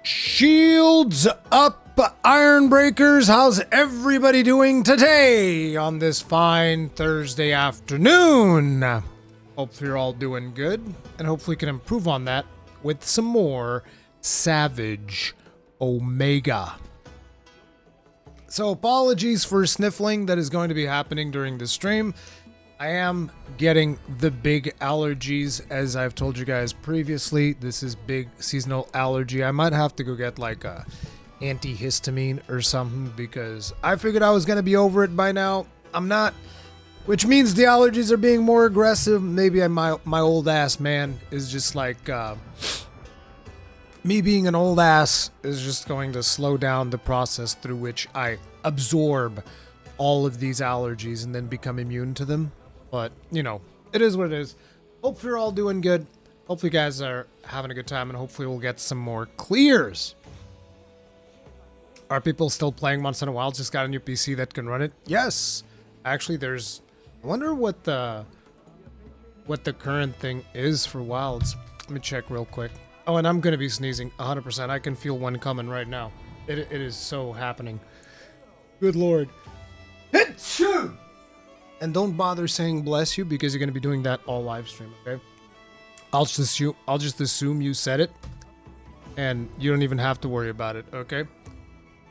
Shields up, Iron Breakers. How's everybody doing today on this fine Thursday afternoon? Hope you're all doing good, and hopefully can improve on that with some more Savage Omega. So apologies for sniffling that is going to be happening during the stream. I am getting the big allergies, as I've told you guys previously. This is big seasonal allergy. I might have to go get like a antihistamine or something because I figured I was going to be over it by now. I'm not, which means the allergies are being more aggressive. Maybe my old ass man is just like, me being an old ass is just going to slow down the process through which I absorb all of these allergies and then become immune to them. But, you know, it is what it is. Hope you're all doing good. Hopefully you guys are having a good time, and hopefully we'll get some more clears. Are people still playing Monster Hunter Wilds? Just got a new PC that can run it? Yes. Actually, there's... I wonder what the current thing is for Wilds. Let me check real quick. Oh, and I'm going to be sneezing 100%. I can feel one coming right now. It is so happening. Good lord. Achoo! And don't bother saying bless you because you're going to be doing that all live stream, okay? I'll just assume you said it and you don't even have to worry about it, okay?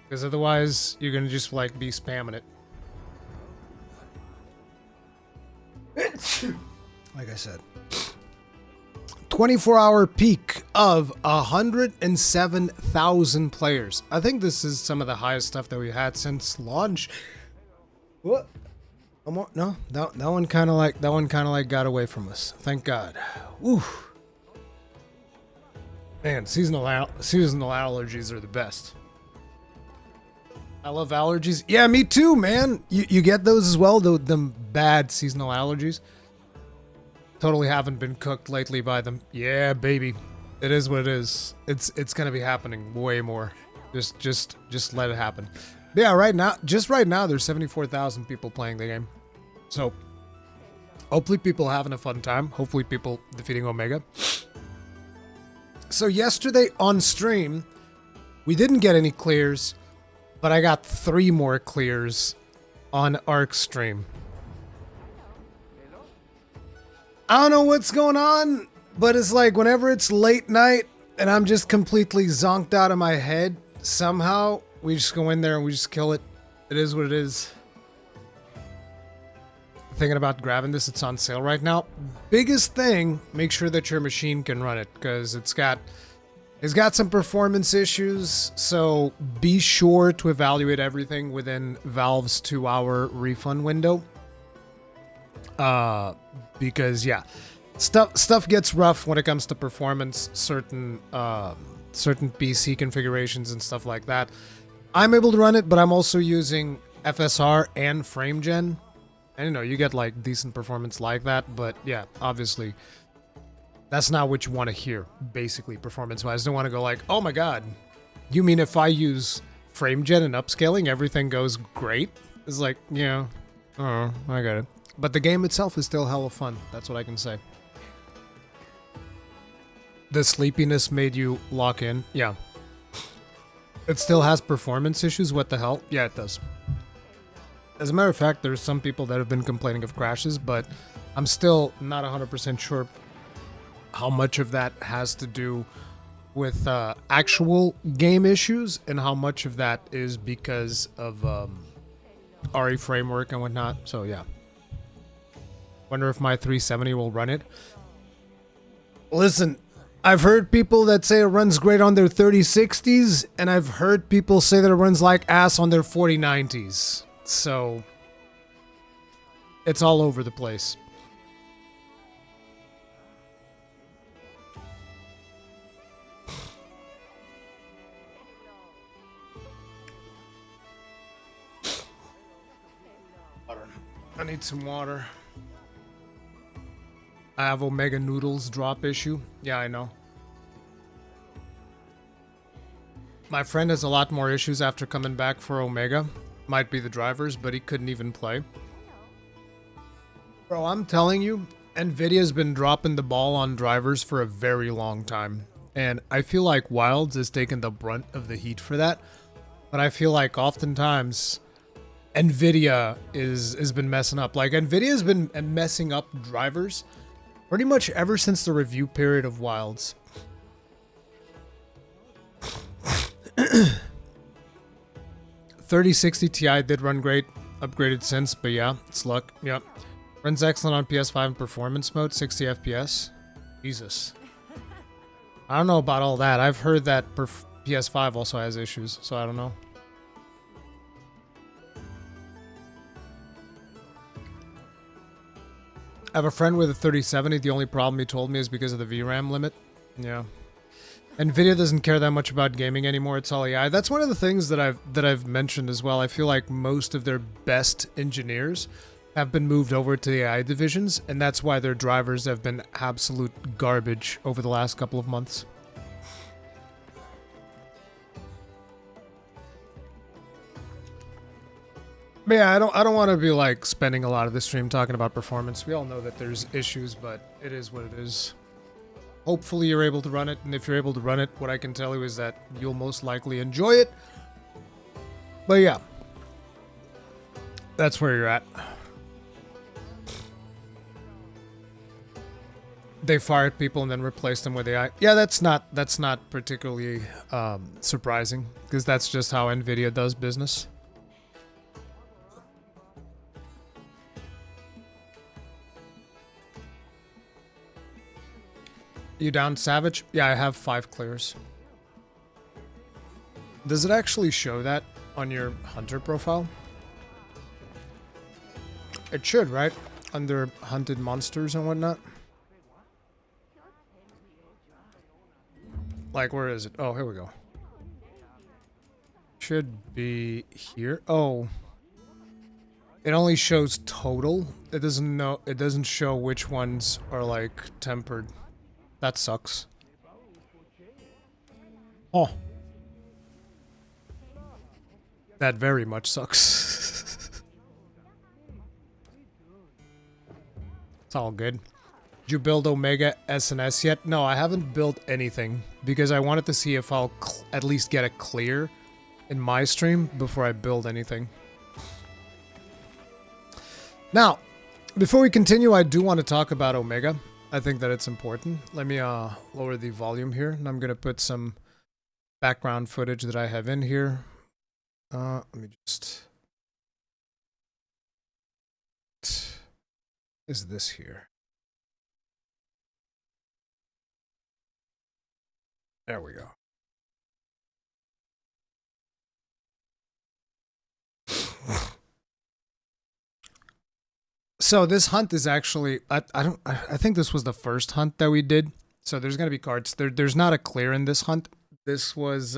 Because otherwise you're going to just like be spamming it. Like I said. 24-hour peak of 107,000 players. I think this is some of the highest stuff that we had since launch. What? No, that one kind of like got away from us. Thank God. Woo. Man, seasonal allergies are the best. I love allergies. Yeah, me too, man. You get those as well, them bad seasonal allergies. Totally haven't been cooked lately by them. Yeah, baby. It is what it is. It's gonna be happening way more. Just let it happen. But yeah, right now, there's 74,000 people playing the game. So, hopefully people are having a fun time. Hopefully people defeating Omega. So yesterday on stream, we didn't get any clears, but I got 3 more clears on Arc stream. I don't know what's going on, but it's like whenever it's late night and I'm just completely zonked out of my head, somehow we just go in there and we just kill it. It is what it is. Thinking about grabbing this, it's on sale right now. Biggest thing, make sure that your machine can run it because it's got some performance issues, so be sure to evaluate everything within Valve's 2-hour refund window. Because yeah, stuff gets rough when it comes to performance, certain PC configurations and stuff like that. I'm able to run it, but I'm also using FSR and FrameGen. And you know, you get like decent performance like that, but yeah, obviously that's not what you want to hear, basically, performance-wise. Don't want to go like, oh my god, you mean if I use FrameGen and upscaling, everything goes great? It's like, yeah, oh, I got it. But the game itself is still hella fun. That's what I can say. The sleepiness made you lock in. Yeah. It still has performance issues. What the hell? Yeah, it does. As a matter of fact, there's some people that have been complaining of crashes, but I'm still not 100% sure how much of that has to do with actual game issues and how much of that is because of RE framework and whatnot. So yeah. Wonder if my 370 will run it. Listen, I've heard people that say it runs great on their 3060s, and I've heard people say that it runs like ass on their 4090s. So, it's all over the place. Water. I need some water. I have Omega Noodles drop issue. Yeah, I know. My friend has a lot more issues after coming back for Omega. Might be the drivers, but he couldn't even play. Bro, I'm telling you, Nvidia's been dropping the ball on drivers for a very long time. And I feel like Wilds is taking the brunt of the heat for that. But I feel like oftentimes Nvidia has been messing up. Like Nvidia's been messing up drivers pretty much ever since the review period of Wilds. 3060 Ti did run great, upgraded since, but yeah, it's luck. Yep. Runs excellent on PS5 in performance mode, 60 FPS. Jesus. I don't know about all that. I've heard that PS5 also has issues, so I don't know. I have a friend with a 3070. The only problem he told me is because of the VRAM limit. Yeah. Nvidia doesn't care that much about gaming anymore. It's all AI. That's one of the things that I've mentioned as well. I feel like most of their best engineers have been moved over to the AI divisions, and that's why their drivers have been absolute garbage over the last couple of months. But yeah, I don't want to be like spending a lot of the stream talking about performance. We all know that there's issues, but it is what it is. Hopefully you're able to run it, and if you're able to run it, what I can tell you is that you'll most likely enjoy it. But yeah, that's where you're at. They fired people and then replaced them with AI. Yeah, that's not particularly surprising, because that's just how Nvidia does business. You down, Savage? Yeah, I have 5 clears. Does it actually show that on your hunter profile? It should, right? Under hunted monsters and whatnot. Like, where is it? Oh, here we go. Should be here. Oh. It only shows total. It doesn't show which ones are like tempered. That sucks. Oh. That very much sucks. It's all good. Did you build Omega SNS yet? No, I haven't built anything because I wanted to see if I'll at least get a clear in my stream before I build anything. Now, before we continue, I do want to talk about Omega. I think that it's important. Let me lower the volume here, and I'm going to put some background footage that I have in here. Let me just... Is this here? There we go. So this hunt is actually I think this was the first hunt that we did. So there's gonna be cards. There's not a clear in this hunt. This was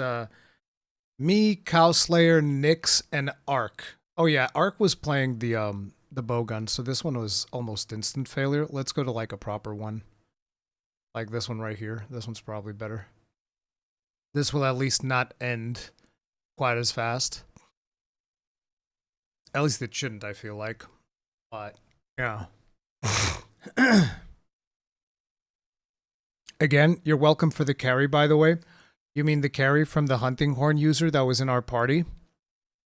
me, Cowslayer, Nyx, and Ark. Oh yeah, Ark was playing the bowgun, so this one was almost instant failure. Let's go to like a proper one. Like this one right here. This one's probably better. This will at least not end quite as fast. At least it shouldn't, I feel like. But yeah. Again, you're welcome for the carry, by the way. You mean the carry from the hunting horn user that was in our party?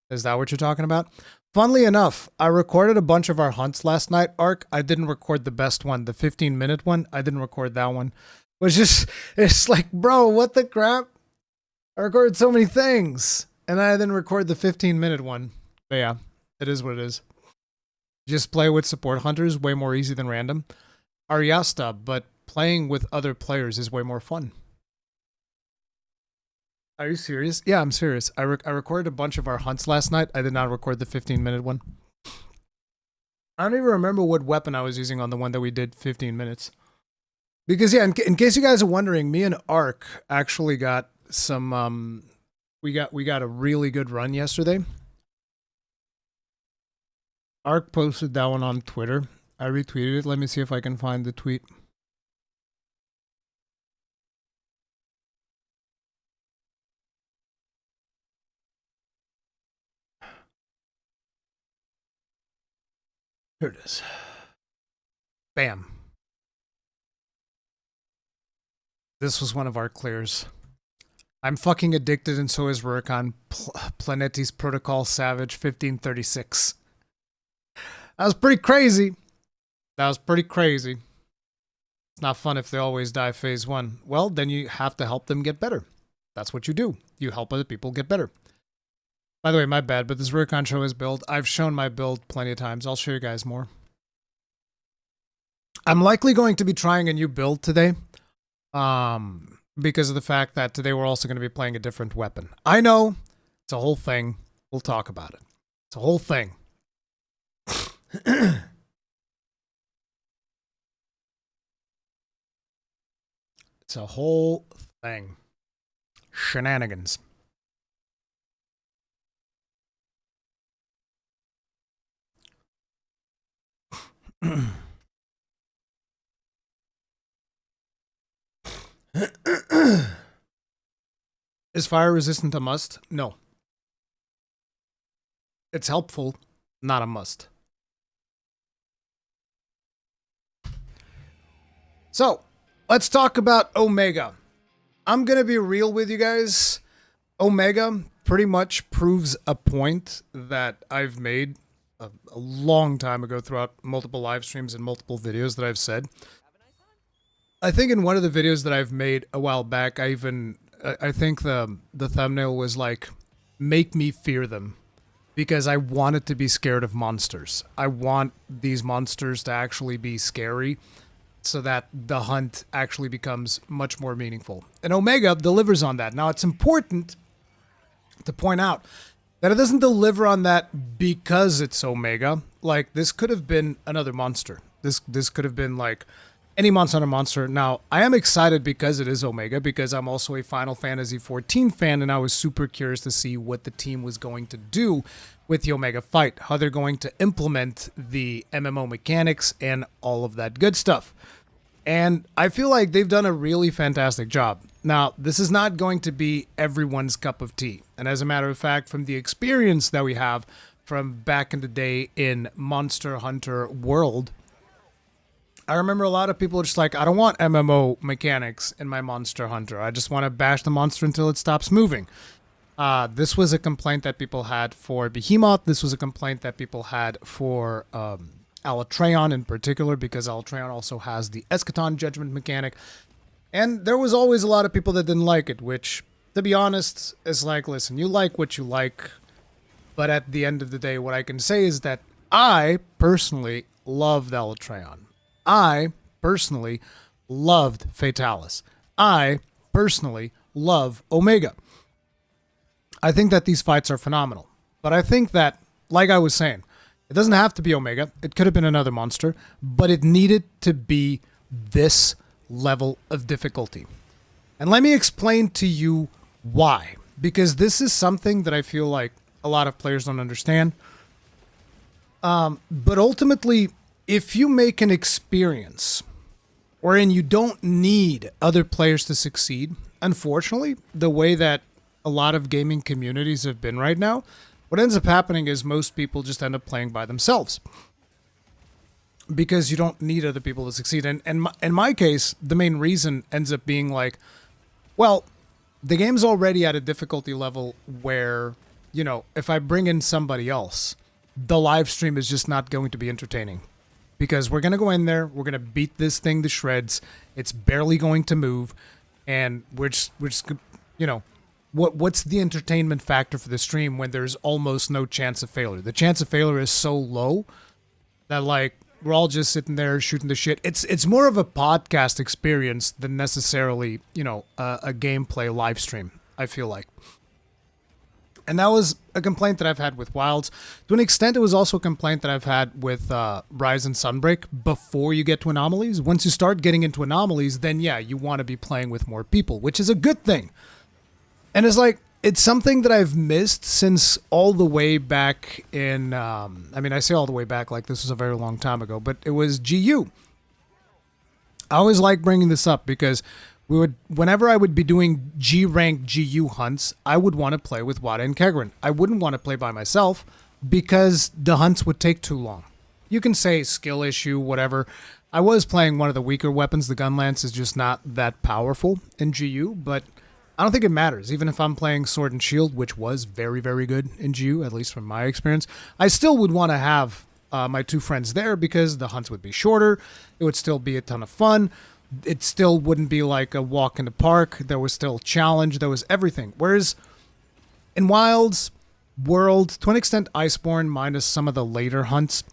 Is that what you're talking about? Funnily enough, I recorded a bunch of our hunts last night, Ark. I didn't record the best one, the 15-minute one. I didn't record that one. It's like, bro, what the crap? I recorded so many things, and I didn't record the 15-minute one. But yeah, it is what it is. Just play with support hunters, way more easy than random. Ariasta, but playing with other players is way more fun. Are you serious? Yeah, I'm serious. I recorded a bunch of our hunts last night. I did not record the 15-minute one. I don't even remember what weapon I was using on the one that we did 15 minutes. Because yeah, in case you guys are wondering, me and Ark actually got some we got a really good run yesterday. Ark posted that one on Twitter. I retweeted it. Let me see if I can find the tweet. Here it is. Bam. This was one of our clears. I'm fucking addicted, and so is Rurikon. Planeti's Protocol Savage 1536. That was pretty crazy. That was pretty crazy. It's not fun if they always die phase 1. Well, then you have to help them get better. That's what you do. You help other people get better. By the way, my bad, but this Rurikon show his build. I've shown my build plenty of times. I'll show you guys more. I'm likely going to be trying a new build today. Because of the fact that today we're also going to be playing a different weapon. I know. It's a whole thing. We'll talk about it. It's a whole thing. It's a whole thing. Shenanigans. Is fire resistant a must? No. It's helpful, not a must. So, let's talk about Omega. I'm gonna be real with you guys. Omega pretty much proves a point that I've made a long time ago throughout multiple live streams and multiple videos that I've said. I think in one of the videos that I've made a while back, I think the thumbnail was like, make me fear them. Because I wanted to be scared of monsters. I want these monsters to actually be scary so that the hunt actually becomes much more meaningful. And Omega delivers on that. Now, it's important to point out that it doesn't deliver on that because it's Omega. Like, this could have been another monster. This could have been like any monster on a monster. Now, I am excited because it is Omega, because I'm also a Final Fantasy XIV fan, and I was super curious to see what the team was going to do with the Omega fight, how they're going to implement the MMO mechanics and all of that good stuff. And I feel like they've done a really fantastic job. Now, this is not going to be everyone's cup of tea. And as a matter of fact, from the experience that we have from back in the day in Monster Hunter World, I remember a lot of people are just like, I don't want MMO mechanics in my Monster Hunter. I just want to bash the monster until it stops moving. This was a complaint that people had for Behemoth. This was a complaint that people had for Alatreon in particular, because Alatreon also has the Eschaton Judgment mechanic. And there was always a lot of people that didn't like it, which, to be honest, is like, listen, you like what you like. But at the end of the day, what I can say is that I personally loved Alatreon. I personally loved Fatalis. I personally love Omega. I think that these fights are phenomenal. But I think that, like I was saying, it doesn't have to be Omega. It could have been another monster, but it needed to be this level of difficulty. And let me explain to you why. Because this is something that I feel like a lot of players don't understand. But ultimately, if you make an experience wherein you don't need other players to succeed, unfortunately, the way that a lot of gaming communities have been right now, what ends up happening is most people just end up playing by themselves. Because you don't need other people to succeed. And in my case, the main reason ends up being like, well, the game's already at a difficulty level where, you know, if I bring in somebody else, the live stream is just not going to be entertaining. Because we're going to go in there, we're going to beat this thing to shreds, it's barely going to move, and we're just you know, what's the entertainment factor for the stream when there's almost no chance of failure? The chance of failure is so low that, like, we're all just sitting there shooting the shit. It's more of a podcast experience than necessarily, you know, a gameplay live stream, I feel like. And that was a complaint that I've had with Wilds. To an extent, it was also a complaint that I've had with Rise and Sunbreak before you get to Anomalies. Once you start getting into Anomalies, then yeah, you want to be playing with more people, which is a good thing. And it's like, it's something that I've missed since all the way back in, I mean, I say all the way back like this was a very long time ago, but it was GU. I always like bringing this up because whenever I would be doing G-rank GU hunts, I would want to play with Wada and Kegrin. I wouldn't want to play by myself because the hunts would take too long. You can say skill issue, whatever, I was playing one of the weaker weapons. The gun lance is just not that powerful in GU, but I don't think it matters. Even if I'm playing sword and shield, which was very, very good in GU, at least from my experience, I still would want to have my two friends there because the hunts would be shorter. It would still be a ton of fun. It still wouldn't be like a walk in the park. There was still challenge. There was everything. Whereas in Wilds, World, to an extent Iceborne, minus some of the later hunts,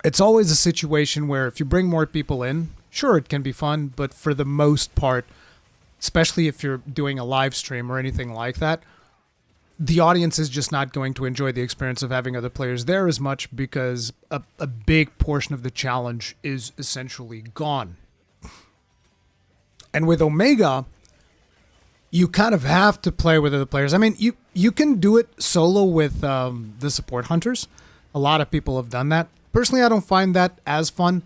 it's always a situation where if you bring more people in, sure, it can be fun, but for the most part, especially if you're doing a live stream or anything like that, the audience is just not going to enjoy the experience of having other players there as much because a big portion of the challenge is essentially gone. And with Omega, you kind of have to play with other players. I mean, you can do it solo with the support hunters. A lot of people have done that. Personally, I don't find that as fun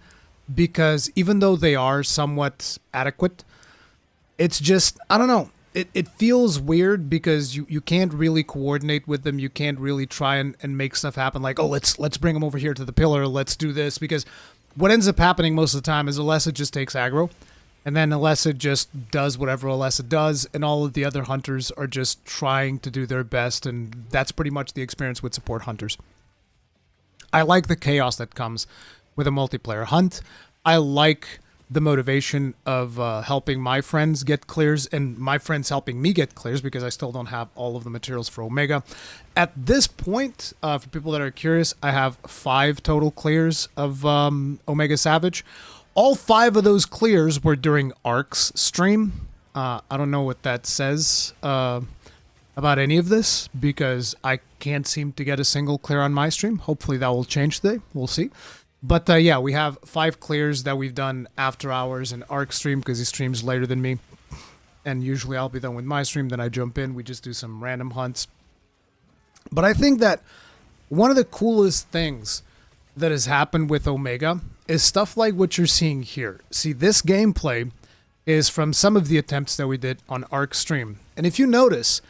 because even though they are somewhat adequate, it's just, I don't know. It feels weird because you can't really coordinate with them. You can't really try and make stuff happen like, oh, let's bring them over here to the pillar. Let's do this. Because what ends up happening most of the time is Alessa just takes aggro. And then Alessa just does whatever Alessa does. And all of the other hunters are just trying to do their best. And that's pretty much the experience with support hunters. I like the chaos that comes with a multiplayer hunt. I like the motivation of helping my friends get clears and my friends helping me get clears because I still don't have all of the materials for Omega. At this point, for people that are curious, I have 5 total clears of Omega Savage. All 5 of those clears were during Ark's stream. I don't know what that says about any of this because I can't seem to get a single clear on my stream. Hopefully that will change today. We'll see. But yeah, we have 5 clears that we've done after hours in Arc stream because he streams later than me. And usually I'll be done with my stream, then I jump in. We just do some random hunts. But I think that one of the coolest things that has happened with Omega is stuff like what you're seeing here. See, this gameplay is from some of the attempts that we did on Arc stream. And if you notice,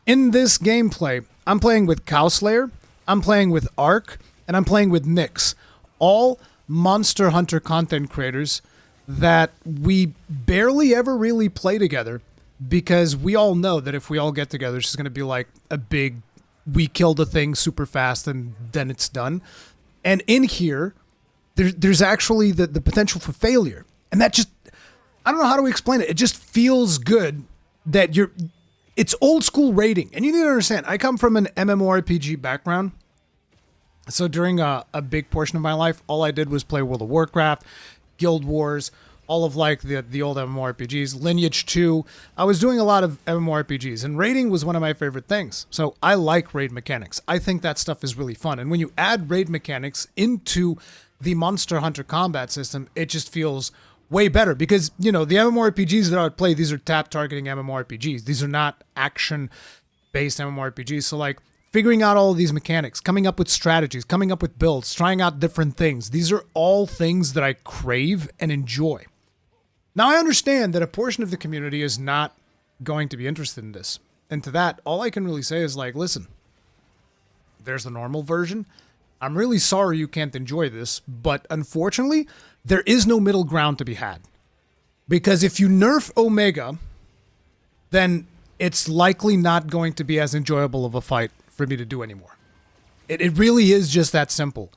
in this gameplay, I'm playing with Cowslayer, I'm playing with Arc, and I'm playing with Nyx. All Monster Hunter content creators that we barely ever really play together because we all know that if we all get together, it's just going to be like a big, we kill the thing super fast and then it's done. And in here, there's actually the potential for failure. And that just, I don't know how to explain it. It just feels good that it's old school raiding. And you need to understand, I come from an MMORPG background. So during a big portion of my life, all I did was play World of Warcraft, Guild Wars, all of like the old MMORPGs, Lineage 2. I was doing a lot of MMORPGs, and raiding was one of my favorite things. So I like raid mechanics. I think that stuff is really fun. And when you add raid mechanics into the Monster Hunter combat system, it just feels way better because, you know, the MMORPGs that I would play, these are tap targeting MMORPGs. These are not action-based MMORPGs. So like, figuring out all of these mechanics, coming up with strategies, coming up with builds, trying out different things. These are all things that I crave and enjoy. Now, I understand that a portion of the community is not going to be interested in this. And to that, all I can really say is like, listen, there's the normal version. I'm really sorry you can't enjoy this, but unfortunately, there is no middle ground to be had. Because if you nerf Omega, then it's likely not going to be as enjoyable of a fight for me to do anymore. It really is just that simple.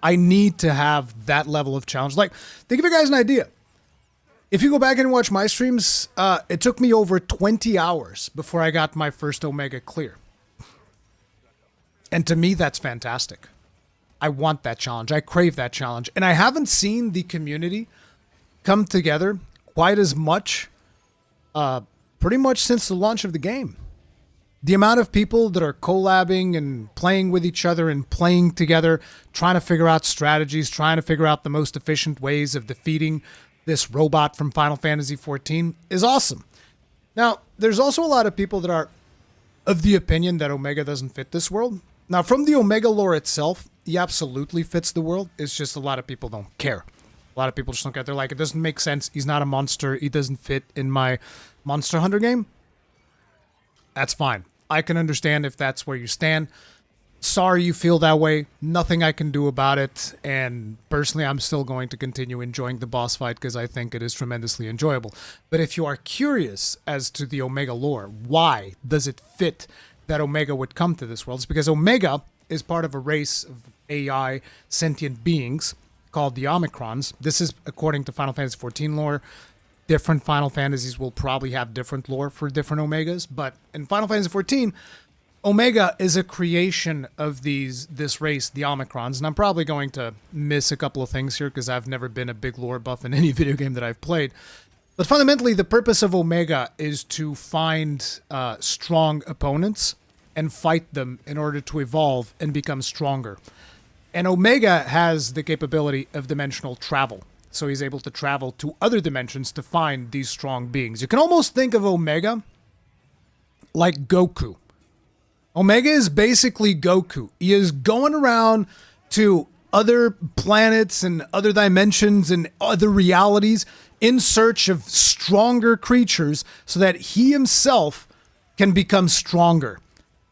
I need to have that level of challenge. Like, to give you guys an idea, if you go back and watch my streams, it took me over 20 hours before I got my first Omega clear. And to me, that's fantastic. I want that challenge. I crave that challenge. And I haven't seen the community come together quite as much, pretty much since the launch of the game. The amount of people that are collabing and playing with each other and playing together, trying to figure out strategies, trying to figure out the most efficient ways of defeating this robot from Final Fantasy XIV is awesome. Now, there's also a lot of people that are of the opinion that Omega doesn't fit this world. Now, from the Omega lore itself, he absolutely fits the world. It's just a lot of people don't care. A lot of people just don't care. They're like, it doesn't make sense. He's not a monster. He doesn't fit in my Monster Hunter game. That's fine. I can understand if that's where you stand. sorry you feel that way. Nothing I can do about it. And personally, I'm still going to continue enjoying the boss fight because I think it is tremendously enjoyable. But if you are curious as to the Omega lore, why does it fit that Omega would come to this world? It's because Omega is part of a race of AI sentient beings called the Omicrons. This is according to Final Fantasy XIV lore. Different Final Fantasies will probably have different lore for different Omegas, but in Final Fantasy XIV, Omega is a creation of this race, the Omicrons, and I'm probably going to miss a couple of things here because I've never been a big lore buff in any video game that I've played. But fundamentally, the purpose of Omega is to find strong opponents and fight them in order to evolve and become stronger. And Omega has the capability of dimensional travel. So he's able to travel to other dimensions to find these strong beings. You can almost think of Omega like Goku. Omega is basically Goku. He is going around to other planets and other dimensions and other realities in search of stronger creatures so that he himself can become stronger.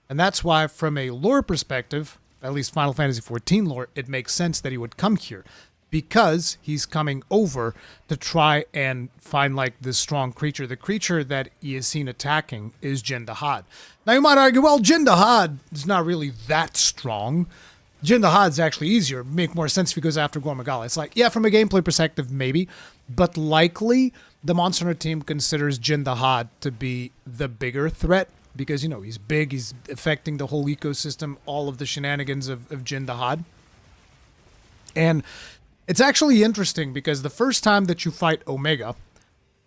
And that's why, from a lore perspective, at least Final Fantasy XIV lore, it makes sense that he would come here. Because he's coming over to try and find like this strong creature. The creature that he is seen attacking is Jin Dahad. Now you might argue, well, Jin Dahad is not really that strong. Jin Dahad's actually easier. Make more sense if he goes after Gore Magala. It's like, yeah, from a gameplay perspective, maybe. But likely, the Monster Hunter team considers Jin Dahad to be the bigger threat. Because, you know, he's big, he's affecting the whole ecosystem, all of the shenanigans of Jin Dahad. And it's actually interesting because the first time that you fight Omega,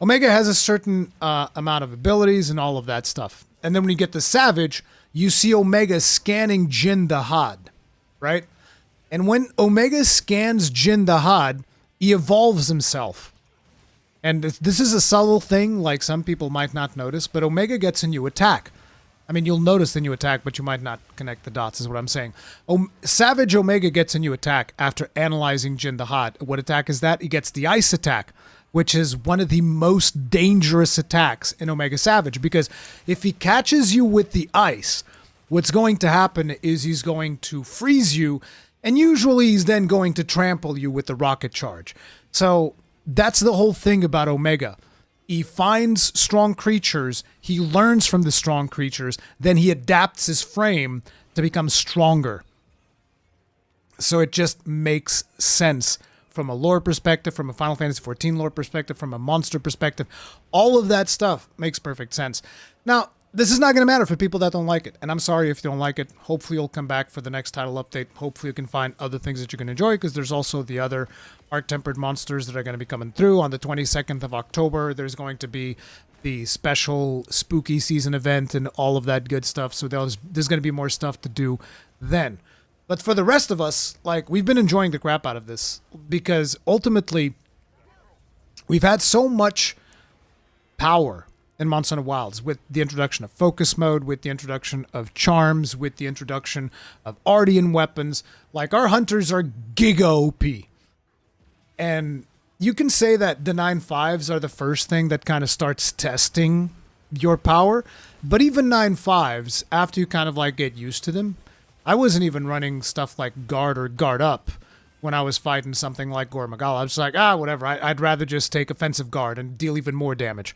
Omega has a certain amount of abilities and all of that stuff. And then when you get to Savage, you see Omega scanning Jin Dahad, right? And when Omega scans Jin Dahad, he evolves himself. And this is a subtle thing, like some people might not notice, but Omega gets a new attack. I mean, you'll notice the new attack, but you might not connect the dots, is what I'm saying. Savage Omega gets a new attack after analyzing Jin Dahad. What attack is that? He gets the Ice attack, which is one of the most dangerous attacks in Omega Savage, because if he catches you with the Ice, what's going to happen is he's going to freeze you, and usually he's then going to trample you with the Rocket Charge. So that's the whole thing about Omega. He finds strong creatures, he learns from the strong creatures, then he adapts his frame to become stronger. So it just makes sense from a lore perspective, from a Final Fantasy XIV lore perspective, from a monster perspective. All of that stuff makes perfect sense. Now, this is not going to matter for people that don't like it. And I'm sorry if you don't like it. Hopefully you'll come back for the next title update. Hopefully you can find other things that you can enjoy, because there's also the other art-tempered monsters that are going to be coming through. On the 22nd of October, there's going to be the special spooky season event and all of that good stuff. So there's going to be more stuff to do then. But for the rest of us, like, we've been enjoying the crap out of this, because ultimately we've had so much power in Monster Hunter Wilds, with the introduction of focus mode, with the introduction of charms, with the introduction of Ardean weapons. Like, our hunters are giga OP. And you can say that the 9.5s are the first thing that kind of starts testing your power. But even 9.5s, after you kind of like get used to them, I wasn't even running stuff like guard or guard up when I was fighting something like Gore Magala. I was like, whatever. I'd rather just take offensive guard and deal even more damage.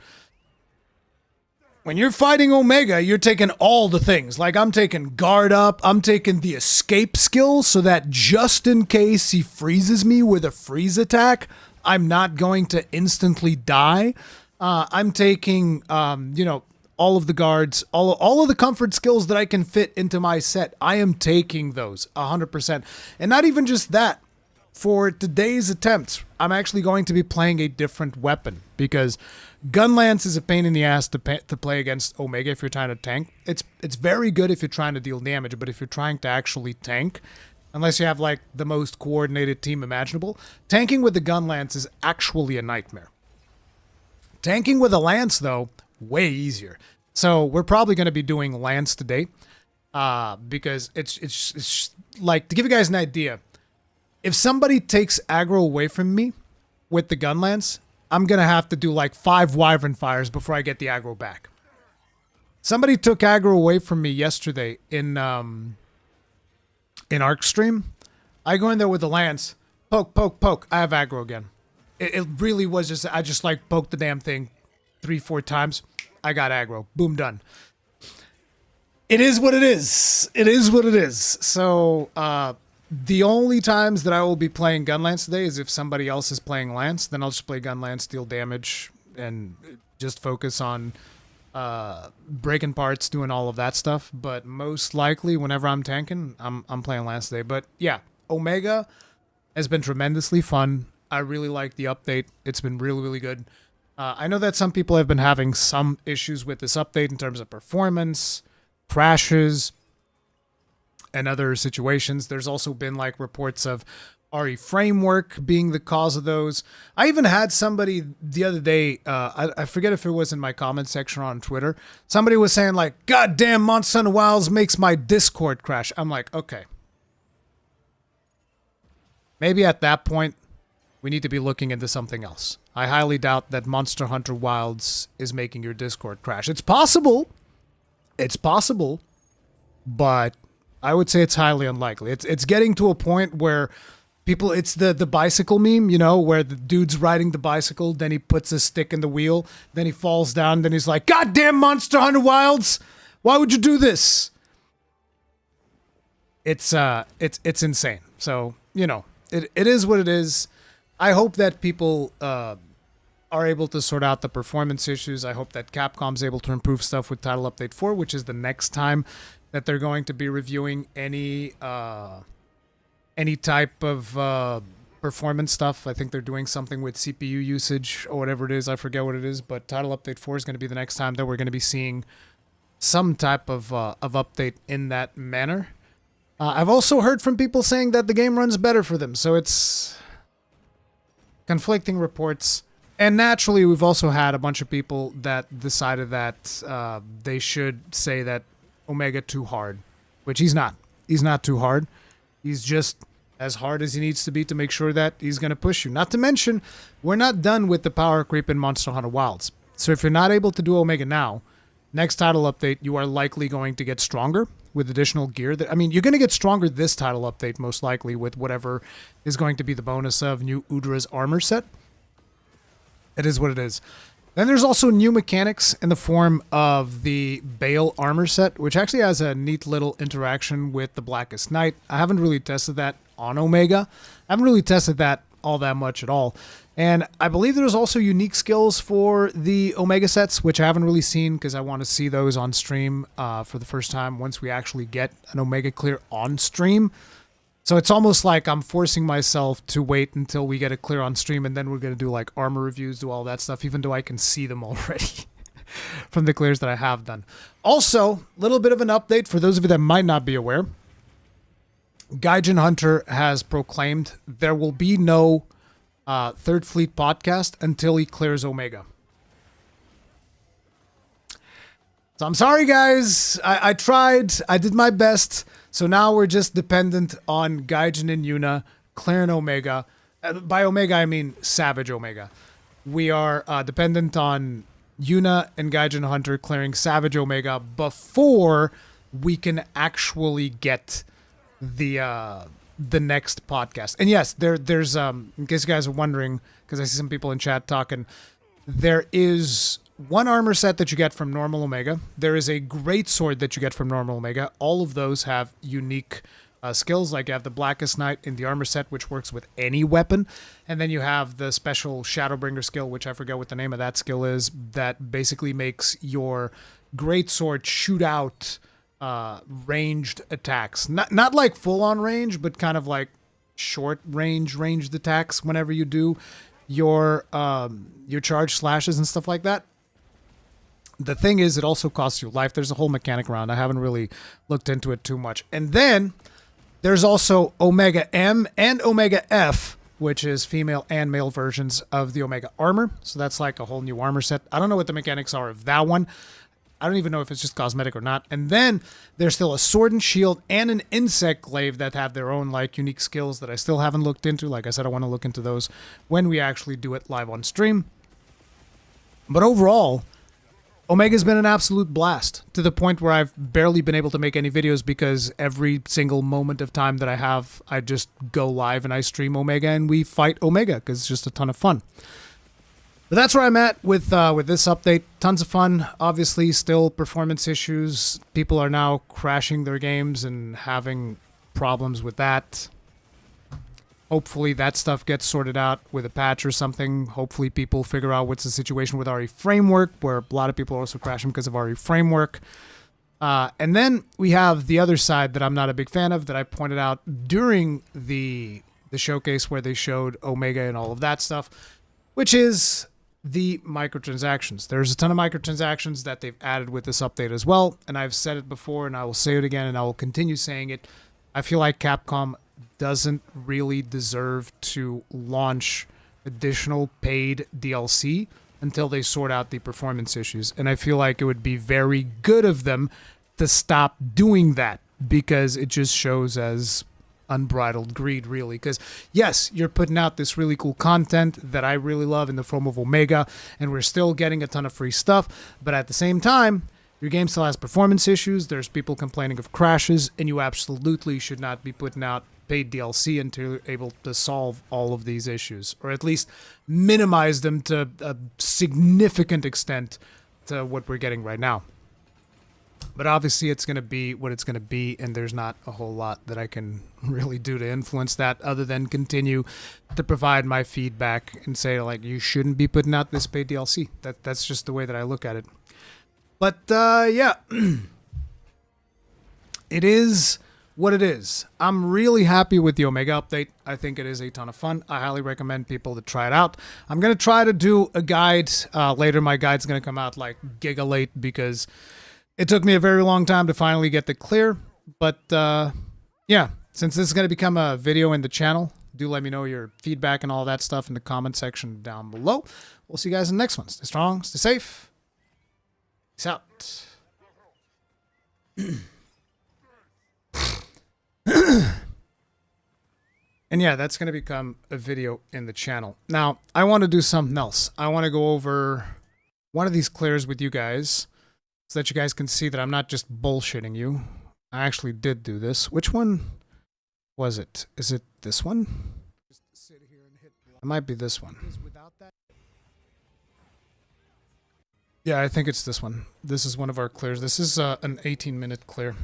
When you're fighting Omega, you're taking all the things. Like, I'm taking guard up, I'm taking the escape skill so that just in case he freezes me with a freeze attack, I'm not going to instantly die. I'm taking, all of the guards, all of the comfort skills that I can fit into my set. I am taking those 100%. And not even just that. For today's attempt, I'm actually going to be playing a different weapon, because Gunlance is a pain in the ass to play against Omega if you're trying to tank. It's very good if you're trying to deal damage, but if you're trying to actually tank, unless you have like the most coordinated team imaginable, tanking with the Gunlance is actually a nightmare. Tanking with a Lance, though, way easier. So we're probably going to be doing Lance today, because it's like, to give you guys an idea, if somebody takes aggro away from me with the Gunlance, I'm going to have to do like 5 Wyvern Fires before I get the aggro back. Somebody took aggro away from me yesterday in in Arc Stream, I go in there with the lance, poke, poke, poke. I have aggro again. It really was just, I just like poked the damn thing 3-4 times. I got aggro. Boom, done. It is what it is. It is what it is. So, the only times that I will be playing Gunlance today is if somebody else is playing Lance. Then I'll just play Gunlance, deal damage, and just focus on breaking parts, doing all of that stuff. But most likely, whenever I'm tanking, I'm playing Lance today. But yeah, Omega has been tremendously fun. I really like the update. It's been really, really good. I know that some people have been having some issues with this update in terms of performance, crashes, and other situations. There's also been like reports of RE framework being the cause of those. I even had somebody the other day, I forget if it was in my comment section on Twitter, somebody was saying like, "God damn, Monster Hunter Wilds makes my Discord crash." I'm like, okay. Maybe at that point, we need to be looking into something else. I highly doubt that Monster Hunter Wilds is making your Discord crash. It's possible. It's possible. But I would say it's highly unlikely. It's getting to a point where people, it's the bicycle meme, you know, where the dude's riding the bicycle, then he puts a stick in the wheel, then he falls down, then he's like, "God damn, Monster Hunter Wilds! Why would you do this?" It's insane. So, you know, it is what it is. I hope that people are able to sort out the performance issues. I hope that Capcom's able to improve stuff with Title Update 4, which is the next time that they're going to be reviewing any type of performance stuff. I think they're doing something with CPU usage or whatever it is. I forget what it is, but Title Update 4 is going to be the next time that we're going to be seeing some type of update in that manner. I've also heard from people saying that the game runs better for them, so it's conflicting reports. And naturally, we've also had a bunch of people that decided that they should say that Omega too hard, which he's not. He's not too hard. He's just as hard as he needs to be to make sure that he's going to push you. Not to mention, we're not done with the power creep in Monster Hunter Wilds. So if you're not able to do Omega now, next title update, you are likely going to get stronger with additional gear. I mean, you're going to get stronger this title update, most likely, with whatever is going to be the bonus of new Udra's armor set. It is what it is. Then there's also new mechanics in the form of the Bale armor set, which actually has a neat little interaction with the Blackest Night. I haven't really tested that on Omega. I haven't really tested that all that much at all. And I believe there's also unique skills for the Omega sets, which I haven't really seen because I want to see those on stream for the first time once we actually get an Omega clear on stream. So it's almost like I'm forcing myself to wait until we get a clear on stream, and then we're going to do like armor reviews, do all that stuff, even though I can see them already from the clears that I have done. Also, a little bit of an update for those of you that might not be aware. Gaijin Hunter has proclaimed there will be no Third Fleet podcast until he clears Omega. So I'm sorry, guys. I tried. I did my best. So now we're just dependent on Gaijin and Yuna clearing Omega. By Omega, I mean Savage Omega. We are dependent on Yuna and Gaijin Hunter clearing Savage Omega before we can actually get the next podcast. And yes, there's in case you guys are wondering, because I see some people in chat talking, there is one armor set that you get from normal Omega. There is a great sword that you get from normal Omega. All of those have unique skills, like you have the Blackest Night in the armor set, which works with any weapon. And then you have the special Shadowbringer skill, which I forget what the name of that skill is, that basically makes your great sword shoot out ranged attacks. Not like full-on range, but kind of like short ranged attacks whenever you do your charge slashes and stuff like that. The thing is, it also costs you life. There's a whole mechanic around. I haven't really looked into it too much. And then there's also Omega M and Omega F, which is female and male versions of the Omega armor. So that's like a whole new armor set. I don't know what the mechanics are of that one. I don't even know if it's just cosmetic or not. And then there's still a sword and shield and an insect glaive that have their own like unique skills that I still haven't looked into. Like I said, I want to look into those when we actually do it live on stream. But overall, Omega's been an absolute blast, to the point where I've barely been able to make any videos because every single moment of time that I have, I just go live and I stream Omega and we fight Omega because it's just a ton of fun. But that's where I'm at with this update. Tons of fun. Obviously, still performance issues. People are now crashing their games and having problems with that. Hopefully that stuff gets sorted out with a patch or something. Hopefully people figure out what's the situation with RE Framework, where a lot of people are also crashing because of RE Framework. And then we have the other side that I'm not a big fan of, that I pointed out during the showcase where they showed Omega and all of that stuff, which is the microtransactions. There's a ton of microtransactions that they've added with this update as well, and I've said it before and I will say it again and I will continue saying it. I feel like Capcom doesn't really deserve to launch additional paid DLC until they sort out the performance issues. And I feel like it would be very good of them to stop doing that, because it just shows as unbridled greed, really. Because yes, you're putting out this really cool content that I really love in the form of Omega, and we're still getting a ton of free stuff, but at the same time, your game still has performance issues, there's people complaining of crashes, and you absolutely should not be putting out paid DLC until you're able to solve all of these issues, or at least minimize them to a significant extent to what we're getting right now. But obviously it's going to be what it's going to be, and there's not a whole lot that I can really do to influence that other than continue to provide my feedback and say, like, you shouldn't be putting out this paid DLC. That's just the way that I look at it. But yeah, it is what it is. I'm really happy with the Omega update. I think it is a ton of fun. I highly recommend people to try it out. I'm going to try to do a guide later. My guide's going to come out like giga late because it took me a very long time to finally get the clear. But yeah, since this is going to become a video in the channel, do let me know your feedback and all that stuff in the comment section down below. We'll see you guys in the next one. Stay strong, stay safe. Peace out. And yeah, that's going to become a video in the channel. Now, I want to do something else. I want to go over one of these clears with you guys so that you guys can see that I'm not just bullshitting you. I actually did do this. Which one was it? Is it this one? It might be this one. Yeah, I think it's this one. This is one of our clears. This is an 18-minute clear.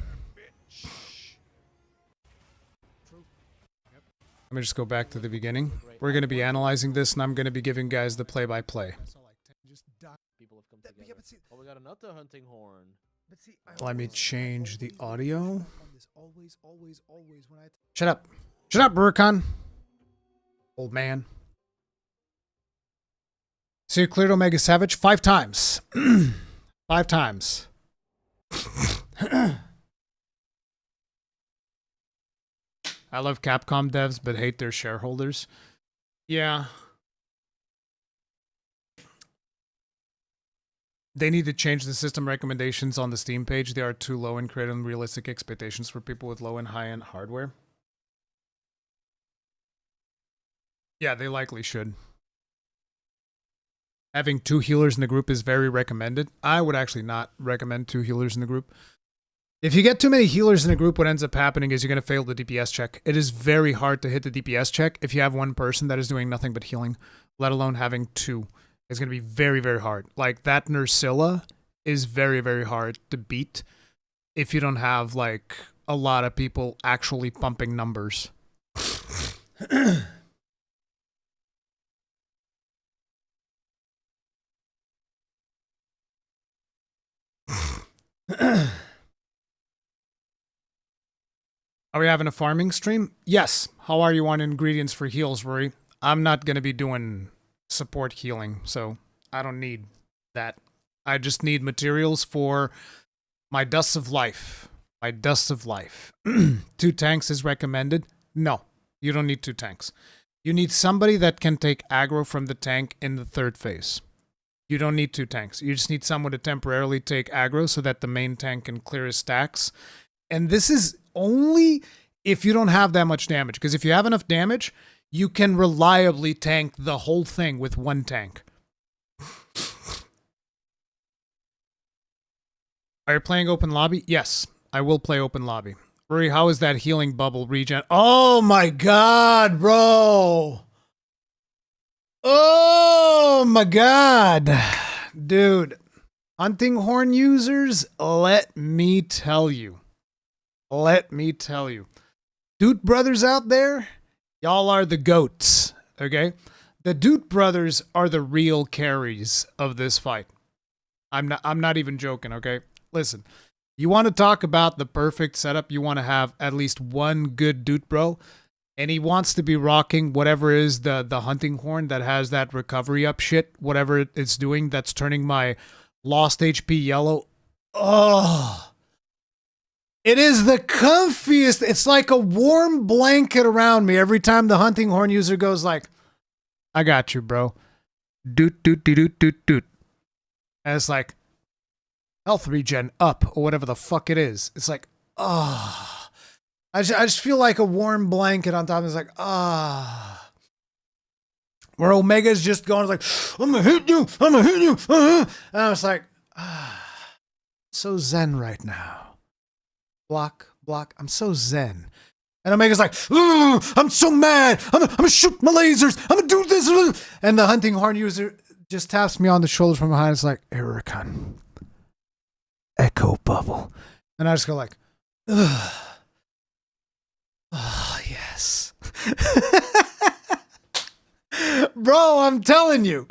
Let me just go back to the beginning. We're going to be analyzing this, and I'm going to be giving guys the play-by-play. Oh, we got another hunting horn. Let me change the audio. Shut up. Shut up, Burkan. Old man. So you cleared Omega Savage 5 times. 5 times. I love Capcom devs, but hate their shareholders. Yeah. They need to change the system recommendations on the Steam page. They are too low and create unrealistic expectations for people with low and high-end hardware. Yeah, they likely should. Having 2 healers in the group is very recommended. I would actually not recommend 2 healers in the group. If you get too many healers in a group, what ends up happening is you're going to fail the DPS check. It is very hard to hit the DPS check if you have one person that is doing nothing but healing, let alone having 2. It's going to be very, very hard. Like, that Nursilla is very, very hard to beat if you don't have, like, a lot of people actually pumping numbers. Are we having a farming stream? Yes. How are you on ingredients for heals, Rory? I'm not going to be doing support healing, so I don't need that. I just need materials for my Dusts of Life. My Dusts of Life. 2 tanks is recommended. No, you don't need 2 tanks. You need somebody that can take aggro from the tank in the 3rd phase. You don't need 2 tanks. You just need someone to temporarily take aggro so that the main tank can clear his stacks. And this is only if you don't have that much damage. Because if you have enough damage, you can reliably tank the whole thing with 1 tank. Are you playing open lobby? Yes, I will play open lobby. Rory, how is that healing bubble regen? Oh my god, bro. Oh my god. Dude, hunting horn users, let me tell you. Let me tell you. Doot brothers out there, y'all are the goats, okay? The Doot brothers are the real carries of this fight. I'm not even joking, okay? Listen, you want to talk about the perfect setup, you want to have at least one good Doot bro, and he wants to be rocking whatever is the hunting horn that has that recovery up shit, whatever it's doing that's turning my lost HP yellow. Oh, it is the comfiest. It's like a warm blanket around me every time the hunting horn user goes like, I got you, bro. Doot, doot, doot, doot, doot, doot. And it's like, health regen up, or whatever the fuck it is. It's like, ah. I just feel like a warm blanket on top. It's like, ah. Where Omega's just going like, I'm gonna hit you, I'm gonna hit you. And I was like, ah. So zen right now. Block, block. I'm so zen. And Omega's like, I'm so mad. I'm gonna shoot my lasers. I'm gonna do this. And the hunting horn user just taps me on the shoulder from behind. It's like, Ericon. Echo bubble. And I just go like, ugh. Oh, yes. Bro, I'm telling you.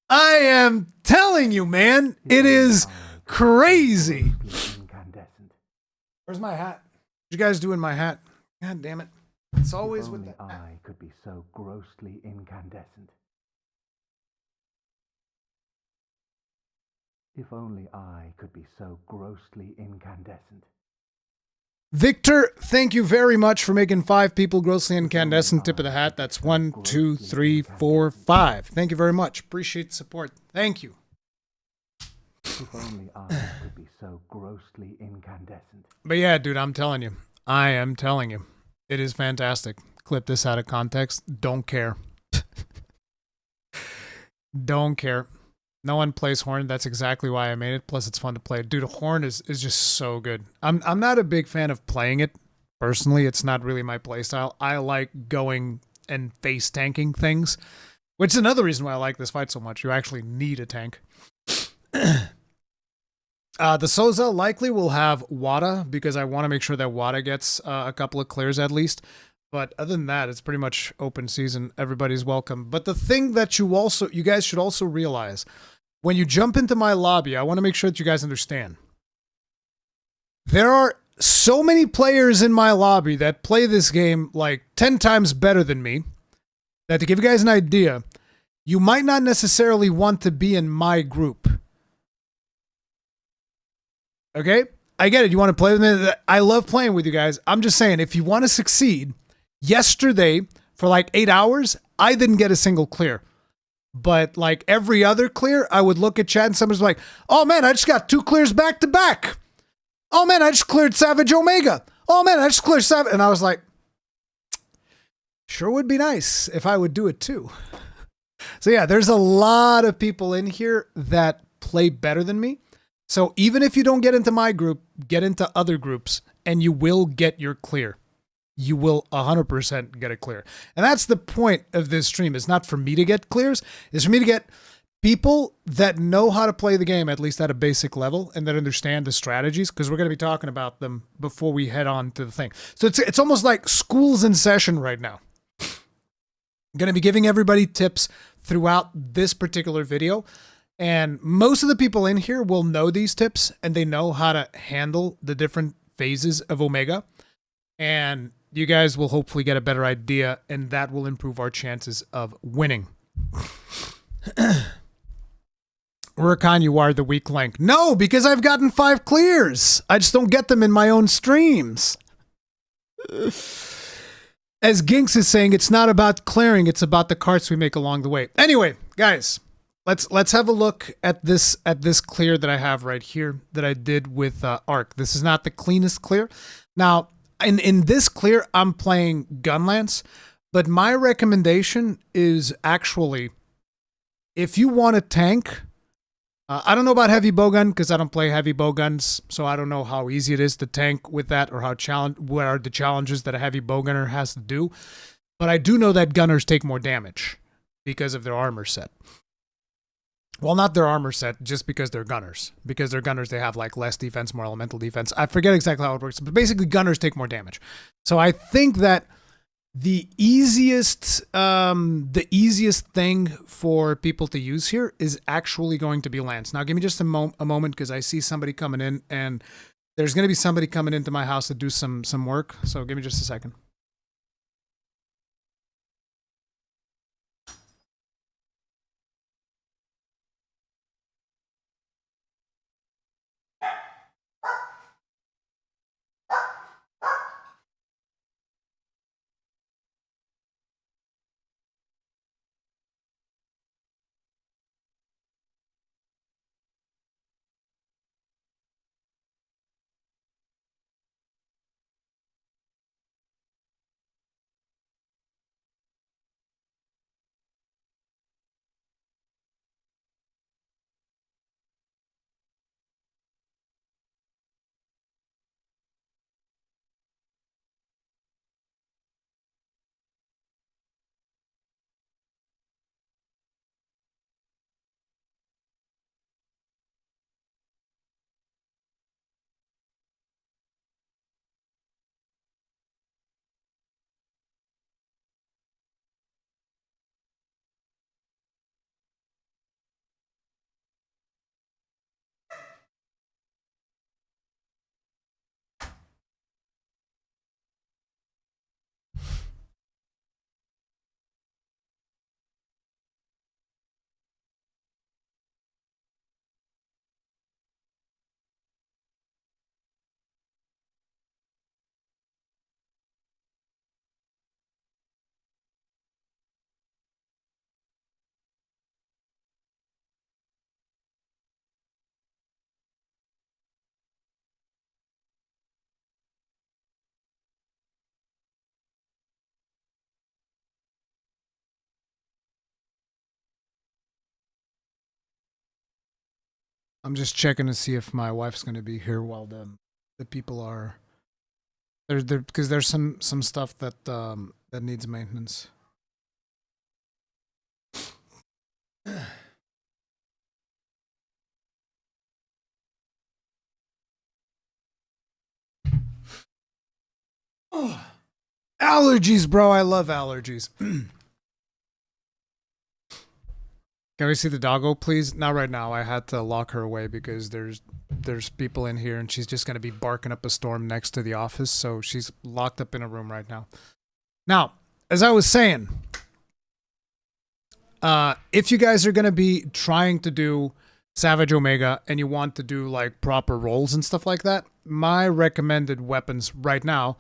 I am telling you, man. It is crazy. Where's my hat? What you guys do in my hat? God damn it. It's always with the eye could be so grossly incandescent. If only I could be so grossly incandescent. Victor, thank you very much for making 5 people grossly incandescent. Tip of the hat. That's 1, 2, 3, 4, 5. Thank you very much. Appreciate the support. Thank you. If only I could be so grossly incandescent. But yeah, dude, I'm telling you. I am telling you. It is fantastic. Clip this out of context. Don't care. Don't care. No one plays Horn. That's exactly why I made it. Plus, it's fun to play. Dude, Horn is just so good. I'm not a big fan of playing it. Personally, it's not really my playstyle. I like going and face tanking things, which is another reason why I like this fight so much. You actually need a tank. The Souza likely will have Wada because I want to make sure that Wada gets a couple of clears at least. But other than that, it's pretty much open season. Everybody's welcome. But the thing that you guys should also realize, when you jump into my lobby, I want to make sure that you guys understand. There are so many players in my lobby that play this game like 10 times better than me, that to give you guys an idea, you might not necessarily want to be in my group. Okay? I get it. You want to play with me? I love playing with you guys. I'm just saying, if you want to succeed, yesterday, for like 8 hours, I didn't get a single clear. But like every other clear, I would look at chat and somebody's like, oh man, I just got 2 clears back to back. Oh man, I just cleared Savage Omega. Oh man, I just cleared Savage. And I was like, sure would be nice if I would do it too. So yeah, there's a lot of people in here that play better than me. So even if you don't get into my group, get into other groups and you will get your clear. You will 100% get a clear. And that's the point of this stream. It's not for me to get clears. It's for me to get people that know how to play the game, at least at a basic level, and that understand the strategies, because we're going to be talking about them before we head on to the thing. So it's almost like school's in session right now. I'm going to be giving everybody tips throughout this particular video. And most of the people in here will know these tips, and they know how to handle the different phases of Omega. And you guys will hopefully get a better idea, and that will improve our chances of winning. Huracan, you are the weak link. No, because I've gotten 5 clears. I just don't get them in my own streams. As Ginks is saying, it's not about clearing, it's about the carts we make along the way. Anyway, guys, let's have a look at this clear that I have right here that I did with Arc. This is not the cleanest clear. Now, in this clear, I'm playing Gunlance, but my recommendation is actually, if you want a tank, I don't know about heavy bowgun because I don't play heavy bowguns, so I don't know how easy it is to tank with that or what are the challenges that a heavy bowgunner has to do. But I do know that gunners take more damage because of their armor set. Well, not their armor set, just because they're gunners. Because they're gunners, they have like less defense, more elemental defense. I forget exactly how it works, but basically gunners take more damage. So I think that the easiest thing for people to use here is actually going to be Lance. Now, give me just a moment because I see somebody coming in, and there's going to be somebody coming into my house to do some work. So give me just a second. I'm just checking to see if my wife's going to be here while the people are there because there's some stuff that that needs maintenance. Oh, allergies, bro. I love allergies. Can we see the doggo, please? Not right now. I had to lock her away because there's people in here and she's just going to be barking up a storm next to the office. So she's locked up in a room right now. Now, as I was saying, if you guys are going to be trying to do Savage Omega and you want to do like proper rolls and stuff like that, my recommended weapons right now,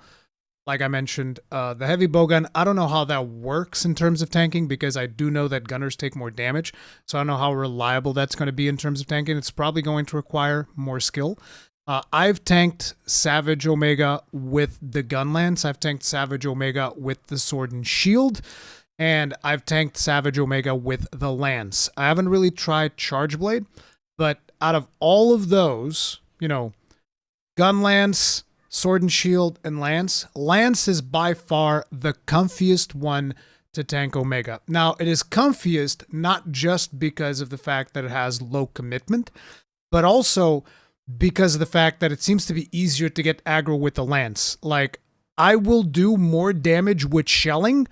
like I mentioned, the heavy bowgun, I don't know how that works in terms of tanking because I do know that gunners take more damage. So I don't know how reliable that's going to be in terms of tanking. It's probably going to require more skill. I've tanked Savage Omega with the gun lance. I've tanked Savage Omega with the sword and shield. And I've tanked Savage Omega with the lance. I haven't really tried Charge Blade, but out of all of those, you know, gun lance, sword and shield, and lance, lance is by far the comfiest one to tank Omega. Now, it is comfiest not just because of the fact that it has low commitment, but also because of the fact that it seems to be easier to get aggro with the lance. Like, I will do more damage with shelling,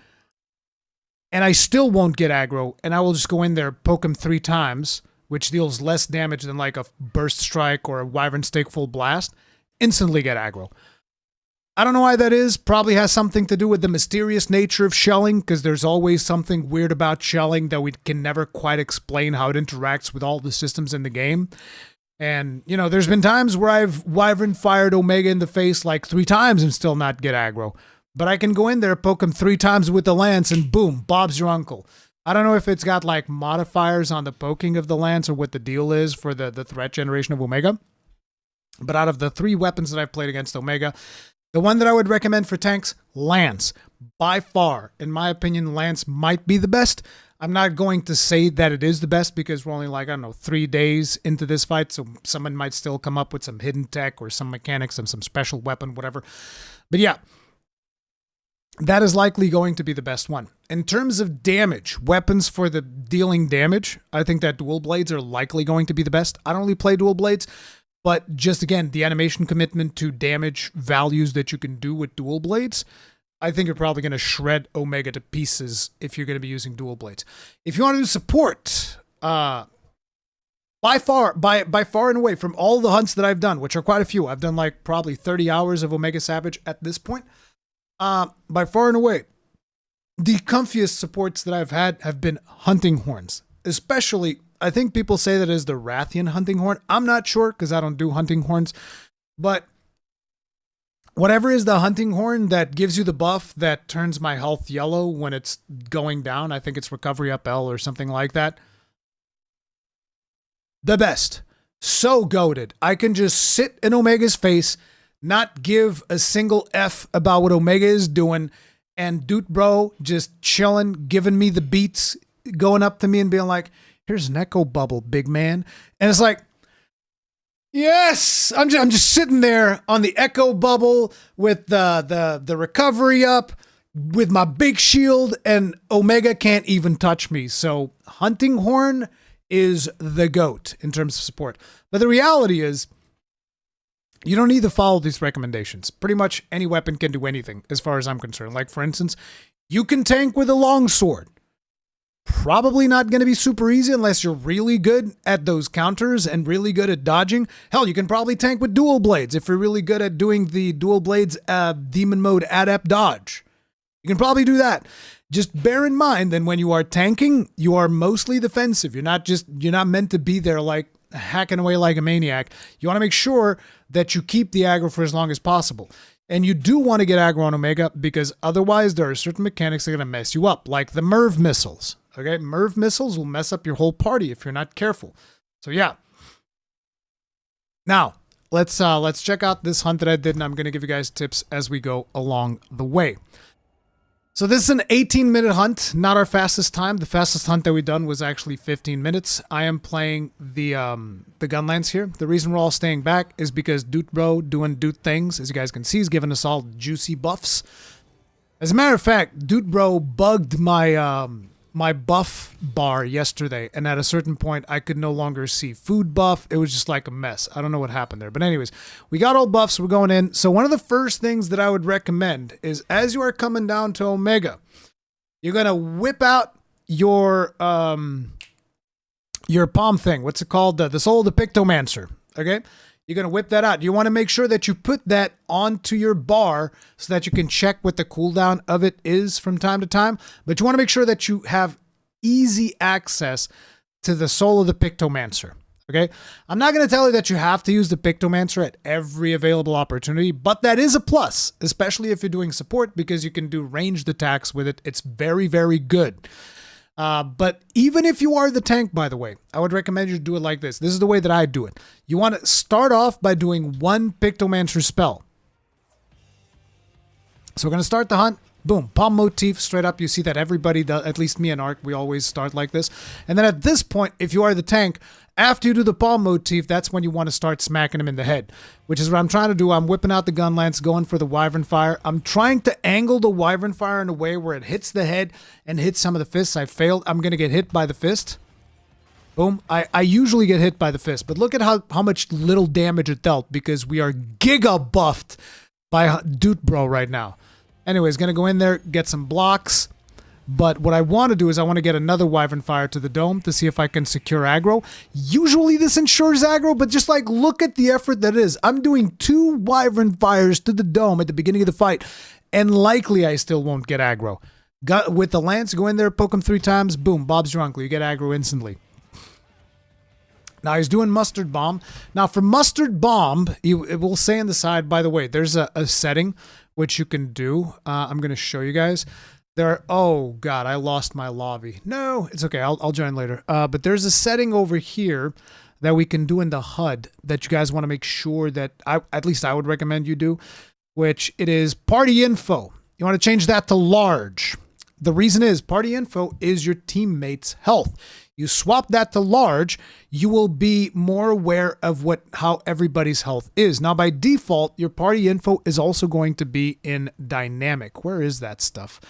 and I still won't get aggro, and I will just go in there, poke him 3 times, which deals less damage than like a burst strike or a wyvern stake full blast, instantly get aggro. I don't know why that is. Probably has something to do with the mysterious nature of shelling, because there's always something weird about shelling that we can never quite explain how it interacts with all the systems in the game. And, you know, there's been times where I've wyvern fired Omega in the face like 3 times and still not get aggro. But I can go in there, poke him 3 times with the lance, and boom, Bob's your uncle. I don't know if it's got like modifiers on the poking of the lance or what the deal is for the threat generation of Omega. But out of the 3 weapons that I've played against Omega, the one that I would recommend for tanks, lance. By far, in my opinion, lance might be the best. I'm not going to say that it is the best because we're only like, I don't know, 3 days into this fight. So someone might still come up with some hidden tech or some mechanics and some special weapon, whatever. But yeah, that is likely going to be the best one. In terms of damage, weapons for the dealing damage, I think that dual blades are likely going to be the best. I don't really play dual blades, but just again, the animation commitment to damage values that you can do with dual blades, I think you're probably going to shred Omega to pieces if you're going to be using dual blades. If you want to do support, by far and away from all the hunts that I've done, which are quite a few, I've done like probably 30 hours of Omega Savage at this point. By far and away, the comfiest supports that I've had have been hunting horns. Especially, I think people say that is the Rathian hunting horn. I'm not sure because I don't do hunting horns, but whatever is the hunting horn that gives you the buff that turns my health yellow when it's going down, I think it's recovery up L or something like that. The best. So goated. I can just sit in Omega's face, not give a single F about what Omega is doing, and Dude Bro just chilling, giving me the beats, going up to me and being like, here's an echo bubble, big man. And it's like, yes, I'm just sitting there on the echo bubble with the recovery up, with my big shield, and Omega can't even touch me. So hunting horn is the GOAT in terms of support. But the reality is, you don't need to follow these recommendations. Pretty much any weapon can do anything as far as I'm concerned. Like, for instance, you can tank with a longsword. Probably not going to be super easy unless you're really good at those counters and really good at dodging. Hell, you can probably tank with dual blades if you're really good at doing the dual blades demon mode adept dodge. You can probably do that. Just bear in mind that when you are tanking, you are mostly defensive. You're not meant to be there like hacking away like a maniac. You want to make sure that you keep the aggro for as long as possible. And you do want to get aggro on Omega because otherwise there are certain mechanics that are going to mess you up, like the Merv missiles. Okay, Merv missiles will mess up your whole party if you're not careful. So yeah. Now, let's check out this hunt that I did, and I'm going to give you guys tips as we go along the way. So this is an 18-minute hunt, not our fastest time. The fastest hunt that we done was actually 15 minutes. I am playing the Gunlands here. The reason we're all staying back is because Dude Bro doing Dude things, as you guys can see, is giving us all juicy buffs. As a matter of fact, Dude Bro bugged my my buff bar yesterday, and at a certain point, I could no longer see food buff. It was just like a mess. I don't know what happened there. But anyways, we got all buffs. We're going in. So one of the first things that I would recommend is as you are coming down to Omega, you're going to whip out your palm thing. What's it called? The Soul of the Pictomancer. Okay? You're going to whip that out. You want to make sure that you put that onto your bar so that you can check what the cooldown of it is from time to time. But you want to make sure that you have easy access to the Soul of the Pictomancer. Okay? I'm not going to tell you that you have to use the Pictomancer at every available opportunity, but that is a plus, especially if you're doing support because you can do ranged attacks with it. It's very, very good. But even if you are the tank, by the way, I would recommend you do it like this. This is the way that I do it. You want to start off by doing one Pictomancer spell. So we're going to start the hunt. Boom. Palm motif straight up. You see that everybody does, at least me and Ark, we always start like this. And then at this point, if you are the tank, after you do the palm motif, that's when you want to start smacking him in the head, which is what I'm trying to do. I'm whipping out the gun lance, going for the wyvern fire. I'm trying to angle the wyvern fire in a way where it hits the head and hits some of the fists. I failed. I'm going to get hit by the fist. Boom. I usually get hit by the fist, but look at how much little damage it dealt because we are giga buffed by Dude Bro right now. Anyways, going to go in there, get some blocks. But what I want to do is I want to get another wyvern fire to the dome to see if I can secure aggro. Usually this ensures aggro, but just like look at the effort that it is. I'm doing 2 wyvern fires to the dome at the beginning of the fight, and likely I still won't get aggro. With the lance, go in there, poke him 3 times, boom, Bob's your uncle. You get aggro instantly. Now he's doing Mustard Bomb. Now for Mustard Bomb, it will say on the side, by the way, there's a setting which you can do. I'm going to show you guys. Oh God, I lost my lobby. No, it's okay. I'll join later. But there's a setting over here that we can do in the HUD that you guys want to make sure that at least I would recommend you do, which it is party info. You want to change that to large. The reason is party info is your teammates' health. You swap that to large, you will be more aware of how everybody's health is. Now, by default, your party info is also going to be in dynamic. Where is that stuff?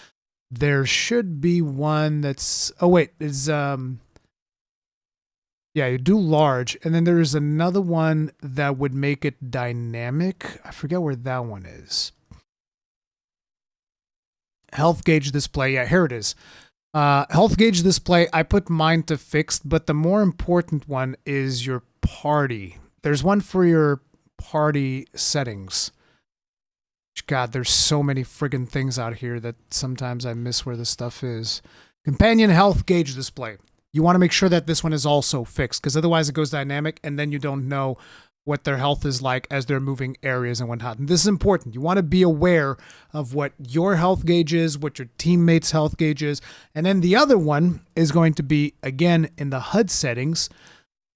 There should be one that's, oh wait, is yeah, you do large, and then there's another one that would make it dynamic. I forget where that one is. Health gauge display. Yeah, here it is. Health gauge display, I put mine to fixed, but the more important one is your party. There's one for your party settings. God, there's so many friggin' things out here that sometimes I miss where the stuff is. Companion health gauge display. You want to make sure that this one is also fixed, because otherwise it goes dynamic and then you don't know what their health is like as they're moving areas and whatnot. And this is important. You want to be aware of what your health gauge is, what your teammates' health gauge is. And then the other one is going to be, again, in the HUD settings,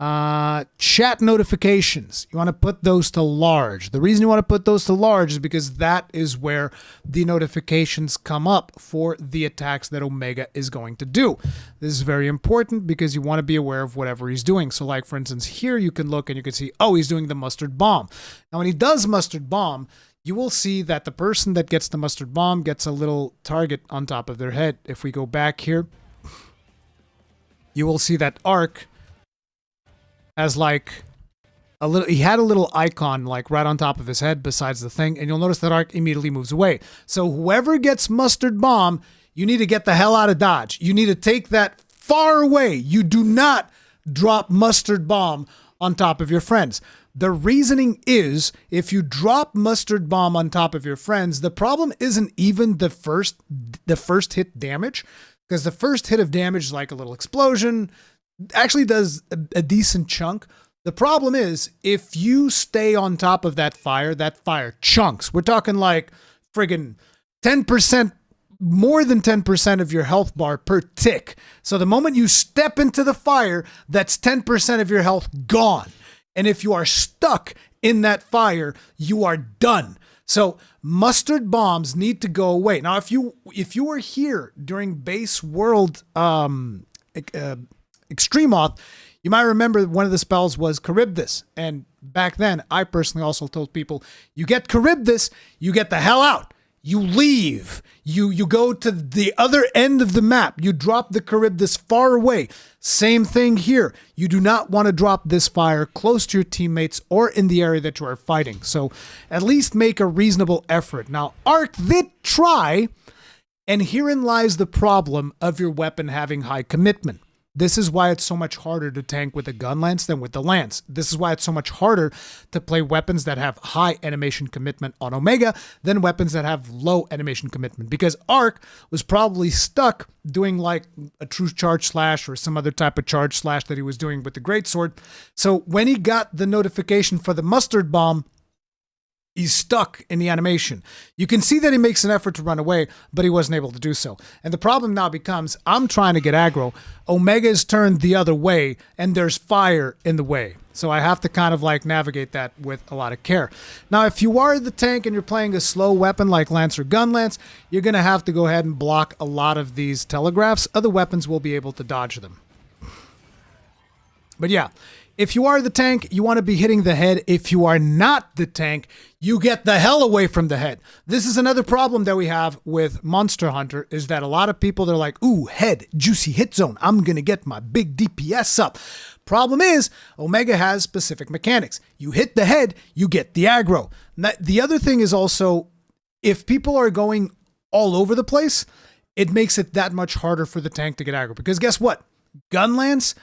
chat notifications. You want to put those to large. The reason you want to put those to large is because that is where the notifications come up for the attacks that Omega is going to do. This is very important because you want to be aware of whatever he's doing. So like, for instance, here you can look and you can see, oh, he's doing the mustard bomb. Now, when he does mustard bomb, you will see that the person that gets the mustard bomb gets a little target on top of their head. If we go back here, you will see that Arc has like a little, he had a little icon like right on top of his head besides the thing, and you'll notice that Arc immediately moves away. So whoever gets mustard bomb, you need to get the hell out of Dodge. You need to take that far away. You do not drop mustard bomb on top of your friends. The reasoning is if you drop mustard bomb on top of your friends, the problem isn't even the first hit damage, because the first hit of damage is like a little explosion, actually does a decent chunk. The problem is if you stay on top of that fire chunks. We're talking like friggin' 10%, more than 10% of your health bar per tick. So the moment you step into the fire, that's 10% of your health gone. And if you are stuck in that fire, you are done. So mustard bombs need to go away. Now, if you were here during base world Extreme Auth, you might remember one of the spells was Charybdis. And back then, I personally also told people, you get Charybdis, you get the hell out. You leave. You go to the other end of the map. You drop the Charybdis far away. Same thing here. You do not want to drop this fire close to your teammates or in the area that you are fighting. So at least make a reasonable effort. Now, Arc did try, and herein lies the problem of your weapon having high commitment. This is why it's so much harder to tank with a gun lance than with the lance. This is why it's so much harder to play weapons that have high animation commitment on Omega than weapons that have low animation commitment. Because Arc was probably stuck doing like a true charge slash or some other type of charge slash that he was doing with the greatsword. So when he got the notification for the mustard bomb, he's stuck in the animation. You can see that he makes an effort to run away, but he wasn't able to do so. And the problem now becomes, I'm trying to get aggro. Omega is turned the other way, and there's fire in the way. So I have to kind of like navigate that with a lot of care. Now, if you are the tank and you're playing a slow weapon like Lance or Gun Lance, you're going to have to go ahead and block a lot of these telegraphs. Other weapons will be able to dodge them. But yeah, if you are the tank, you want to be hitting the head. If you are not the tank, you get the hell away from the head. This is another problem that we have with Monster Hunter, is that a lot of people, they're like, ooh, head, juicy hit zone. I'm going to get my big DPS up. Problem is, Omega has specific mechanics. You hit the head, you get the aggro. The other thing is also, if people are going all over the place, it makes it that much harder for the tank to get aggro. Because guess what? Gun Lance,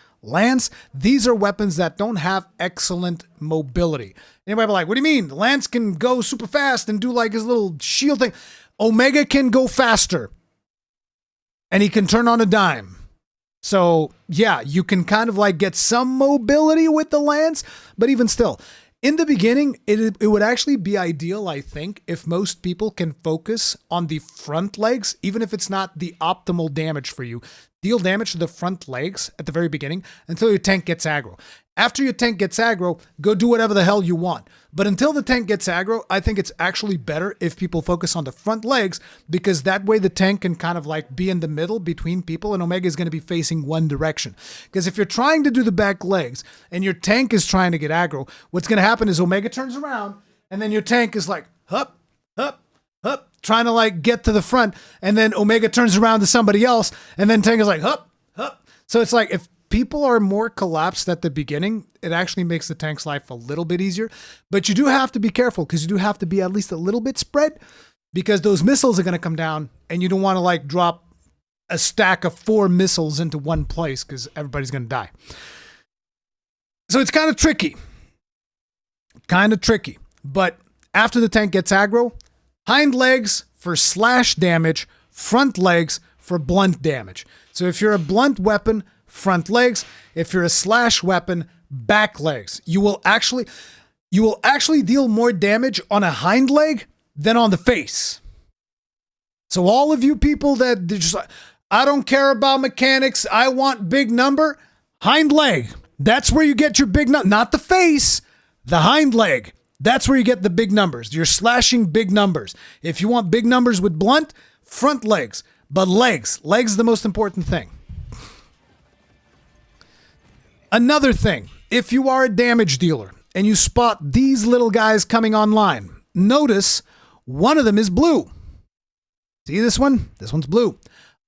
these are weapons that don't have excellent mobility. Anybody be like, what do you mean? Lance can go super fast and do like his little shield thing. Omega can go faster. And he can turn on a dime. So yeah, you can kind of like get some mobility with the Lance, but even still, in the beginning, it would actually be ideal, I think, if most people can focus on the front legs, even if it's not the optimal damage for you. Deal damage to the front legs at the very beginning until your tank gets aggro. After your tank gets aggro, go do whatever the hell you want. But until the tank gets aggro, I think it's actually better if people focus on the front legs, because that way the tank can kind of like be in the middle between people, and Omega is going to be facing one direction. Because if you're trying to do the back legs and your tank is trying to get aggro, what's going to happen is Omega turns around and then your tank is like, hup, hup, hup, trying to like get to the front, and then Omega turns around to somebody else, and then tank is like, hup, hup. So it's like, if people are more collapsed at the beginning, it actually makes the tank's life a little bit easier. But you do have to be careful, because you do have to be at least a little bit spread, because those missiles are going to come down and you don't want to like drop a stack of 4 missiles into one place, because everybody's going to die. So it's kind of tricky. But after the tank gets aggro, hind legs for slash damage, front legs for blunt damage. So if you're a blunt weapon, front legs. If you're a slash weapon, back legs. You will actually deal more damage on a hind leg than on the face. So all of you people that just like, I don't care about mechanics, I want big number, hind leg. That's where you get your big number, not the face, the hind leg. That's where you get the big numbers. You're slashing big numbers. If you want big numbers with blunt, front legs. But legs is the most important thing. Another thing, if you are a damage dealer and you spot these little guys coming online, notice one of them is blue. See this one? This one's blue.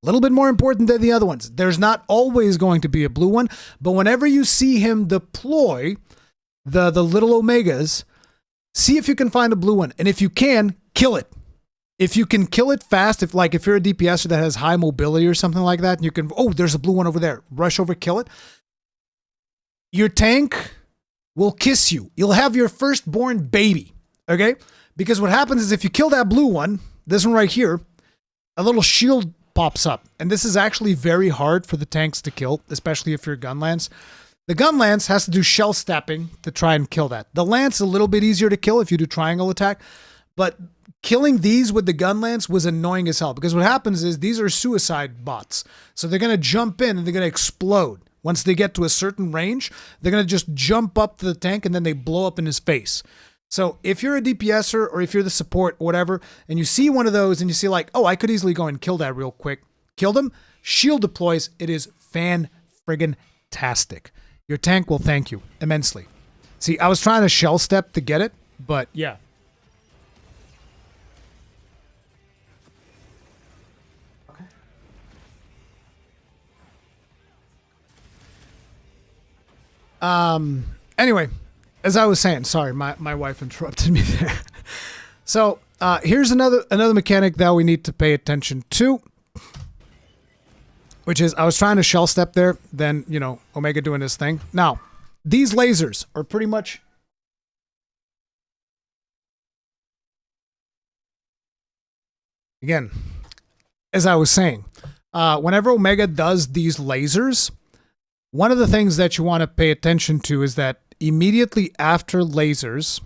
A little bit more important than the other ones. There's not always going to be a blue one, but whenever you see him deploy the little Omegas, see if you can find a blue one. And if you can, kill it. If you can kill it fast, if you're a DPSer that has high mobility or something like that, and you can, oh, there's a blue one over there, rush over, kill it. Your tank will kiss you. You'll have your firstborn baby, okay? Because what happens is if you kill that blue one, this one right here, a little shield pops up. And this is actually very hard for the tanks to kill, especially if you're a gun lance. The gun lance has to do shell stepping to try and kill that. The lance is a little bit easier to kill if you do triangle attack, but killing these with the gun lance was annoying as hell, because what happens is these are suicide bots. So they're going to jump in and they're going to explode. Once they get to a certain range, they're going to just jump up to the tank and then they blow up in his face. So if you're a DPSer or if you're the support or whatever, and you see one of those and you see like, oh, I could easily go and kill that real quick. Kill them, shield deploys. It is fan-friggin-tastic. Your tank will thank you immensely. See, I was trying to shell step to get it, but yeah. Anyway, as I was saying, sorry, my wife interrupted me there. So, here's another mechanic that we need to pay attention to, which is I was trying to shell step there, then, you know, Omega doing his thing. Now, these lasers are pretty much again, as I was saying, whenever Omega does these lasers, one of the things that you want to pay attention to is that immediately after lasers,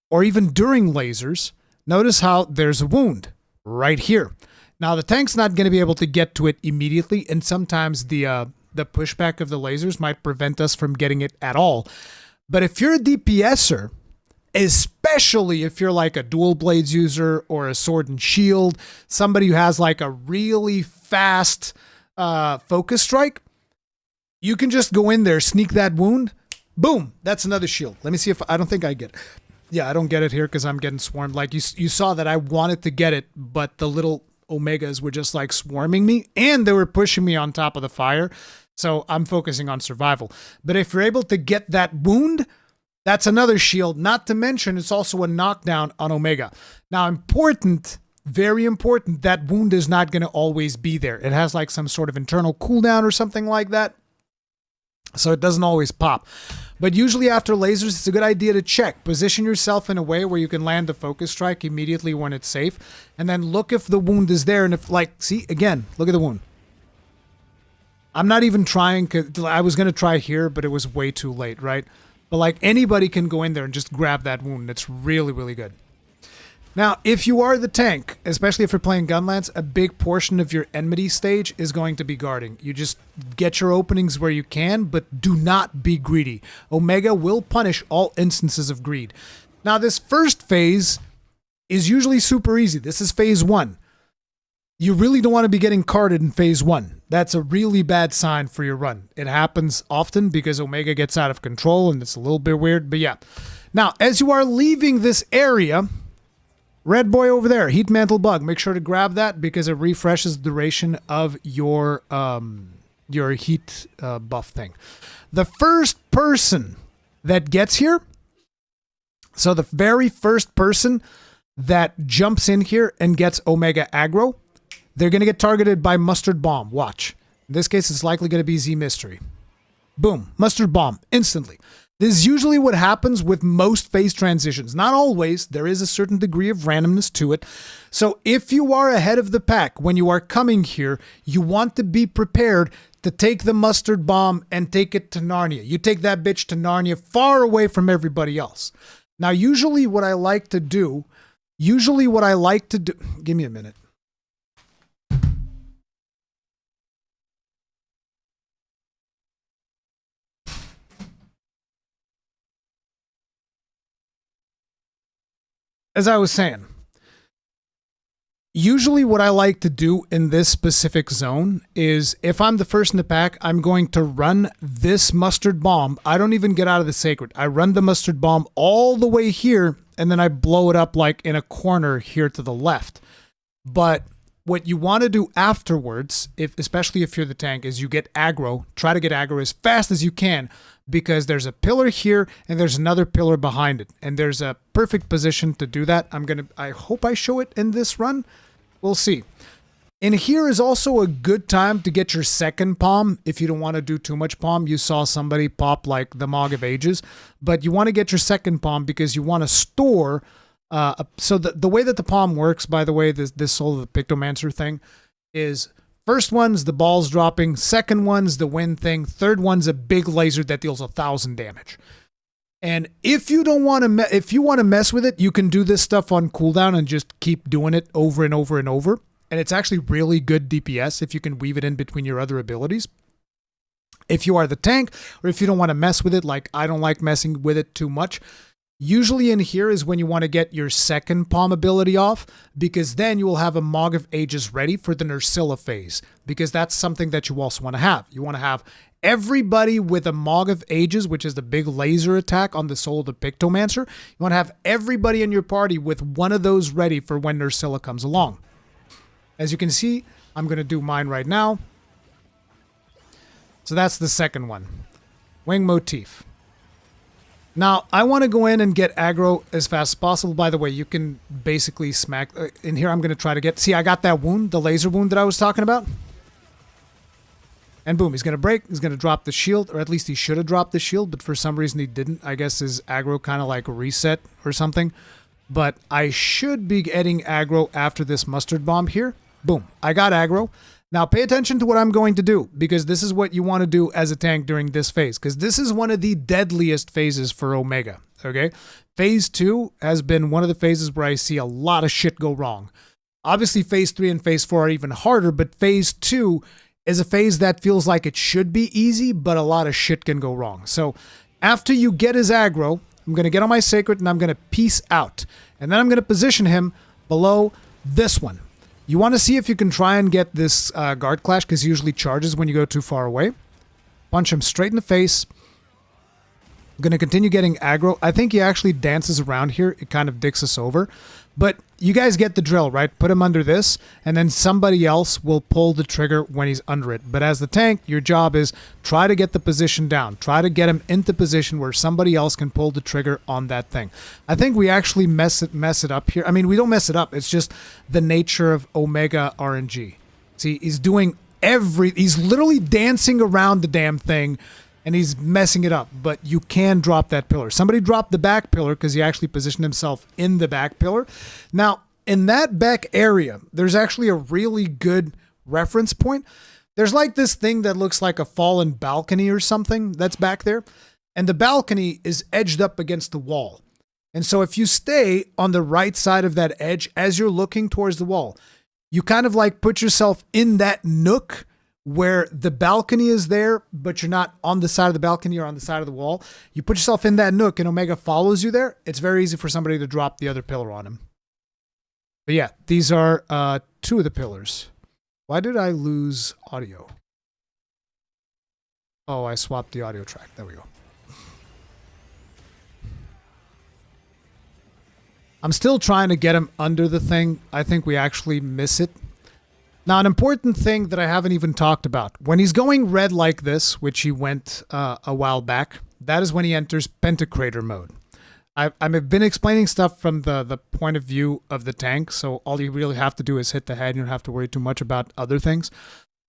or even during lasers, notice how there's a wound right here. Now, the tank's not going to be able to get to it immediately, and sometimes the pushback of the lasers might prevent us from getting it at all. But if you're a DPSer, especially if you're like a dual blades user or a sword and shield, somebody who has like a really fast focus strike, you can just go in there, sneak that wound, boom, that's another shield. Let me see if, I don't think I get it. Yeah, I don't get it here because I'm getting swarmed. Like you saw that I wanted to get it, but the little Omegas were just like swarming me and they were pushing me on top of the fire. So I'm focusing on survival. But if you're able to get that wound, that's another shield. Not to mention, it's also a knockdown on Omega. Now, important, very important, that wound is not going to always be there. It has like some sort of internal cooldown or something like that. So it doesn't always pop. But usually after lasers, it's a good idea to check. Position yourself in a way where you can land the focus strike immediately when it's safe. And then look if the wound is there. And if, like, see, again, look at the wound. I'm not even trying, because I was going to try here, but it was way too late, right? But like anybody can go in there and just grab that wound. It's really, really good. Now, if you are the tank, especially if you're playing Gunlance, a big portion of your enmity stage is going to be guarding. You just get your openings where you can, but do not be greedy. Omega will punish all instances of greed. Now, this first phase is usually super easy. This is phase 1. You really don't want to be getting carded in phase 1. That's a really bad sign for your run. It happens often because Omega gets out of control and it's a little bit weird, but yeah. Now, as you are leaving this area, red boy over there, Heat Mantle Bug, make sure to grab that because it refreshes the duration of your heat buff thing. The first person that gets here, so the very first person that jumps in here and gets Omega aggro, they're going to get targeted by Mustard Bomb. Watch. In this case, it's likely going to be Z Mystery. Boom. Mustard Bomb. Instantly. This is usually what happens with most phase transitions. Not always. There is a certain degree of randomness to it. So if you are ahead of the pack when you are coming here, you want to be prepared to take the Mustard Bomb and take it to Narnia. You take that bitch to Narnia far away from everybody else. Now, usually what I like to do, give me a minute. As I was saying, usually what I like to do in this specific zone is if I'm the first in the pack, I'm going to run this Mustard Bomb. I don't even get out of the Sacred. I run the Mustard Bomb all the way here, and then I blow it up like in a corner here to the left. But what you want to do afterwards, especially if you're the tank, is you get aggro. Try to get aggro as fast as you can, because there's a pillar here and there's another pillar behind it. And there's a perfect position to do that. I hope I show it in this run. We'll see. And here is also a good time to get your second palm if you don't want to do too much palm. You saw somebody pop like the Mog of Ages, but you want to get your second palm because you want to store. So the way that the palm works, by the way, this Soul of the Pictomancer thing is first one's the balls dropping, second one's the wind thing, third one's a big laser that deals 1,000 damage. And if you don't want to, if you want to mess with it, you can do this stuff on cooldown and just keep doing it over and over and over. And it's actually really good DPS if you can weave it in between your other abilities. If you are the tank, or if you don't want to mess with it, like I don't like messing with it too much, usually in here is when you want to get your second palm ability off, because then you will have a Mog of Ages ready for the Nursilla phase, because that's something that you also want to have. You want to have everybody with a Mog of Ages, which is the big laser attack on the Soul of the Pictomancer. You want to have everybody in your party with one of those ready for when Nursilla comes along. As you can see, I'm going to do mine right now. So that's the second one. Wing Motif. Now, I want to go in and get aggro as fast as possible. By the way, you can basically smack... in here, I'm going to try to get... See, I got that wound, the laser wound that I was talking about. And boom, he's going to break. He's going to drop the shield, or at least he should have dropped the shield, but for some reason he didn't. I guess his aggro kind of like reset or something. But I should be getting aggro after this Mustard Bomb here. Boom, I got aggro. Now pay attention to what I'm going to do, because this is what you want to do as a tank during this phase, because this is one of the deadliest phases for Omega, okay? Phase 2 has been one of the phases where I see a lot of shit go wrong. Obviously, Phase 3 and Phase 4 are even harder, but Phase 2 is a phase that feels like it should be easy, but a lot of shit can go wrong. So after you get his aggro, I'm going to get on my Sacred, and I'm going to peace out. And then I'm going to position him below this one. You want to see if you can try and get this guard clash, because he usually charges when you go too far away. Punch him straight in the face. I'm going to continue getting aggro. I think he actually dances around here. It kind of dicks us over. But you guys get the drill, right? Put him under this, and then somebody else will pull the trigger when he's under it. But as the tank, your job is try to get the position down. Try to get him into position where somebody else can pull the trigger on that thing. I think we actually mess it up here. I mean, we don't mess it up. It's just the nature of Omega RNG. See, he's doing he's literally dancing around the damn thing, and he's messing it up, but you can drop that pillar. Somebody dropped the back pillar because he actually positioned himself in the back pillar. Now, in that back area, there's actually a really good reference point. There's like this thing that looks like a fallen balcony or something that's back there, and the balcony is edged up against the wall. And so if you stay on the right side of that edge as you're looking towards the wall, you kind of like put yourself in that nook where the balcony is there, but you're not on the side of the balcony, you're on the side of the wall. You put yourself in that nook and Omega follows you there. It's very easy for somebody to drop the other pillar on him. But yeah, these are 2 of the pillars. Why did I lose audio? Oh, I swapped the audio track. There we go. I'm still trying to get him under the thing. I think we actually miss it. Now, an important thing that I haven't even talked about. When he's going red like this, which he went a while back, that is when he enters Pentacrator mode. I've been explaining stuff from the point of view of the tank, so all you really have to do is hit the head. You don't have to worry too much about other things.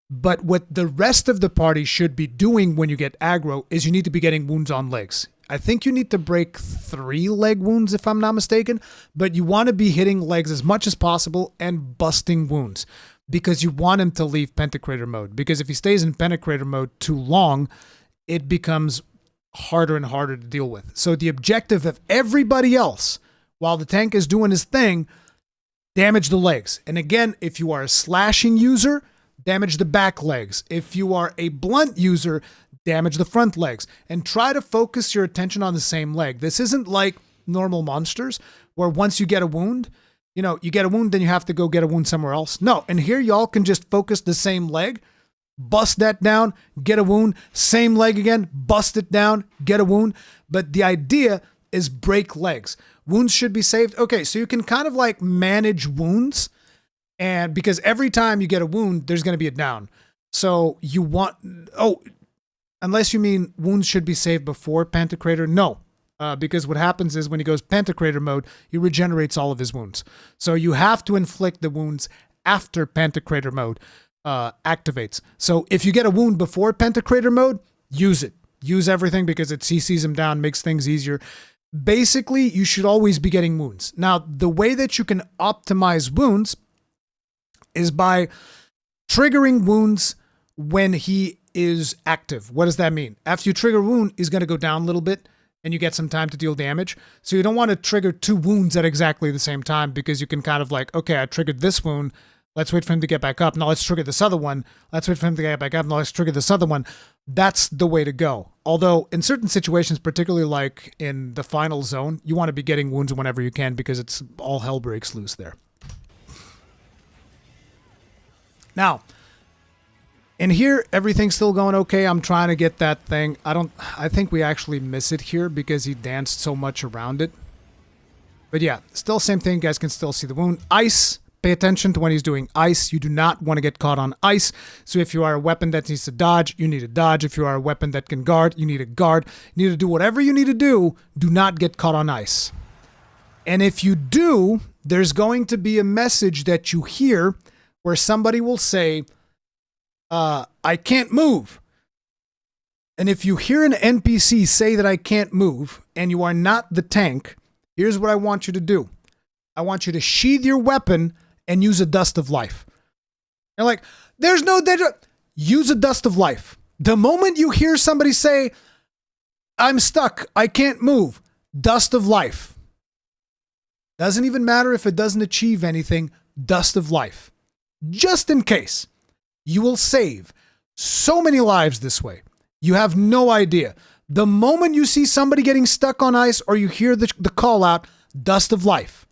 But what the rest of the party should be doing when you get aggro is you need to be getting wounds on legs. I think you need to break 3 leg wounds if I'm not mistaken, but you want to be hitting legs as much as possible and busting wounds because you want him to leave Pentacrator mode. Because if he stays in Pentacrator mode too long, it becomes harder and harder to deal with. So the objective of everybody else, while the tank is doing his thing, damage the legs. And again, if you are a slashing user, damage the back legs. If you are a blunt user, damage the front legs. And try to focus your attention on the same leg. This isn't like normal monsters, where once you get a wound, you get a wound, then you have to go get a wound somewhere else. No, and here y'all can just focus the same leg, bust that down, get a wound, same leg again, bust it down, get a wound. But the idea is break legs. Wounds should be saved. Okay, so you can kind of like manage wounds. And because every time you get a wound, there's going to be a down. So you want, unless you mean wounds should be saved before Pentacrator. No, because what happens is when he goes Pentacrator mode, he regenerates all of his wounds. So you have to inflict the wounds after Pentacrator mode activates. So if you get a wound before Pentacrator mode, use it. Use everything because it CCs him down, makes things easier. Basically, you should always be getting wounds. Now, the way that you can optimize wounds is by triggering wounds when he is active. What does that mean? After you trigger a wound, he's going to go down a little bit and you get some time to deal damage. So you don't want to trigger 2 wounds at exactly the same time because you can kind of like, okay, I triggered this wound. Let's wait for him to get back up. Now let's trigger this other one. Let's wait for him to get back up. Now let's trigger this other one. That's the way to go. Although in certain situations, particularly like in the final zone, you want to be getting wounds whenever you can because it's all hell breaks loose there. Now, in here, everything's still going okay. I'm trying to get that thing. I think we actually miss it here because he danced so much around it. But yeah, still same thing. You guys can still see the wound. Ice. Pay attention to when he's doing ice. You do not want to get caught on ice. So if you are a weapon that needs to dodge, you need to dodge. If you are a weapon that can guard, you need to guard. You need to do whatever you need to do. Do not get caught on ice. And if you do, there's going to be a message that you hear where somebody will say, I can't move. And if you hear an NPC say that I can't move and you are not the tank, here's what I want you to do. I want you to sheathe your weapon and use a dust of life. You're like, there's no danger. Use a dust of life. The moment you hear somebody say, I'm stuck, I can't move, dust of life. Doesn't even matter if it doesn't achieve anything, dust of life. Just in case. You will save so many lives this way. You have no idea. The moment you see somebody getting stuck on ice or you hear the call out, dust of life.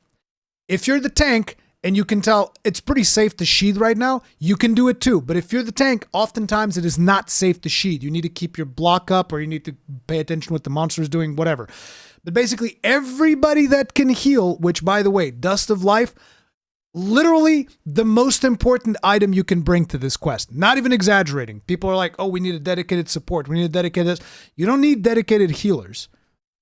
If you're the tank and you can tell it's pretty safe to sheathe right now, you can do it too. But if you're the tank, oftentimes it is not safe to sheathe. You need to keep your block up or you need to pay attention to what the monster is doing, whatever. But basically everybody that can heal, which by the way, dust of life, literally the most important item you can bring to this quest. Not even exaggerating. People are like, oh, we need a dedicated support. We need a dedicated this. You don't need dedicated healers,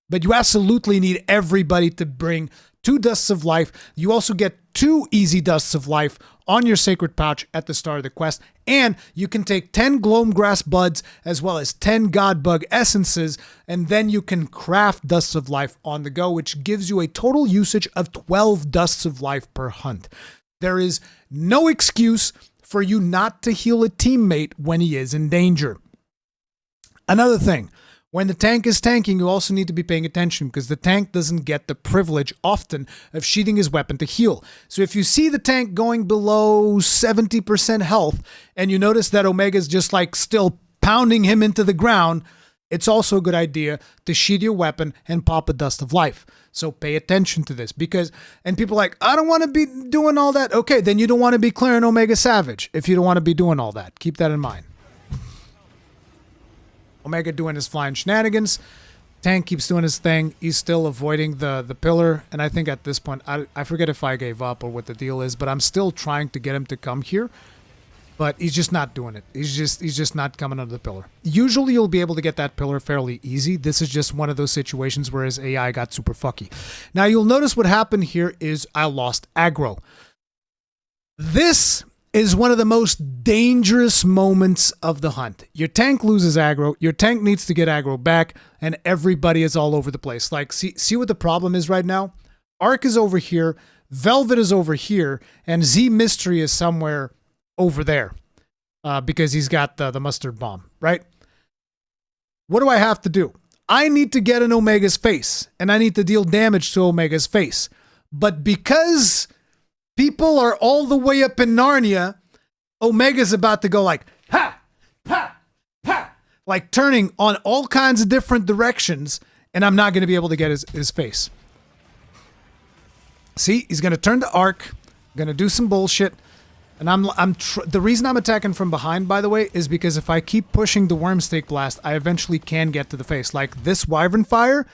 but you absolutely need everybody to bring 2 dusts of life. You also get 2 easy dusts of life on your sacred pouch at the start of the quest. And you can take 10 gloamgrass buds as well as 10 god bug essences. And then you can craft dusts of life on the go, which gives you a total usage of 12 dusts of life per hunt. There is no excuse for you not to heal a teammate when he is in danger. Another thing, When the tank is tanking, you also need to be paying attention because the tank doesn't get the privilege often of sheathing his weapon to heal. So if you see the tank going below 70% health and you notice that Omega's just like still pounding him into the ground, it's also a good idea to sheath your weapon and pop a Dust of Life. So pay attention to this because, and people are like, I don't want to be doing all that. Okay, then you don't want to be clearing Omega Savage if you don't want to be doing all that. Keep that in mind. Omega doing his flying shenanigans. Tank keeps doing his thing. He's still avoiding the pillar. And I think at this point, I forget if I gave up or what the deal is, but I'm still trying to get him to come here. But he's just not doing it. He's just not coming under the pillar. Usually you'll be able to get that pillar fairly easy. This is just one of those situations where his AI got super fucky. Now you'll notice what happened here is I lost aggro. This is one of the most dangerous moments of the hunt. Your tank loses aggro, your tank needs to get aggro back, and everybody is all over the place. Like, see what the problem is right now? Arc is over here, Velvet is over here, and Z Mystery is somewhere over there because he's got the mustard bomb, right? What do I have to do? I need to get in Omega's face, and I need to deal damage to Omega's face. But because people are all the way up in Narnia, Omega's about to go like, ha, ha, ha, like turning on all kinds of different directions, and I'm not going to be able to get his face. See, he's going to turn to Arc, going to do some bullshit, and the reason I'm attacking from behind, by the way, is because if I keep pushing the Wormstake Blast, I eventually can get to the face. Like, this Wyvern Fire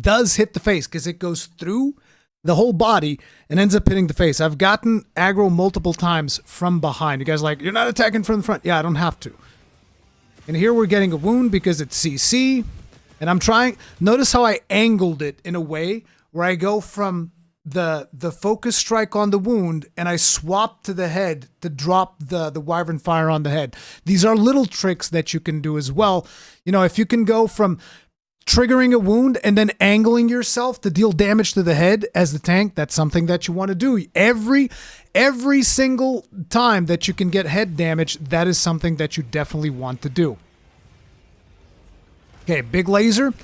does hit the face because it goes through the whole body and ends up hitting the face. I've gotten aggro multiple times from behind. You guys are like, you're not attacking from the front. Yeah, I don't have to. And here we're getting a wound because it's CC. And I'm trying. Notice how I angled it in a way where I go from the focus strike on the wound and I swap to the head to drop the Wyvern Fire on the head. These are little tricks that you can do as well. You know, if you can go from triggering a wound and then angling yourself to deal damage to the head as the tank, that's something that you want to do. Every single time that you can get head damage, that is something that you definitely want to do. Okay, big laser.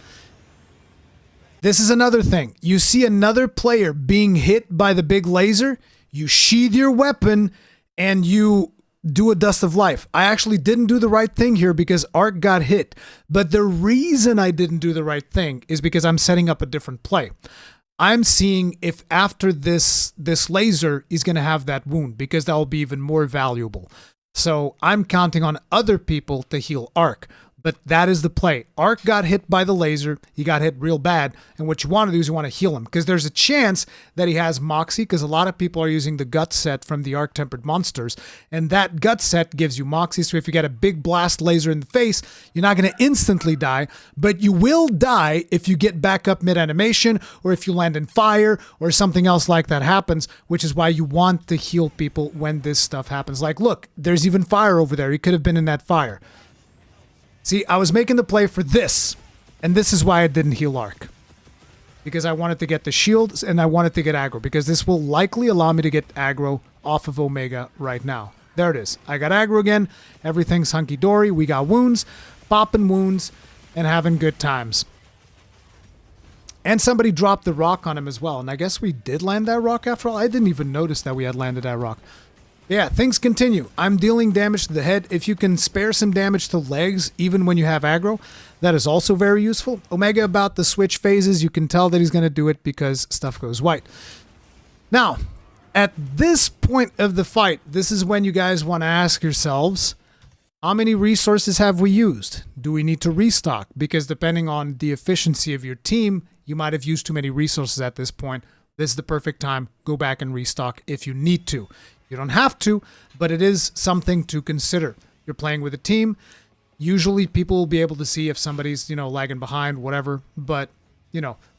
This is another thing. You see another player being hit by the big laser, you sheath your weapon and you do a Dust of Life. I actually didn't do the right thing here because Arc got hit. But the reason I didn't do the right thing is because I'm setting up a different play. I'm seeing if after this laser, he's going to have that wound because that will be even more valuable. So I'm counting on other people to heal Arc. But that is the play. Arc got hit by the laser. He got hit real bad. And what you want to do is you want to heal him. Because there's a chance that he has Moxie. Because a lot of people are using the Gut set from the Arc-Tempered Monsters. And that Gut set gives you Moxie. So if you get a big blast laser in the face, you're not going to instantly die. But you will die if you get back up mid-animation. Or if you land in fire. Or something else like that happens. Which is why you want to heal people when this stuff happens. Like, look, there's even fire over there. He could have been in that fire. See, I was making the play for this, and this is why I didn't heal Arc. Because I wanted to get the shields, and I wanted to get aggro, because this will likely allow me to get aggro off of Omega right now. There it is. I got aggro again. Everything's hunky-dory. We got wounds, popping wounds, and having good times. And somebody dropped the rock on him as well, and I guess we did land that rock after all. I didn't even notice that we had landed that rock. Yeah, things continue. I'm dealing damage to the head. If you can spare some damage to legs, even when you have aggro, that is also very useful. Omega about the switch phases, you can tell that he's going to do it because stuff goes white. Now, at this point of the fight, this is when you guys want to ask yourselves, how many resources have we used? Do we need to restock? Because depending on the efficiency of your team, you might have used too many resources at this point. This is the perfect time. Go back and restock if you need to. You don't have to, but it is something to consider. You're playing with a team. Usually people will be able to see if somebody's, lagging behind, whatever. But,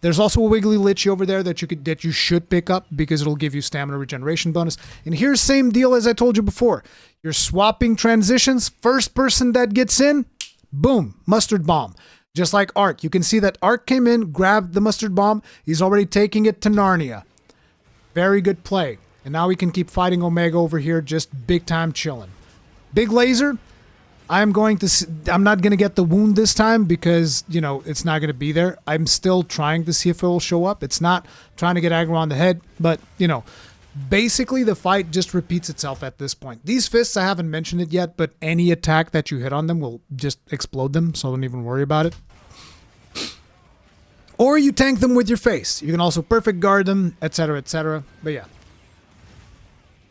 there's also a Wiggly Lich over there that you should pick up because it'll give you stamina regeneration bonus. And here's same deal as I told you before. You're swapping transitions. First person that gets in, boom, mustard bomb. Just like Arc. You can see that Arc came in, grabbed the mustard bomb. He's already taking it to Narnia. Very good play. And now we can keep fighting Omega over here, just big time chilling. Big laser. I'm not going to get the wound this time because, you know, it's not going to be there. I'm still trying to see if it will show up. It's not trying to get aggro on the head, but, you know, basically the fight just repeats itself at this point. These fists, I haven't mentioned it yet, but any attack that you hit on them will just explode them, so don't even worry about it. Or you tank them with your face. You can also perfect guard them, etc., etc. But yeah.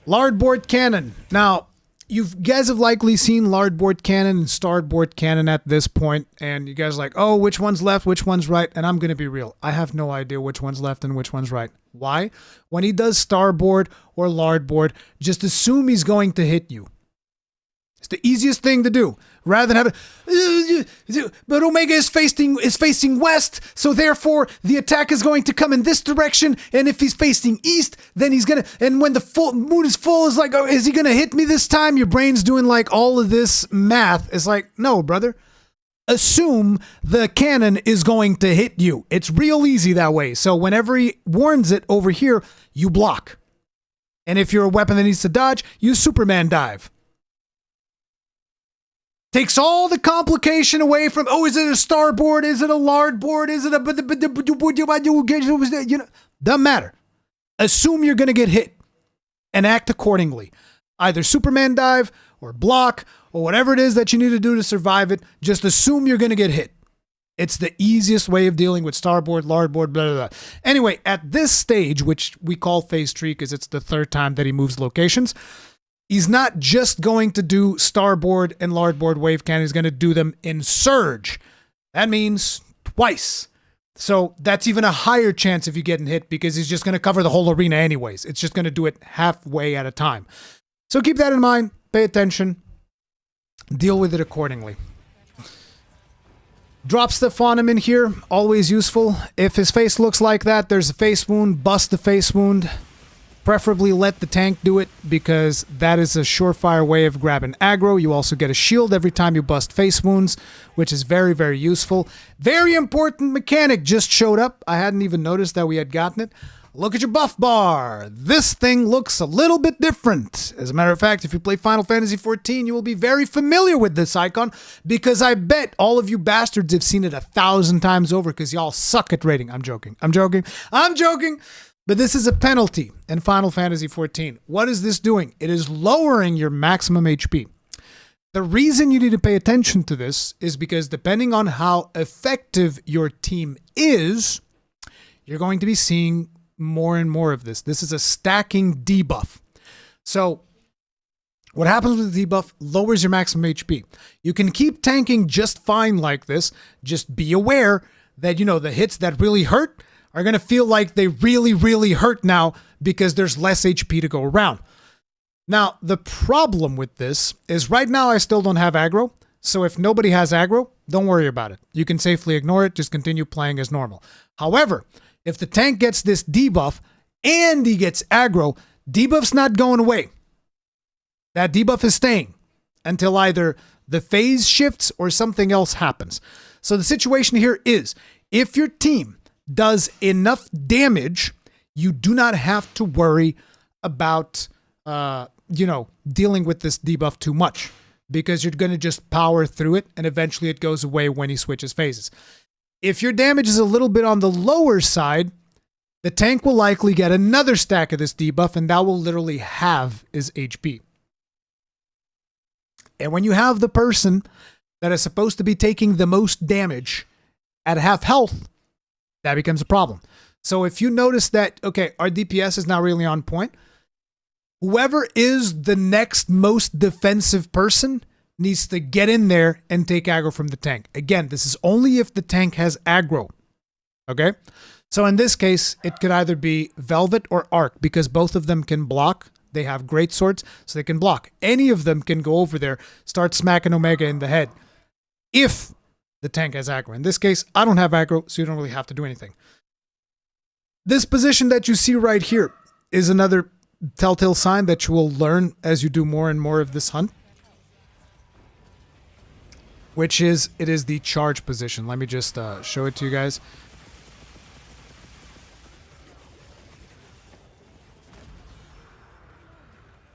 Lardboard Cannon. Now, you guys have likely seen Lardboard Cannon and Starboard Cannon at this point, and you guys are like, oh, which one's left, which one's right? And I'm going to be real. I have no idea which one's left and which one's right. Why? When he does Starboard or Lardboard, just assume he's going to hit you. It's the easiest thing to do. Rather than have it, but Omega is facing west, so therefore the attack is going to come in this direction. And if he's facing east, then he's gonna. And when the full moon is full, is like, oh, is he gonna hit me this time? Your brain's doing like all of this math. It's like, no, brother. Assume the cannon is going to hit you. It's real easy that way. So whenever he warns it over here, you block. And if you're a weapon that needs to dodge, you Superman dive. Takes all the complication away from, oh, is it a starboard? Is it a lardboard? Is it a, you know, doesn't matter. Assume you're going to get hit and act accordingly. Either Superman dive or block or whatever it is that you need to do to survive it. Just assume you're going to get hit. It's the easiest way of dealing with starboard, lardboard, blah, blah, blah. Anyway, at this stage, which we call phase 3 because it's the third time that he moves locations, he's not just going to do starboard and lardboard wave cannon. He's going to do them in surge. That means twice. So that's even a higher chance of you getting hit because he's just going to cover the whole arena anyways. It's just going to do it halfway at a time. So keep that in mind. Pay attention. Deal with it accordingly. Drop stuff on him in here. Always useful. If his face looks like that, there's a face wound. Bust the face wound. Preferably let the tank do it because that is a surefire way of grabbing aggro. You also get a shield every time you bust face wounds, which is very, very useful. Very important mechanic just showed up. I hadn't even noticed that we had gotten it. Look at your buff bar. This thing looks a little bit different. As a matter of fact, if you play Final Fantasy XIV, you will be very familiar with this icon because I bet all of you bastards have seen it 1,000 times over because y'all suck at rating. I'm joking. But this is a penalty in Final Fantasy XIV. What is this doing? It is lowering your maximum HP. The reason you need to pay attention to this is because depending on how effective your team is, you're going to be seeing more and more of this. This is a stacking debuff. So what happens with the debuff lowers your maximum HP. You can keep tanking just fine like this. Just be aware that, you know, the hits that really hurt are going to feel like they really, really hurt now because there's less HP to go around. Now, the problem with this is right now I still don't have aggro. So if nobody has aggro, don't worry about it. You can safely ignore it. Just continue playing as normal. However, if the tank gets this debuff and he gets aggro, debuff's not going away. That debuff is staying until either the phase shifts or something else happens. So the situation here is if your team does enough damage, you do not have to worry about, dealing with this debuff too much because you're going to just power through it and eventually it goes away when he switches phases. If your damage is a little bit on the lower side, the tank will likely get another stack of this debuff and that will literally halve his HP. And when you have the person that is supposed to be taking the most damage at half health, that becomes a problem. So if you notice that, okay, our DPS is not really on point, whoever is the next most defensive person needs to get in there and take aggro from the tank. Again, this is only if the tank has aggro. Okay? So in this case, it could either be Velvet or Arc because both of them can block. They have great swords, so they can block. Any of them can go over there, start smacking Omega in the head if the tank has aggro. In this case, I don't have aggro, so you don't really have to do anything. This position that you see right here is another telltale sign that you will learn as you do more and more of this hunt, which is, it is the charge position. Let me just show it to you guys.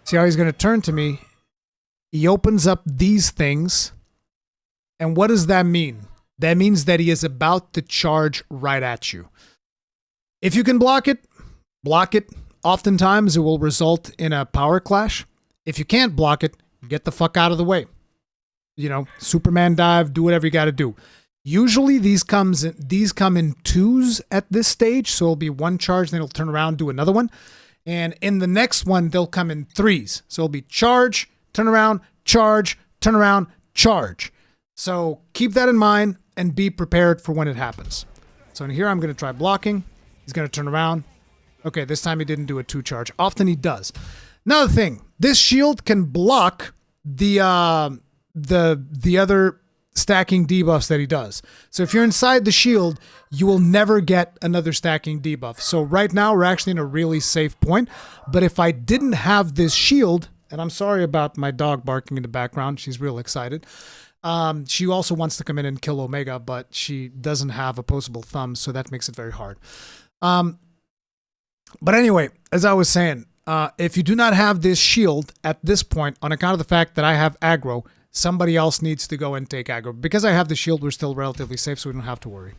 See how he's going to turn to me He opens up these things. And what does that mean? That means that he is about to charge right at you. If you can block it, block it. Oftentimes it will result in a power clash. If you can't block it, get the fuck out of the way. You know, Superman dive, do whatever you got to do. Usually these come in twos at this stage, so it'll be one charge, then it'll turn around, do another one. And in the next one, they'll come in threes. So it'll be charge, turn around, charge, turn around, charge. So keep that in mind and be prepared for when it happens. So in here, I'm going to try blocking. He's going to turn around. Okay, this time he didn't do a 2 charge. Often he does. Another thing, this shield can block the other stacking debuffs that he does. So if you're inside the shield, you will never get another stacking debuff. So right now, we're actually in a really safe point. But if I didn't have this shield, and I'm sorry about my dog barking in the background. She's real excited. She also wants to come in and kill Omega, but she doesn't have opposable thumbs, so that makes it very hard. But anyway, as I was saying, if you do not have this shield at this point, on account of the fact that I have aggro, somebody else needs to go and take aggro. Because I have the shield, we're still relatively safe, so we don't have to worry.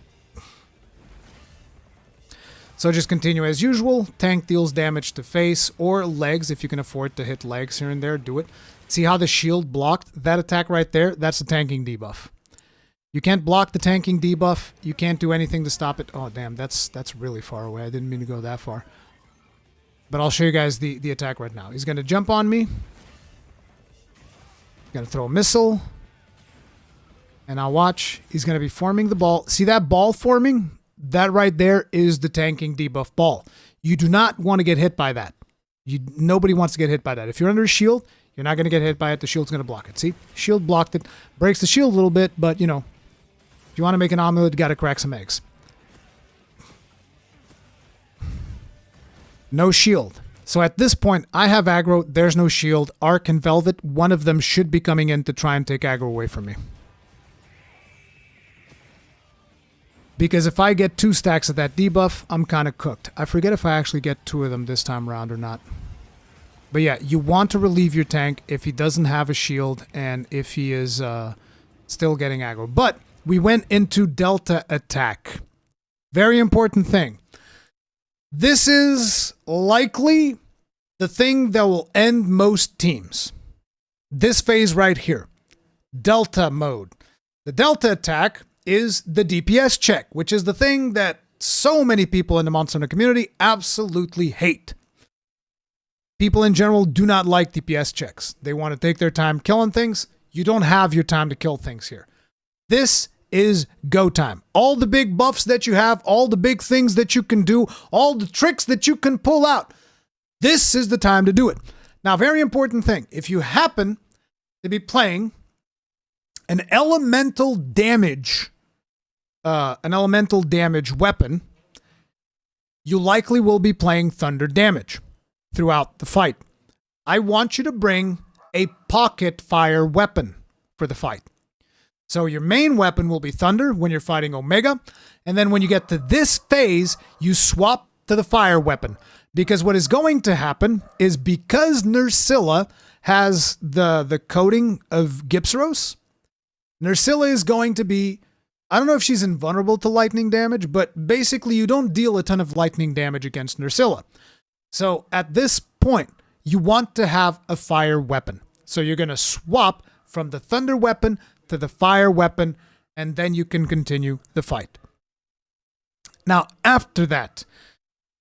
So just continue as usual. Tank deals damage to face or legs. If you can afford to hit legs here and there, do it. See how the shield blocked that attack right there? That's a tanking debuff. You can't block the tanking debuff. You can't do anything to stop it. Oh, damn, that's really far away. I didn't mean to go that far. But I'll show you guys the attack right now. He's going to jump on me. Going to throw a missile. And now watch. He's going to be forming the ball. See that ball forming? That right there is the tanking debuff ball. You do not want to get hit by that. Nobody wants to get hit by that. If you're under a shield, you're not going to get hit by it. The shield's going to block it. See? Shield blocked it. Breaks the shield a little bit, but, you know, if you want to make an omelet, you got to crack some eggs. No shield. So at this point, I have aggro. There's no shield. Arc and Velvet, one of them should be coming in to try and take aggro away from me. Because if I get 2 stacks of that debuff, I'm kind of cooked. I forget if I actually get 2 of them this time around or not. But yeah, you want to relieve your tank if he doesn't have a shield and if he is still getting aggro. But we went into Delta attack. Very important thing. This is likely the thing that will end most teams. This phase right here. Delta mode. The Delta attack is the DPS check, which is the thing that so many people in the Monster Hunter community absolutely hate. People in general do not like DPS checks. They want to take their time killing things. You don't have your time to kill things here. This is go time. All the big buffs that you have, all the big things that you can do, all the tricks that you can pull out. This is the time to do it. Now, very important thing. If you happen to be playing an elemental damage weapon, you likely will be playing thunder damage throughout the fight. I want you to bring a pocket fire weapon for the fight. So your main weapon will be thunder when you're fighting Omega, and then when you get to this phase, you swap to the fire weapon. Because what is going to happen is because Nerscylla has the coating of Gypsyros, Nerscylla is going to be, I don't know if she's invulnerable to lightning damage, but basically you don't deal a ton of lightning damage against Nerscylla. So at this point, you want to have a fire weapon. So you're going to swap from the thunder weapon to the fire weapon, and then you can continue the fight. Now, after that,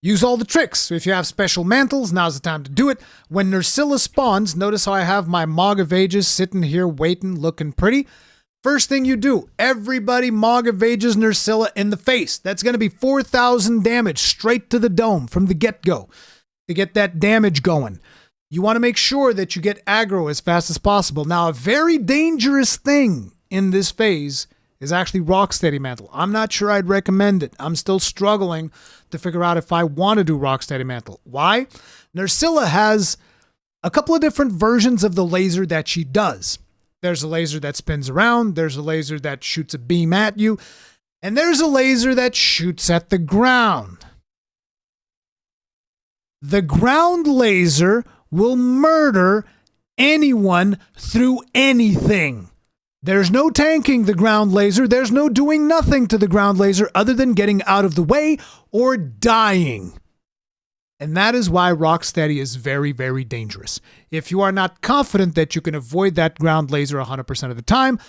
use all the tricks. So if you have special mantles, now's the time to do it. When Nerscylla spawns, notice how I have my Mog of Ages sitting here waiting, looking pretty. First thing you do, everybody Mog of Ages Nerscylla in the face. That's going to be 4,000 damage straight to the dome from the get-go to get that damage going. You want to make sure that you get aggro as fast as possible. Now, a very dangerous thing in this phase is actually Rocksteady Mantle. I'm not sure I'd recommend it. I'm still struggling to figure out if I want to do Rocksteady Mantle. Why? Nerscylla has a couple of different versions of the laser that she does. There's a laser that spins around, there's a laser that shoots a beam at you, and there's a laser that shoots at the ground. The ground laser will murder anyone through anything. There's no tanking the ground laser. There's no doing nothing to the ground laser other than getting out of the way or dying. And that is why Rocksteady is very, very dangerous. If you are not confident that you can avoid that ground laser 100% of the time,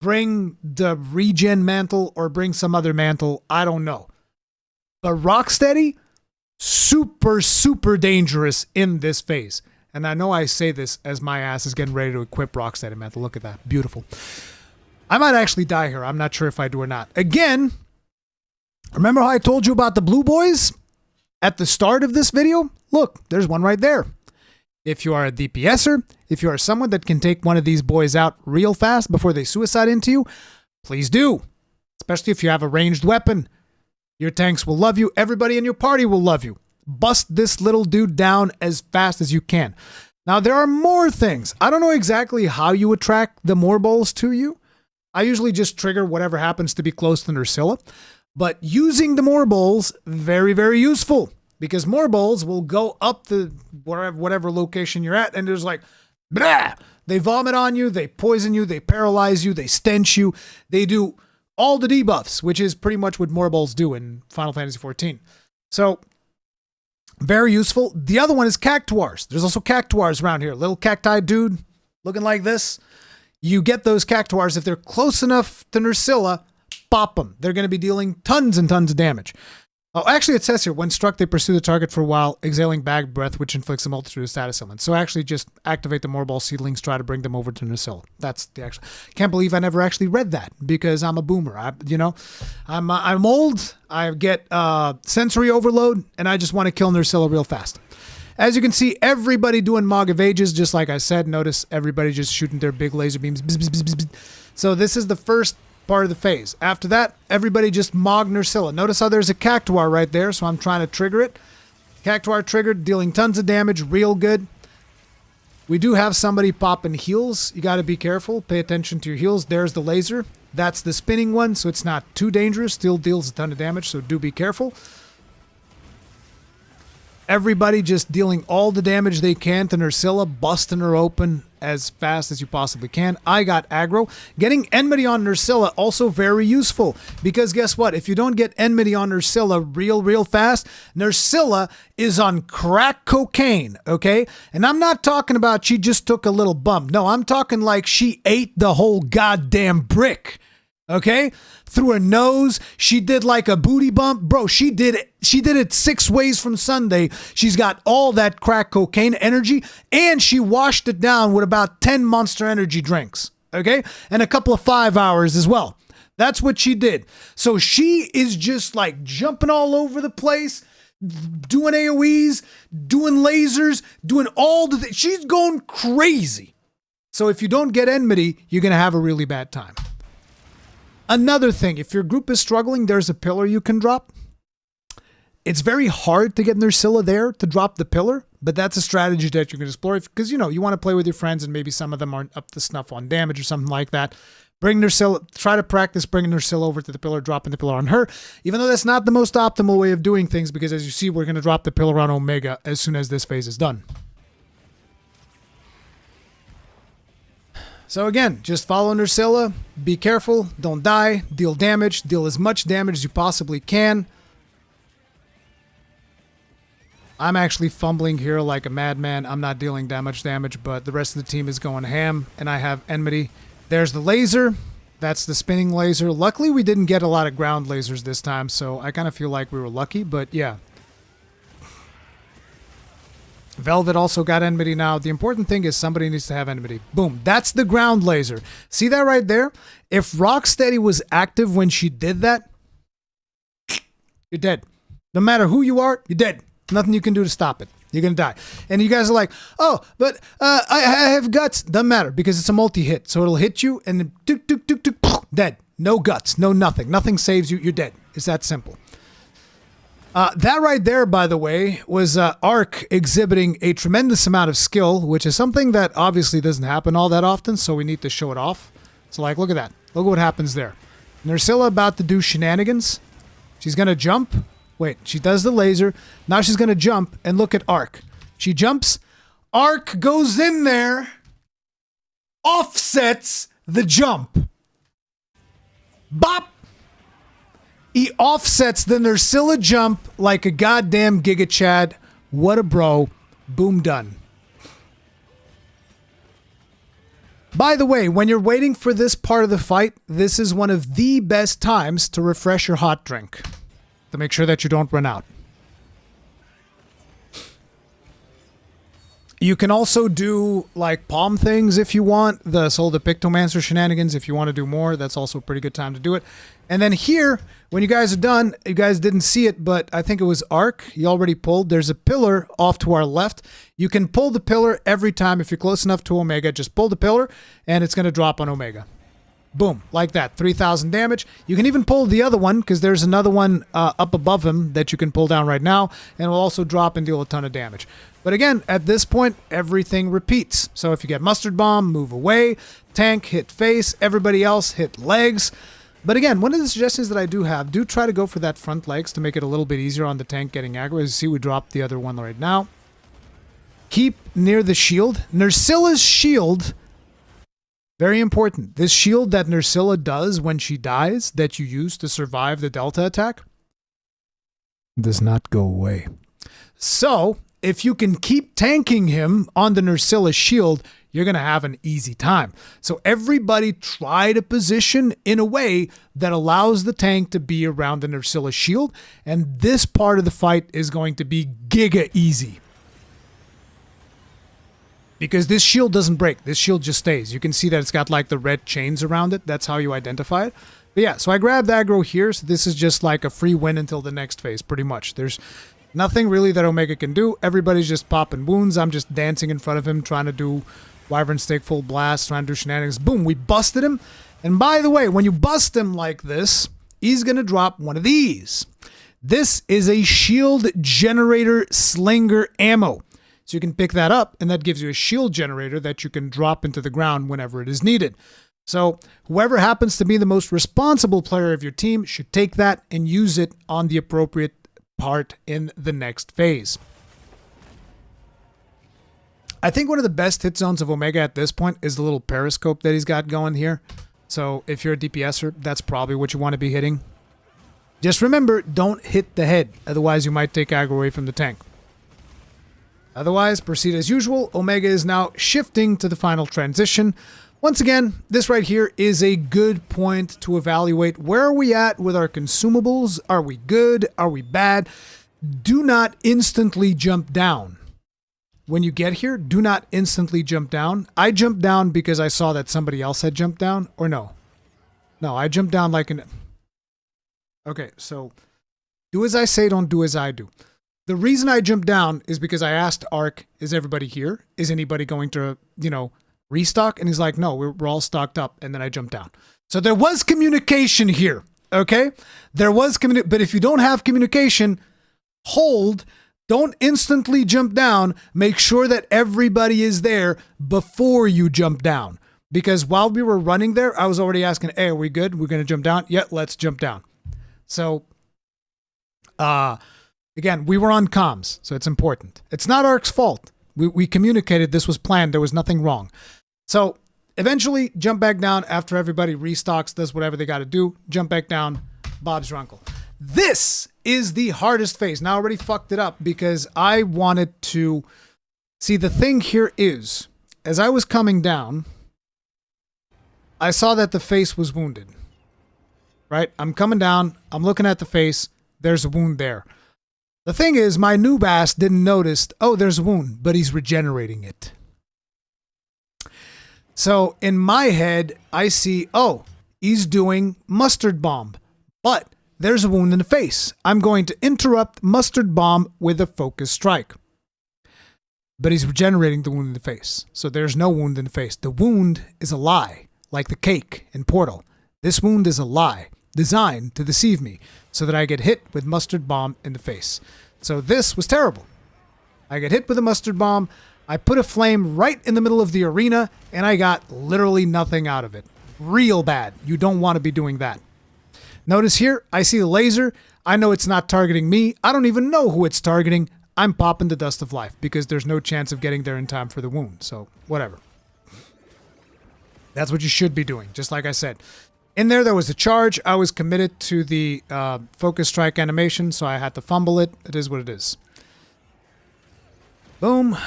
bring the regen mantle or bring some other mantle. I don't know. But Rocksteady, super, super dangerous in this phase. And I know I say this as my ass is getting ready to equip Rocksteady mantle. Look at that. Beautiful. I might actually die here. I'm not sure if I do or not. Again, remember how I told you about the blue boys at the start of this video? Look, there's one right there. If you are a DPSer, if you are someone that can take one of these boys out real fast before they suicide into you, please do. Especially if you have a ranged weapon. Your tanks will love you. Everybody in your party will love you. Bust this little dude down as fast as you can. Now, there are more things. I don't know exactly how you attract the more balls to you. I usually just trigger whatever happens to be close to Nursilla. But using the more balls, very, very useful. Because more balls will go up the whatever location you're at, and there's like, blah! They vomit on you, they poison you, they paralyze you, they stench you. They do all the debuffs, which is pretty much what more balls do in Final Fantasy XIV. So, very useful. The other one is cactuars. There's also cactuars around here. Little cacti dude looking like this. You get those cactuars. If they're close enough to Nursilla, pop them. They're going to be dealing tons and tons of damage. Oh, actually, it says here, when struck, they pursue the target for a while, exhaling bag breath, which inflicts a multitude of status ailments. So actually just activate the Moorball seedlings, try to bring them over to Nursilla. That's the actual... Can't believe I never actually read that, because I'm a boomer. I'm old, I get sensory overload, and I just want to kill Nursilla real fast. As you can see, everybody doing Mog of Ages, just like I said. Notice everybody just shooting their big laser beams. Bzz, bzz, bzz, bzz. So this is the first part of the phase. After that, everybody just Mog Nursilla. Notice how there's a Cactuar right there, so I'm trying to trigger it. Cactuar triggered, dealing tons of damage, real good. We do have somebody popping heals. You got to be careful. Pay attention to your heals. There's the laser. That's the spinning one, so it's not too dangerous. Still deals a ton of damage, so do be careful. Everybody just dealing all the damage they can to Nursilla, busting her open as fast as you possibly can. I got aggro. Getting enmity on Nursilla also very useful, because guess what? If you don't get enmity on Nursilla real fast, Nursilla is on crack cocaine, okay? And I'm not talking about she just took a little bump. No, I'm talking like she ate the whole goddamn brick. Okay? Through her nose, she did like a booty bump. Bro, she did it 6 ways from Sunday. She's got all that crack cocaine energy, and she washed it down with about 10 Monster Energy drinks. Okay? And a couple of 5 hours as well. That's what she did. So she is just like jumping all over the place, doing AoEs, doing lasers, doing all the things. She's going crazy. So if you don't get enmity, you're going to have a really bad time. Another thing, if your group is struggling, there's a pillar you can drop. It's very hard to get Nursilla there to drop the pillar, but that's a strategy that you can explore because, you want to play with your friends and maybe some of them aren't up to snuff on damage or something like that. Bring Nursilla, try to practice bringing Nursilla over to the pillar, dropping the pillar on her, even though that's not the most optimal way of doing things because as you see, we're going to drop the pillar on Omega as soon as this phase is done. So again, just follow Nursilla, be careful, don't die, deal damage, deal as much damage as you possibly can. I'm actually fumbling here like a madman. I'm not dealing that much damage, but the rest of the team is going ham, and I have enmity. There's the laser. That's the spinning laser. Luckily, we didn't get a lot of ground lasers this time, so I kind of feel like we were lucky, but yeah. Velvet also got enmity now. The important thing is somebody needs to have enmity. Boom. That's the ground laser. See that right there? If Rocksteady was active when she did that, you're dead. No matter who you are, you're dead. Nothing you can do to stop it. You're going to die. And you guys are like, oh, but I have guts. Doesn't matter because it's a multi-hit. So it'll hit you and then tuk, tuk, tuk, tuk, dead. No guts. No nothing. Nothing saves you. You're dead. It's that simple. That right there, by the way, was Ark exhibiting a tremendous amount of skill, which is something that obviously doesn't happen all that often, so we need to show it off. So, like, look at that. Look at what happens there. Nursilla about to do shenanigans. She's going to jump. Wait, she does the laser. Now she's going to jump, and look at Ark. She jumps. Ark goes in there offsets the jump. Bop! He offsets the Nerscylla jump like a goddamn Giga Chad. What a bro. Boom, done. By the way, when you're waiting for this part of the fight, this is one of the best times to refresh your hot drink to make sure that you don't run out. You can also do like palm things if you want, the Soul the Pictomancer shenanigans if you want to do more. That's also a pretty good time to do it. And then here, when you guys are done, you guys didn't see it, but I think it was Arc. He already pulled. There's a pillar off to our left. You can pull the pillar every time. If you're close enough to Omega, just pull the pillar and it's going to drop on Omega. Boom, like that, 3,000 damage. You can even pull the other one because there's another one up above him that you can pull down right now, and it will also drop and deal a ton of damage. But again, at this point, everything repeats. So if you get Mustard Bomb, move away, tank, hit face, everybody else hit legs. But again, one of the suggestions that I do have, do try to go for that front legs to make it a little bit easier on the tank getting aggro. As you see, we dropped the other one right now. Keep near the shield. Nerscylla's shield, very important. This shield that Nerscylla does when she dies, that you use to survive the Delta attack, does not go away. So, if you can keep tanking him on the Nerscylla shield, you're going to have an easy time. So everybody try to position in a way that allows the tank to be around the Nerscylla shield, and this part of the fight is going to be giga easy. Because this shield doesn't break. This shield just stays. You can see that it's got like the red chains around it. That's how you identify it. But yeah, so I grabbed aggro here, so this is just like a free win until the next phase, pretty much. There's nothing really that Omega can do. Everybody's just popping wounds. I'm just dancing in front of him, trying to do Wyvern Stake Full Blast, trying to do shenanigans. Boom, we busted him. And by the way, when you bust him like this, he's going to drop one of these. This is a shield generator slinger ammo. So you can pick that up, and that gives you a shield generator that you can drop into the ground whenever it is needed. So whoever happens to be the most responsible player of your team should take that and use it on the appropriate part in the next phase. I think one of the best hit zones of Omega at this point is the little periscope that he's got going here. So if you're a DPSer, that's probably what you want to be hitting. Just remember, don't hit the head, otherwise you might take aggro away from the tank. Otherwise, proceed as usual. Omega is now shifting to the final transition. Once again, this right here is a good point to evaluate where are we at with our consumables. Are we good? Are we bad? Do not instantly jump down. When you get here, do not instantly jump down. I jumped down because I saw that somebody else had jumped down, or no? No, I jumped down like an... Okay, so do as I say, don't do as I do. The reason I jumped down is because I asked Ark, is everybody here? Is anybody going to, restock? And he's like, no, we're all stocked up. And then I jumped down. So there was communication here, okay? There was communication, but if you don't have communication, hold. Don't instantly jump down. Make sure that everybody is there before you jump down. Because while we were running there, I was already asking, hey, are we good? We're going to jump down? Yeah, let's jump down. So, again, we were on comms, so it's important. It's not Ark's fault. We communicated this was planned. There was nothing wrong. So, eventually, jump back down after everybody restocks, does whatever they got to do. Jump back down. Bob's your uncle. This is the hardest phase. Now, I already fucked it up because I wanted to... See, the thing here is, as I was coming down, I saw that the face was wounded. Right? I'm coming down. I'm looking at the face. There's a wound there. The thing is, my noob ass didn't notice, oh, there's a wound, but he's regenerating it. So, in my head, I see, oh, he's doing Mustard Bomb, but there's a wound in the face. I'm going to interrupt Mustard Bomb with a Focus Strike. But he's regenerating the wound in the face. So there's no wound in the face. The wound is a lie, like the cake in Portal. This wound is a lie, designed to deceive me, so that I get hit with Mustard Bomb in the face. So this was terrible. I get hit with a Mustard Bomb, I put a flame right in the middle of the arena, and I got literally nothing out of it. Real bad. You don't want to be doing that. Notice here, I see the laser. I know it's not targeting me. I don't even know who it's targeting. I'm popping the Dust of Life because there's no chance of getting there in time for the wound. So, whatever. That's what you should be doing, just like I said. In there was a charge. I was committed to the focus strike animation, so I had to fumble it. It is what it is. Boom.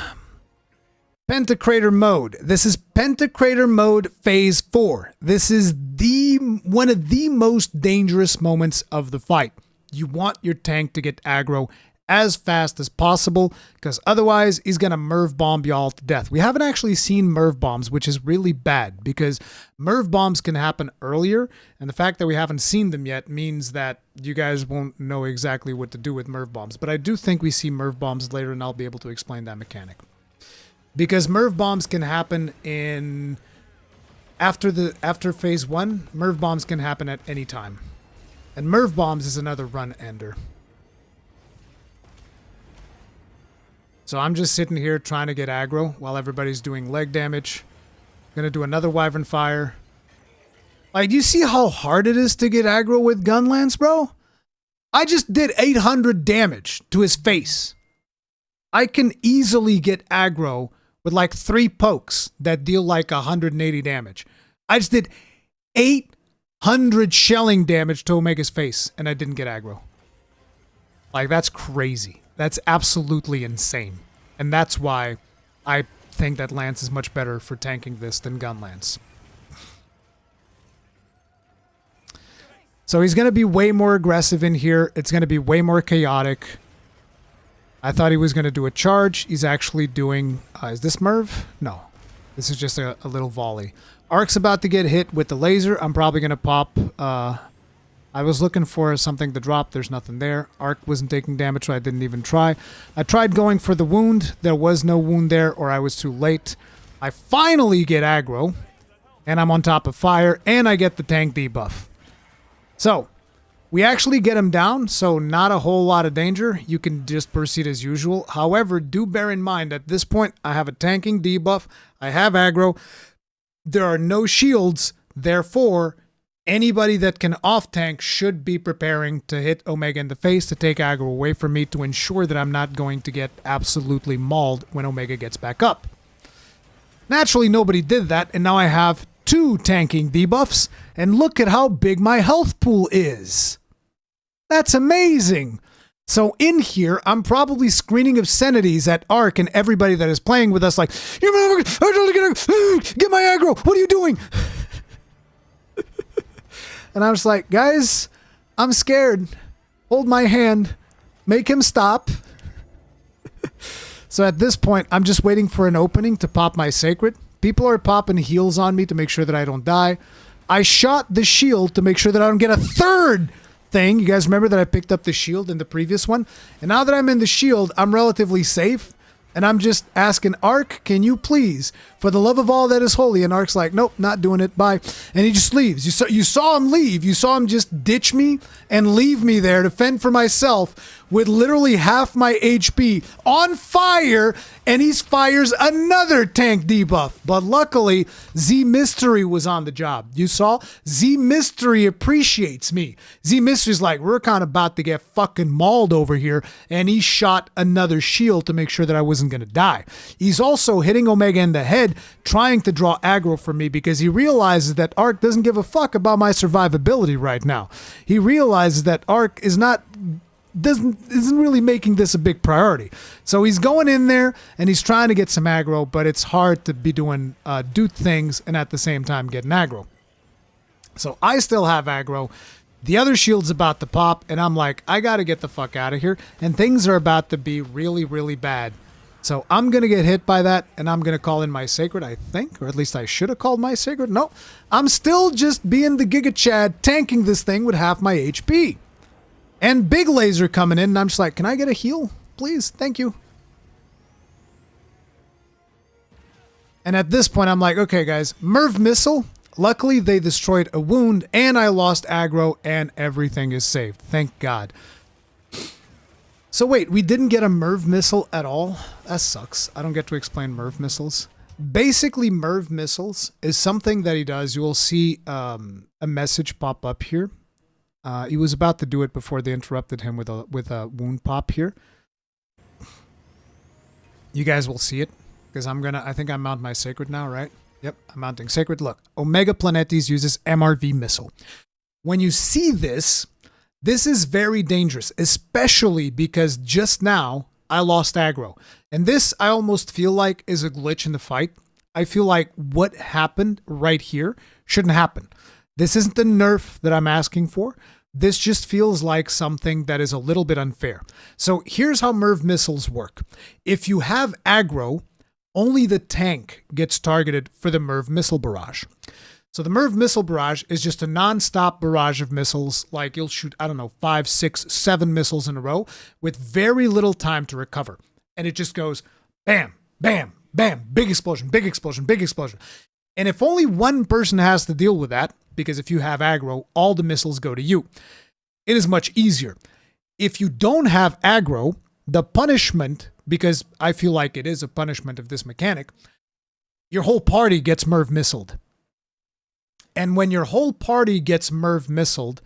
Pentacrator mode. This is Pentacrator mode phase 4. This is one of the most dangerous moments of the fight. You want your tank to get aggro as fast as possible, because otherwise he's going to Merv bomb y'all to death. We haven't actually seen Merv bombs, which is really bad, because Merv bombs can happen earlier, and the fact that we haven't seen them yet means that you guys won't know exactly what to do with Merv bombs. But I do think we see Merv bombs later, and I'll be able to explain that mechanic. Because Merv bombs can happen in after phase 1, Merv bombs can happen at any time. And Merv bombs is another run ender. So I'm just sitting here trying to get aggro while everybody's doing leg damage. Gonna do another Wyvern Fire. Like, do you see how hard it is to get aggro with Gunlance, bro? I just did 800 damage to his face. I can easily get aggro with like 3 pokes that deal like 180 damage. I just did 800 shelling damage to Omega's face, and I didn't get aggro. Like, that's crazy. That's absolutely insane. And that's why I think that Lance is much better for tanking this than Gunlance. So he's going to be way more aggressive in here. It's going to be way more chaotic. I thought he was going to do a charge. He's actually doing... is this Merv? No. This is just a little volley. Ark's about to get hit with the laser. I'm probably going to pop... I was looking for something to drop. There's nothing there. Ark wasn't taking damage, so I didn't even try. I tried going for the wound. There was no wound there, or I was too late. I finally get aggro, and I'm on top of fire, and I get the tank debuff. So... we actually get him down, so not a whole lot of danger. You can just proceed as usual. However, do bear in mind, at this point, I have a tanking debuff. I have aggro. There are no shields. Therefore, anybody that can off-tank should be preparing to hit Omega in the face to take aggro away from me to ensure that I'm not going to get absolutely mauled when Omega gets back up. Naturally, nobody did that, and now I have 2 tanking debuffs, and look at how big my health pool is. That's amazing. So in here, I'm probably screaming obscenities at Ark and everybody that is playing with us like, you motherfucker, get my aggro, what are you doing? And I was like, guys, I'm scared. Hold my hand. Make him stop. So at this point, I'm just waiting for an opening to pop my Sacred. People are popping heals on me to make sure that I don't die. I shot the shield to make sure that I don't get a third thing. You guys remember that I picked up the shield in the previous one? And now that I'm in the shield, I'm relatively safe. And I'm just asking Ark, can you please, for the love of all that is holy? And Ark's like, nope, not doing it, bye. And he just leaves. You saw him leave. You saw him just ditch me and leave me there to fend for myself with literally half my HP on fire, and he fires another tank debuff. But luckily, Z Mystery was on the job. You saw? Z Mystery appreciates me. Z Mystery's like, we're kind of about to get fucking mauled over here, and he shot another shield to make sure that I wasn't going to die. He's also hitting Omega in the head, trying to draw aggro for me because he realizes that Ark doesn't give a fuck about my survivability right now. He realizes that Ark isn't really making this a big priority. So he's going in there and he's trying to get some aggro, but it's hard to be doing do things and at the same time getting aggro. So I still have aggro. The other shield's about to pop, and I'm like, I gotta get the fuck out of here. And things are about to be really, really bad. So I'm gonna get hit by that, and I'm gonna call in my Sacred, I think. Or at least I should have called my Sacred. No, I'm still just being the Giga Chad, tanking this thing with half my HP. And big laser coming in, and I'm just like, can I get a heal? Please, thank you. And at this point, I'm like, okay, guys, Merv Missile. Luckily, they destroyed a wound, and I lost aggro, and everything is saved. Thank God. So wait, we didn't get a Merv Missile at all? That sucks. I don't get to explain Merv Missiles. Basically, Merv Missiles is something that he does. You will see a message pop up here. He was about to do it before they interrupted him with a wound pop here. You guys will see it because I think I mount my Sacred now, right? Yep, I'm mounting Sacred. Look, Omega Planetes uses MRV missile. When you see this, this is very dangerous, especially because just now I lost aggro. And this, I almost feel like, is a glitch in the fight. I feel like what happened right here shouldn't happen. This isn't the nerf that I'm asking for. This just feels like something that is a little bit unfair. So here's how MIRV missiles work. If you have aggro, only the tank gets targeted for the MIRV missile barrage. So the MIRV missile barrage is just a non-stop barrage of missiles. Like you'll shoot, I don't know, 5, 6, 7 missiles in a row with very little time to recover. And it just goes bam, bam, bam, big explosion, big explosion, big explosion. And if only one person has to deal with that, because if you have aggro, all the missiles go to you, it is much easier. If you don't have aggro, the punishment, because I feel like it is a punishment of this mechanic, your whole party gets MIRV missiled. And when your whole party gets MIRV missiled,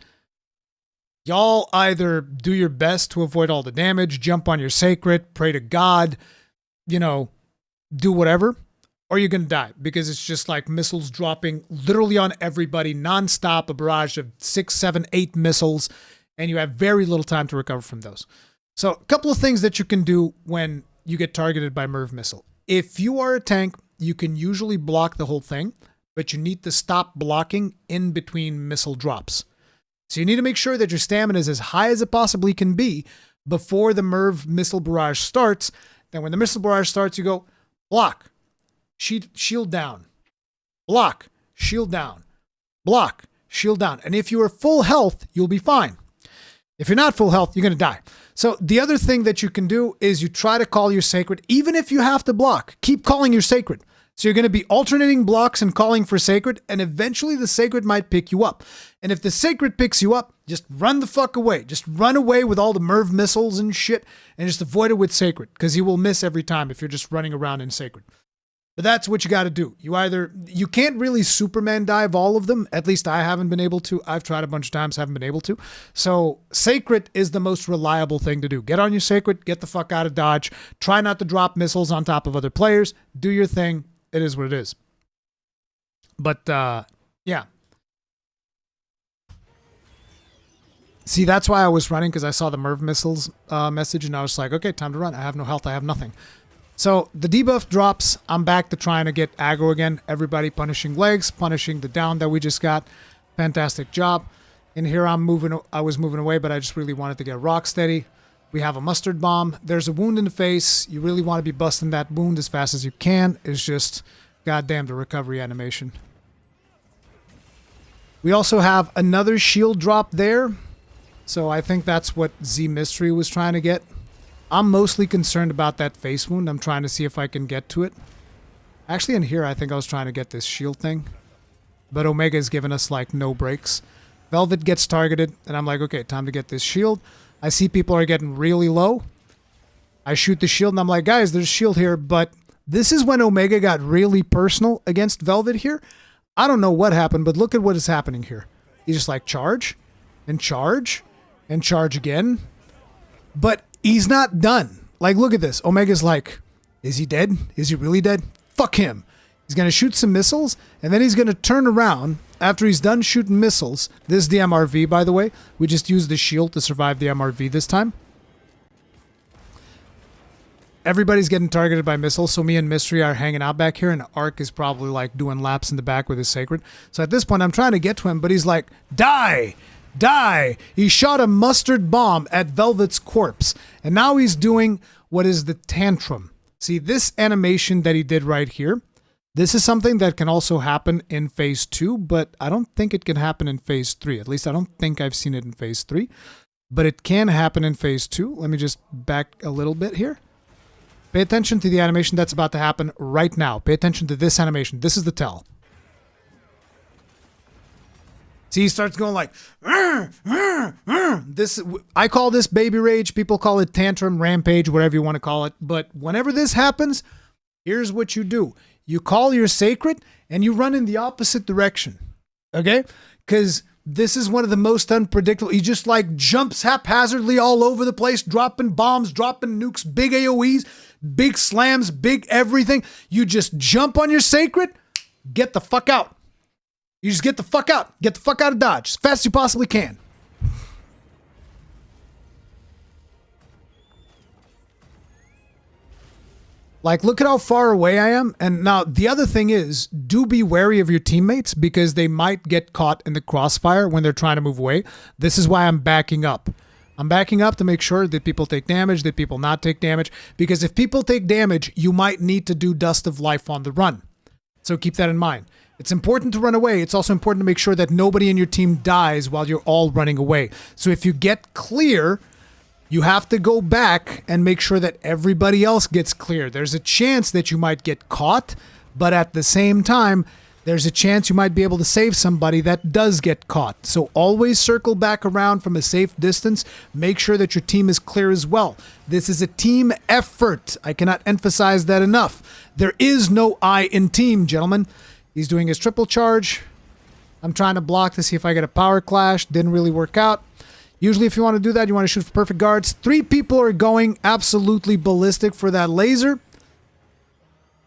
y'all either do your best to avoid all the damage, jump on your Sacred, pray to God, you know, do whatever, or you're going to die because it's just like missiles dropping literally on everybody nonstop, a barrage of 6, 7, 8 missiles, and you have very little time to recover from those. So a couple of things that you can do when you get targeted by MIRV missile. If you are a tank, you can usually block the whole thing, but you need to stop blocking in between missile drops. So you need to make sure that your stamina is as high as it possibly can be before the MIRV missile barrage starts. Then when the missile barrage starts, you go block, shield down, block, shield down, block, shield down. And if you are full health, you'll be fine. If you're not full health, you're going to die. So the other thing that you can do is you try to call your Sacred, even if you have to block, keep calling your Sacred. So you're going to be alternating blocks and calling for Sacred, and eventually the Sacred might pick you up. And if the Sacred picks you up, just run the fuck away. Just run away with all the MIRV missiles and shit, and just avoid it with Sacred, because you will miss every time if you're just running around in Sacred. But that's what you got to do. You can't really Superman dive all of them. At least I haven't been able to. I've tried a bunch of times, haven't been able to. So Sacred is the most reliable thing to do. Get on your Sacred, get the fuck out of dodge. Try not to drop missiles on top of other players. Do your thing. It is what it is. But, yeah. See, that's why I was running, because I saw the MIRV missiles message, and I was like, okay, time to run. I have no health. I have nothing. So the debuff drops. I'm back to trying to get aggro again. Everybody punishing legs, punishing the down that we just got. Fantastic job. And here I was moving away, but I just really wanted to get rock steady. We have a mustard bomb. There's a wound in the face. You really want to be busting that wound as fast as you can. It's just goddamn the recovery animation. We also have another shield drop there. So I think that's what Z Mystery was trying to get. I'm mostly concerned about that face wound. I'm trying to see if I can get to it. Actually, in here, I think I was trying to get this shield thing. But Omega has given us, like, no breaks. Velvet gets targeted, and I'm like, okay, time to get this shield. I see people are getting really low. I shoot the shield, and I'm like, guys, there's a shield here. But this is when Omega got really personal against Velvet here. I don't know what happened, but look at what is happening here. He's just like, charge, and charge, and charge again. But he's not done. Like, look at this. Omega's like, is he dead? Is he really dead? Fuck him. He's going to shoot some missiles, and then he's going to turn around after he's done shooting missiles. This is the MRV, by the way. We just used the shield to survive the MRV this time. Everybody's getting targeted by missiles, so me and Mystery are hanging out back here, and Ark is probably, like, doing laps in the back with his Sacred. So at this point, I'm trying to get to him, but he's like, die! Die! He shot a mustard bomb at Velvet's corpse, and now he's doing what is the tantrum. See, this animation that he did right here, this is something that can also happen in Phase 2, but I don't think it can happen in Phase 3. At least I don't think I've seen it in Phase 3, but it can happen in Phase 2. Let me just back a little bit here. Pay attention to the animation that's about to happen right now. Pay attention to this animation. This is the tell. See, he starts going like, this. I call this baby rage. People call it tantrum, rampage, whatever you want to call it. But whenever this happens, here's what you do. You call your Sacred and you run in the opposite direction. Okay? Because this is one of the most unpredictable. He just like jumps haphazardly all over the place, dropping bombs, dropping nukes, big AoEs, big slams, big everything. You just jump on your Sacred, get the fuck out. You just get the fuck out. Get the fuck out of Dodge as fast as you possibly can. Like, look at how far away I am. And now the other thing is, do be wary of your teammates because they might get caught in the crossfire when they're trying to move away. This is why I'm backing up. I'm backing up to make sure that people take damage, that people not take damage. Because if people take damage, you might need to do Dust of Life on the run. So keep that in mind. It's important to run away. It's also important to make sure that nobody in your team dies while you're all running away. So if you get clear, you have to go back and make sure that everybody else gets clear. There's a chance that you might get caught, but at the same time, there's a chance you might be able to save somebody that does get caught. So always circle back around from a safe distance. Make sure that your team is clear as well. This is a team effort. I cannot emphasize that enough. There is no I in team, gentlemen. He's doing his triple charge. I'm trying to block to see if I get a power clash. Didn't really work out. Usually if you want to do that, you want to shoot for perfect guards. 3 people are going absolutely ballistic for that laser.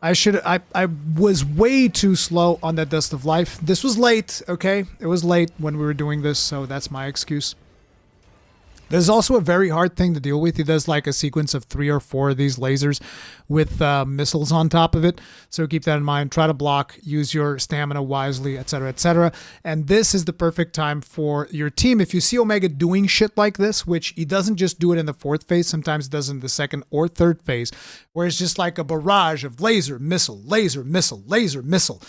I was way too slow on that Dust of Life. This was late, okay? It was late when we were doing this, so that's my excuse. There's also a very hard thing to deal with. He does like a sequence of 3 or 4 of these lasers with missiles on top of it. So keep that in mind. Try to block, use your stamina wisely, etc., etc. And this is the perfect time for your team. If you see Omega doing shit like this, which he doesn't just do it in the 4th phase, sometimes he does it in the 2nd or 3rd phase, where it's just like a barrage of laser, missile, laser, missile, laser, missile.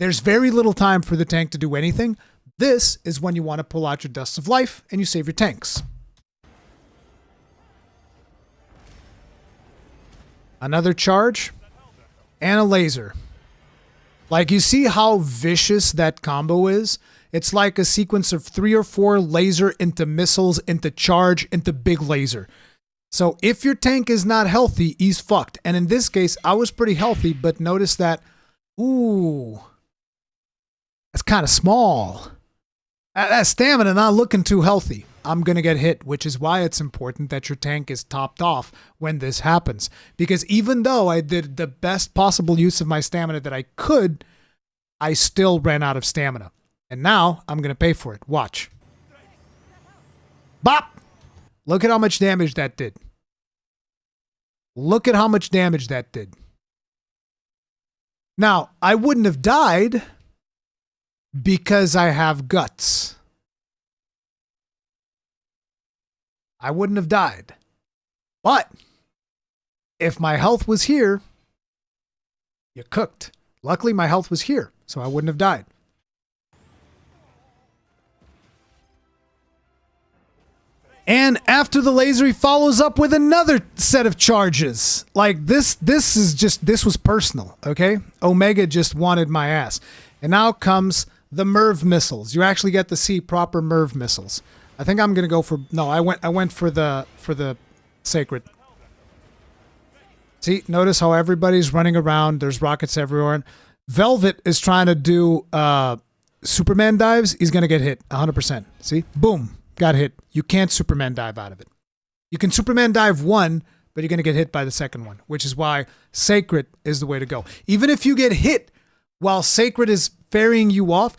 There's very little time for the tank to do anything. This is when you want to pull out your Dust of Life and you save your tanks. Another charge, and a laser. Like, you see how vicious that combo is? It's like a sequence of 3 or 4 laser into missiles, into charge, into big laser. So if your tank is not healthy, he's fucked. And in this case, I was pretty healthy, but notice that, ooh, that's kind of small. That stamina not looking too healthy. I'm going to get hit, which is why it's important that your tank is topped off when this happens. Because even though I did the best possible use of my stamina that I could, I still ran out of stamina. And now I'm going to pay for it. Watch. Bop! Look at how much damage that did. Look at how much damage that did. Now, I wouldn't have died because I have guts. I wouldn't have died. But if my health was here, you're cooked. Luckily, my health was here, so I wouldn't have died. And after the laser, he follows up with another set of charges. Like, this was personal, okay? Omega just wanted my ass. And now comes the MIRV missiles. You actually get to see proper MIRV missiles. I think I'm gonna go for I went for the sacred. See, notice how everybody's running around. There's rockets everywhere. Velvet is trying to do Superman dives. He's gonna get hit 100%. See, boom, got hit. You can't Superman dive out of it. You can Superman dive one, but you're gonna get hit by the second one, which is why sacred is the way to go. Even if you get hit while sacred is ferrying you off,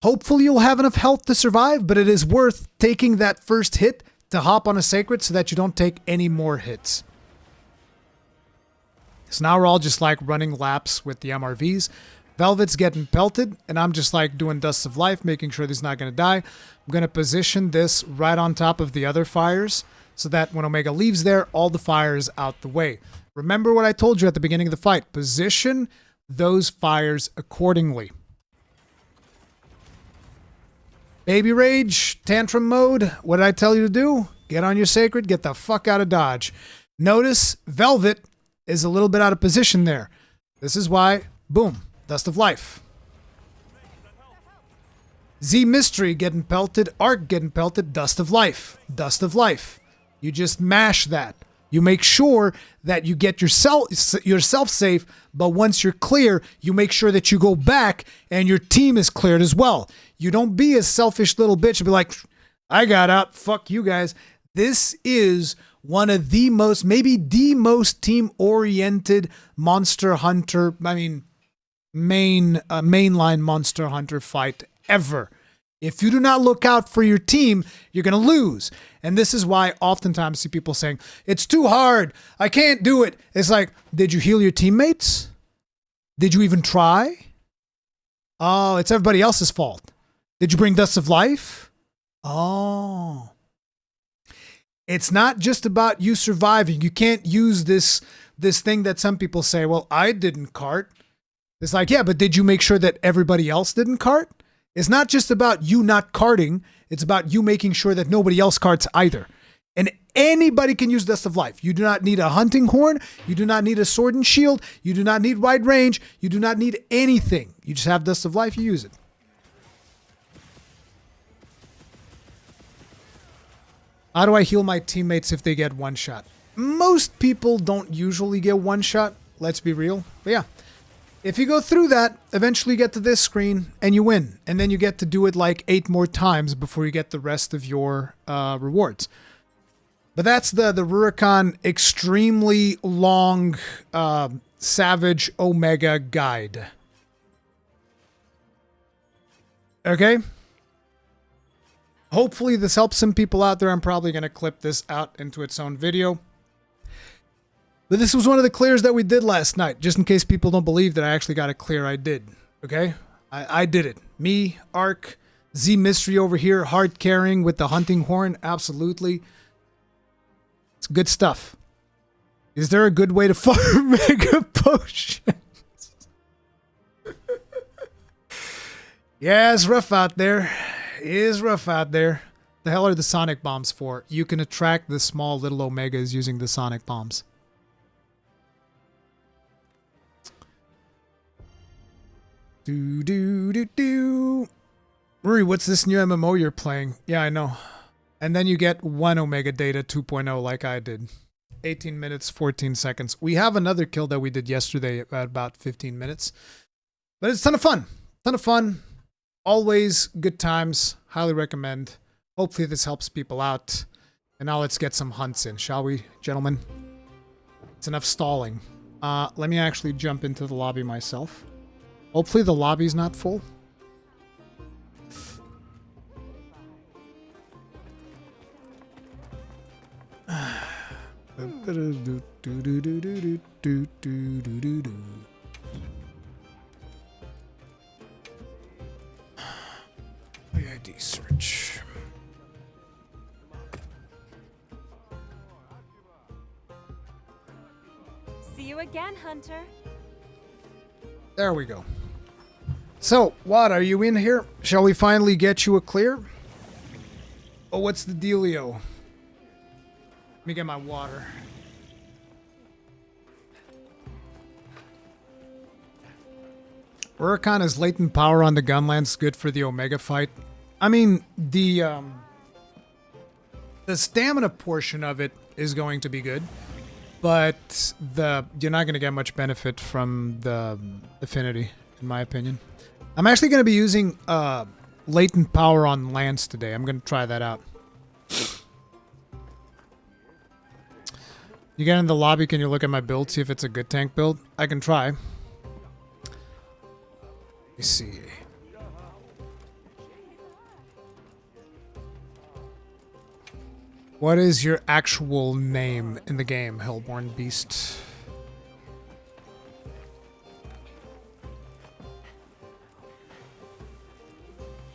hopefully you'll have enough health to survive, but it is worth taking that first hit to hop on a sacred so that you don't take any more hits. So now we're all just like running laps with the MRVs. Velvet's getting pelted, and I'm just like doing Dust of Life, making sure he's not going to die. I'm going to position this right on top of the other fires so that when Omega leaves there, all the fires out the way. Remember what I told you at the beginning of the fight. Position those fires accordingly. Baby Rage, Tantrum Mode, what did I tell you to do? Get on your sacred, get the fuck out of Dodge. Notice Velvet is a little bit out of position there. This is why, boom, Dust of Life. Z Mystery getting pelted, Arc getting pelted, Dust of Life. Dust of Life. You just mash that. You make sure that you get yourself safe, but once you're clear, you make sure that you go back and your team is cleared as well. You don't be a selfish little bitch and be like, I got out, fuck you guys. This is one of the most, maybe the most team-oriented Monster Hunter, mainline Monster Hunter fight ever. If you do not look out for your team, you're going to lose. And this is why oftentimes I see people saying, it's too hard. I can't do it. It's like, did you heal your teammates? Did you even try? Oh, it's everybody else's fault. Did you bring Dust of Life? Oh. It's not just about you surviving. You can't use this thing that some people say, well, I didn't cart. It's like, yeah, but did you make sure that everybody else didn't cart? It's not just about you not carting. It's about you making sure that nobody else carts either. And anybody can use Dust of Life. You do not need a hunting horn. You do not need a sword and shield. You do not need wide range. You do not need anything. You just have Dust of Life. You use it. How do I heal my teammates if they get one shot? Most people don't usually get one shot. Let's be real. But yeah. If you go through that, eventually you get to this screen and you win. And then you get to do it like 8 more times before you get the rest of your rewards. But that's the Rurikon extremely long Savage Omega guide. Okay? Hopefully this helps some people out there. I'm probably going to clip this out into its own video. But this was one of the clears that we did last night. Just in case people don't believe that I actually got a clear, I did. Okay? I did it. Me, Ark, Z Mystery over here, hard carrying with the hunting horn. Absolutely. It's good stuff. Is there a good way to farm mega potions? Yeah, it's rough out there. It is rough out there. The hell are the sonic bombs for? You can attract the small little omegas using the sonic bombs. Ruri, what's this new MMO you're playing? Yeah, I know. And then you get 1 Omega Data 2.0 like I did. 18 minutes, 14 seconds. We have another kill that we did yesterday at about 15 minutes. But it's a ton of fun. Ton of fun. Always good times. Highly recommend. Hopefully this helps people out. And now let's get some hunts in, shall we, gentlemen? It's enough stalling. Let me actually jump into the lobby myself. Hopefully the lobby's not full. ID search. See you again, Hunter. There we go. So, what, are you in here? Shall we finally get you a clear? Oh, what's the dealio? Let me get my water. Rurikon latent power on the gunlands good for the Omega fight. I mean, the stamina portion of it is going to be good, but you're not going to get much benefit from the affinity, in my opinion. I'm actually going to be using latent power on Lance today. I'm going to try that out. You get in the lobby, can you look at my build, see if it's a good tank build? I can try. Let me see. What is your actual name in the game, Hellborn Beast?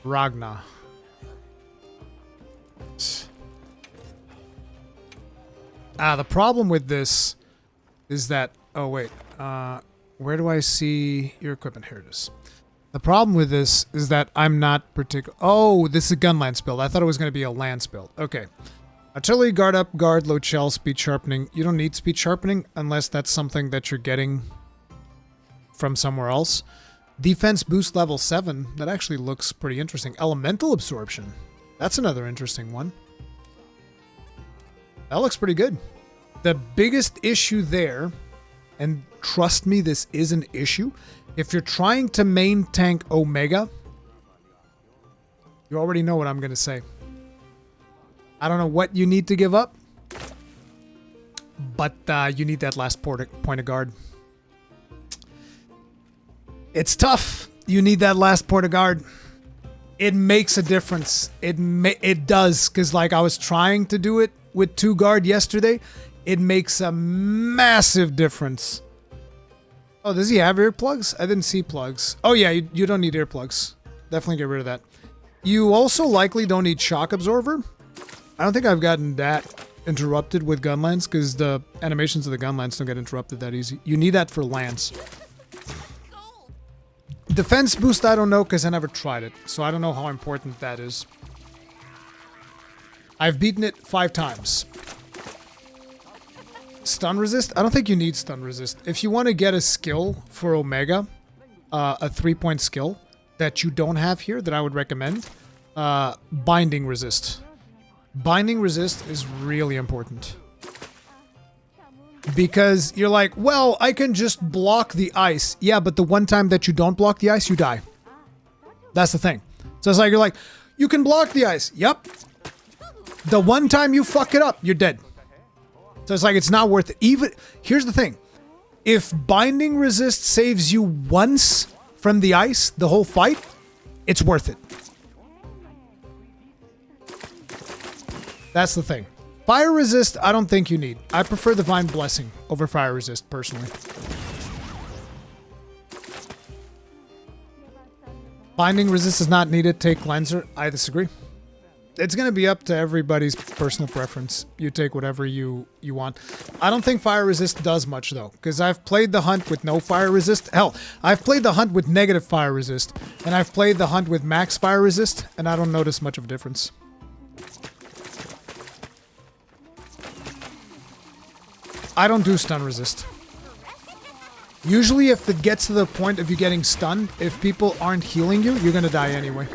Ragna. The problem with this is that... Oh, wait. Where do I see your equipment? Here it is. The problem with this is that I'm not particular... Oh, this is a gun lance build. I thought it was going to be a lance build. Okay. Artillery, guard up, guard, load shell, speed sharpening. You don't need speed sharpening unless that's something that you're getting from somewhere else. Defense boost level 7. That actually looks pretty interesting. Elemental absorption. That's another interesting one. That looks pretty good. The biggest issue there, and trust me, this is an issue. If you're trying to main tank Omega, you already know what I'm going to say. I don't know what you need to give up, but you need that last point of guard. It's tough. You need that last port of guard. It makes a difference. It does, because like I was trying to do it with 2 guard yesterday. It makes a massive difference. Oh, does he have earplugs? I didn't see plugs. Oh yeah, you don't need earplugs. Definitely get rid of that. You also likely don't need shock absorber. I don't think I've gotten that interrupted with gunlance, because the animations of the gunlance don't get interrupted that easy. You need that for lance. Defense boost, I don't know, because I never tried it, so I don't know how important that is. I've beaten it 5 times. Stun resist? I don't think you need stun resist. If you want to get a skill for Omega, a 3-point skill that you don't have here that I would recommend, binding resist. Binding resist is really important. Because you're like, well, I can just block the ice. Yeah, but the one time that you don't block the ice, you die. That's the thing. So it's like, you're like, you can block the ice. Yep. The one time you fuck it up, you're dead. So it's like, it's not worth it. Even, here's the thing. If binding resist saves you once from the ice, the whole fight, it's worth it. That's the thing. Fire resist, I don't think you need. I prefer Divine Blessing over fire resist, personally. Binding resist is not needed. Take cleanser. I disagree. It's going to be up to everybody's personal preference. You take whatever you want. I don't think fire resist does much, though, because I've played the hunt with no fire resist. Hell, I've played the hunt with negative fire resist, and I've played the hunt with max fire resist, and I don't notice much of a difference. I don't do stun resist. Usually if it gets to the point of you getting stunned, if people aren't healing you, you're gonna die anyway.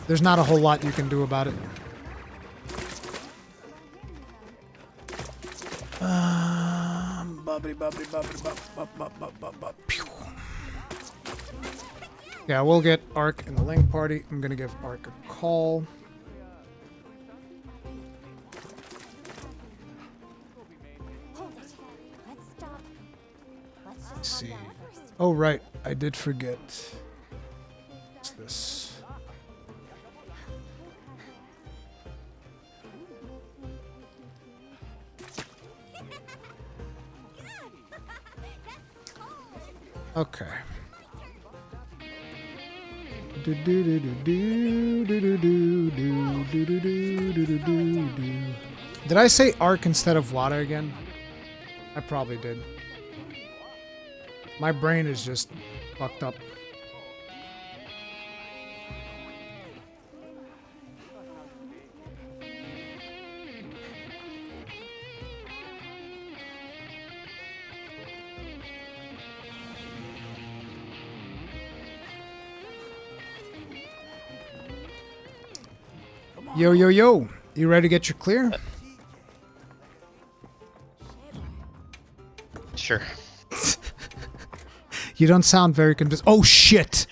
There's not a whole lot you can do about it. Yeah, we'll get Ark in the Link party. I'm gonna give Ark a call. Let's see. Oh, right. I did forget. What's this? Okay. Did I say Ark instead of Wada again? I probably did. My brain is just fucked up. Yo, yo, yo. You ready to get your clear? Sure. You don't sound very convinced. Oh, shit.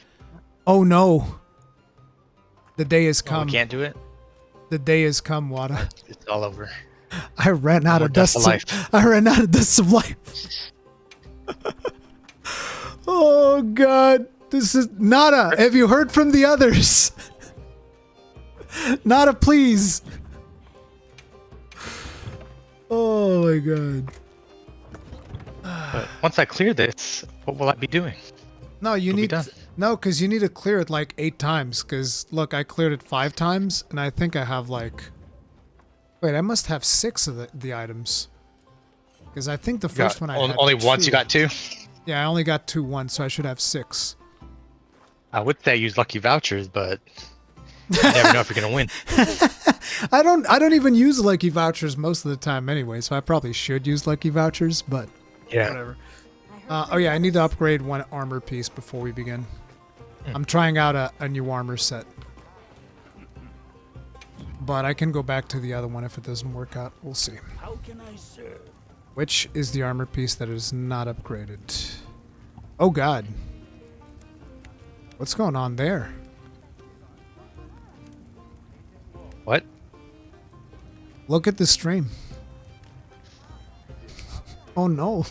Oh, no. The day has come. Oh, we can't do it? The day has come, Wada. It's all over. I ran out of dust. I ran out of dust of life. Oh, God. This is... Nada, have you heard from the others? Nada, please. Oh, my God. But once I clear this, what will I be doing? No, you need no, because you need to clear it like 8 times. Because look, I cleared it 5 times, and I think I have like. Wait, I must have 6 of the items. Because I think the first one I had only 2. once. You got 2. Yeah, I only got 2 once, so I should have 6. I would say use lucky vouchers, but you never know if you're gonna win. I don't even use lucky vouchers most of the time anyway, so I probably should use lucky vouchers, but Yeah. whatever. Oh yeah, I need to upgrade 1 armor piece before we begin. I'm trying out a new armor set. But I can go back to the other one if it doesn't work out. We'll see. How can I serve? Which is the armor piece that is not upgraded? Oh God. What's going on there? What? Look at the stream. Oh no.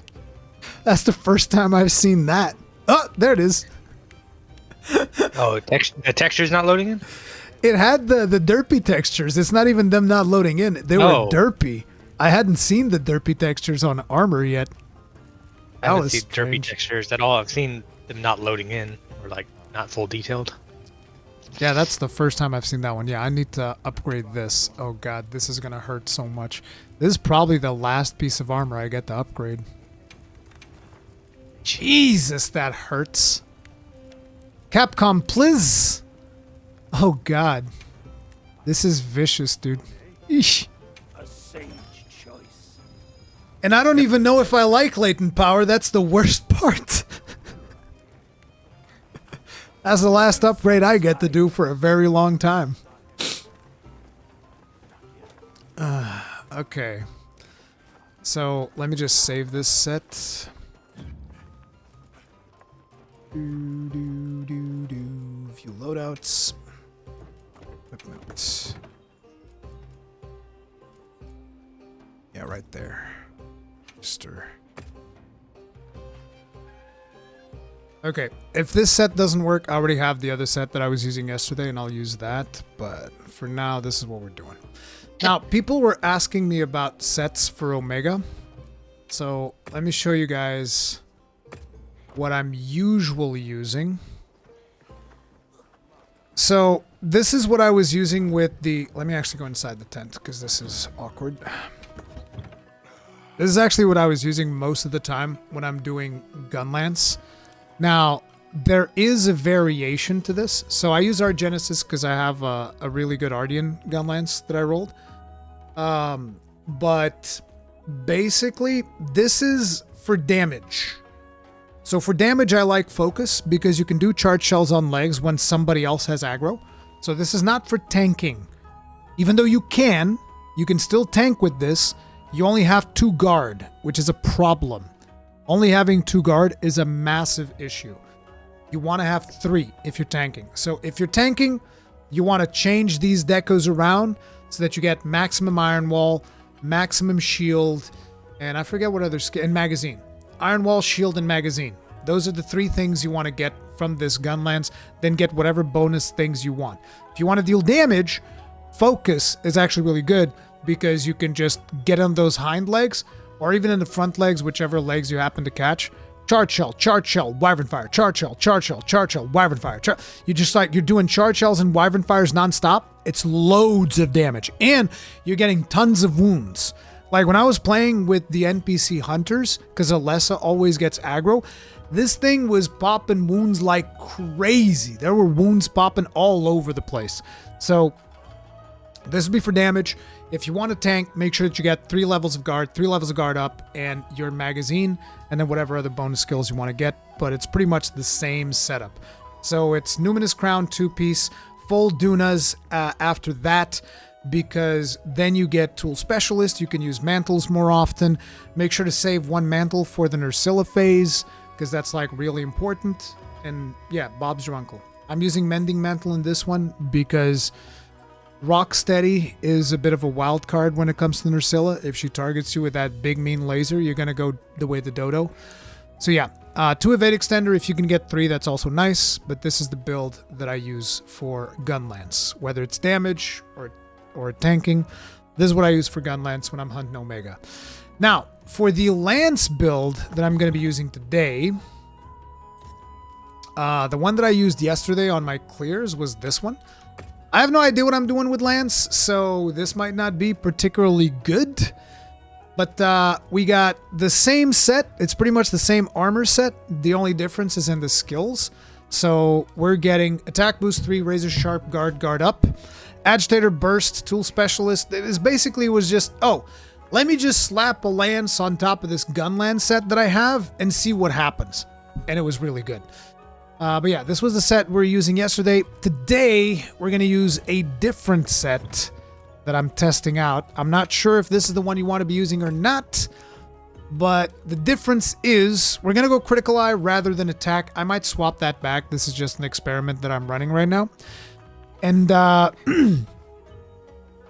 That's the first time I've seen that. Oh, there it is. Oh, the texture's not loading in? It had the derpy textures. It's not even them not loading in. They were Oh. derpy. I hadn't seen the derpy textures on armor yet. I haven't was seen derpy strange. textures at all. I've seen them not loading in or like not full detailed. Yeah, that's the first time I've seen that one. Yeah, I need to upgrade this. Oh god, this is gonna hurt so much. This is probably the last piece of armor I get to upgrade. Jesus, that hurts. Capcom, please. Oh god. This is vicious, dude. Eesh. A sage choice. And I don't even know if I like latent power. That's the worst part. That's the last upgrade I get to do for a very long time. Okay. So, let me just save this set. View loadouts. Equipment. Yeah, right there. Register. Okay, if this set doesn't work, I already have the other set that I was using yesterday, and I'll use that. But for now, this is what we're doing. Now, people were asking me about sets for Omega. So let me show you guys what I'm usually using. So this is what I was using with the... Let me actually go inside the tent, because this is awkward. This is actually what I was using most of the time when I'm doing Gunlance. Now, there is a variation to this. So I use Art Genesis because I have a really good Ardian Gunlance that I rolled. But basically, this is for damage. So for damage, I like Focus because you can do charge shells on legs when somebody else has aggro. So this is not for tanking. Even though you can still tank with this. You only have 2 guard, which is a problem. Only having 2 guard is a massive issue. You want to have 3 if you're tanking. So if you're tanking, you want to change these decos around so that you get maximum Iron Wall, maximum shield, and I forget what other skill, and magazine. Iron Wall, shield, and magazine. Those are the 3 things you want to get from this Gunlance. Then get whatever bonus things you want. If you want to deal damage, Focus is actually really good because you can just get on those hind legs or even in the front legs, whichever legs you happen to catch. Charge shell, wyvern fire, charge shell, wyvern fire. You just like, you're doing charge shells and wyvern fires nonstop. It's loads of damage and you're getting tons of wounds. Like when I was playing with the NPC hunters, because Alessa always gets aggro, this thing was popping wounds like crazy. There were wounds popping all over the place. So this would be for damage. If you want to tank, make sure that you get 3 levels of guard up, and your magazine, and then whatever other bonus skills you want to get. But it's pretty much the same setup. So it's Numinous Crown 2-piece, full Dunas after that, because then you get Tool Specialist. You can use mantles more often. Make sure to save 1 mantle for the Nursilla phase, because that's like really important. And yeah, Bob's your uncle. I'm using Mending Mantle in this one because Rocksteady is a bit of a wild card when it comes to Nursilla. If she targets you with that big mean laser, you're going to go the way the dodo. So yeah, 2 evade extender. If you can get 3, that's also nice. But this is the build that I use for Gunlance. Whether it's damage or tanking, this is what I use for Gunlance when I'm hunting Omega. Now, for the Lance build that I'm going to be using today, the one that I used yesterday on my clears was this one. I have no idea what I'm doing with Lance, so this might not be particularly good. But we got the same set. It's pretty much the same armor set. The only difference is in the skills. So we're getting Attack Boost 3, Razor Sharp, Guard up. Agitator Burst, Tool Specialist. It basically was just, let me just slap a lance on top of this Gunlance set that I have and see what happens. And it was really good. But yeah, this was the set we were using yesterday. Today, we're going to use a different set that I'm testing out. I'm not sure if this is the one you want to be using or not, but the difference is we're going to go Critical Eye rather than Attack. I might swap that back. This is just an experiment that I'm running right now. And the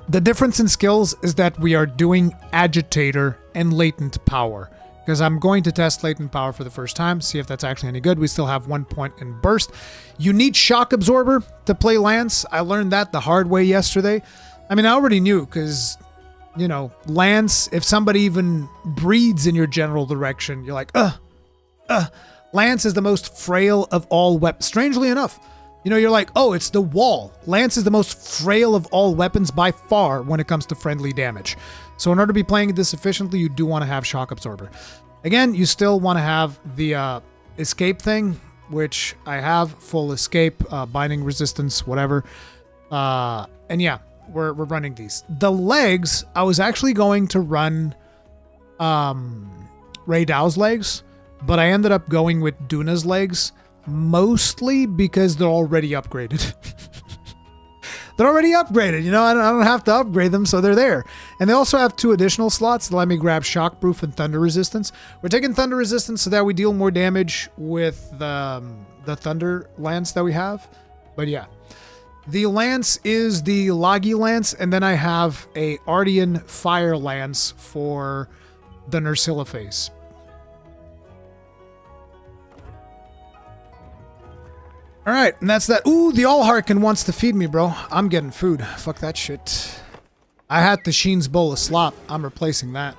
difference in skills is that we are doing Agitator and Latent Power because I'm going to test latent power for the first time, see if that's actually any good. We still have 1 point in burst. You need shock absorber to play Lance. I learned that the hard way yesterday. I mean, I already knew because, you know, Lance, if somebody even breathes in your general direction, you're like, Lance is the most frail of all weapons. Strangely enough, you know, you're like, oh, it's the wall. Lance is the most frail of all weapons by far when it comes to friendly damage. So in order to be playing this efficiently, you do want to have shock absorber. Again, you still want to have the escape thing, which I have full escape, binding resistance, whatever. And yeah, we're running these. The legs, I was actually going to run Ray Dow's legs, but I ended up going with Duna's legs, mostly because they're already upgraded. They're already upgraded, you know, I don't have to upgrade them, so they're there. And they also have 2 additional slots that let me grab Shockproof and Thunder Resistance. We're taking Thunder Resistance so that we deal more damage with the Thunder Lance that we have. But yeah, the Lance is the Lagi Lance, and then I have a Ardean Fire Lance for the Nursilla phase. All right, and that's that. Ooh, the Allharkin wants to feed me, bro. I'm getting food. Fuck that shit. I had the Sheen's bowl of slop. I'm replacing that.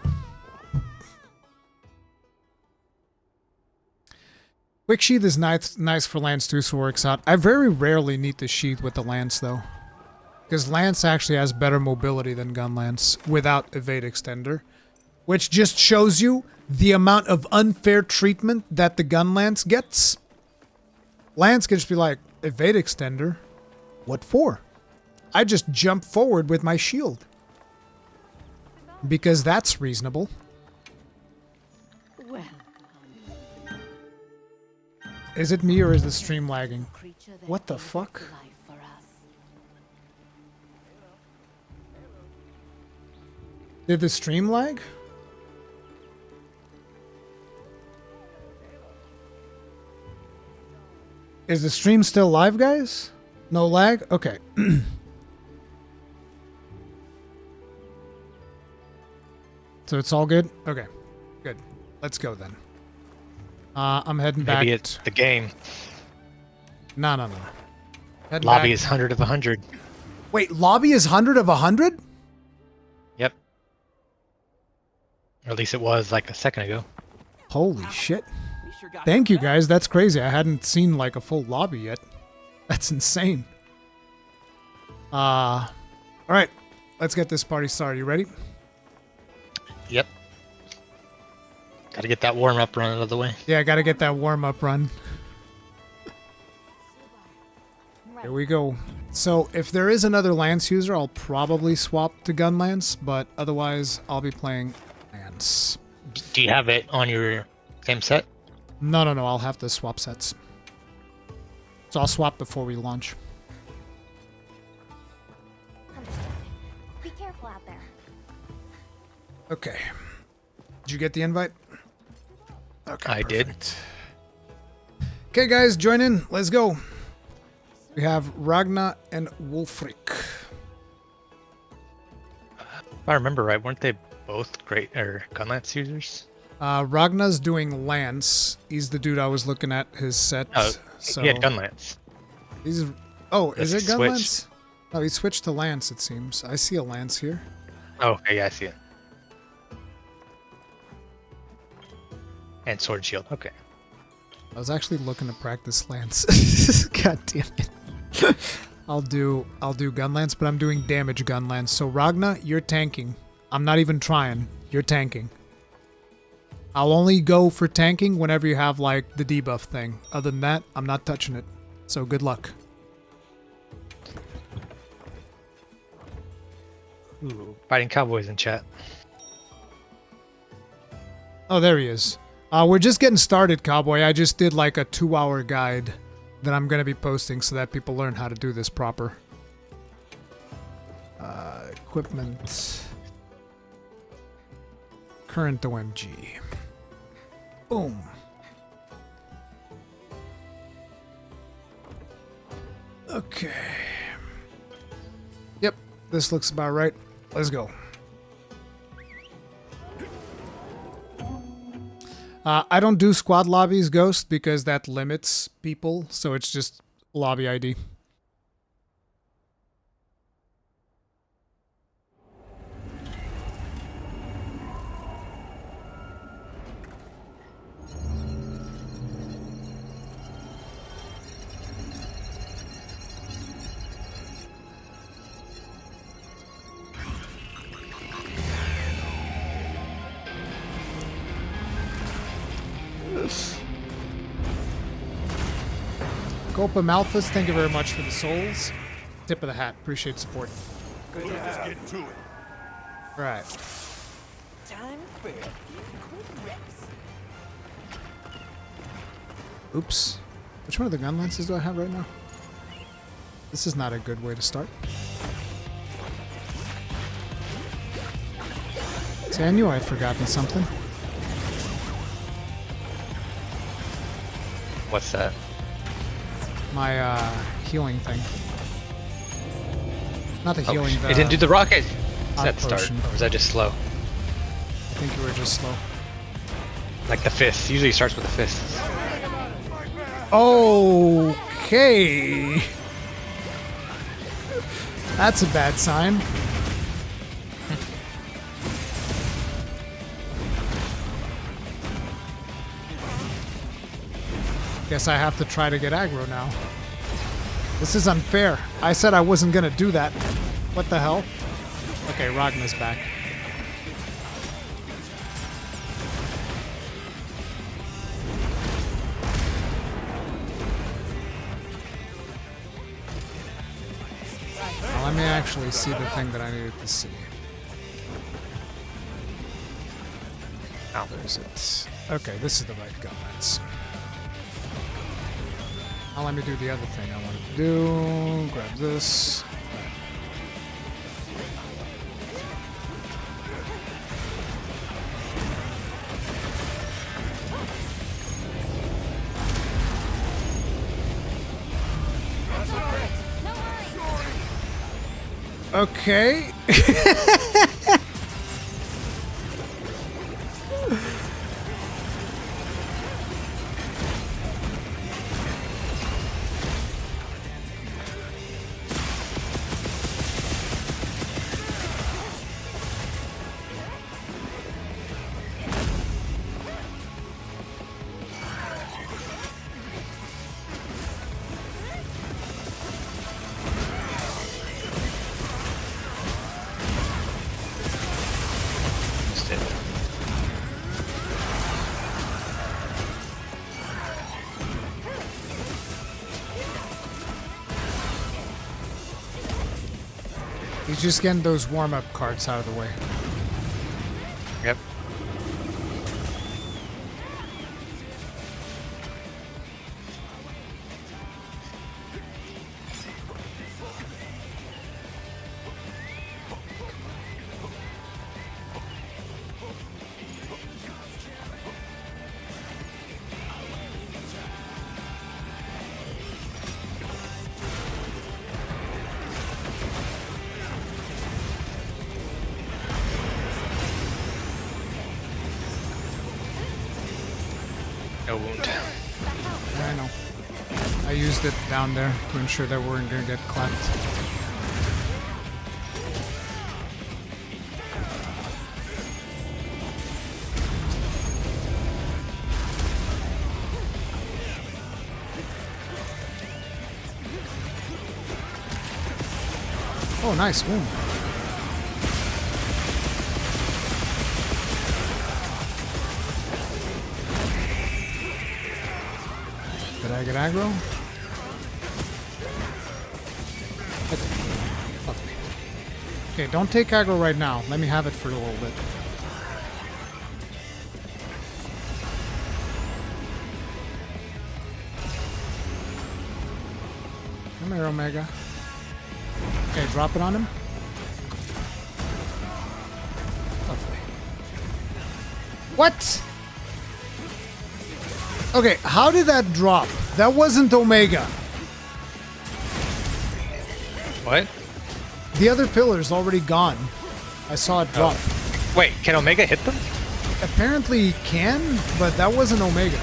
Quick Sheath is nice for Lance too, so it works out. I very rarely need the Sheath with the Lance, though. Because Lance actually has better mobility than Gun Lance without Evade Extender. Which just shows you the amount of unfair treatment that the Gun Lance gets. Lance can just be like, Evade Extender? What for? I just jump forward with my shield. Because that's reasonable. Well, Is it me or is the stream lagging? What the fuck? Did the stream lag? Is the stream still live, guys? No lag? Okay. So it's all good? Okay. Good. Let's go then. I'm heading back. Maybe it's the game. No. Heading Lobby back. is 100 of 100. Wait, lobby is 100 of 100? Yep. Or at least it was like a second ago. Holy shit. Thank you, guys. That's crazy. I hadn't seen like a full lobby yet. That's insane. All right. Let's get this party started. You ready? Yep. Gotta get that warm-up run out of the way. Yeah, I gotta get that warm-up run. Here we go. So, if there is another Lance user, I'll probably swap to Gun Lance, but otherwise, I'll be playing Lance. Do you have it on your same set? No. I'll have to swap sets. So I'll swap before we launch. Understood. Be careful out there. Okay. Did you get the invite? Okay, I did. Okay, guys, join in. Let's go. We have Ragna and Wolfric. If I remember right, weren't they both great gun lance users? Ragna's doing Lance. He's the dude I was looking at his set. Oh, so he had gun lance. He's is Yes, it he Gun switched. Lance? Oh, he switched to Lance, it seems. I see a Lance here. Oh, okay, yeah, I see it. And sword shield. Okay. I was actually looking to practice Lance. God damn it. I'll do Gun Lance, but I'm doing damage Gun Lance. So Ragna, you're tanking. I'm not even trying. You're tanking. I'll only go for tanking whenever you have like the debuff thing. Other than that, I'm not touching it. So good luck. Ooh, fighting cowboys in chat. Oh, there he is. We're just getting started, Cowboy. I just did like a 2-hour guide that I'm going to be posting so that people learn how to do this proper. Equipment. Current OMG. Boom. Okay. Yep, this looks about right. Let's go. I don't do squad lobbies, Ghost, because that limits people, so it's just lobby ID. Copa Malphus, thank you very much for the souls. Tip of the hat. Appreciate support. Let's get to it. Right. Time for a few quick reps. Oops. Which one of the gun lances do I have right now? This is not a good way to start. See, I knew I had forgotten something. What's that? My healing thing. Not the healing, It didn't do the rocket. Is hot that start, potion. or was that just slow? I think you were just slow. Like the fist. Usually it starts with the fists. Okay. That's a bad sign. Guess I have to try to get aggro now. This is unfair. I said I wasn't gonna do that. What the hell? Okay, Ragna's back. Now let me actually see the thing that I needed to see. Ow. There's it. Okay, this is the right gun lens. Now let me do the other thing I wanted to do. Grab this. Okay. Missed it. He's just getting those warm-up cards out of the way. Yep. No wound. I know. I used it down there to ensure that we weren't gonna get clapped. Oh, nice wound. Did I get aggro? Lovely. Okay, don't take aggro right now. Let me have it for a little bit. Come here, Omega. Okay, drop it on him. Lovely. What? Okay, how did that drop? That wasn't Omega. What? The other pillar's already gone. I saw it drop. Wait, can Omega hit them? apparently can, but that wasn't Omega.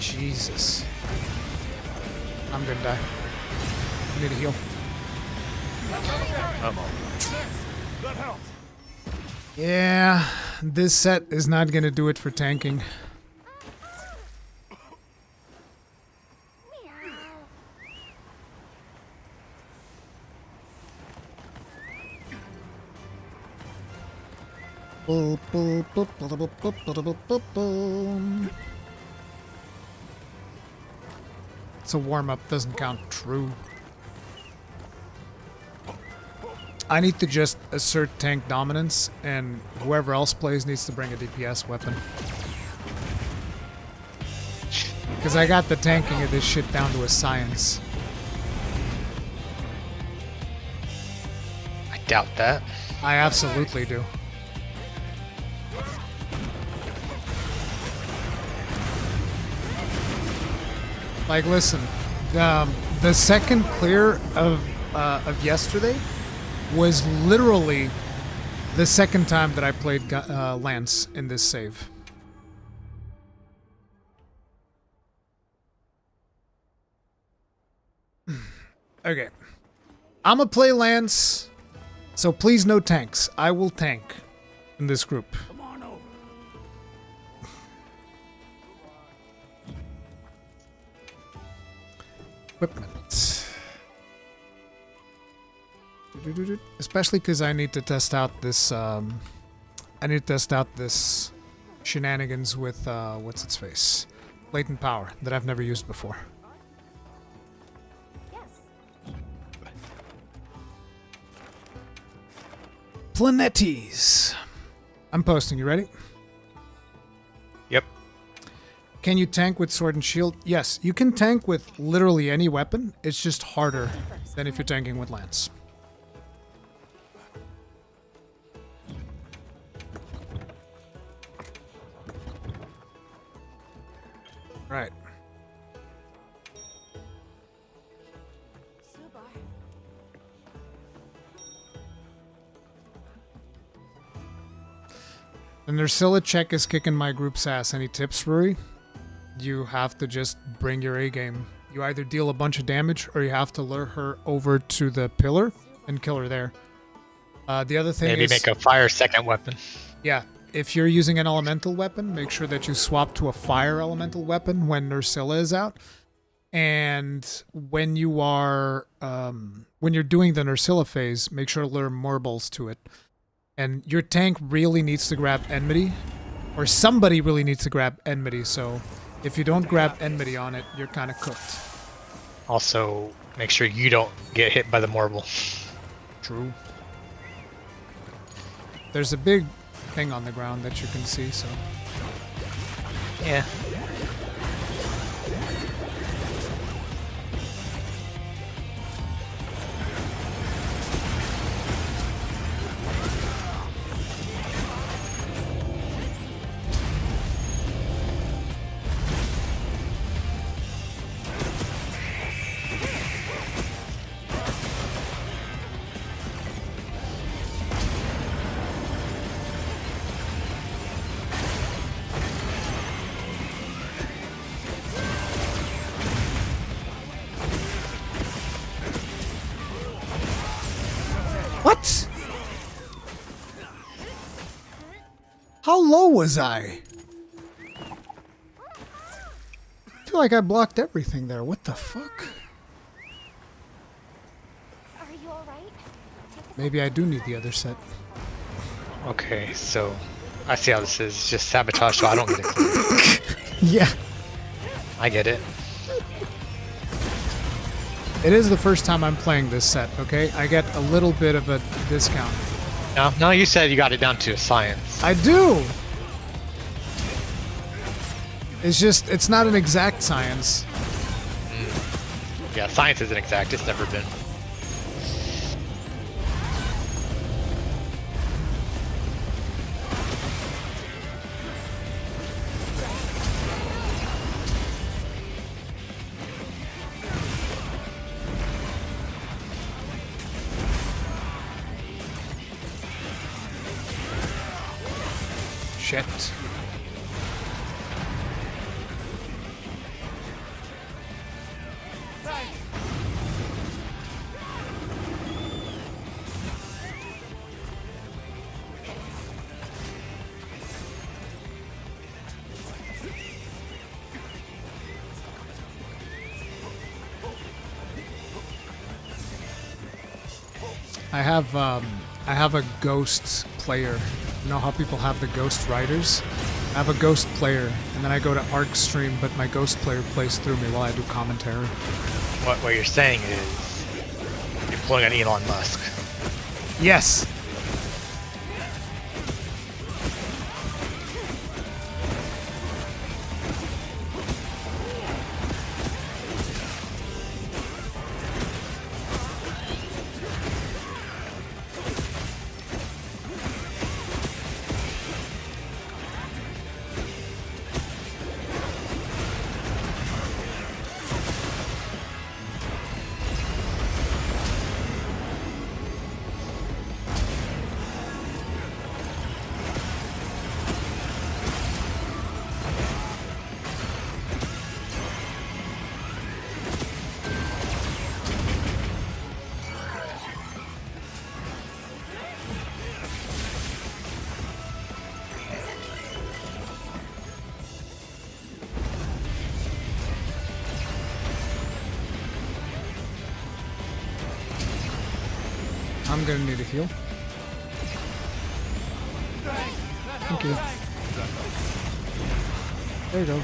Jesus. I'm gonna die. I need a heal. That helps. Yeah, this set is not gonna do it for tanking. It's a warm-up, doesn't count. True. I need to just assert tank dominance, and whoever else plays needs to bring a DPS weapon. Because I got the tanking of this shit down to a science. I doubt that. I absolutely do. Like, listen, the second clear of yesterday was literally the second time that I played Lance in this save. Okay. I'm gonna play Lance, so please no tanks. I will tank in this group. Come on over. Equipment. Especially because I need to test out this. I need to test out this shenanigans with what's its face, latent power that I've never used before. Yes. Planetes. I'm posting. You ready? Yep. Can you tank with sword and shield? Yes, you can tank with literally any weapon. It's just harder than if you're tanking with lance. Right. Subar. The Nursilla check is kicking my group's ass. Any tips, Rui? You have to just bring your A game. You either deal a bunch of damage or you have to lure her over to the pillar and kill her there. The other thing Maybe is... make a fire second weapon. Yeah, if you're using an elemental weapon, make sure that you swap to a fire elemental weapon when Nursilla is out. And when you are, when you're doing the Nursilla phase, make sure to lure Morbles to it. And your tank really needs to grab Enmity, or somebody really needs to grab Enmity. So if you don't grab Enmity on it, you're kind of cooked. Also, make sure you don't get hit by the Morble. True. There's a big thing on the ground that you can see, so... Yeah. What? How low was I? I feel like I blocked everything there. What the fuck? Are you alright? Maybe I do need the other set. Okay, so I see how this is. It's just sabotage so I don't get it. Yeah. I get it. It is the first time I'm playing this set, okay? I get a little bit of a discount. No, you said you got it down to a science. I do! It's just, it's not an exact science. Yeah, science isn't exact. It's never been. Shit. I have a ghost player. You know how people have the ghost riders? I have a ghost player, and then I go to Arc stream, but my ghost player plays through me while I do commentary. What you're saying is you're pulling an Elon Musk. Yes. I'm gonna need a heal. Thank you. There you go.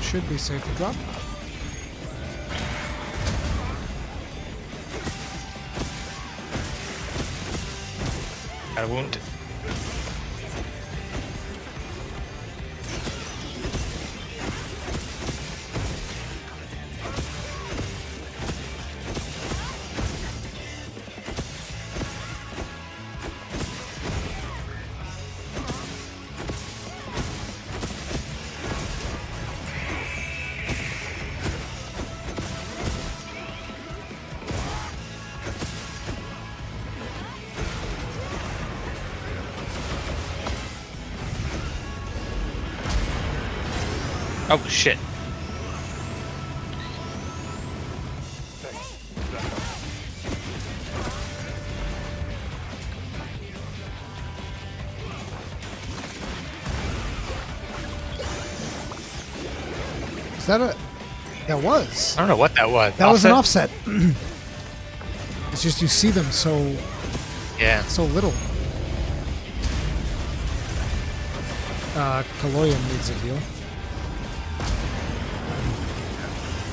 Should be safe to drop. Got a wound. Oh shit. Is that a... That was. I don't know what that was. That was an offset. It's just you see them so Yeah. little. Kaloyan needs a heal.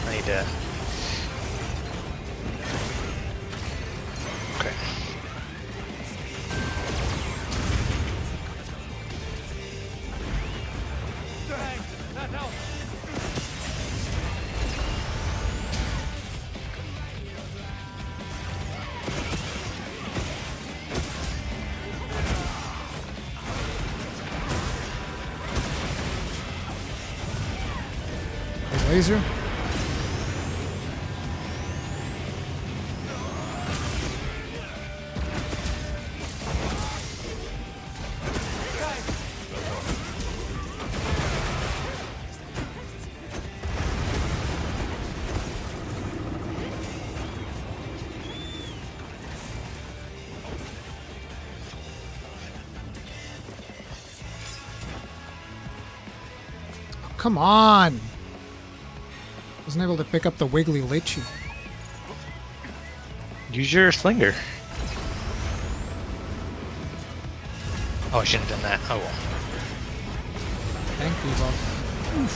I need to. Okay. That helps. Laser. Come on! Wasn't able to pick up the wiggly lychee. Use your slinger. Oh, I shouldn't have done that. Oh well. Tank debuff. Oof.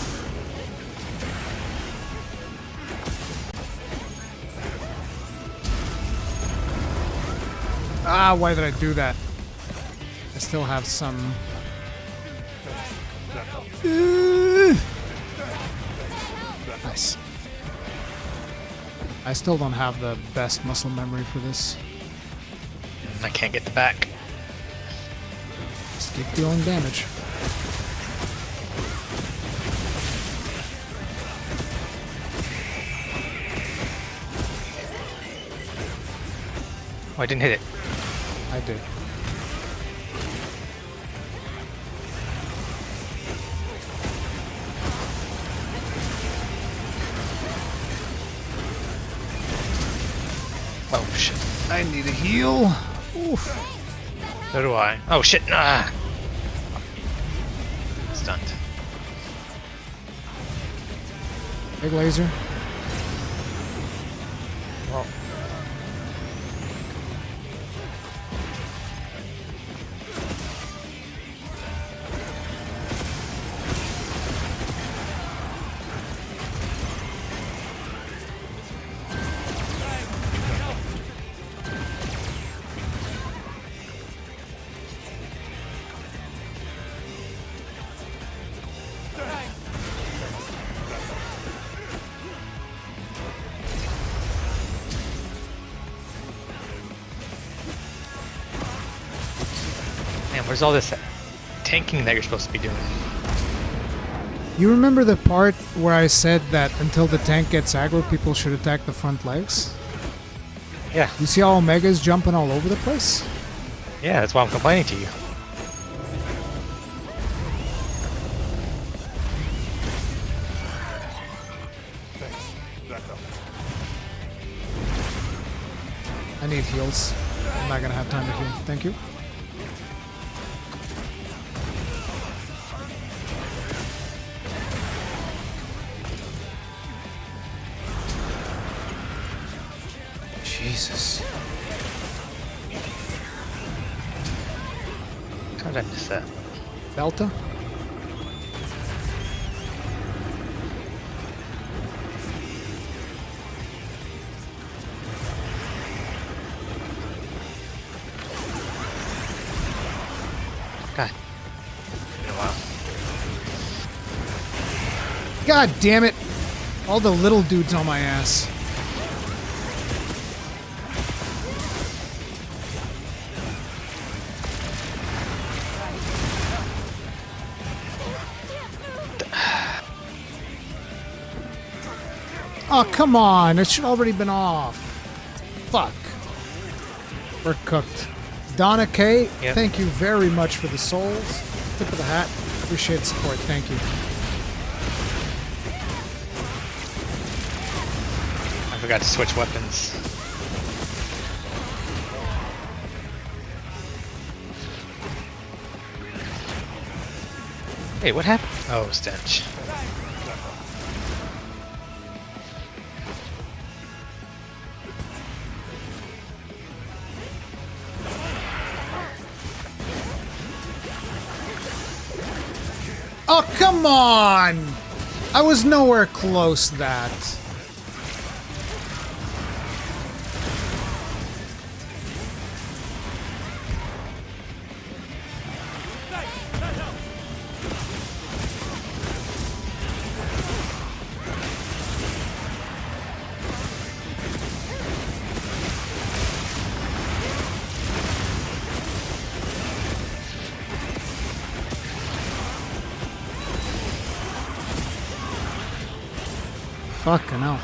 Ah, why did I do that? I still have some... Nice. I still don't have the best muscle memory for this. I can't get the back. Just keep dealing damage. Oh, I didn't hit it. I did. Oh shit. I need a heal. Oof. So do I. Oh shit. Ah. Stunned. Big laser. Well. Man, where's all this tanking that you're supposed to be doing? You remember the part where I said that until the tank gets aggro, people should attack the front legs? Yeah. You see how Omega's jumping all over the place? Yeah, that's why I'm complaining to you. I need heals. I'm not gonna have time to heal. Thank you. Jesus. How did I miss that? Delta? God. Been a while. God damn it! All the little dudes on my ass. Oh, come on. It should already been off. Fuck. We're cooked. Donna K, Yep. Thank you very much for the souls. Tip of the hat. Appreciate the support. Thank you. I forgot to switch weapons. Hey, what happened? Oh, stench. Oh, come on! I was nowhere close to that. Fucking hell.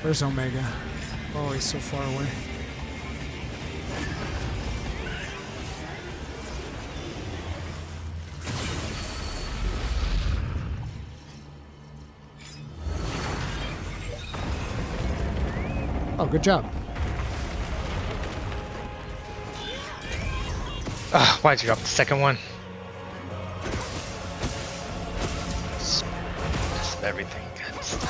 Where's Omega? Oh, he's so far away. Oh, good job. Why'd you drop the second one? Just everything. God, stop.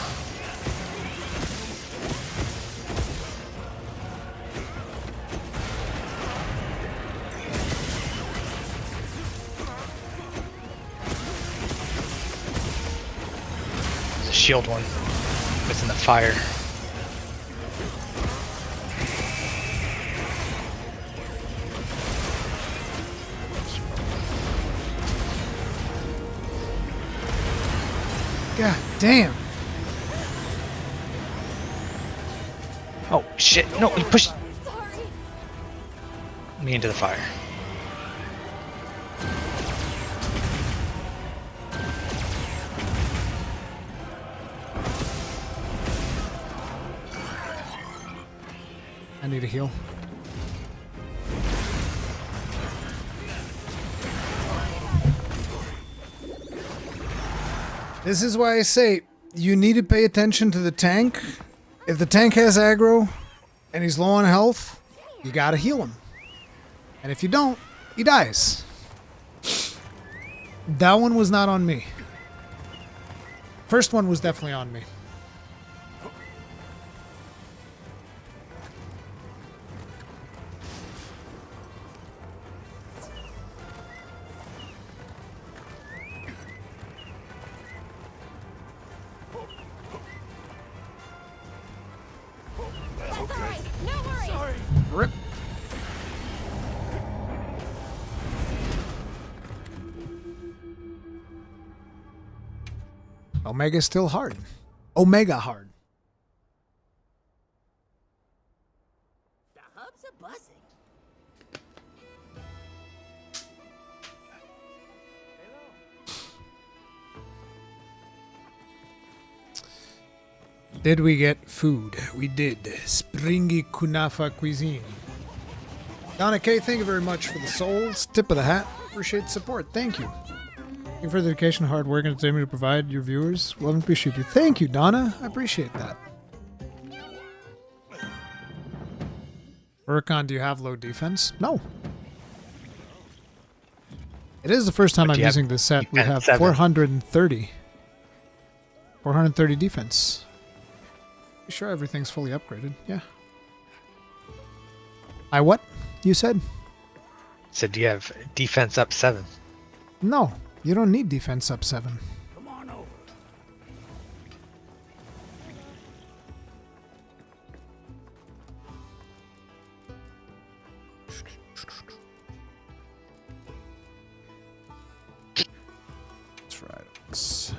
shield one. It's in the fire. God damn. Oh shit! No, you pushed Sorry. me into the fire. I need a heal. This is why I say you need to pay attention to the tank. If the tank has aggro and he's low on health, you gotta heal him. And if you don't, he dies. That one was not on me. First one was definitely on me. That's all right. No worries. Sorry. Rip. Omega's still hard. Omega hard. The hubs are buzzing. Did we get food? We did. Springy Kunafa cuisine. Donna K, thank you very much for the souls. Tip of the hat. Appreciate the support. Thank you. Thank you for the dedication, hard work, and entertainment to provide your viewers. Love and appreciate you. Thank you, Donna. I appreciate that. Urkon, do you have low defense? No. It is the first time But I'm you have using this set. We have defense 7. 430. 430 defense. You sure everything's fully upgraded? Yeah. I what? You said? So do you have defense up 7? No. You don't need defense up 7. Come on over. That's right.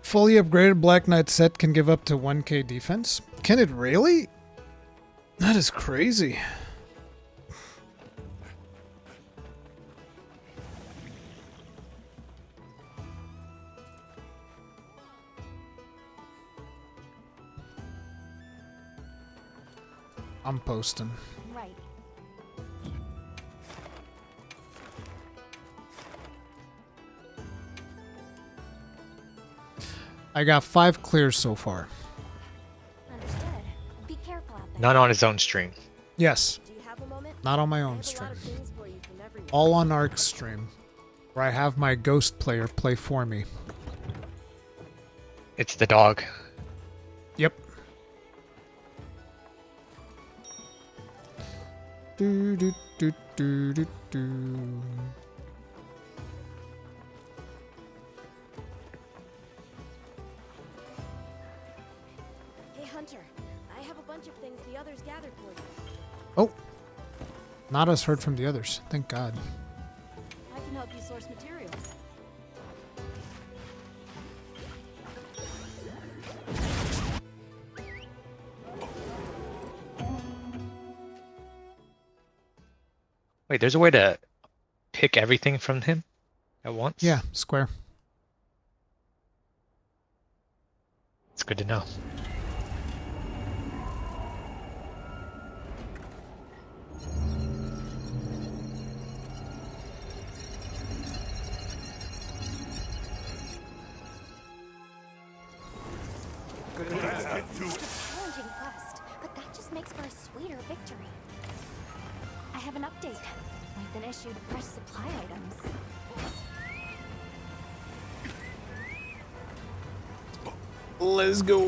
Fully upgraded Black Knight set can give up to 1k defense. Can it really? That is crazy. I'm posting. Right. I got 5 clears so far. Understood. Be careful out there. None on his own stream. Yes, Do you have a moment? not on my I own have a stream. lot of things for you from everyone. All on Arc stream, where I have my ghost player play for me. It's the dog. Yep. Do do do do do do. Hey Hunter, I have a bunch of things the others gathered for you. Oh, Nada's heard from the others. Thank God. I can help you source materials. Wait, there's a way to pick everything from him at once? Yeah, square. It's good to know. Challenging quest, but that just makes for a sweeter victory. I have an update. I've been issued fresh supply items. Let's go.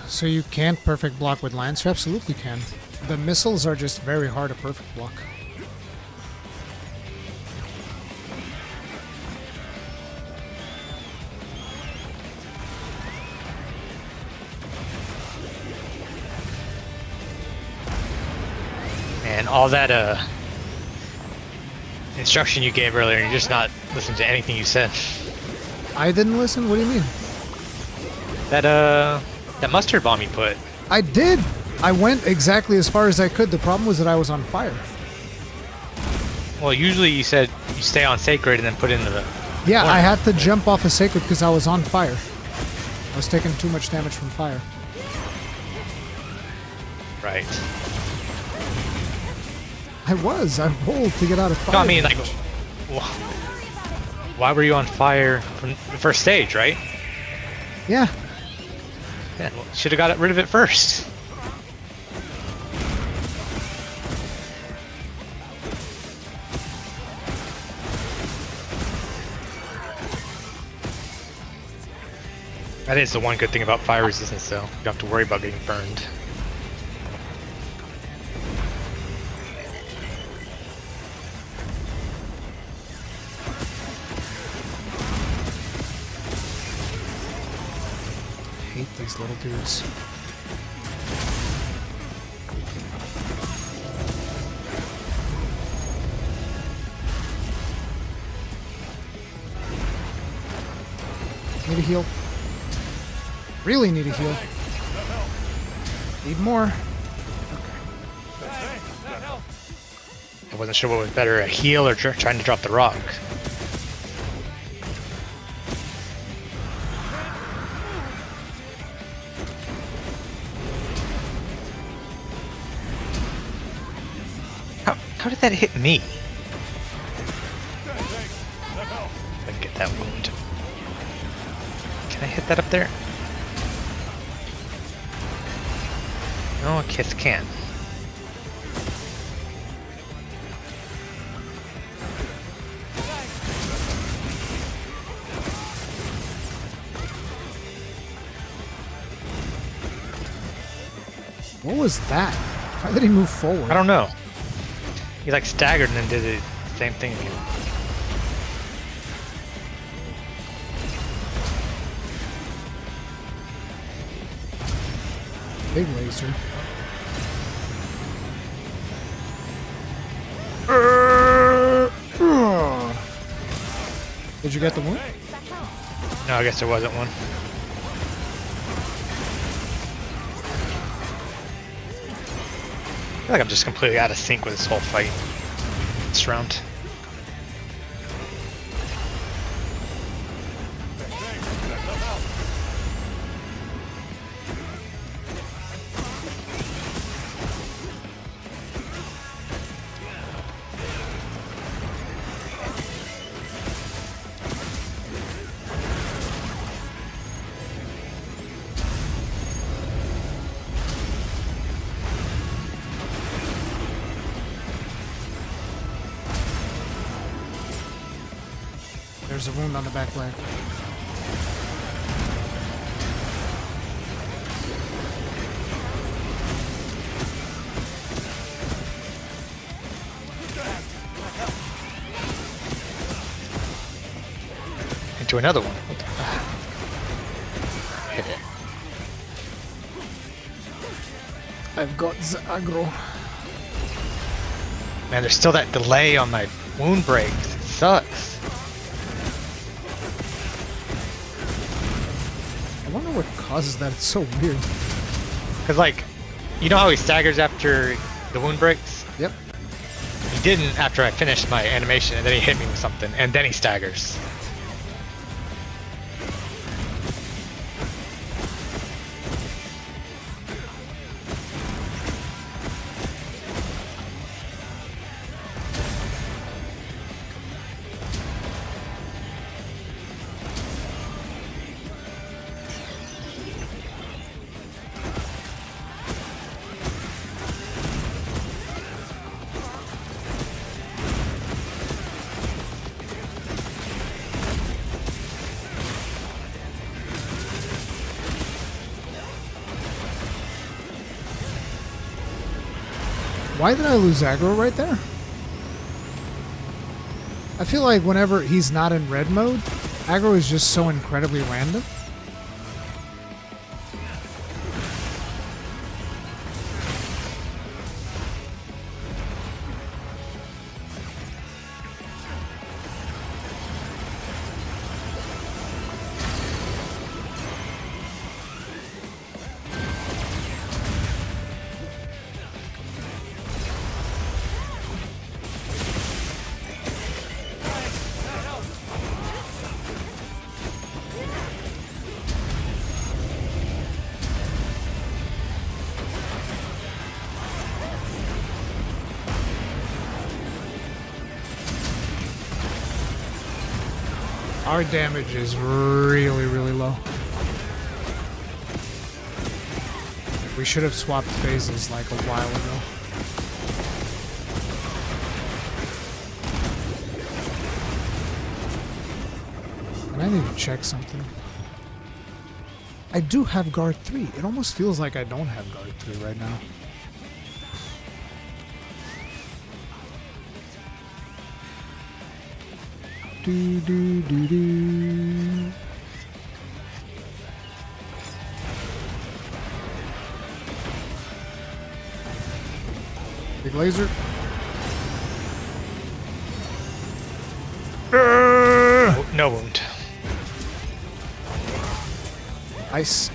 So you can't perfect block with Lance? You absolutely can. The missiles are just very hard to perfect block. And all that instruction you gave earlier, you're just not listening to anything you said. I didn't listen? What do you mean? That mustard bomb you put. I did! I went exactly as far as I could. The problem was that I was on fire. Well, usually you said you stay on sacred and then put into the. Yeah, corner. I had to jump off a sacred because I was on fire. I was taking too much damage from fire. Right. I rolled to get out of fire. No, I mean, like, why were you on fire from the first stage, right? Yeah. Yeah, well, should have got rid of it first. That is the one good thing about fire resistance, though. You don't have to worry about getting burned. I hate these little dudes. Need a heal. Really need a heal. Need more. I wasn't sure what was better, a heal or trying to drop the rock. How did that hit me? I can get that wound. Can I hit that up there? No, a kiss can. What was that? How did he move forward? I don't know. He like staggered and then did the same thing again. Big laser. Did you get the wound? No, I guess there wasn't one. I feel like I'm just completely out of sync with this whole fight. This round. There's a wound on the back leg. Into another one. Hit it. I've got the aggro. Man, there's still that delay on my wound breaks. It sucks. I wonder what causes that. It's so weird. Cause like, you know how he staggers after the wound breaks? Yep. He didn't after I finished my animation, and then he hit me with something, and then he staggers. Why did I lose aggro right there? I feel like whenever he's not in red mode, aggro is just so incredibly random. Our damage is really, really low. We should have swapped phases like a while ago. And I need to check something. I do have guard 3. It almost feels like I don't have guard 3 right now. Do do do do. Big laser. No wound. Ice.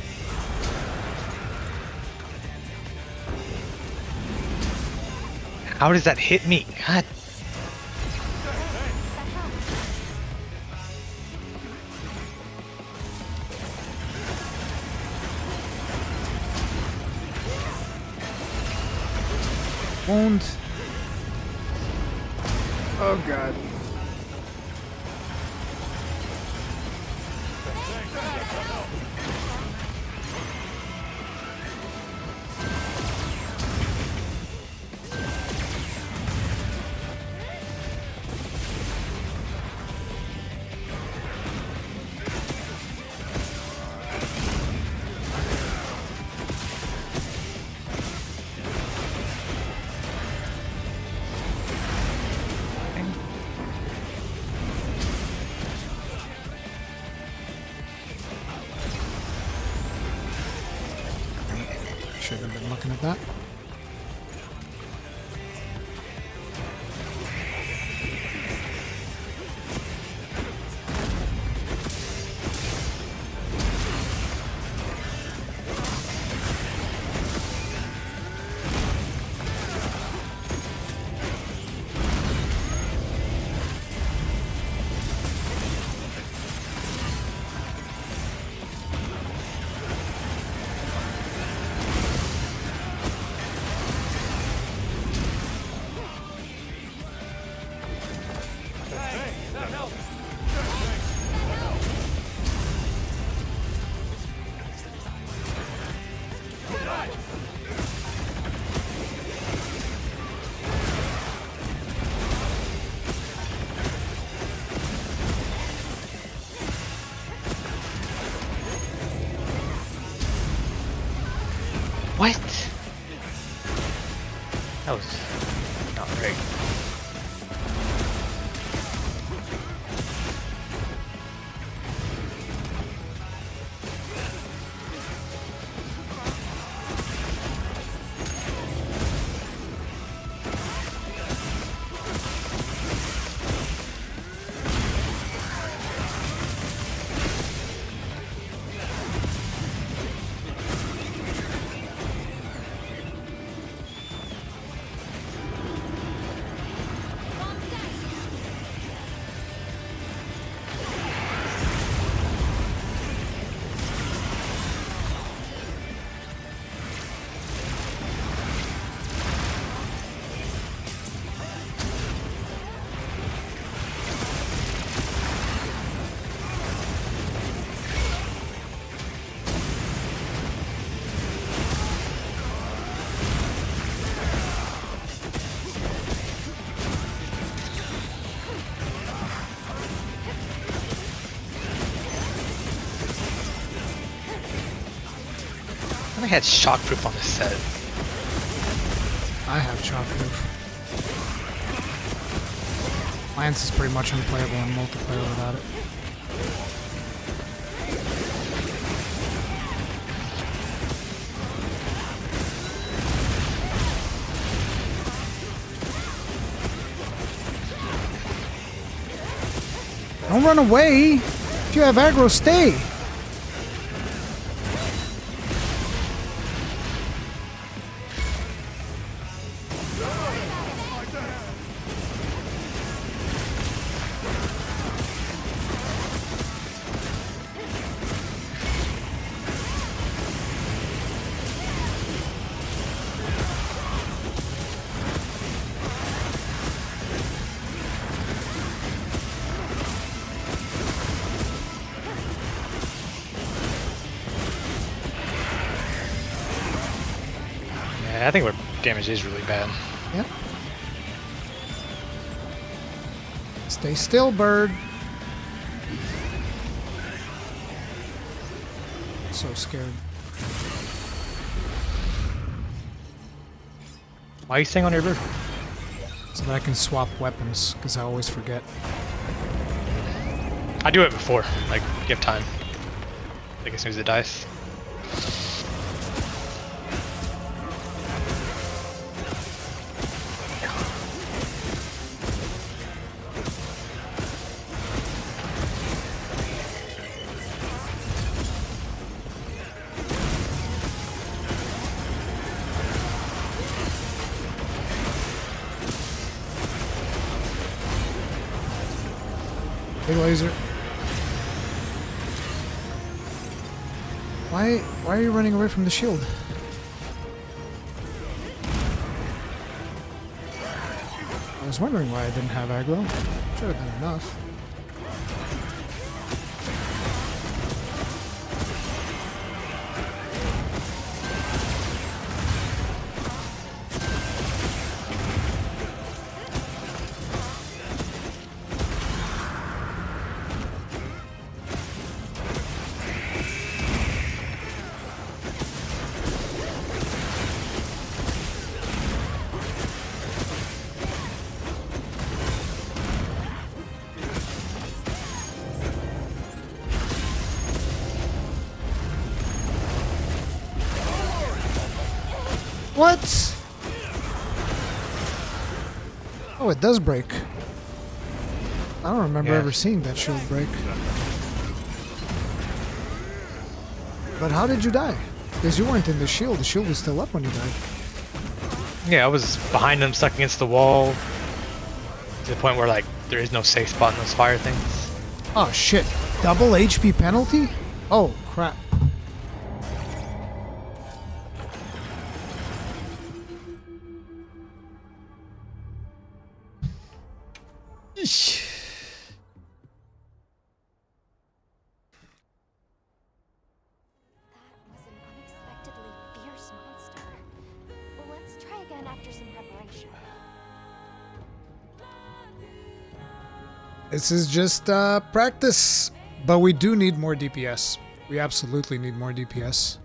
How does that hit me? God. Wound. Oh god. Should have been looking at that. What? That was not great. I had shockproof on this set. I have Chop Move. Lance is pretty much unplayable in multiplayer without it. Don't run away! If you have aggro, stay! Yeah, I think our damage is really bad. Yep. Stay still, bird. So scared. Why are you staying on your bird? So that I can swap weapons, because I always forget. I do it before, like, give time. Like as soon as it dies. Big laser. Why are you running away from the shield? I was wondering why I didn't have aggro. Should have been enough. What? Oh, it does break. I don't remember ever seeing that shield break. But how did you die? Because you weren't in the shield. The shield was still up when you died. Yeah, I was behind them, stuck against the wall. To the point where, like, there is no safe spot in those fire things. Oh, shit. Double HP penalty? Oh, crap. Eesh. That was an unexpectedly fierce monster. Well, let's try again after some preparation. This is just practice. But we do need more DPS. We absolutely need more DPS.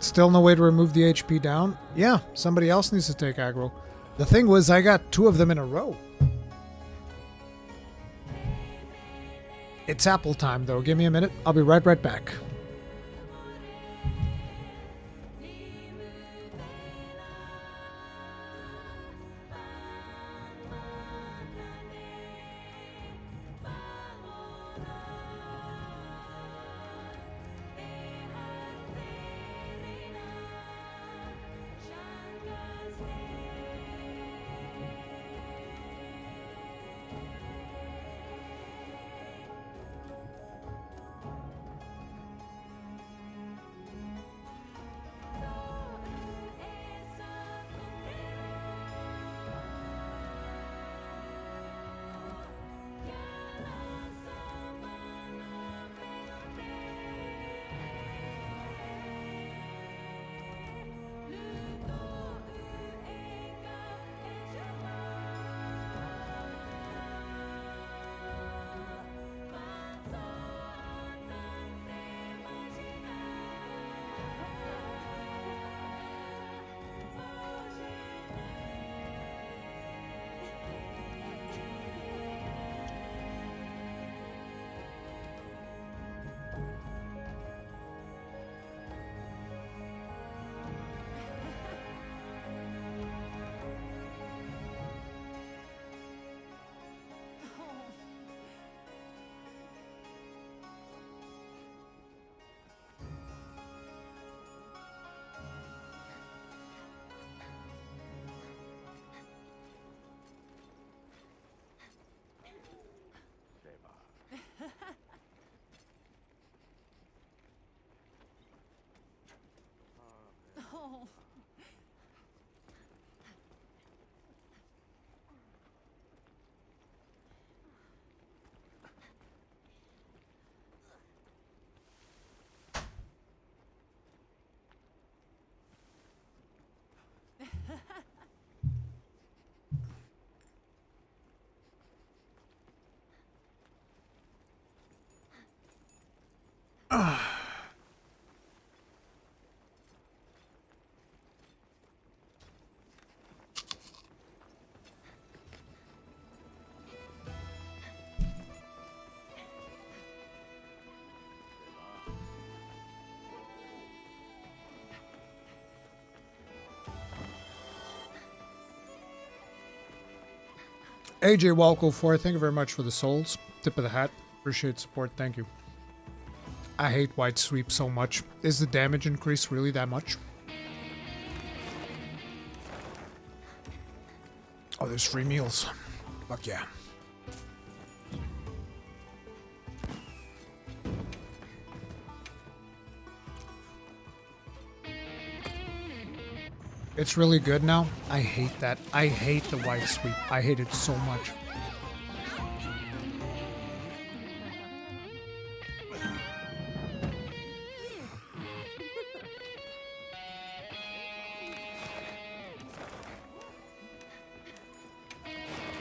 Still no way to remove the HP down? Yeah, somebody else needs to take aggro. The thing was, I got 2 of them in a row. It's apple time, though. Give me a minute. I'll be right back. AJ Walco 4, thank you very much for the souls. Tip of the hat. Appreciate support. Thank you. I hate wide sweep so much. Is the damage increase really that much? Oh, there's free meals. Fuck yeah. It's really good now. I hate that. I hate the wide sweep. I hate it so much.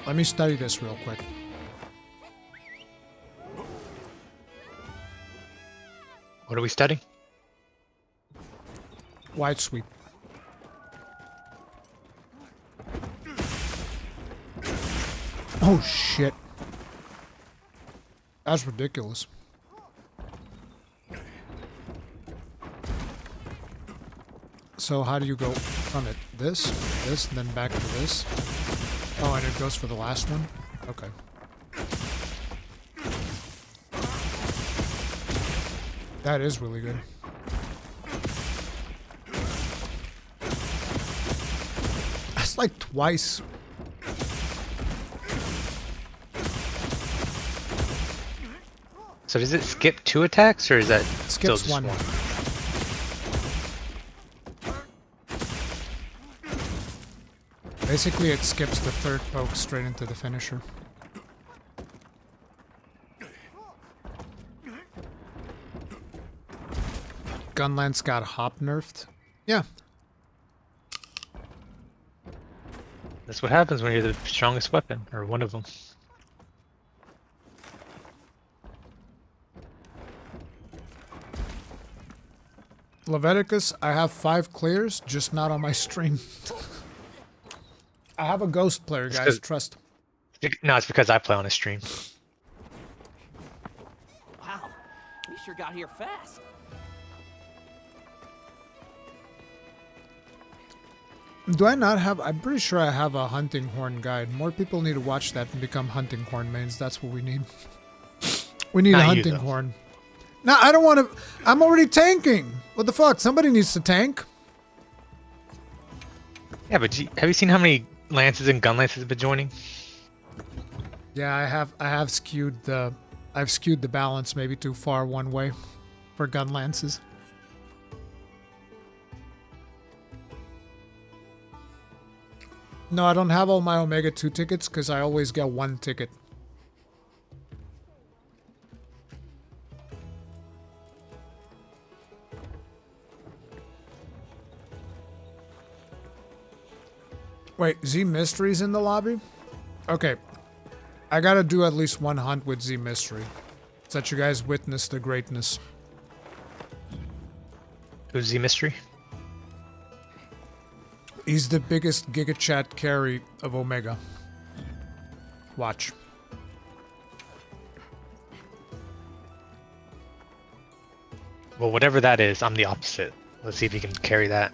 Let me study this real quick. What are we studying? Wide sweep. Oh shit. That's ridiculous. So how do you go from it? This, and then back to this? Oh, and it goes for the last one? Okay. That is really good. That's like twice. So does it skip 2 attacks, or is that still Skips just one. one? Basically, it skips the third poke straight into the finisher. Gunlance got hop nerfed. Yeah. That's what happens when you're the strongest weapon, or one of them. Leviticus, I have 5 clears, just not on my stream. I have a ghost player, guys. Trust. No, it's because I play on a stream. Wow, we sure got here fast. Do I not have... I'm pretty sure I have a hunting horn guide. More people need to watch that and become hunting horn mains. That's what we need. We need Not a you, hunting though. horn. No, I don't want to... I'm already tanking. What the fuck? Somebody needs to tank. Yeah, but have you seen how many lances and gun lances have been joining? Yeah, I have skewed the... I've skewed the balance maybe too far one way for gun lances. No, I don't have all my Omega 2 tickets because I always get 1 ticket. Wait, Z Mystery's in the lobby? Okay. I gotta do at least 1 hunt with Z Mystery. So that you guys witness the greatness. Who's the mystery? He's the biggest GigaChat carry of Omega. Watch. Well, whatever that is, I'm the opposite. Let's see if you can carry that.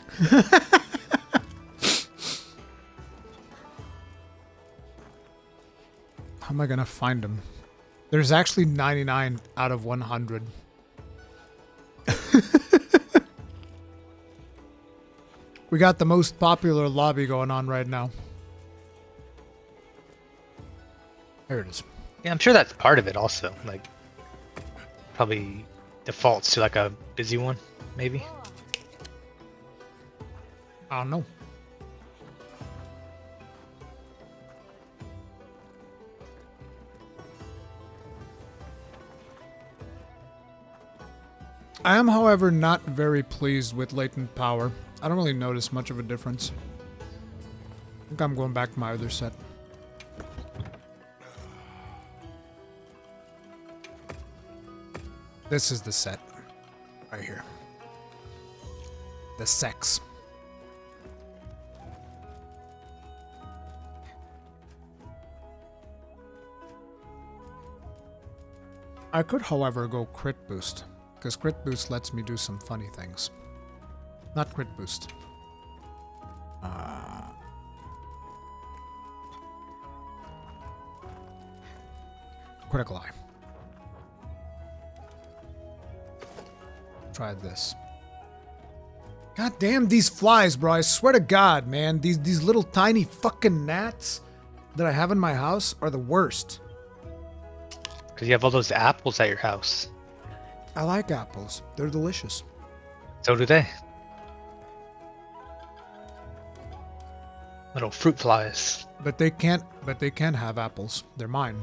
How am I gonna find him? There's actually 99 out of 100. We got the most popular lobby going on right now. There it is. Yeah, I'm sure that's part of it also. Like, probably defaults to like a busy one, maybe. I don't know. I am, however, not very pleased with latent power. I don't really notice much of a difference. I think I'm going back to my other set. This is the set. Right here. The sex. I could, however, go crit boost, because crit boost lets me do some funny things. Not crit boost. Critical eye. Try this. God damn these flies, bro. I swear to God, man. These little tiny fucking gnats that I have in my house are the worst. Because you have all those apples at your house. I like apples. They're delicious. So do they. Little fruit flies. But they can't have apples. They're mine.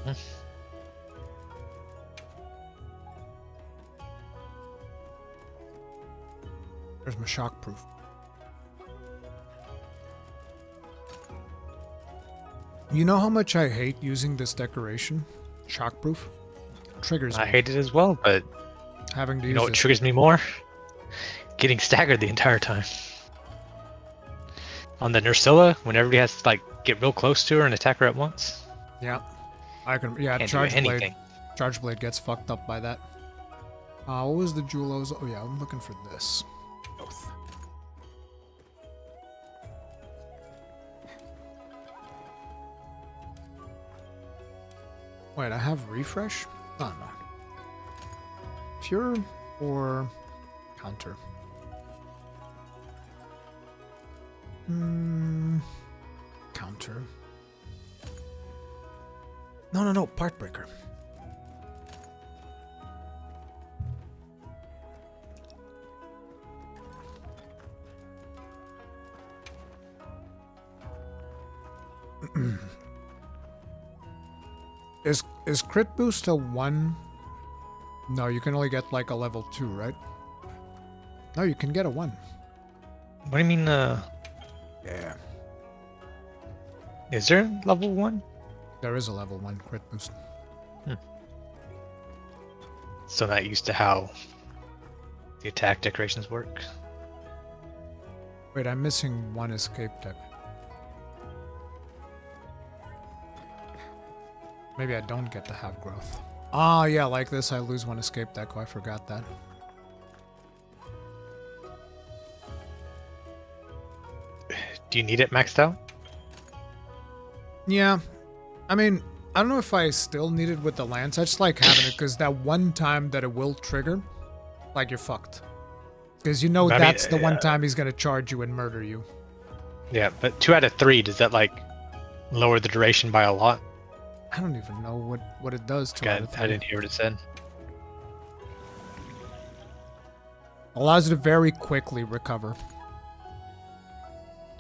Hmm. There's my shockproof. You know how much I hate using this decoration? Shockproof? Triggers me. I hate it as well, but Having to you use know what this. triggers me more? Getting staggered the entire time. On the Nursilla, when everybody has to like get real close to her and attack her at once. Yeah. I can, yeah, Can't do Charge Blade. anything. Charge Blade gets fucked up by that. What was the jewel I was... Oh yeah, I'm looking for this. Both. Wait, I have refresh? Oh no. Pure or counter? Counter. No, part breaker. Is crit boost a 1? No, you can only get like a level 2, right? No, you can get a 1. What do you mean, Yeah. is there level 1? There is a level 1 crit boost. So not used to how the attack decorations work. Wait, I'm missing one escape deck. Maybe I don't get to have growth. Ah, yeah, like this I lose one escape deck. Oh, I forgot that. Do you need it maxed out? Yeah. I mean, I don't know if I still need it with the lance. I just like having it because that one time that it will trigger, like you're fucked. Because you know I mean, that's the one time he's going to charge you and murder you. Yeah, but 2 out of 3, does that like lower the duration by a lot? I don't even know what it does to God, it. I didn't hear what it said. Allows you to very quickly recover.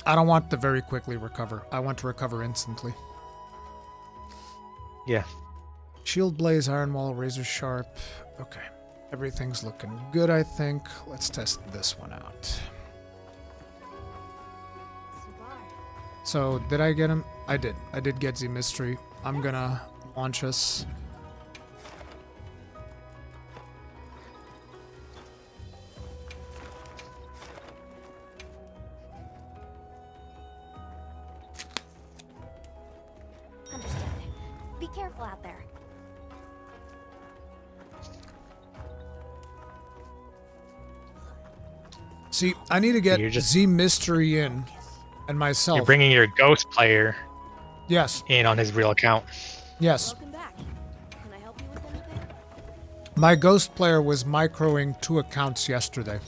I don't want to very quickly recover. I want to recover instantly. Yeah. Shield Blaze, Iron Wall, Razor Sharp. Okay. Everything's looking good, I think. Let's test this one out. So, did I get him? I did. I did get the mystery. I'm gonna launch us. Understood. Be careful out there. See, I need to get You're just- Z Mystery in and myself. You're bringing your ghost player Yes, in on his real account. yes. Welcome back. Can I help you with anything? My ghost player was microing 2 accounts yesterday.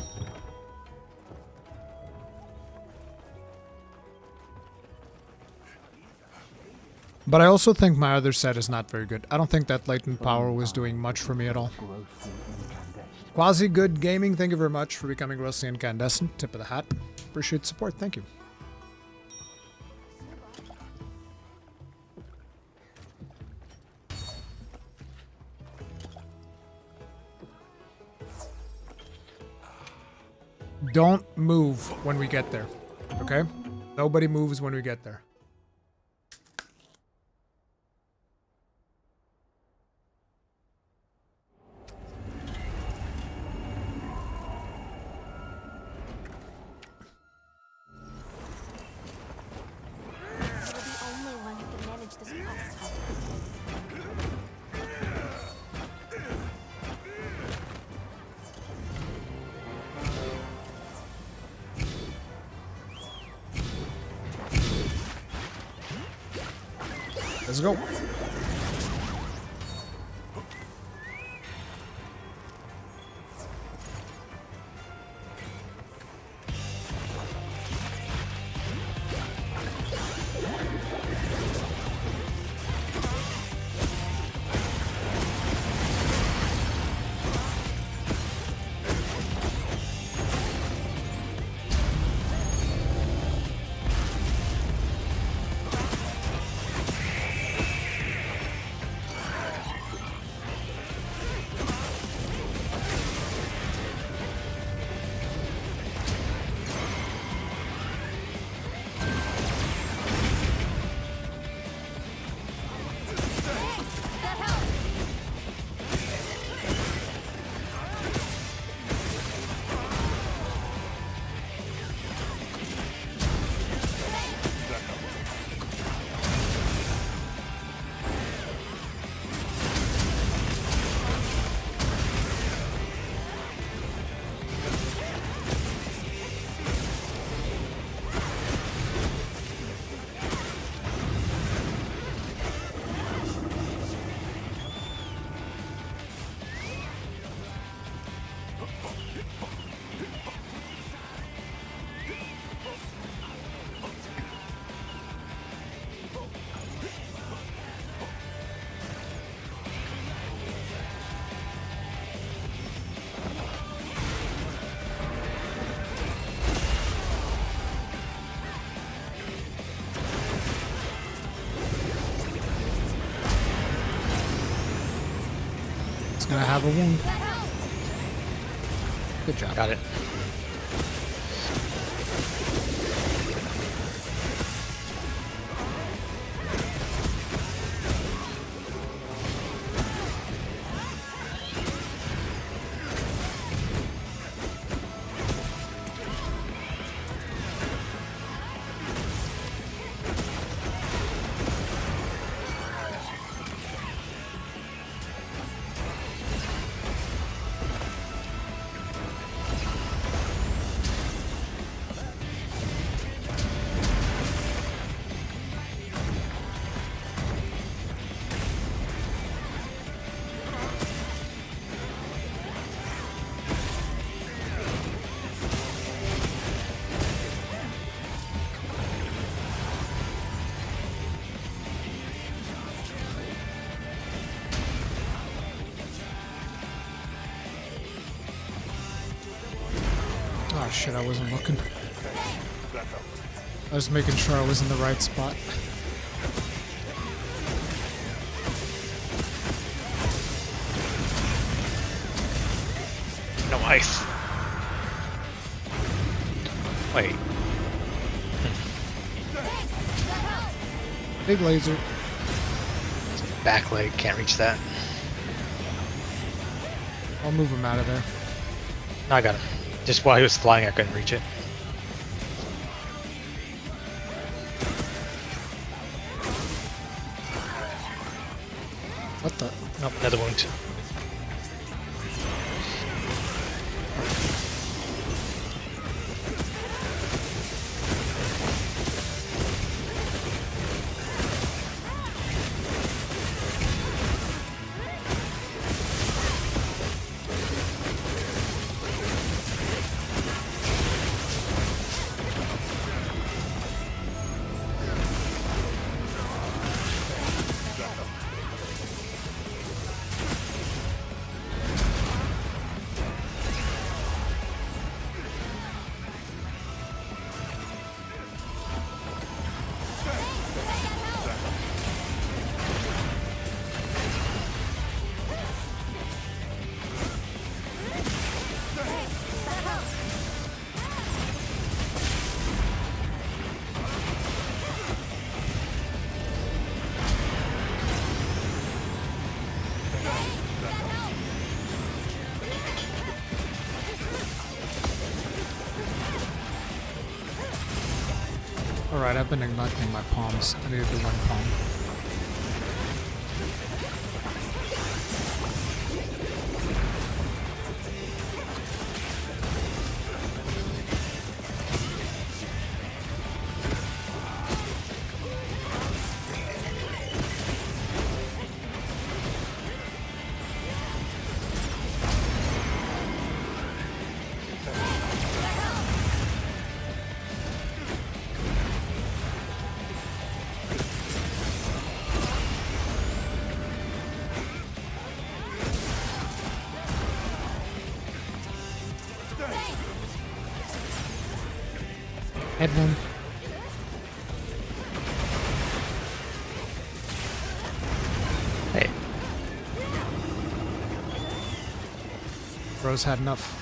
But I also think my other set is not very good. I don't think that latent power was doing much for me at all. Grossly incandescent. Quasi Good Gaming, thank you very much for becoming grossly incandescent. Tip of the hat. Appreciate the support. Thank you. Don't move when we get there. Okay? Nobody moves when we get there. Let's go. It's gonna have a wound. Good job. Got it. Oh shit, I wasn't looking. I was making sure I was in the right spot. No ice. Wait. Big laser. Back leg, can't reach that. I'll move him out of there. No, I got him. Just while he was flying, I couldn't reach it. What the? Nope, another wound. Alright, I've been neglecting my palms. I need to do one palm. Head one. Hey, Rose had enough.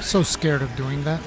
So scared of doing that.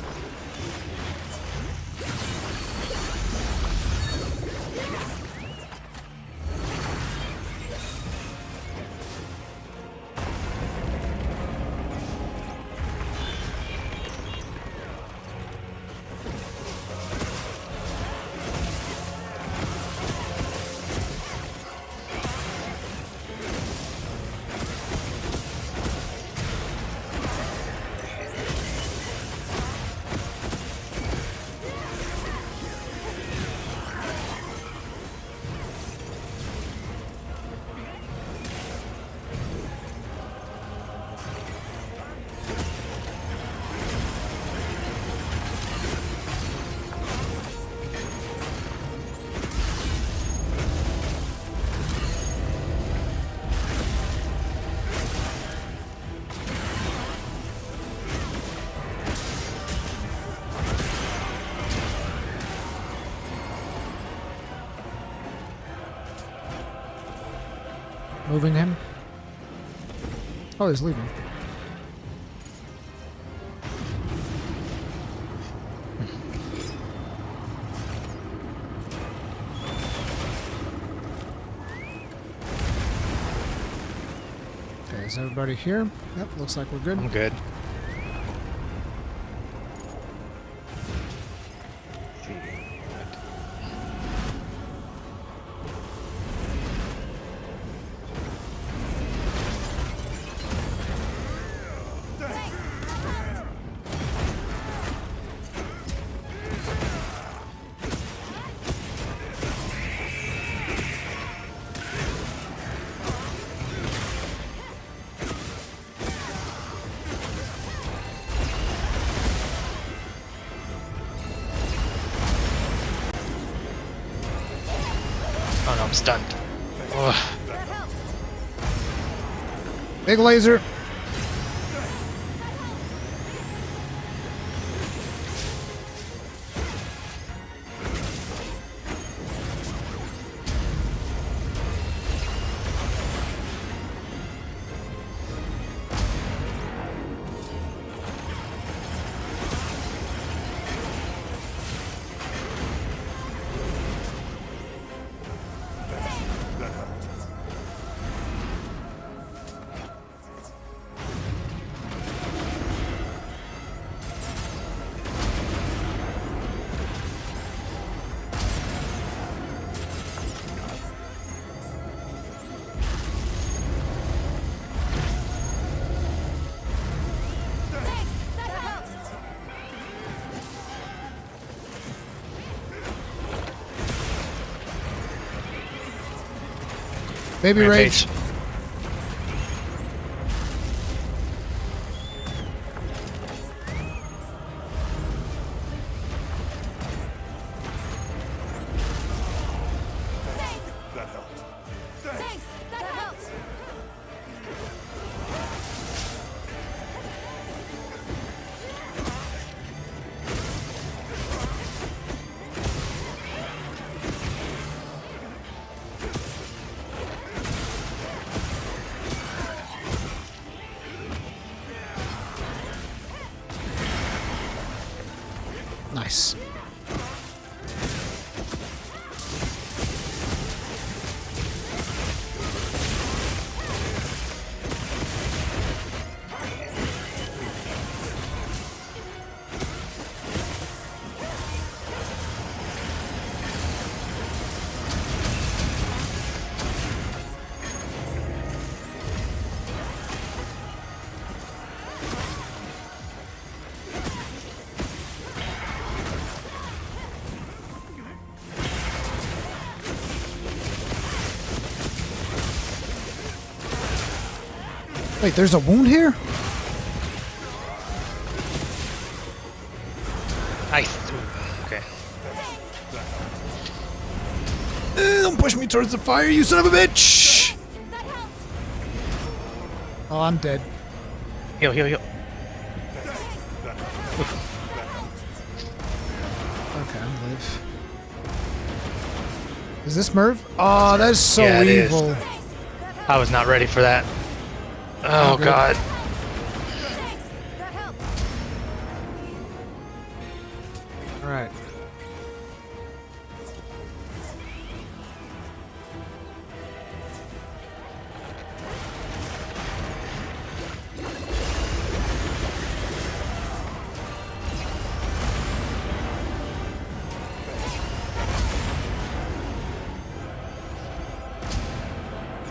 Moving him. Oh, he's leaving. Okay, is everybody here? Yep, looks like we're good. I'm good. Oh no, I'm stunned. Ugh. Big laser. Baby rage. Rampage. Thanks, that helped. Nice. Wait, there's a wound here? Nice. Ooh, okay. Don't push me towards the fire, you son of a bitch! Oh, I'm dead. Heal, heal, heal. Okay, I'm live. Is this Merv? Oh, that is so Yeah, it is. evil. I was not ready for that. Oh good. god. Alright.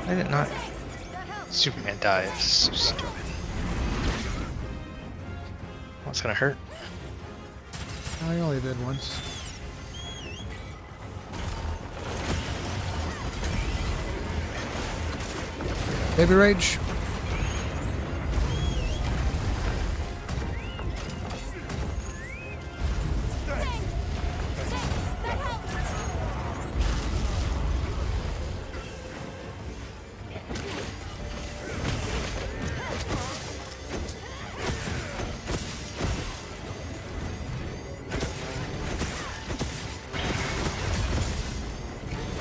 I did not. Superman dies. So stupid. That's gonna hurt. I only did once. Baby rage.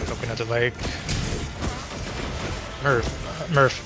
Hoping not to like. Murph.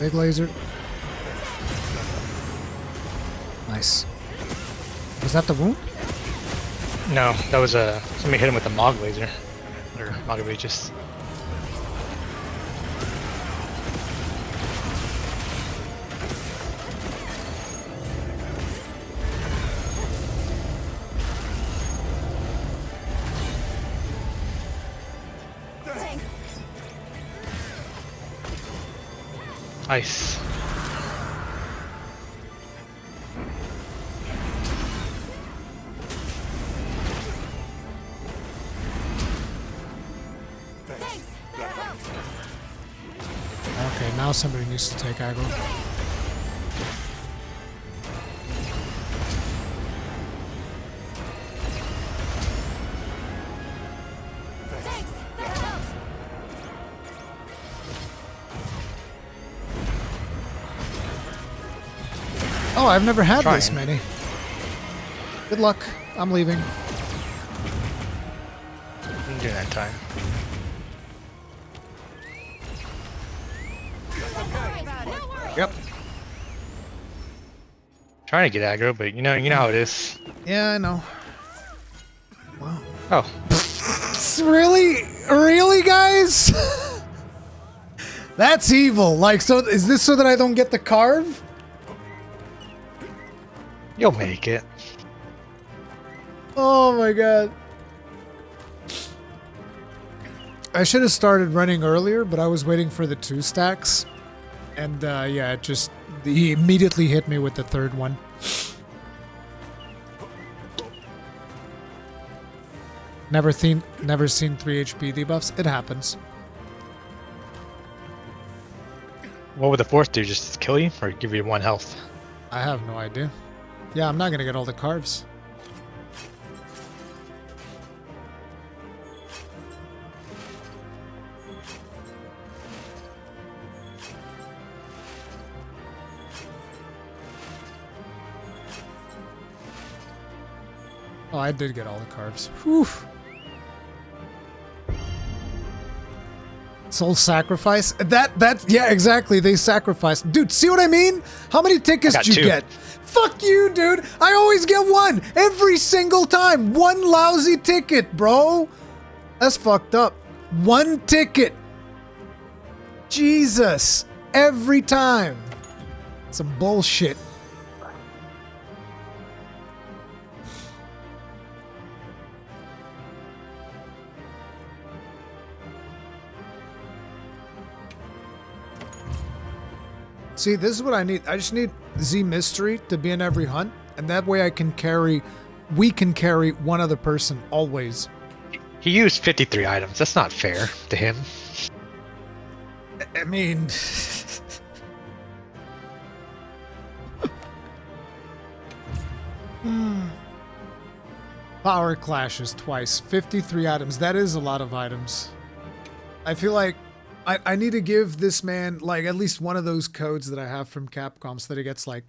Big laser. Nice. Was that the wound? No, that was somebody hit him with a Mog laser. Or Mog Aegis. Nice. Okay, now somebody needs to take aggro. Oh, I've never had this many. Good luck. I'm leaving. I'm doing that time. Yep. Trying to get aggro, but you know how it is. Yeah, I know. Wow. Oh, Really? Really, guys? That's evil. Like, so is this so that I don't get the carve? you'll make it. Oh my god. I should have started running earlier, but I was waiting for the 2 stacks. And yeah, he immediately hit me with the 3rd one. Never seen 3 HP debuffs. It happens. What would the 4th do? Just kill you or give you 1 health? I have no idea. Yeah, I'm not gonna get all the carves. Oh, I did get all the carves. Whew. Soul sacrifice? Yeah, exactly. They sacrificed. Dude, see what I mean? How many tickets did you 2. get? Fuck you, dude. I always get 1 every single time. 1 lousy ticket, bro. That's fucked up. 1 ticket. Jesus. Every time. Some bullshit. See, this is what I need. I just need Z Mystery to be in every hunt, and that way we can carry 1 other person always. He used 53 items. That's not fair to him. I mean... Power clashes twice, 53 items. That is a lot of items. I feel like I need to give this man like at least one of those codes that I have from Capcom so that he gets like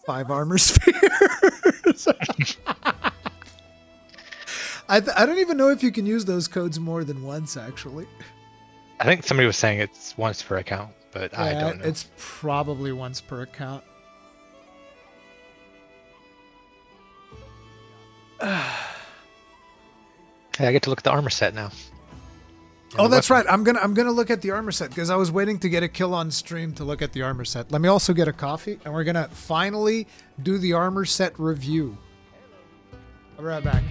5 armor spheres. I don't even know if you can use those codes more than once, actually. I think somebody was saying it's once per account, but I don't know. It's probably once per account. Hey, I get to look at the armor set now. Oh, that's right. I'm gonna look at the armor set because I was waiting to get a kill on stream to look at the armor set. Let me also get a coffee, and we're gonna finally do the armor set review. I'll be right back.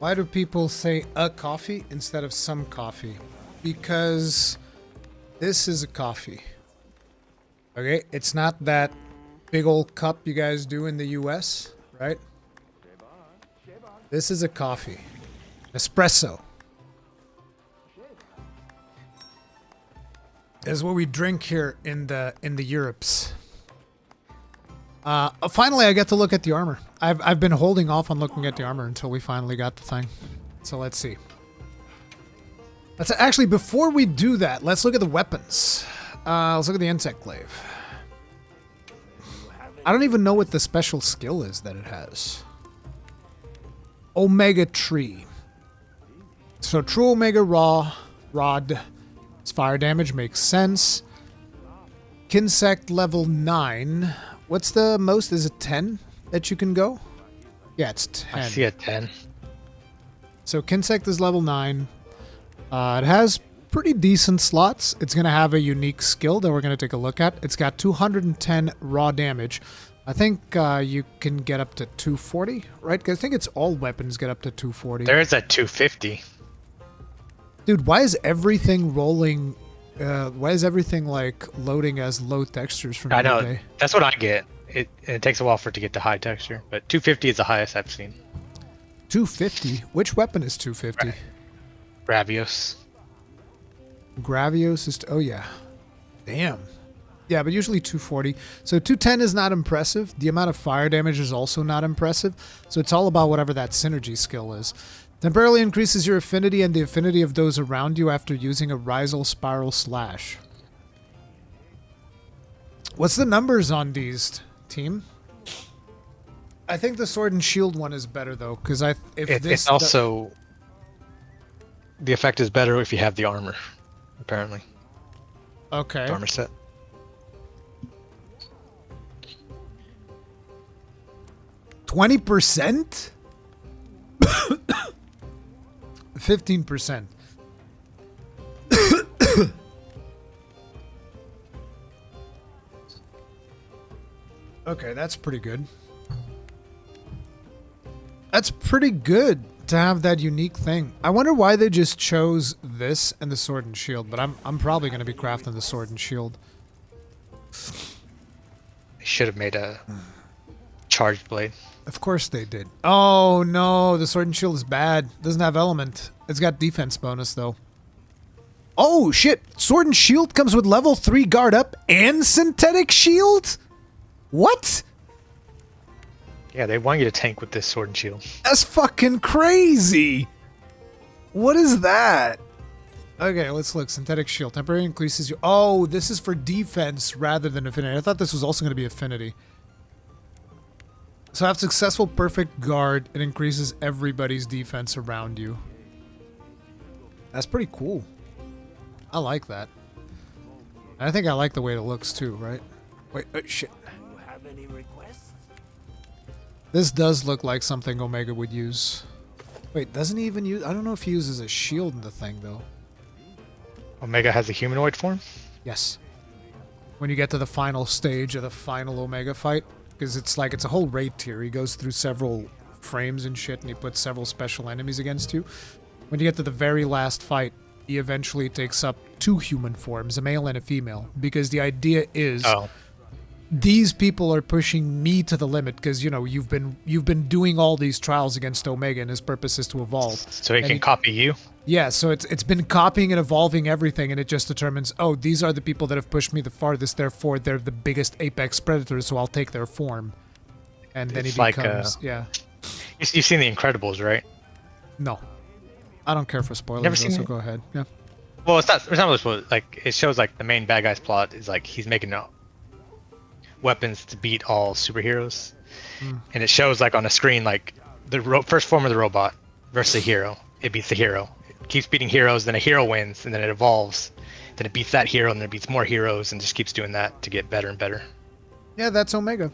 Why do people say a coffee instead of some coffee? Because this is a coffee. Okay, it's not that big old cup you guys do in the US, right? This is a coffee. Espresso. This is what we drink here in the Europes. Finally, I get to look at the armor. I've been holding off on looking at the armor until we finally got the thing. So let's see. Let's actually, before we do that, let's look at the weapons. Let's look at the insect glaive. I don't even know what the special skill is that it has. Omega Tree. So true Omega Rod. Its fire damage makes sense. Kinsect level 9. What's the most? Is it 10 that you can go? Yeah, it's 10. I see a 10. So Kinsect is level 9. It has pretty decent slots. It's going to have a unique skill that we're going to take a look at. It's got 210 raw damage. I think you can get up to 240, right? 'Cause I think it's all weapons get up to 240. There is a 250. Dude, why is everything rolling... why is everything, like, loading as low textures from I know. day? That's what I get. It takes a while for it to get to high texture, but 250 is the highest I've seen. 250? Which weapon is 250? Gravios. Gravios is... oh, yeah. Damn. Yeah, but usually 240. So 210 is not impressive. The amount of fire damage is also not impressive. So it's all about whatever that synergy skill is. Temporarily increases your affinity and the affinity of those around you after using a Rizal Spiral Slash. What's the numbers on these, team? I think the Sword and Shield one is better, though, because It's also... the effect is better if you have the armor, apparently. Okay. The armor set. 20%? 15%. Okay, that's pretty good. That's pretty good to have that unique thing. I wonder why they just chose this and the Sword and Shield, but I'm probably going to be crafting the Sword and Shield. They should have made a charged blade. Of course they did. Oh no, the Sword and Shield is bad. Doesn't have element. It's got defense bonus though. Oh shit, Sword and Shield comes with level 3 guard up and synthetic shield? What? Yeah, they want you to tank with this sword and shield. That's fucking crazy. What is that? Okay, let's look. Synthetic shield. Temporarily increases you. Oh, this is for defense rather than affinity. I thought this was also going to be affinity. So have successful perfect guard. It increases everybody's defense around you. That's pretty cool. I like that. And I think I like the way it looks too, right? Wait, shit. Have any requests? This does look like something Omega would use. Wait, doesn't he even use... I don't know if he uses a shield in the thing, though. Omega has a humanoid form? Yes. When you get to the final stage of the final Omega fight, because it's like, it's a whole raid tier. He goes through several frames and shit, and he puts several special enemies against you. When you get to the very last fight, he eventually takes up 2 human forms, a male and a female, because the idea is... Oh. These people are pushing me to the limit because, you know, you've been doing all these trials against Omega, and his purpose is to evolve. So he can copy you? Yeah, so it's been copying and evolving everything, and it just determines, oh, these are the people that have pushed me the farthest, therefore they're the biggest apex predators, so I'll take their form. And then It's he like, becomes, yeah. You've seen The Incredibles, right? No. I don't care for spoilers, Never seen so it? go ahead. Yeah. Well, it's not really spoilers. Like, it shows, like, the main bad guy's plot is, like, he's making weapons to beat all superheroes. And it shows, like, on a screen, like, the first form of the robot versus a hero. It beats the hero. It keeps beating heroes, then a hero wins, and then it evolves. Then it beats that hero, and then it beats more heroes, and just keeps doing that to get better and better. Yeah, that's Omega.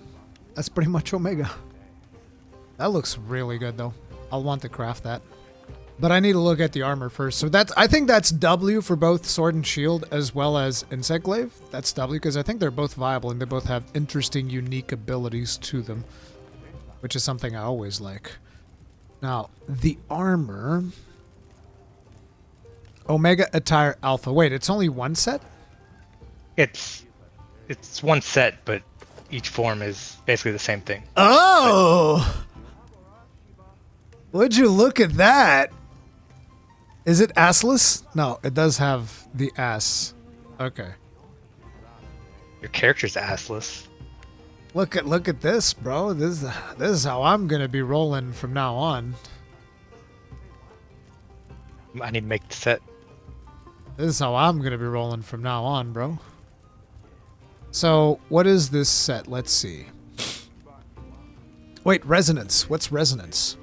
That's pretty much Omega. That looks really good, though. I'll want to craft that. But I need to look at the armor first. So I think that's W for both Sword and Shield as well as Insect Glaive. That's W because I think they're both viable and they both have interesting, unique abilities to them. Which is something I always like. Now, the armor... Omega Attire Alpha. Wait, it's only one set? It's one set, but each form is basically the same thing. Oh! Would you look at that? Is it assless? No, it does have the ass. Okay. Your character's assless. Look at this, bro. This is how I'm gonna be rolling from now on. I need to make the set. This is how I'm gonna be rolling from now on, bro. So, what is this set? Let's see. Wait, resonance. What's resonance?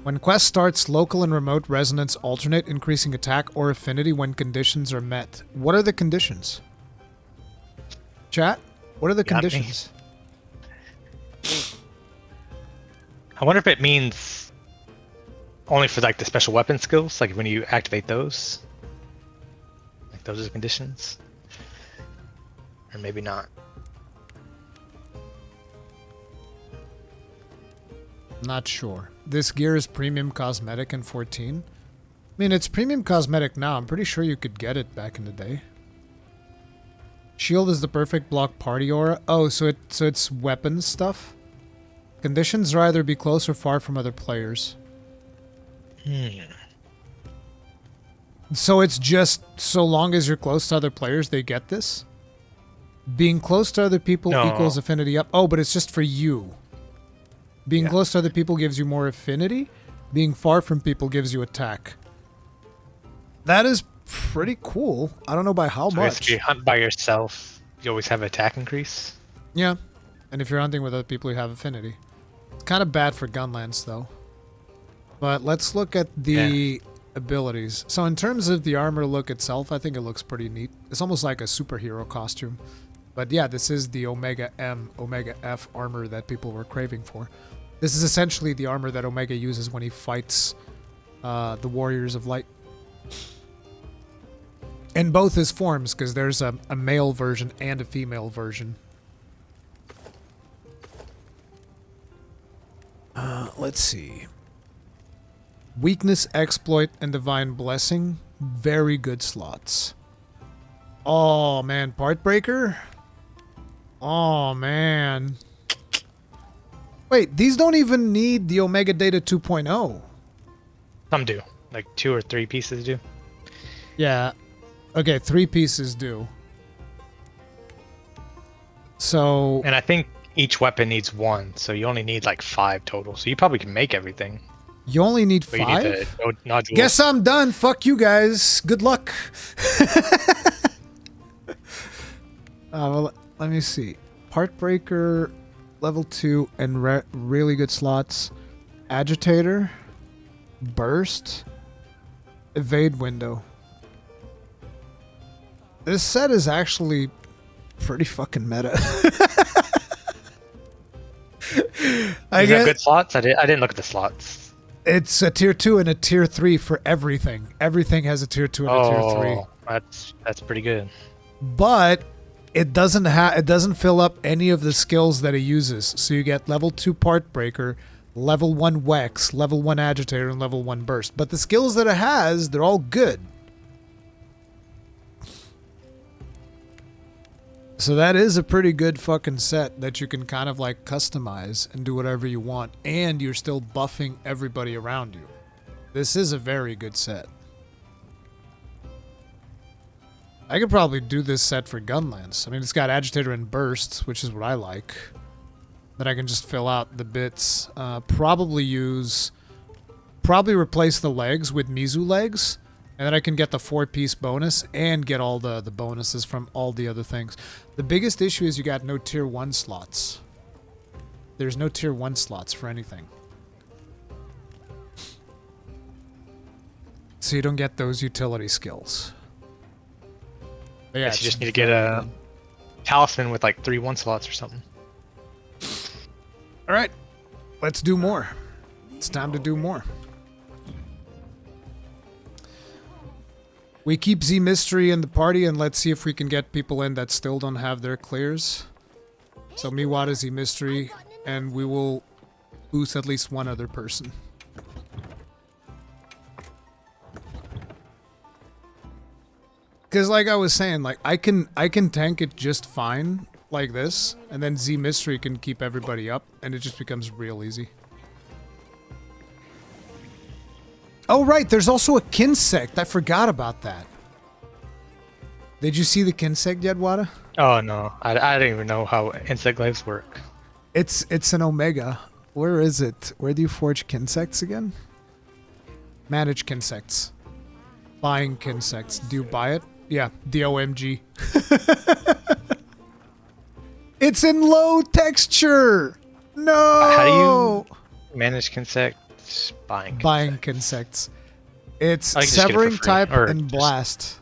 When quest starts, local and remote resonance alternate, increasing attack or affinity when conditions are met. What are the conditions? Chat? What are the Got me. conditions? I wonder if it means only for like the special weapon skills, like when you activate those. Like those are the conditions. Or maybe not. Not sure. This gear is premium cosmetic in 14. I mean, it's premium cosmetic now. I'm pretty sure you could get it back in the day. Shield is the perfect block party aura. Oh, so it's weapons stuff? Conditions are either be close or far from other players. So it's just so long as you're close to other players, they get this? Being close to other people No. equals affinity up. Oh, but it's just for you. Being Yeah. close to other people gives you more affinity. Being far from people gives you attack. That is pretty cool. I don't know by how So I guess if much. you hunt by yourself, you always have attack increase. Yeah. And if you're hunting with other people, you have affinity. It's kind of bad for gunlands, though. But let's look at the abilities. So in terms of the armor look itself, I think it looks pretty neat. It's almost like a superhero costume. But yeah, this is the Omega M, Omega F armor that people were craving for. This is essentially the armor that Omega uses when he fights the Warriors of Light. In both his forms, because there's a male version and a female version. Let's see. Weakness, Exploit, and Divine Blessing. Very good slots. Oh, man. Part Breaker? Oh, man. Wait, these don't even need the Omega Data 2.0. Some do. Like 2 or 3 pieces do. Yeah. Okay, 3 pieces do. So... And I think each weapon needs 1, so you only need like 5 total. So you probably can make everything. You only need But you need 5? the nodules. Guess I'm done. Fuck you guys. Good luck. Well, let me see. Part Breaker, level 2, and really good slots. Agitator, Burst, Evade Window. This set is actually pretty fucking meta. Is that good slots? I didn't look at the slots. It's a tier 2 and a tier 3 for everything. Everything has a tier 2 and a tier 3. Oh, that's pretty good. But it doesn't fill up any of the skills that it uses. So you get level 2 Part Breaker, level 1 Wex, level 1 Agitator, and level 1 Burst. But the skills that it has, they're all good. So that is a pretty good fucking set that you can kind of like customize and do whatever you want, and you're still buffing everybody around you. This is a very good set. I could probably do this set for Gunlands. I mean, it's got Agitator and Burst, which is what I like. Then I can just fill out the bits. Probably replace the legs with Mizu legs. And then I can get the 4-piece bonus and get all the bonuses from all the other things. The biggest issue is you got no tier 1 slots. There's no tier 1 slots for anything. So you don't get those utility skills. But yeah, You just need to get a talisman with like 3 1 slots or something. Alright, let's do more. It's time to do more. We keep Z Mystery in the party, and let's see if we can get people in that still don't have their clears. So Miwata, Z Mystery, and we will boost at least one other person. Because like I was saying, like I can tank it just fine like this, and then Z Mystery can keep everybody up, and it just becomes real easy. Oh right, there's also a Kinsect. I forgot about that. Did you see the Kinsect yet, Wada? Oh no, I don't even know how insect glaives work. It's an Omega. Where is it? Where do you forge Kinsects again? Manage Kinsects. Buying Kinsects. Do you buy it? Yeah, the OMG. It's in low texture. No. How do you manage insects? Buying Kinsects. It's I can just get it for severing free, type or and just- blast.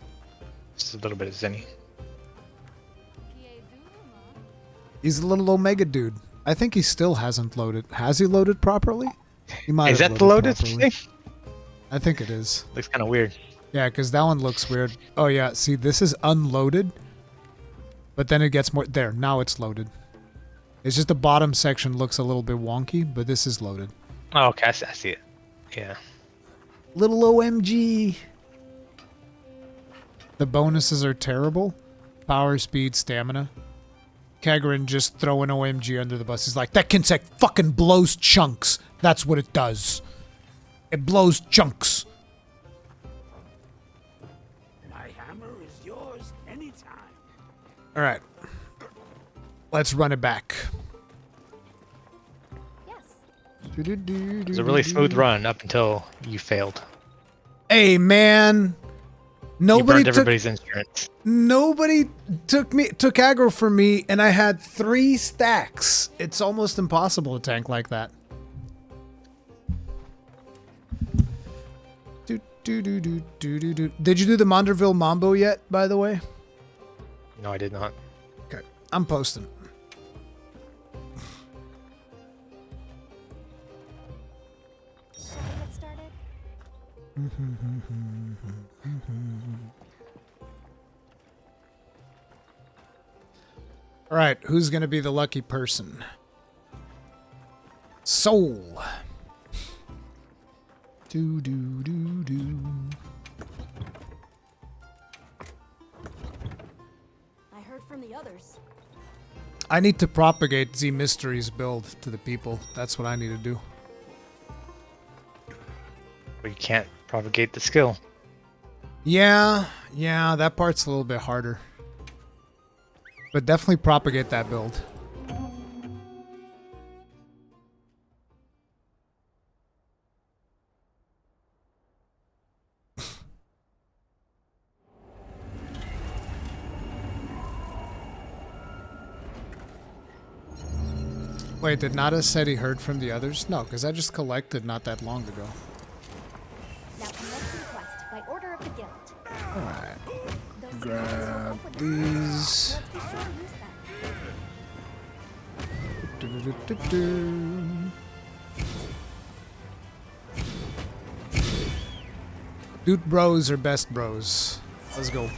Just a little bit of Zenny. He's a little Omega dude. I think he still hasn't loaded. Has he loaded properly? He might Is have that the loaded properly. thing? I think it is. Looks kind of weird. Yeah, because that one looks weird. Oh yeah, see, this is unloaded, but then it gets more. There, now it's loaded. It's just the bottom section looks a little bit wonky, but this is loaded. Oh, okay, I see it. Yeah. Little OMG. The bonuses are terrible. Power, speed, stamina. Kagrin just throwing OMG under the bus. He's like, that Kinsect fucking blows chunks. That's what it does. It blows chunks. My hammer is yours anytime. All right. Let's run it back. Yes. It was a really smooth run up until you failed. Hey, man. You Nobody burned took everybody's insurance. Nobody took aggro from me, and I had 3 stacks. It's almost impossible to tank like that. Did you do the Monderville Mambo yet, by the way? No, I did not. Okay, I'm posting. Shall we get started? All right, who's gonna be the lucky person? Soul. Do. I heard from the others. I need to propagate Z Mystery's build to the people. That's what I need to do. But you can't propagate the skill. Yeah, that part's a little bit harder. But definitely propagate that build. Wait, did Nada said he heard from the others? No, because I just collected not that long ago. Now commence request by order of the guild. Alright. Those Grab signatures will open the these. Let's be sure to use them. Do-do-do-do-do. Dude bros are best bros. Let's go.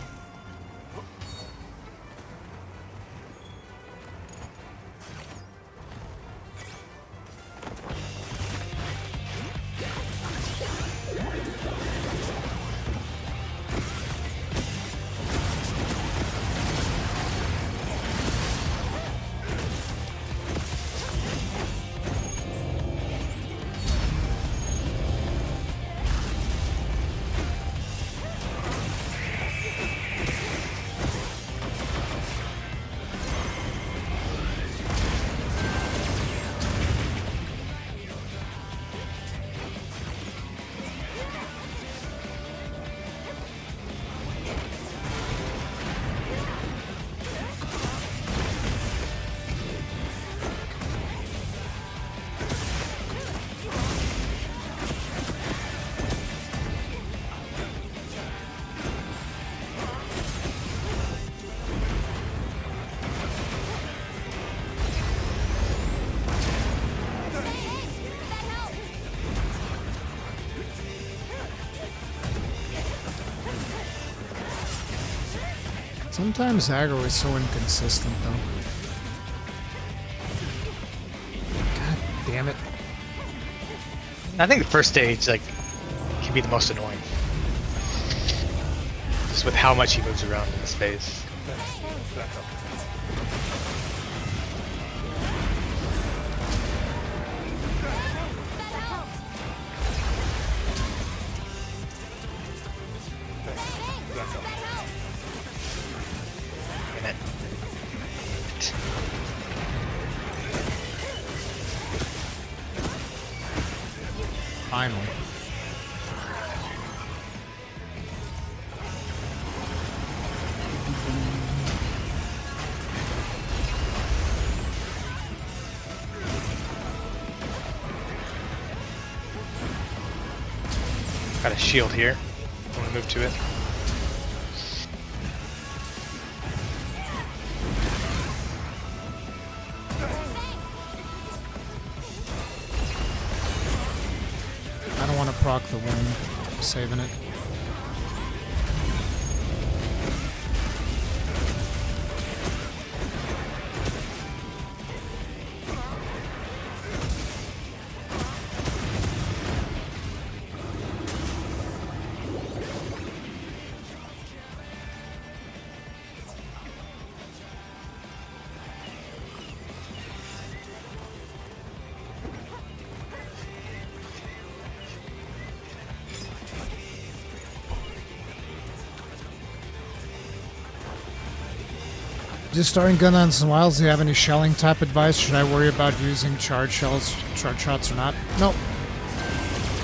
Sometimes aggro is so inconsistent, though. God damn it. I think the first stage, like, can be the most annoying. Just just with how much he moves around in the space. Finally. Got a shield here. I'm gonna move to it. I don't want to proc the wound. I'm saving it. Just starting Gunlands and Wilds, do you have any shelling type advice? Should I worry about using charge shells, charge shots or not? Nope.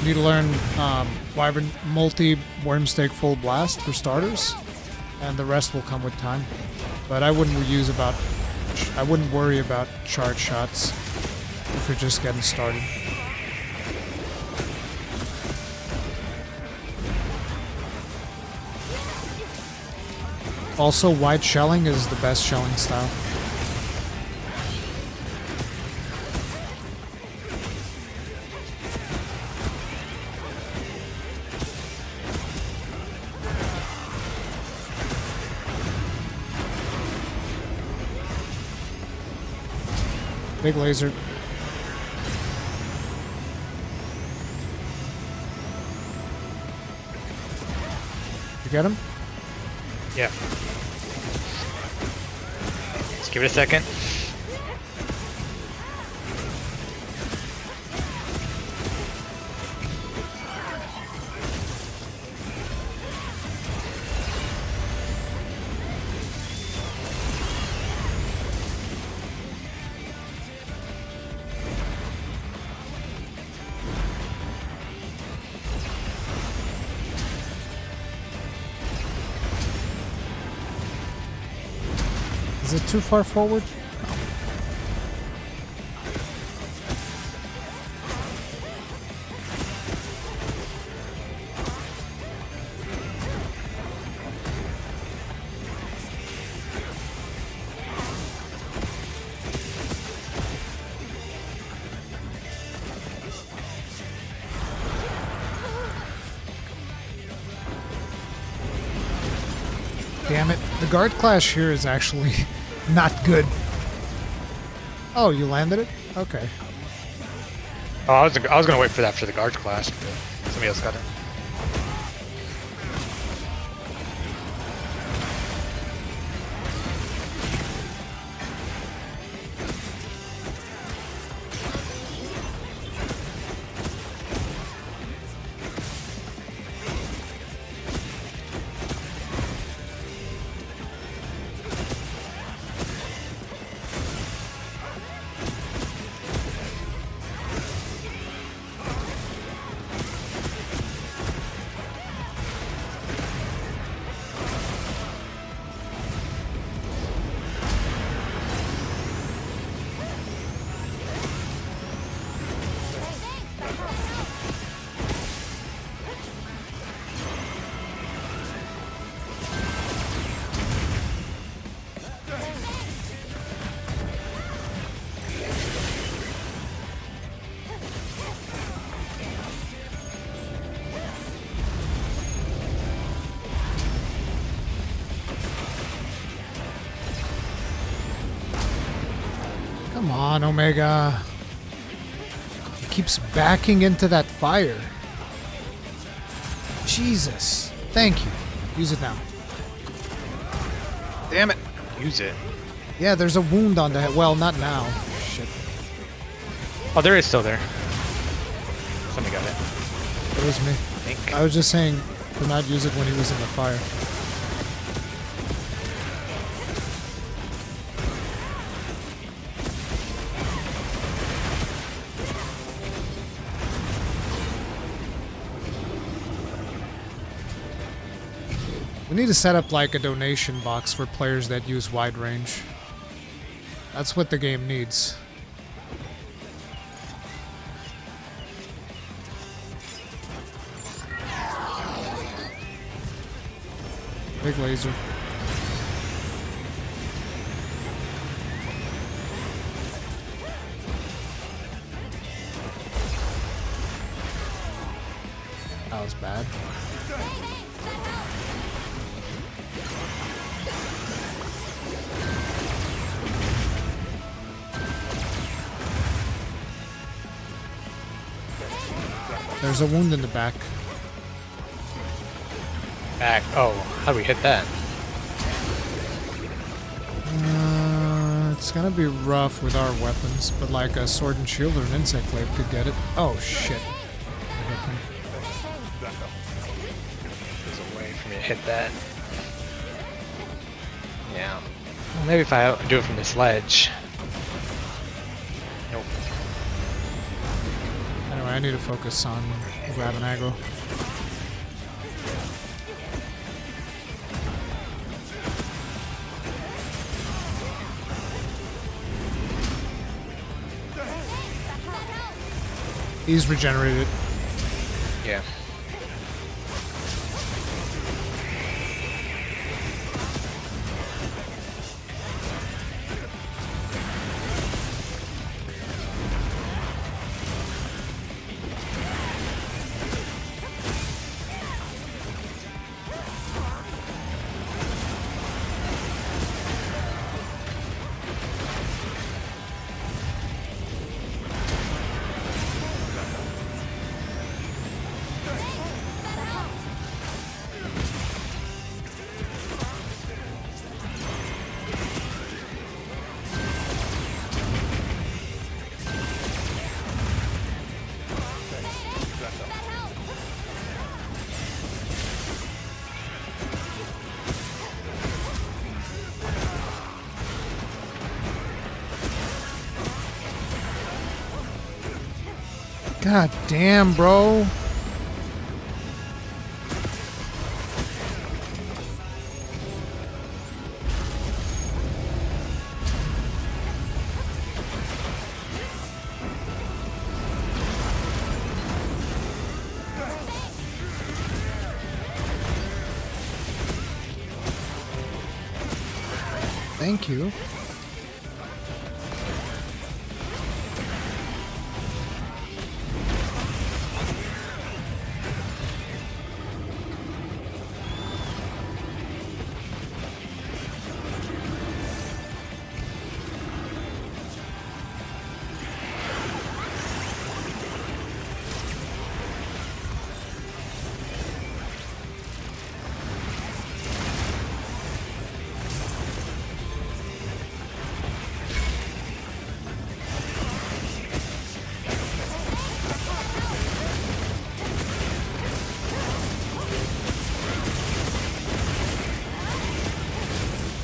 Need to learn Wyvern multi Wormstake full blast for starters, and the rest will come with time. But I wouldn't worry about charge shots if you're just getting started. Also, wide shelling is the best shelling style. Big laser. You get him? Yeah. Let's give it a second. Is it too far forward? Damn it. The guard clash here is actually not good. Oh, you landed it? Okay. Oh, I was gonna wait for that for the guards class, but somebody else got it. Come on, Omega. He keeps backing into that fire. Jesus. Thank you. Use it now. Damn it. Use it. Yeah, there's a wound on the head. Well, not now. Shit. Oh, there is still there. Somebody got it. It was me. I think. I was just saying to not use it when he was in the fire. We need to set up like a donation box for players that use wide range. That's what the game needs. Big laser. That was bad. There's a wound in the back. Back. Oh, how do we hit that? It's gonna be rough with our weapons, but like a sword and shield or an insect glaive could get it. Oh shit. There's a way for me to hit that. Yeah. Well, maybe if I do it from this ledge. Nope. Anyway, I need to focus on grabbing aggro. He's regenerated. Yeah. God damn, bro. Thank you.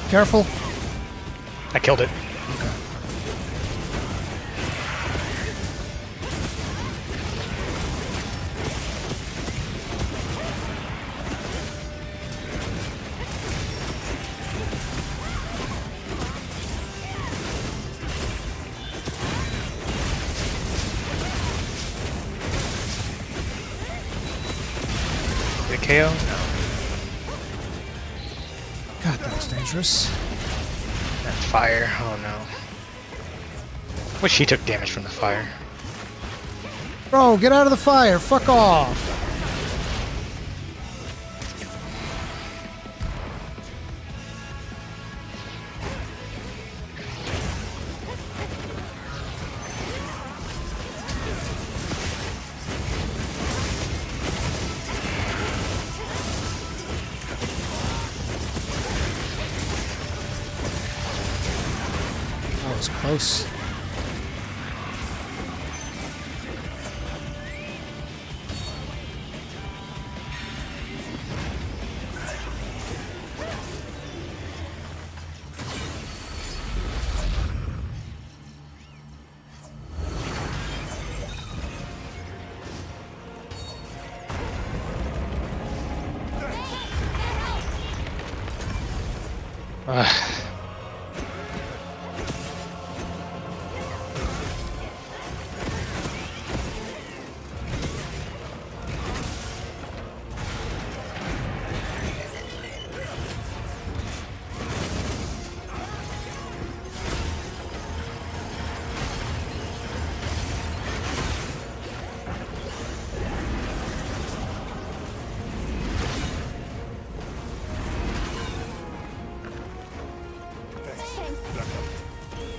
Careful. I killed it. Did it KO? No. God, that was dangerous. That fire. Oh no. Wish he took damage from the fire. Bro, get out of the fire. Fuck off. That was close.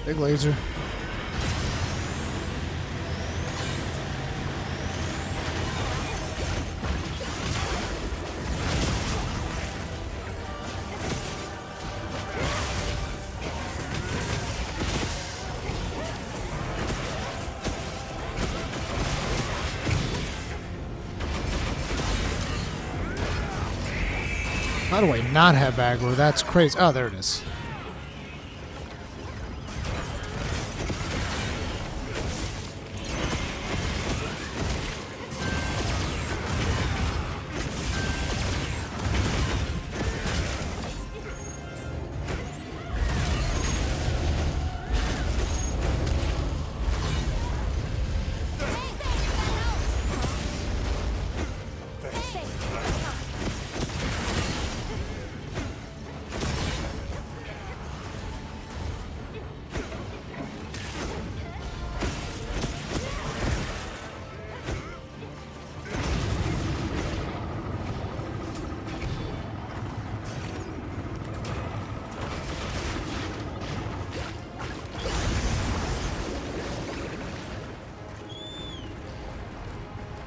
Big laser. How do I not have aggro? That's crazy. Oh, there it is.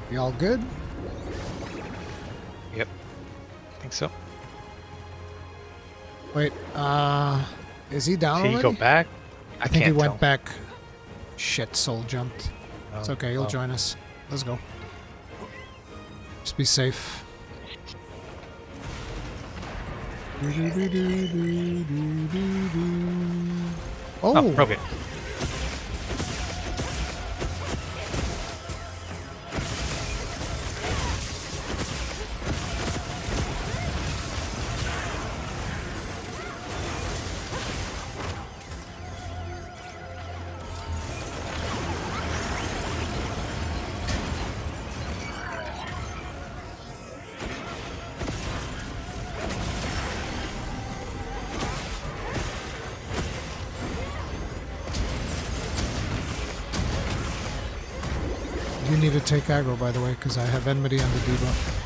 We all good? Yep. I think so. Wait, is he down Did he already? go back? I think he can't went tell. back. Shit, soul jumped. It's Oh, okay, he'll oh. join us. Let's go. Just be safe. Oh, Oh, broke it. you need to take aggro, by the way, because I have enmity on the debuff.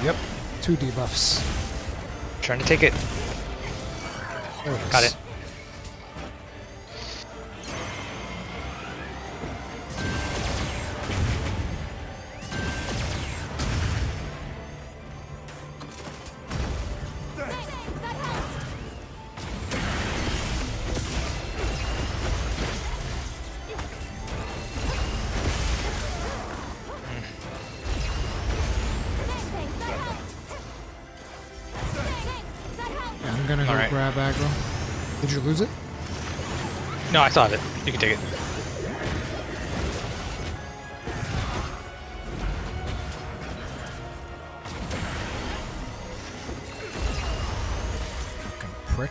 Yep, 2 debuffs. Trying to take it. There it is. Got it. Yeah, I'm gonna go Alright. grab aggro. Did you lose it? No, I saw it. You can take it. Fucking prick.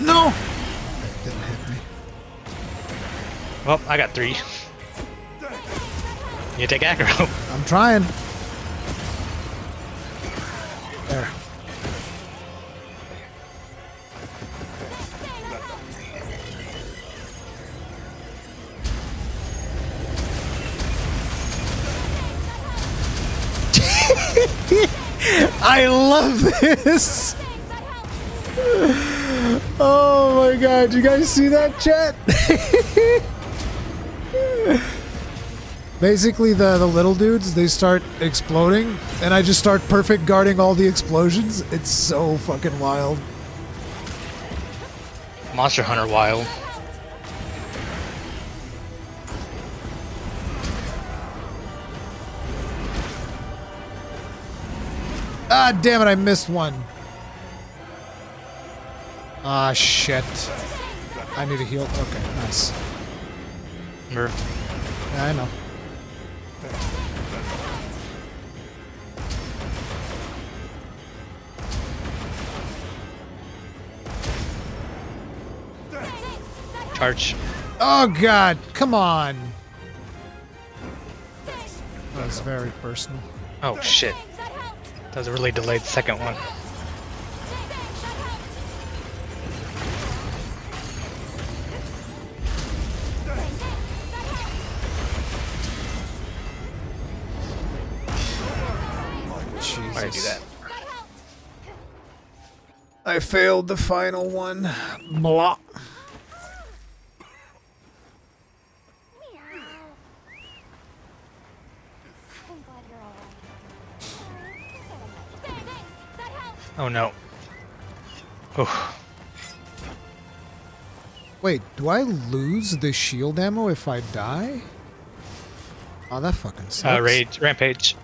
No! That didn't hit me. Well, I got 3. You take aggro. I'm trying. There. I love this. Oh my god, you guys see that, chat? Basically, the little dudes, they start exploding, and I just start perfect guarding all the explosions. It's so fucking wild. Monster Hunter wild. Ah, damn it, I missed one. Ah, shit. I need a heal. Okay, nice. Remember? Yeah, I know. Charge. Oh god, come on. That was very personal. Oh shit. That was a really delayed second one. Why did I do that? I failed the final one. Blah. Oh no. Oh. Wait, do I lose the shield ammo if I die? Oh, that fucking sucks. Rage, rampage.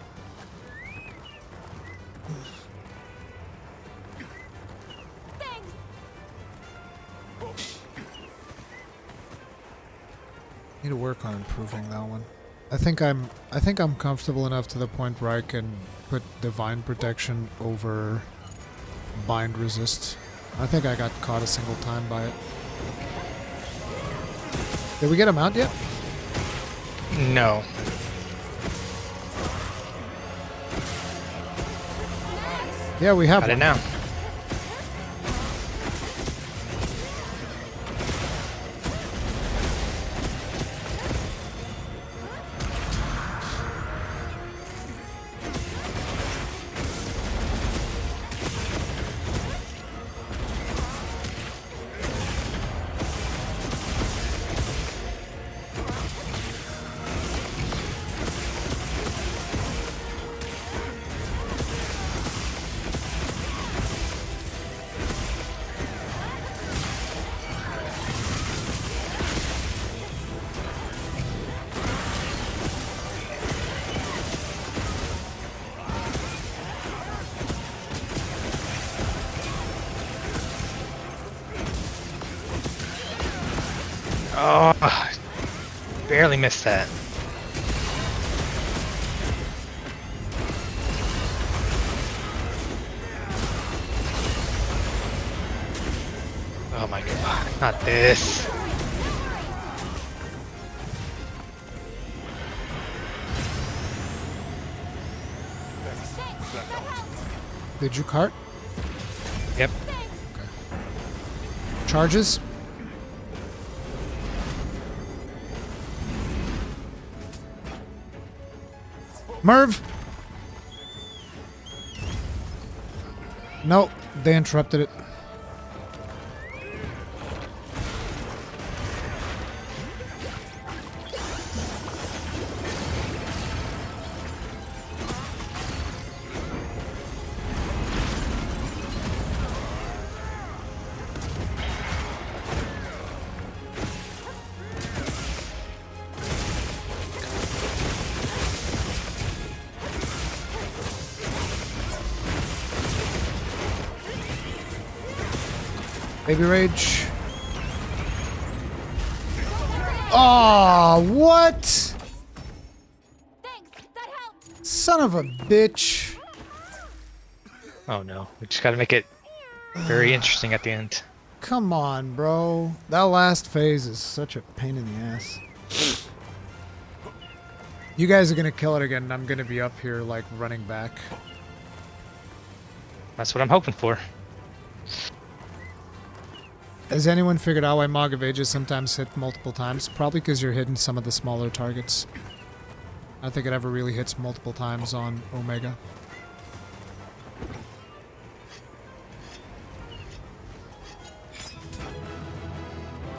Need to work on improving that one. I think I'm comfortable enough to the point where I can put divine protection over bind resist. I think I got caught a single time by it. Did we get him out yet? No. Yeah, we have Got it one. now. Oh, barely missed that. Oh my god, not this. Did you cart? Yep. Okay. Charges? Merv! Nope, they interrupted it. Baby Rage. Oh, what? Thanks, that helped. Son of a bitch. Oh no, we just gotta make it very interesting at the end. Come on, bro. That last phase is such a pain in the ass. You guys are gonna kill it again, and I'm gonna be up here, like, running back. That's what I'm hoping for. Has anyone figured out why Mog of Ages sometimes hit multiple times? Probably because you're hitting some of the smaller targets. I don't think it ever really hits multiple times on Omega.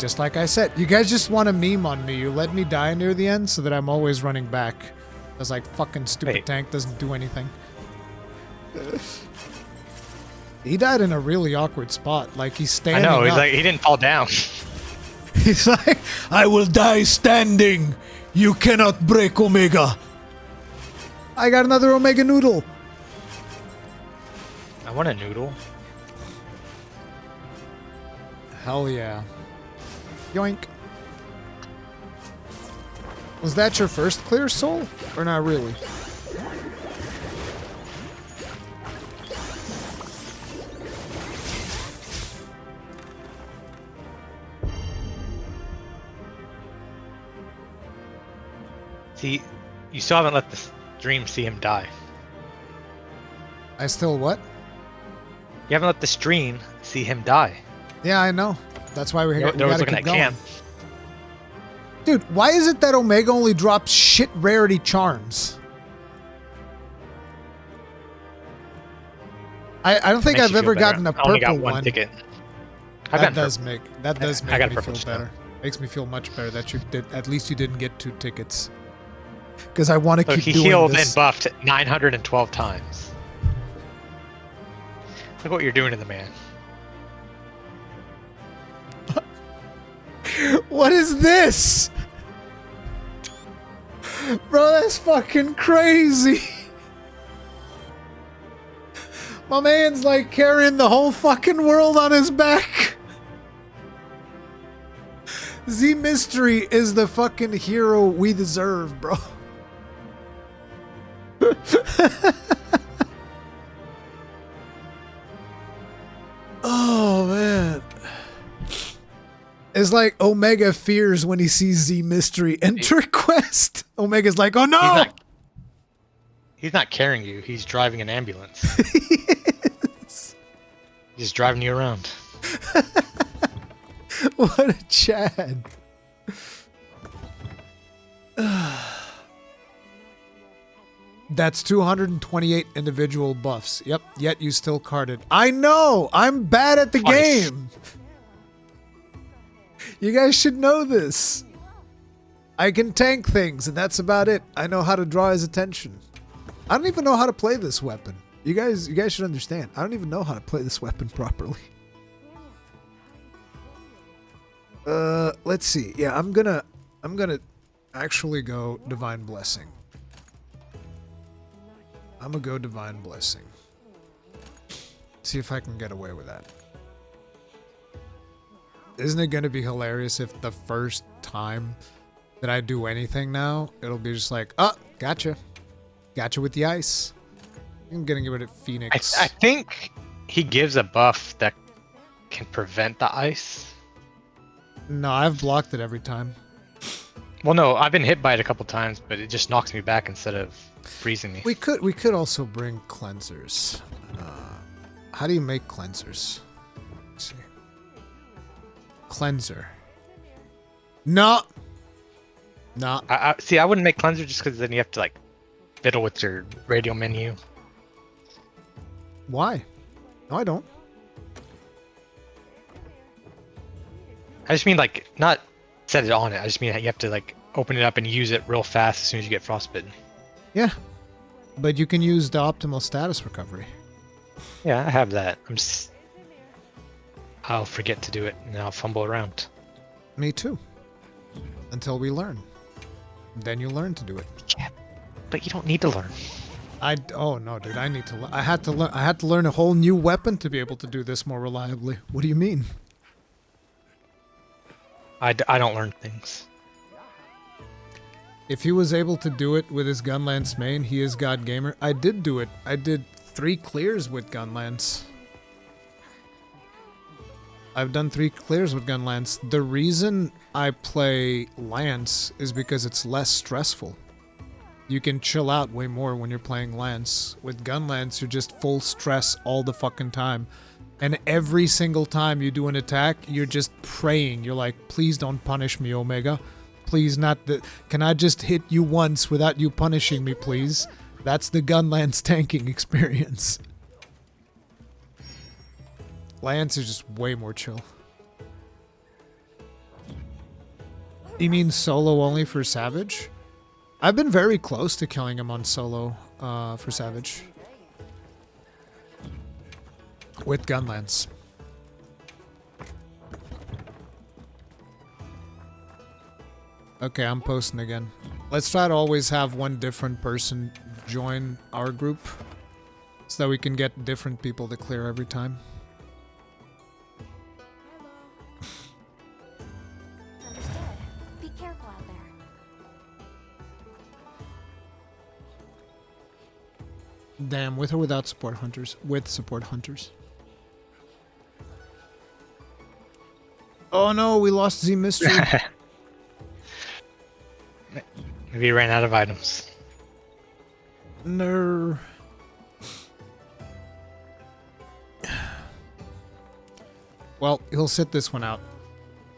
Just like I said, you guys just want to meme on me. You let me die near the end so that I'm always running back. Because like fucking stupid Wait. tank doesn't do anything. He died in a really awkward spot. Like he's I standing know. He's up. like he didn't fall down. He's like, I will die standing. You cannot break Omega. I got another Omega noodle. I want a noodle. Hell yeah. Yoink. Was that your first clear soul? Or not really? See, you still haven't let the stream see him die. I still what? You haven't let the stream see him die. Yeah, I know. That's why we They're gotta always keep looking at going. Cam. Dude, why is it that Omega only drops shit rarity charms? I don't think Makes I've you feel ever better. gotten a I only purple got one one. ticket. I That got does purple. make that does I make got me purple feel stuff. better. Makes me feel much better that you did. At least you didn't get 2 tickets. Because I want to So keep he doing healed this. and buffed 912 times. Look what you're doing to the man. What is this? Bro, that's fucking crazy. My man's like carrying the whole fucking world on his back. Z Mystery is the fucking hero we deserve, bro. Oh, man. It's like Omega fears when he sees Z Mystery enter Quest. Omega's like, oh no! He's not carrying you. He's driving an ambulance. Yes. He's driving you around. What a Chad. That's 228 individual buffs. Yep, yet you still carded. I know! I'm bad at the Twice. game! You guys should know this. I can tank things, and that's about it. I know how to draw his attention. I don't even know how to play this weapon. You guys should understand. I don't even know how to play this weapon properly. Let's see. Yeah, I'm gonna actually go Divine Blessing. I'm gonna go Divine Blessing. See if I can get away with that. Isn't it gonna be hilarious if the first time that I do anything now, it'll be just like, oh, gotcha. Gotcha with the ice. I'm gonna give it a Phoenix. I think he gives a buff that can prevent the ice. No, I've blocked it every time. Well, no, I've been hit by it a couple times, but it just knocks me back instead of freezing me. We could also bring cleansers. How do you make cleansers? Let's see. Cleanser. No. No. See, I wouldn't make cleanser just because then you have to like fiddle with your radio menu. Why? No, I don't. I just mean like not set it on it. I just mean that you have to like open it up and use it real fast as soon as you get frostbitten. Yeah. But you can use the optimal status recovery. Yeah, I have that. I'll forget to do it and I'll fumble around. Me too. Until we learn. Then you learn to do it. Yeah, but you don't need to learn. Oh no, dude! I need to. I had to learn. I had to learn a whole new weapon to be able to do this more reliably. What do you mean? I don't learn things. If he was able to do it with his Gunlance main, he is God Gamer. I did do it. I did 3 clears with Gunlance. I've done 3 clears with Gunlance. The reason I play Lance is because it's less stressful. You can chill out way more when you're playing Lance. With Gunlance, you're just full stress all the fucking time. And every single time you do an attack, you're just praying. You're like, please don't punish me, Omega. Please not. Can I just hit you once without you punishing me, please? That's the Gunlance tanking experience. Lance is just way more chill. You mean solo only for Savage? I've been very close to killing him on solo for Savage. With Gunlance. Okay, I'm posting again. Let's try to always have one different person join our group so that we can get different people to clear every time. Understood. Be careful out there. Damn, with or without support hunters? With support hunters. Oh no, we lost Z Mystery. Maybe he ran out of items. No. Well, he'll sit this one out.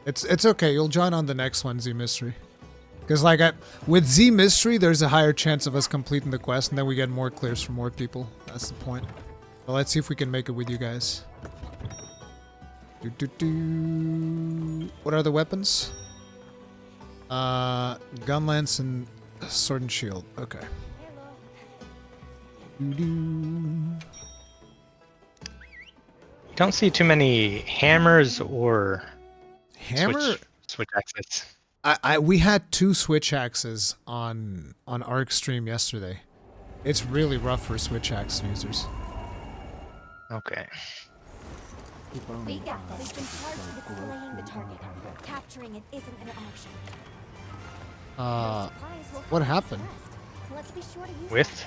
It's okay. You'll join on the next one, Z Mystery. Because like with Z Mystery, there's a higher chance of us completing the quest, and then we get more clears for more people. That's the point. But let's see if we can make it with you guys. What are the weapons? Gun lance and sword and shield. Okay. You don't see too many hammers or Hammer. switch axes. We had 2 switch axes on Arc stream yesterday. It's really rough for switch axe users. Okay. We got this. We've been charged with slaying the target. Capturing it isn't an option. Supplies will What come happened? first. Let's be sure to use With?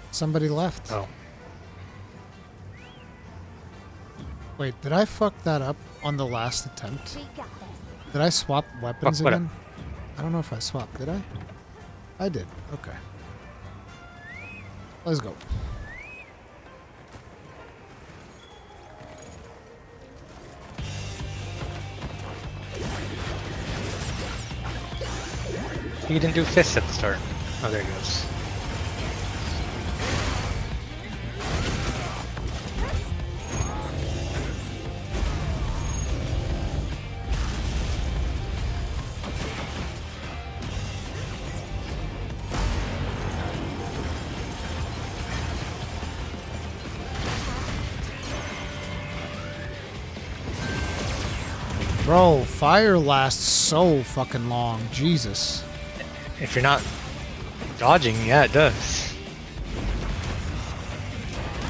Somebody left. Oh. Wait, did I fuck that up on the last attempt? We got this. Did I swap weapons What- again? I don't know if I swapped. Did I? I did. Okay. Let's go. He didn't do fists at the start. Oh, there he goes. Bro, fire lasts so fucking long. Jesus. If you're not dodging, yeah, it does.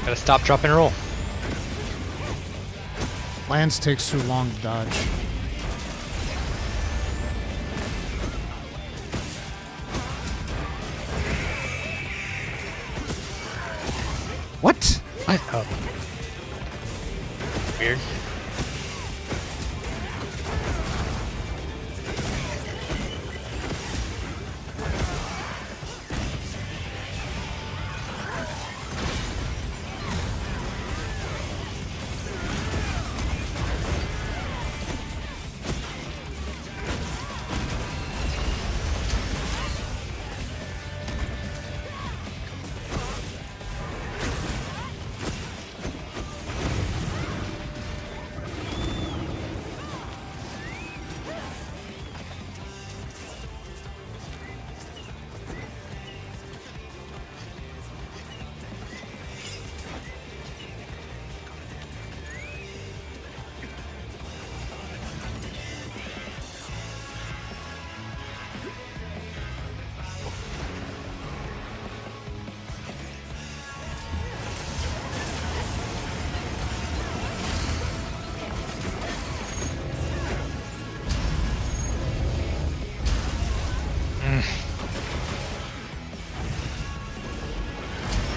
Gotta stop, drop, and roll. Lance takes too long to dodge. What? What? Oh. Weird.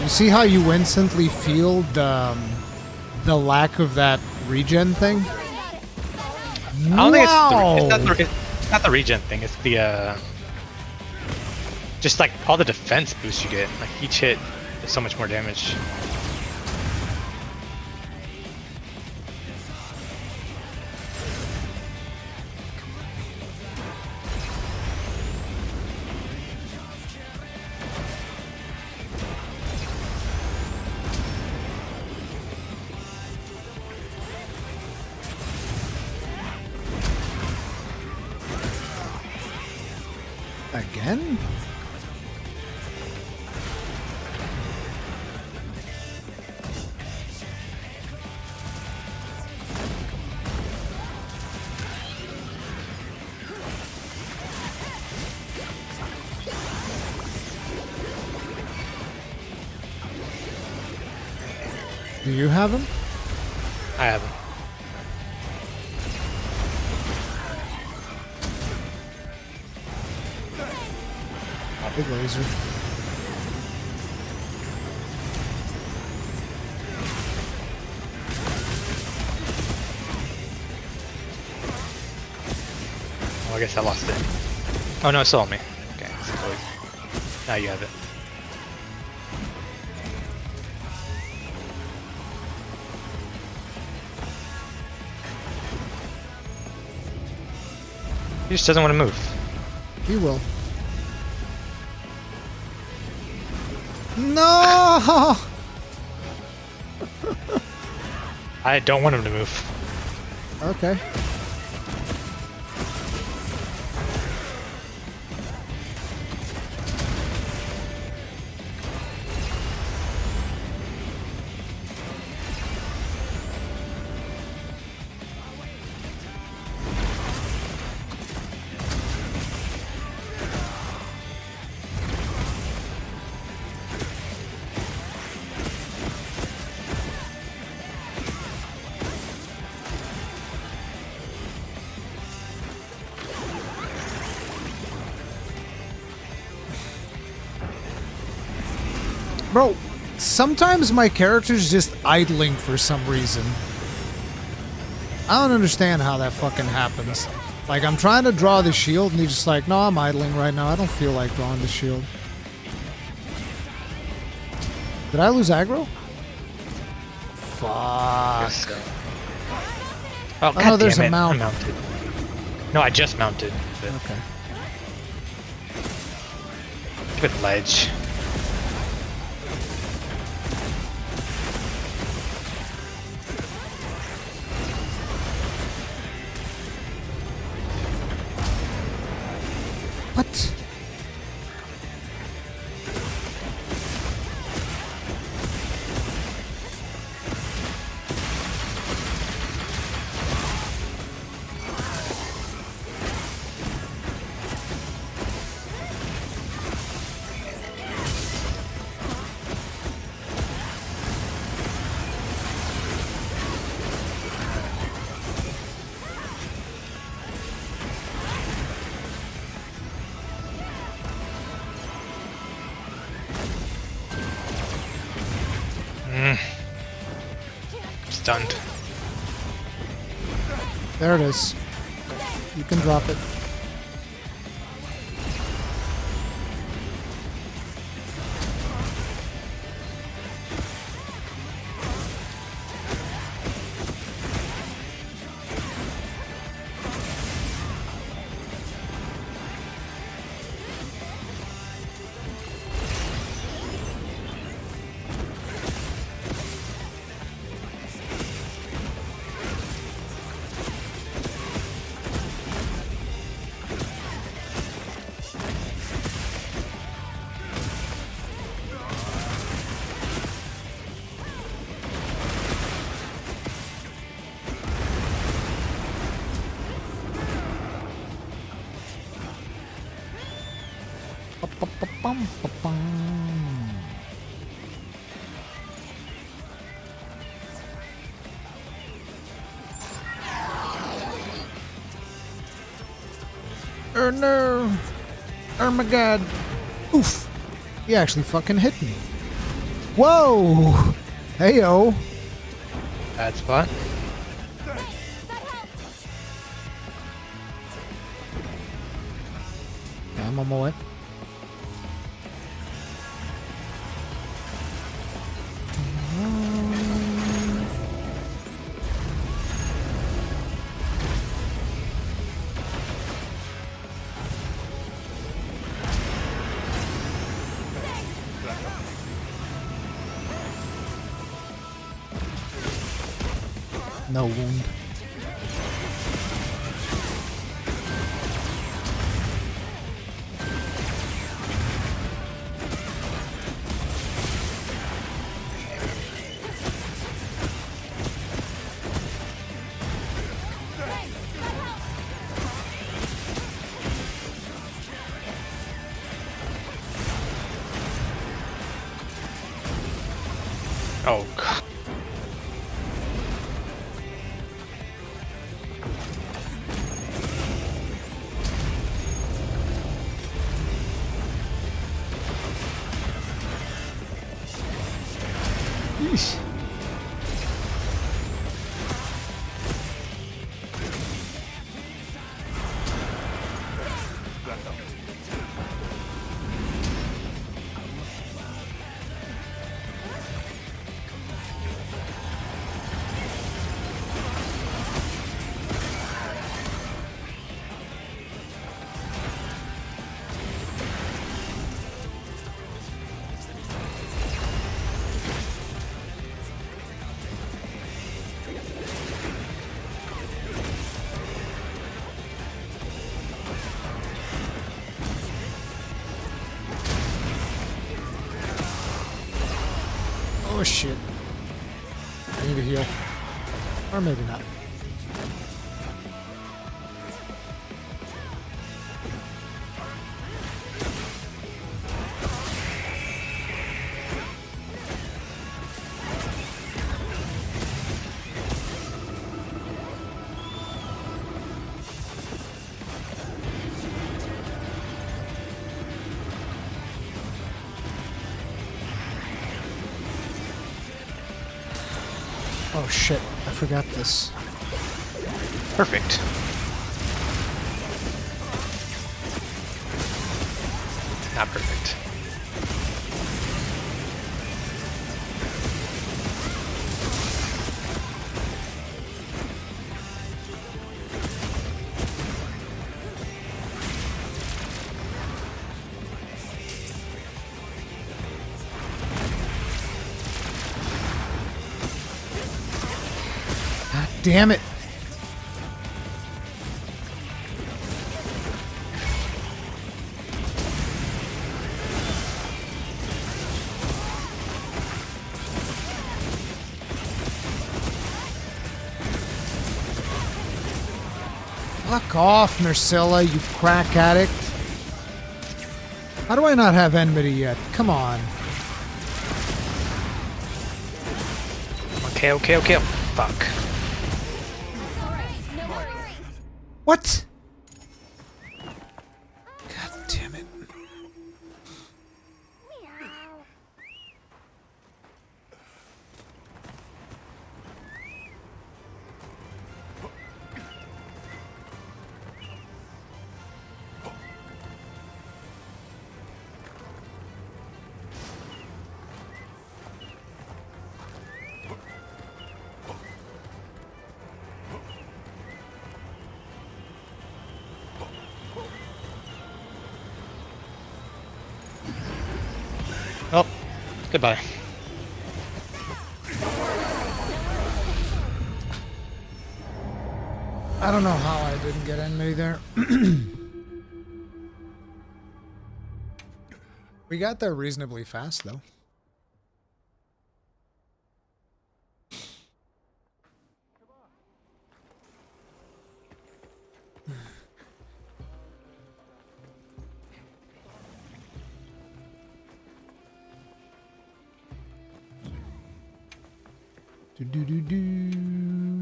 You see how you instantly feel the lack of that regen thing? I don't think Wow. it's not the regen thing. It's the just like all the defense boosts you get. Like each hit does so much more damage. Again? Do you have him? I haven't. Big laser. Oh, I guess I lost it. Oh no, it's still on me. Okay, now you have it. He just doesn't want to move. He will. No! I don't want him to move. Okay. Bro, sometimes my character's just idling for some reason. I don't understand how that fucking happens. Like, I'm trying to draw the shield, and he's just like, no, I'm idling right now. I don't feel like drawing the shield. Did I lose aggro? Fuck. Oh, no, God there's damn a it. mount. I'm mounted. No, I just mounted. Okay. Good ledge. What? Stunned. There it is. You can drop it. Oh no! Oh my god! Oof! He actually fucking hit me. Whoa! Heyo! Bad spot. Yeah, I'm on my way. No wound. Oh god. Yeesh. Oh shit. I need to heal. Or maybe not. Oh shit, I forgot this. Perfect. Not perfect. God damn it. Fuck off, Nursilla, you crack addict. How do I not have enmity yet? Come on. Okay, okay, okay. Fuck. What? God damn it. Oh, goodbye. I don't know how I didn't get enmity there. We got there reasonably fast, though. Do do do do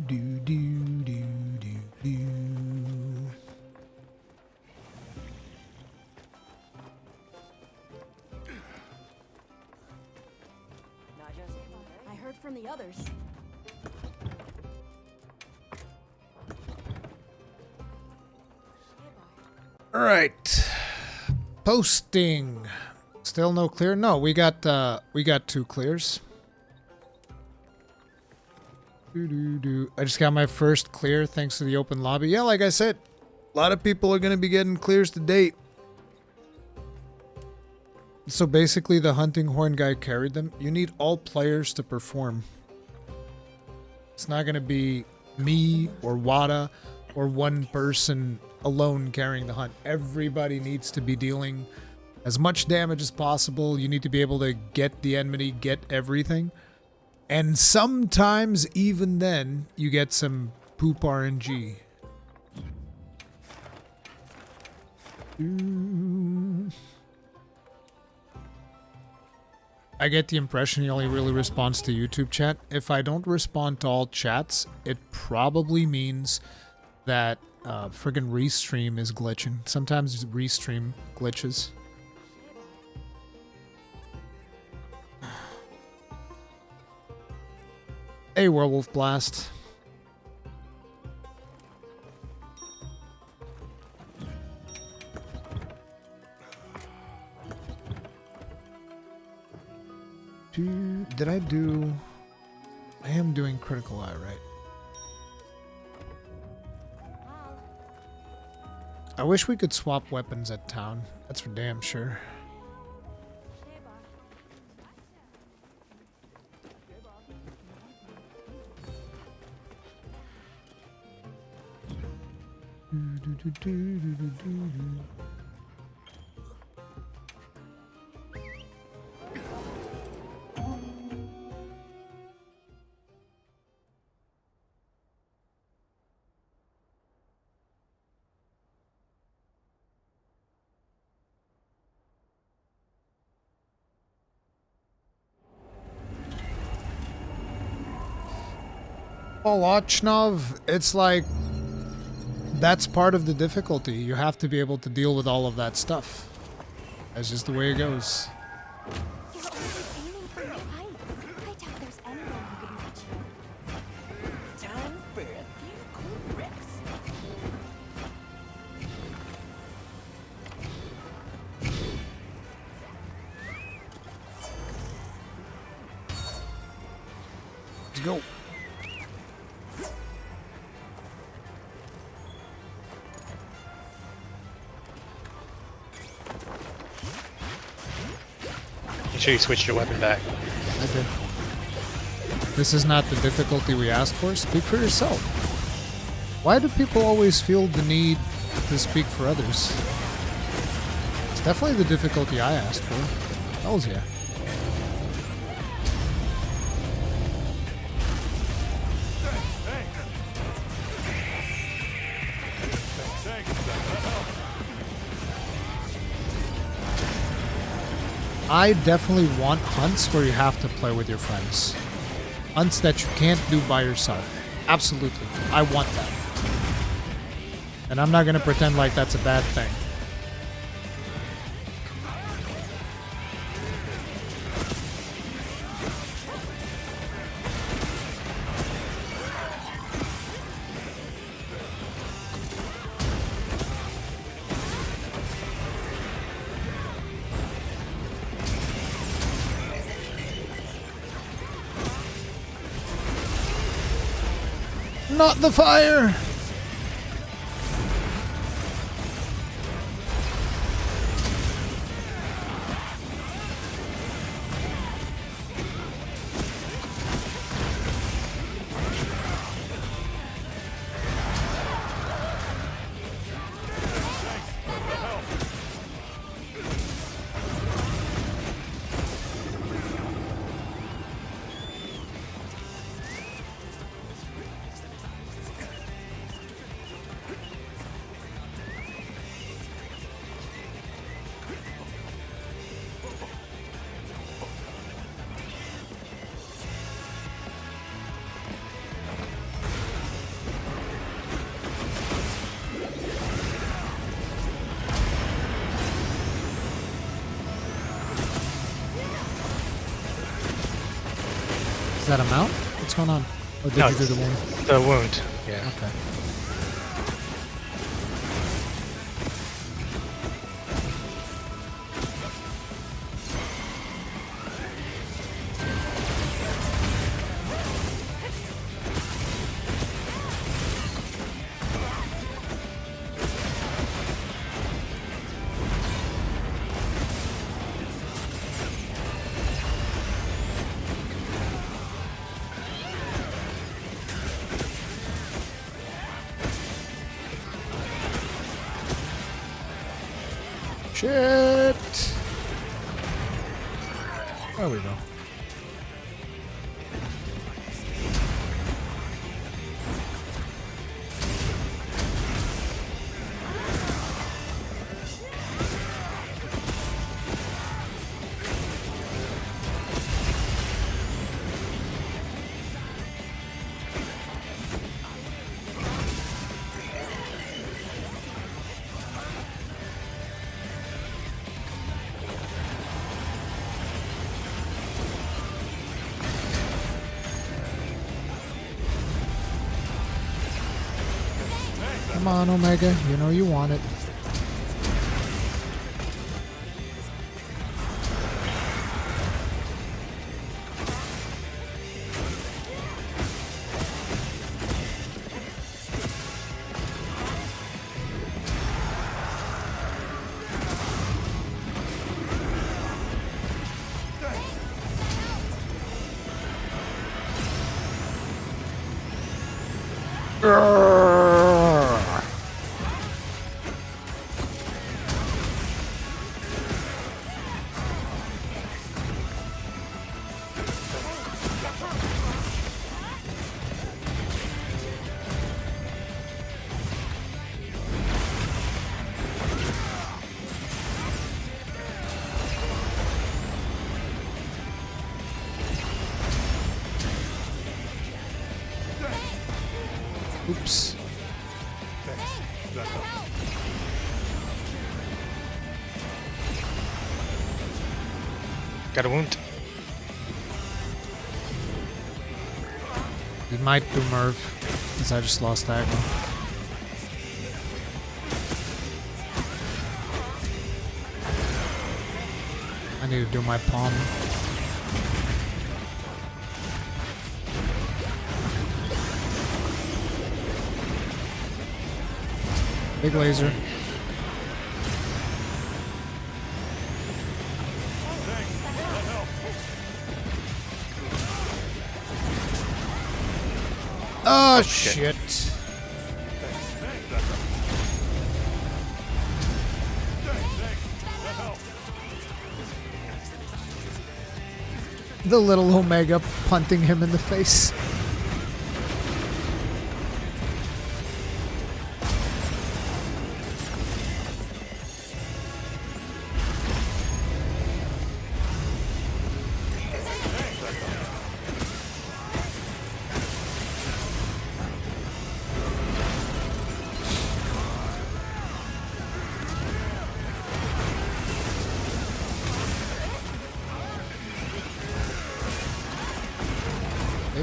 do do do do do. I heard from the others. All right. Posting. Still no clear? No, we got 2 clears. I just got my first clear thanks to the open lobby. Yeah, like I said, a lot of people are going to be getting clears to date. So basically the hunting horn guy carried them. You need all players to perform. It's not going to be me or Wada or one person alone carrying the hunt. Everybody needs to be dealing as much damage as possible. You need to be able to get the enmity, get everything. And sometimes, even then, you get some poop RNG. I get the impression he only really responds to YouTube chat. If I don't respond to all chats, it probably means that friggin' Restream is glitching. Sometimes Restream glitches. Hey, Werewolf Blast. Did I do... I am doing Critical Eye, right? I wish we could swap weapons at town. That's for damn sure. Volochnov, it's like that's part of the difficulty. You have to be able to deal with all of that stuff. That's just the way it goes. You're always aiming for new heights. I doubt there's anyone who can match you. Time for a few cool wrecks. Let's go. Make sure you switch your weapon back. I did. This is not the difficulty we asked for. Speak for yourself. Why do people always feel the need to speak for others? It's definitely the difficulty I asked for. Hells yeah. I definitely want hunts where you have to play with your friends. Hunts that you can't do by yourself. Absolutely. I want that. And I'm not going to pretend like that's a bad thing. Not the fire! Is that a mount? What's going on? Or did No, you do the wound? The wound. Yeah. Okay. Shit! There we go. Come on, Omega. You know you want it. Oops. Got a wound. You might do Merv, since I just lost that one. I need to do my palm. Big laser. Oh, shit. The little Omega punting him in the face.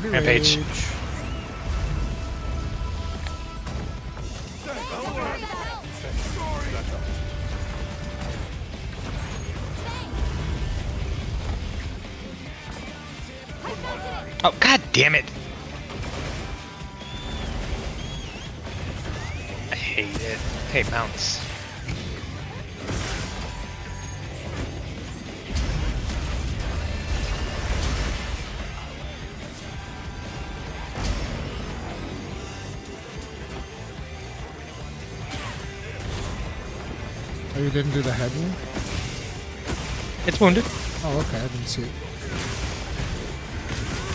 Rampage. Oh, god damn it! I hate it. Hey, mounts. Oh, you didn't do the head wound? It's wounded. Oh, okay, I didn't see it.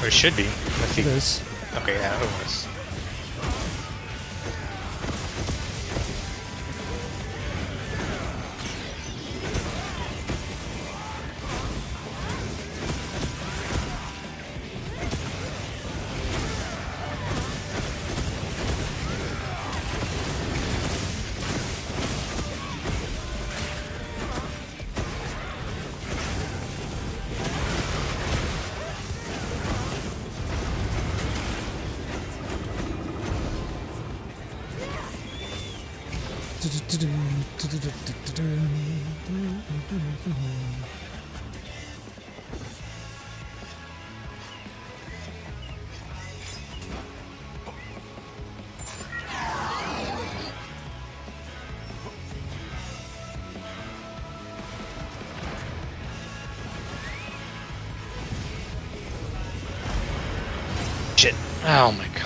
Or it should be. Let's see. It is. Okay, yeah, it was. Shit. Oh my god.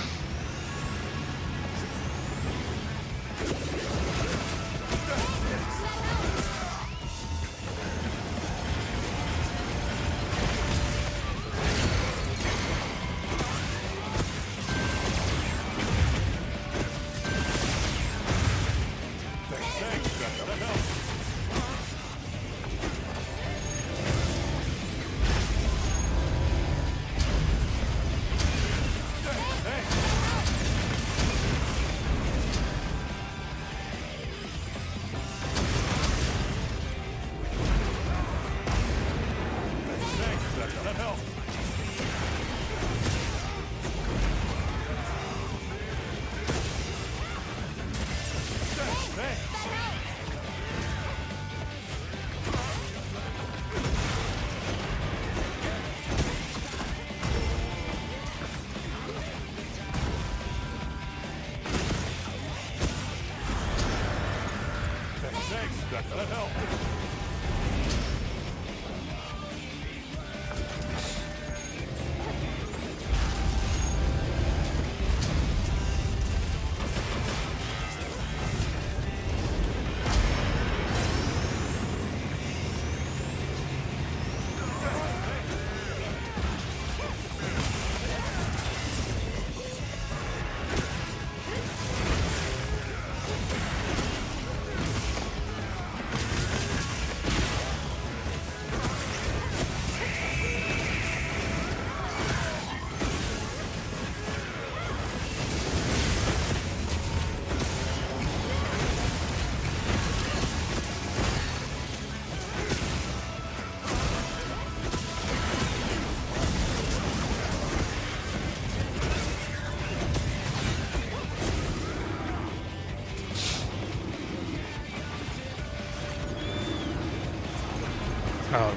Oh.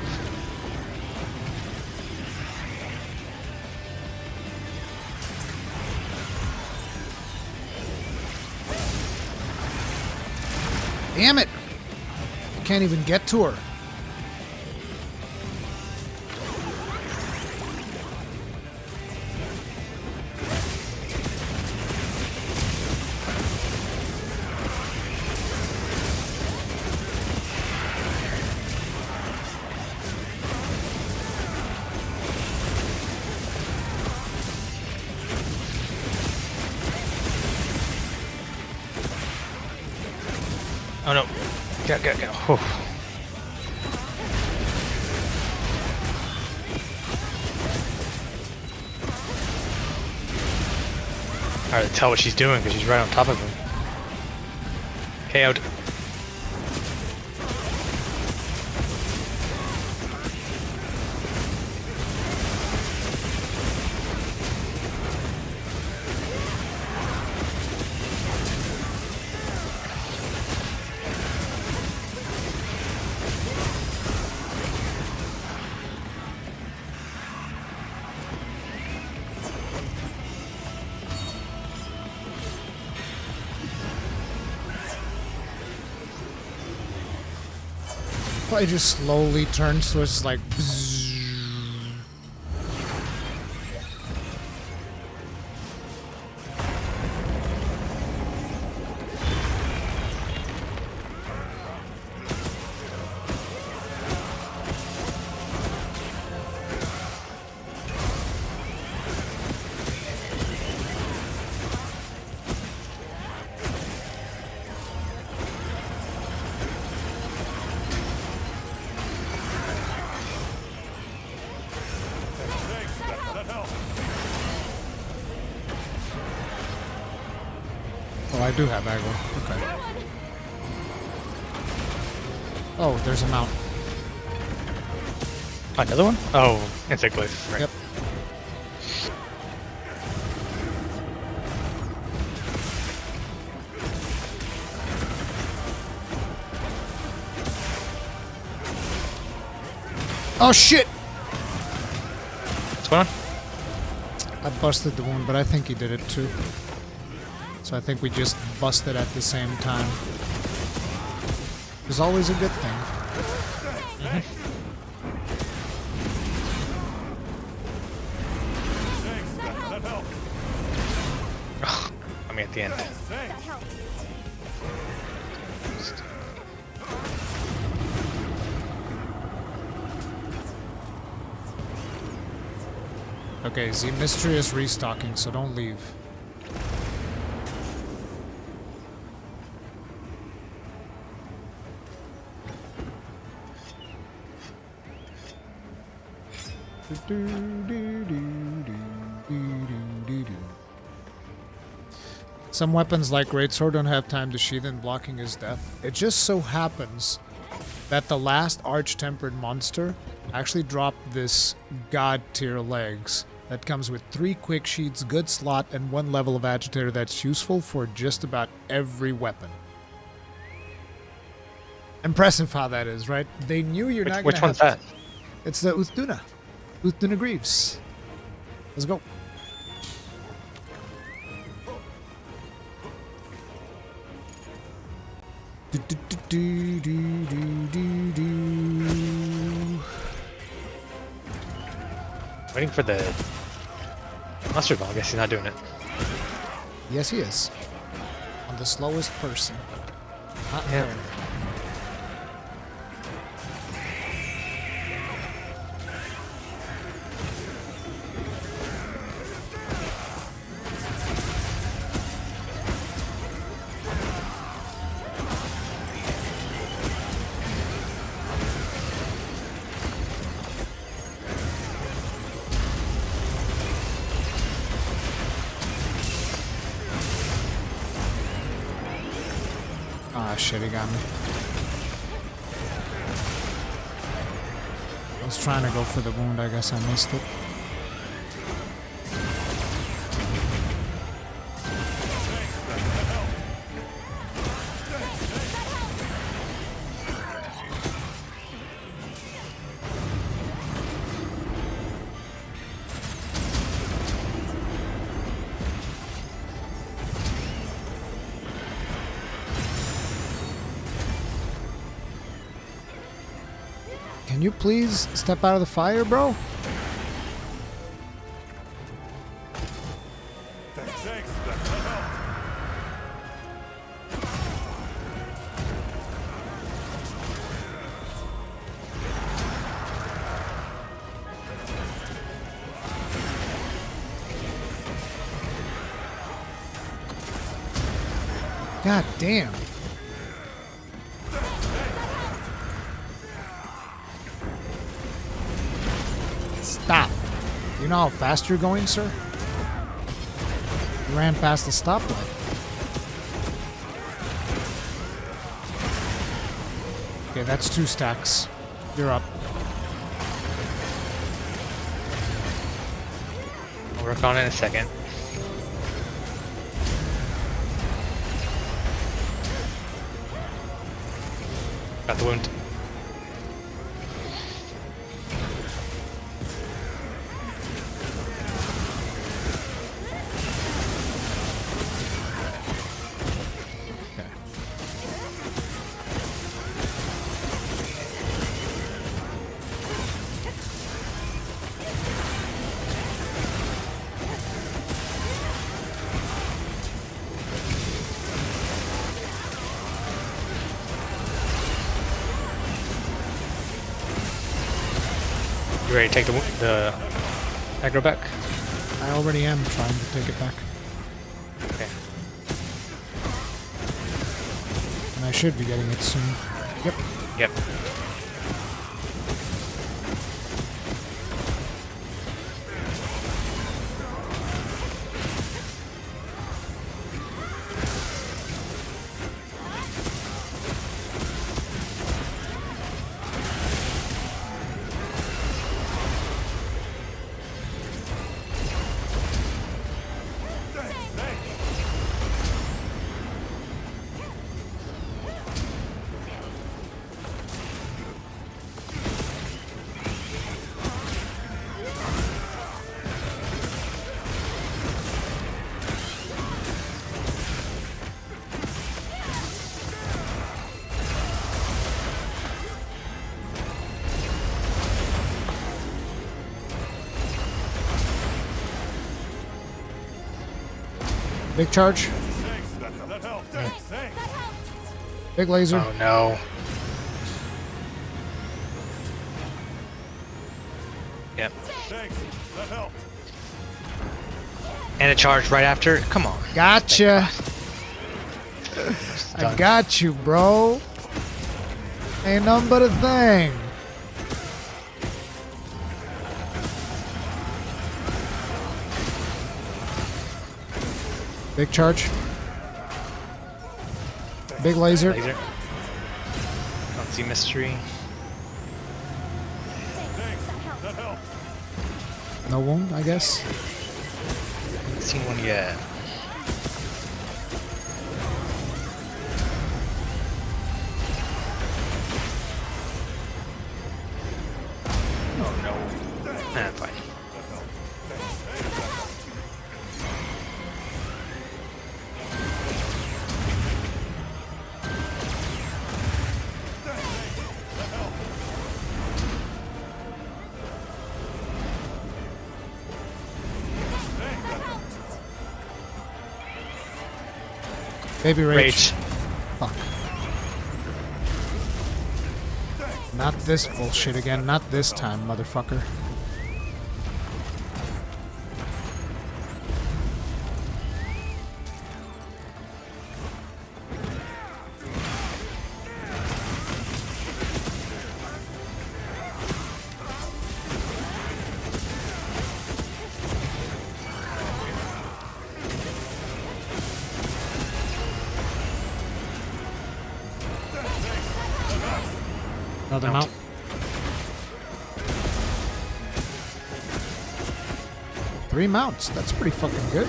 Damn it! I can't even get to her. Oh no. Go. Whew. Hard to tell what she's doing because she's right on top of him. KO'd. I just slowly turns so it's like bzzz. Oh, I do have aggro. Okay. Oh, there's a mount. Another one? Oh, insect glyph. Right. Yep. Oh shit! What's going on? I busted the wound, but I think he did it too. So I think we just busted at the same time. It's always a good thing. I mean, at the end. Okay, the mystery is restocking, so don't leave. Some weapons like Greatsword don't have time to sheath and blocking his death. It just so happens that the last Arch-Tempered monster actually dropped this God tier legs that comes with 3 quick sheets, good slot, and 1 level of agitator that's useful for just about every weapon. Impressive how that is, right? They knew you're not going to have... Which one's that? It's the Uthduna. Uthduna Greaves. Let's go. do do do do do. Waiting for the mustard ball. I guess he's not doing it. Yes, he is. On the slowest person. Not Yeah. fair. Ah, shit, he got me. I was trying to go for the wound, I guess I missed it. Can you please step out of the fire, bro? Thanks. God damn. Stop. You know how fast you're going, sir? You ran past the stoplight. Okay, that's 2 stacks. You're up. I'll work on it in a second. Got the wound. Okay. You ready to take the aggro back? I already am trying to take it back. Okay. And I should be getting it soon. Yep. Yep. Big charge. That helped. Thanks. Big laser. Oh no. Yep. Thanks. That helped. And a charge right after. Come on. Gotcha. I Done. got you, bro. Ain't nothing but a thing. Big charge. Big laser. Laser. Don't see mystery. That helped. No wound, I guess. Haven't seen one yet. Oh no. Nah, fine. Baby rage. Rage. Fuck. Not this bullshit again. Not this time, motherfucker. Another mount. Three mounts. That's pretty fucking good.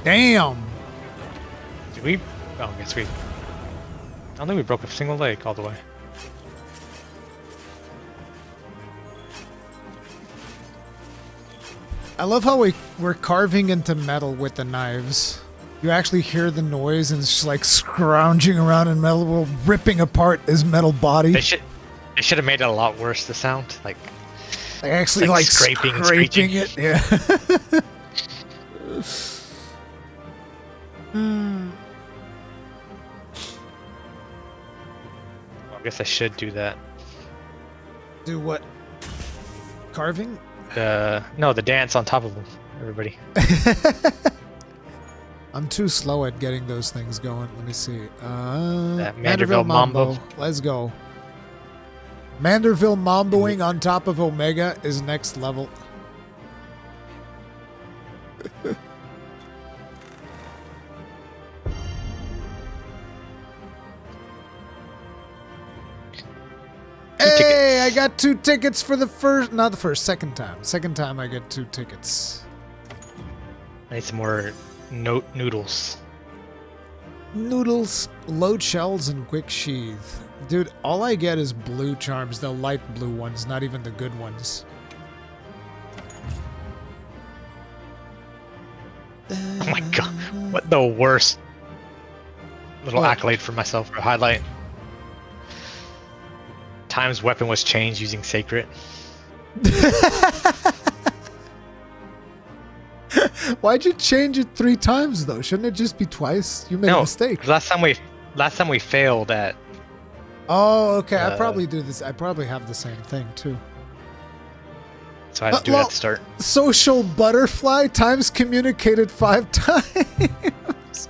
Damn. Did we? Oh, I guess we. I don't think we broke a single leg all the way. I love how we're carving into metal with the knives. You actually hear the noise and it's just like scrounging around in metal, we're ripping apart his metal body. They should have made it a lot worse. The sound, like actually like scraping and scraping screeching. it. Yeah. I guess I should do that. Do what? Carving? No, the dance on top of them. Everybody. I'm too slow at getting those things going. Let me see. That Manderville Mambo. Let's go. Manderville Mamboing on top of Omega is next level. Hey, I got 2 tickets for the first, not the first, second time. Second time I get 2 tickets. I need some more noodles. Noodles, load shells, and quick sheath. Dude, all I get is blue charms, the light blue ones, not even the good ones. Oh my god, what the worst little accolade for myself or highlight. Times weapon was changed using sacred. Why'd you change it 3 times though? Shouldn't it just be twice? You made a mistake. Last time we failed at. Oh, okay. I probably do this. I probably have the same thing too. So I had to do it at the start. Social butterfly times communicated 5 times.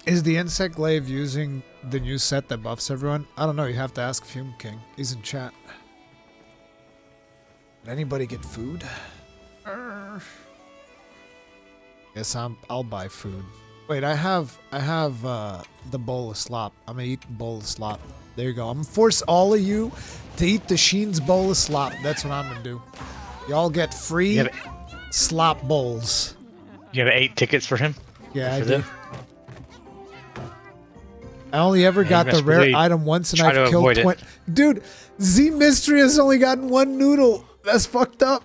Is the insect glaive using the new set that buffs everyone? I don't know. You have to ask Fume King. He's in chat. Did anybody get food? Guess I'll buy food. Wait, I have the bowl of slop. I'm gonna eat the bowl of slop. There you go. I'm gonna force all of you to eat the Sheen's bowl of slop. That's what I'm gonna do. Y'all get free slop bowls. You have 8 tickets for him? Yeah, I do. I only ever got the rare item once and I've killed 20. Dude, Z Mystery has only gotten 1 noodle. That's fucked up.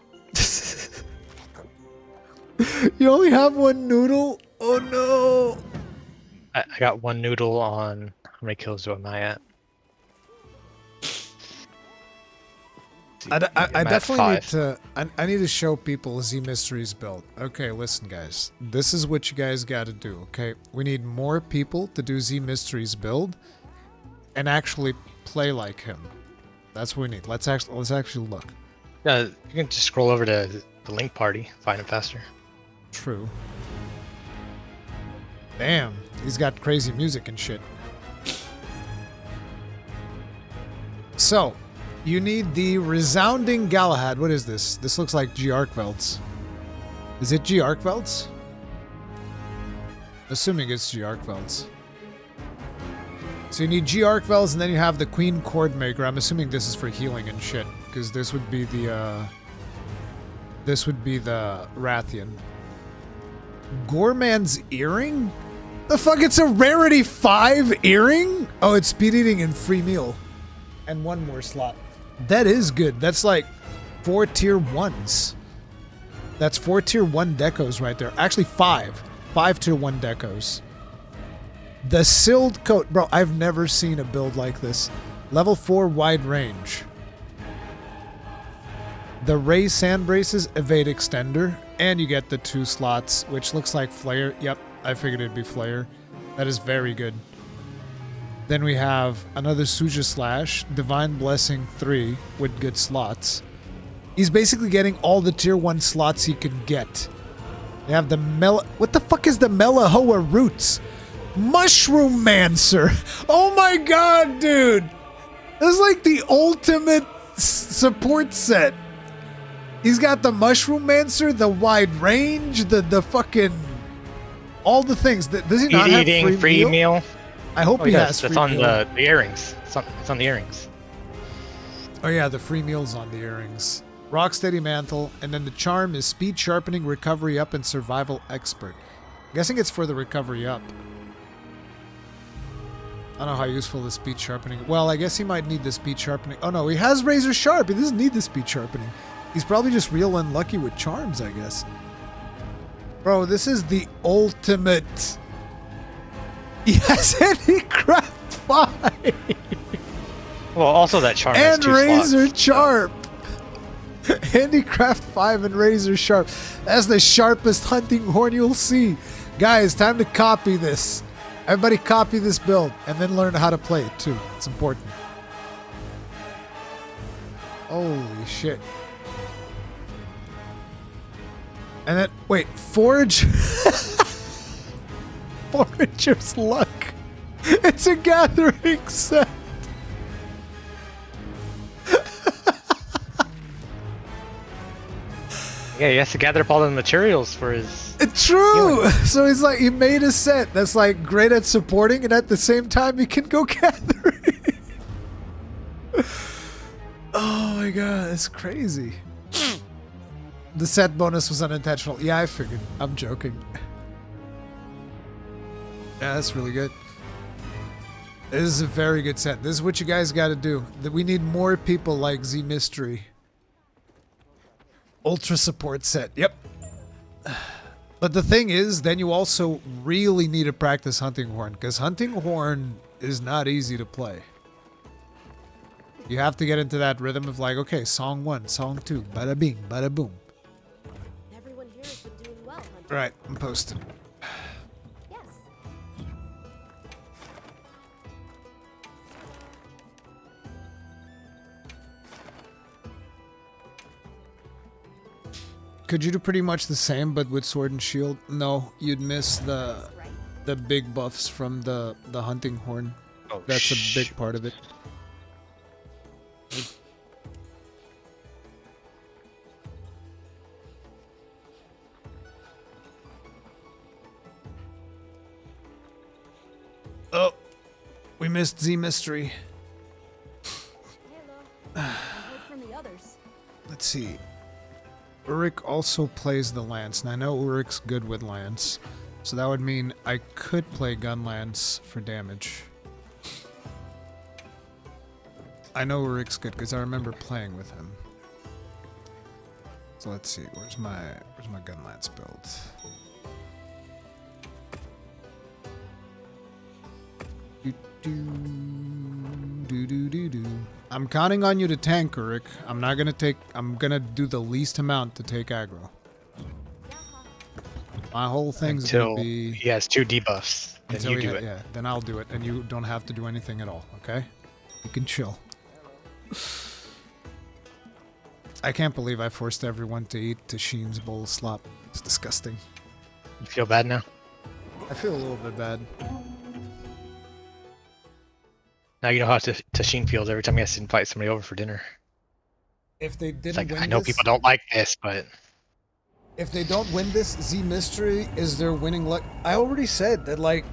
You only have 1 noodle? Oh no. I got 1 noodle on. How many kills am I at? I definitely need to. I need to show people Z Mystery's build. Okay, listen, guys. This is what you guys got to do. Okay, we need more people to do Z Mystery's build, and actually play like him. That's what we need. Let's actually look. You can just scroll over to the link party, find him faster. True. Damn, he's got crazy music and shit. So. You need the resounding Galahad. What is this? This looks like G. Arkveld's. Is it G. Arkveld's? Assuming it's G. Arkveld's. So you need G. Arkveld's, and then you have the Queen Chordmaker. I'm assuming this is for healing and shit, because this would be the Rathian. Gorman's Earring? The fuck, it's a rarity 5 earring? Oh, it's speed eating and free meal. And one more slot. That is good. That's like 4 tier 1s. That's 4 tier 1 decos right there. Actually 5. 5 tier 1 decos. The Silled Coat. Bro, I've never seen a build like this. Level 4 wide range. The Ray Sand Braces Evade Extender. And you get the 2 slots, which looks like Flare. Yep, I figured it'd be Flare. That is very good. Then we have another Suja Slash, Divine Blessing 3 with good slots. He's basically getting all the tier 1 slots he could get. They have the what the fuck is the Melahoa Roots? Mushroom Mancer. Oh my god, dude. This is like the ultimate support set. He's got the Mushroom Mancer, the wide range, the fucking all the things. Does he not have free meal? I hope he has free meal. That's on meal. the earrings. It's on the earrings. Oh yeah, the free meal's on the earrings. Rocksteady Mantle, and then the charm is Speed Sharpening, Recovery Up, and Survival Expert. I'm guessing it's for the Recovery Up. I don't know how useful the Speed Sharpening... Well, I guess he might need the Speed Sharpening. Oh no, he has Razor Sharp. He doesn't need the Speed Sharpening. He's probably just real unlucky with charms, I guess. Bro, this is the ultimate... He has Handicraft 5! Well, also that charm and has 2 Razor slots. Sharp! Handicraft 5 and Razor Sharp. That's the sharpest hunting horn you'll see. Guys, time to copy this. Everybody copy this build and then learn how to play it too. It's important. Holy shit. And then, wait, Forge? Forager's Luck. It's a gathering set. Yeah, he has to gather up all the materials for his... True! healing. So he's like, he made a set that's like great at supporting and at the same time he can go gathering. Oh my god, that's crazy. The set bonus was unintentional. Yeah, I figured. I'm joking. Yeah, that's really good. This is a very good set. This is what you guys got to do. We need more people like Z Mystery. Ultra support set. Yep. But the thing is, then you also really need to practice Hunting Horn, because Hunting Horn is not easy to play. You have to get into that rhythm of like, okay, song 1, song 2, bada bing, bada boom. Everyone here has been doing well, Hunter. Right, I'm posting. Yes. Could you do pretty much the same, but with Sword and Shield? No, you'd miss the big buffs from the Hunting Horn. Oh, That's a big part of it. Oh, we missed Z Mystery. Hello. I heard from the others. Let's see. Urik also plays the Lance, and I know Urik's good with Lance, so that would mean I could play Gun Lance for damage. I know Urik's good because I remember playing with him. So let's see, where's my Gun Lance build? I'm counting on you to tank, Urik. I'm gonna do the least amount to take aggro. My whole thing's Until gonna be he has 2 debuffs. Then until you do it. Yeah, then I'll do it, and you don't have to do anything at all. Okay? You can chill. I can't believe I forced everyone to eat Tashin's bowl of slop. It's disgusting. You feel bad now? I feel a little bit bad. Now you know how Tashin feels every time he has to invite somebody over for dinner. If they It's didn't like, win I know this, people don't like this, but... if they don't win this, Z Mystery is their winning luck. I already said that, like,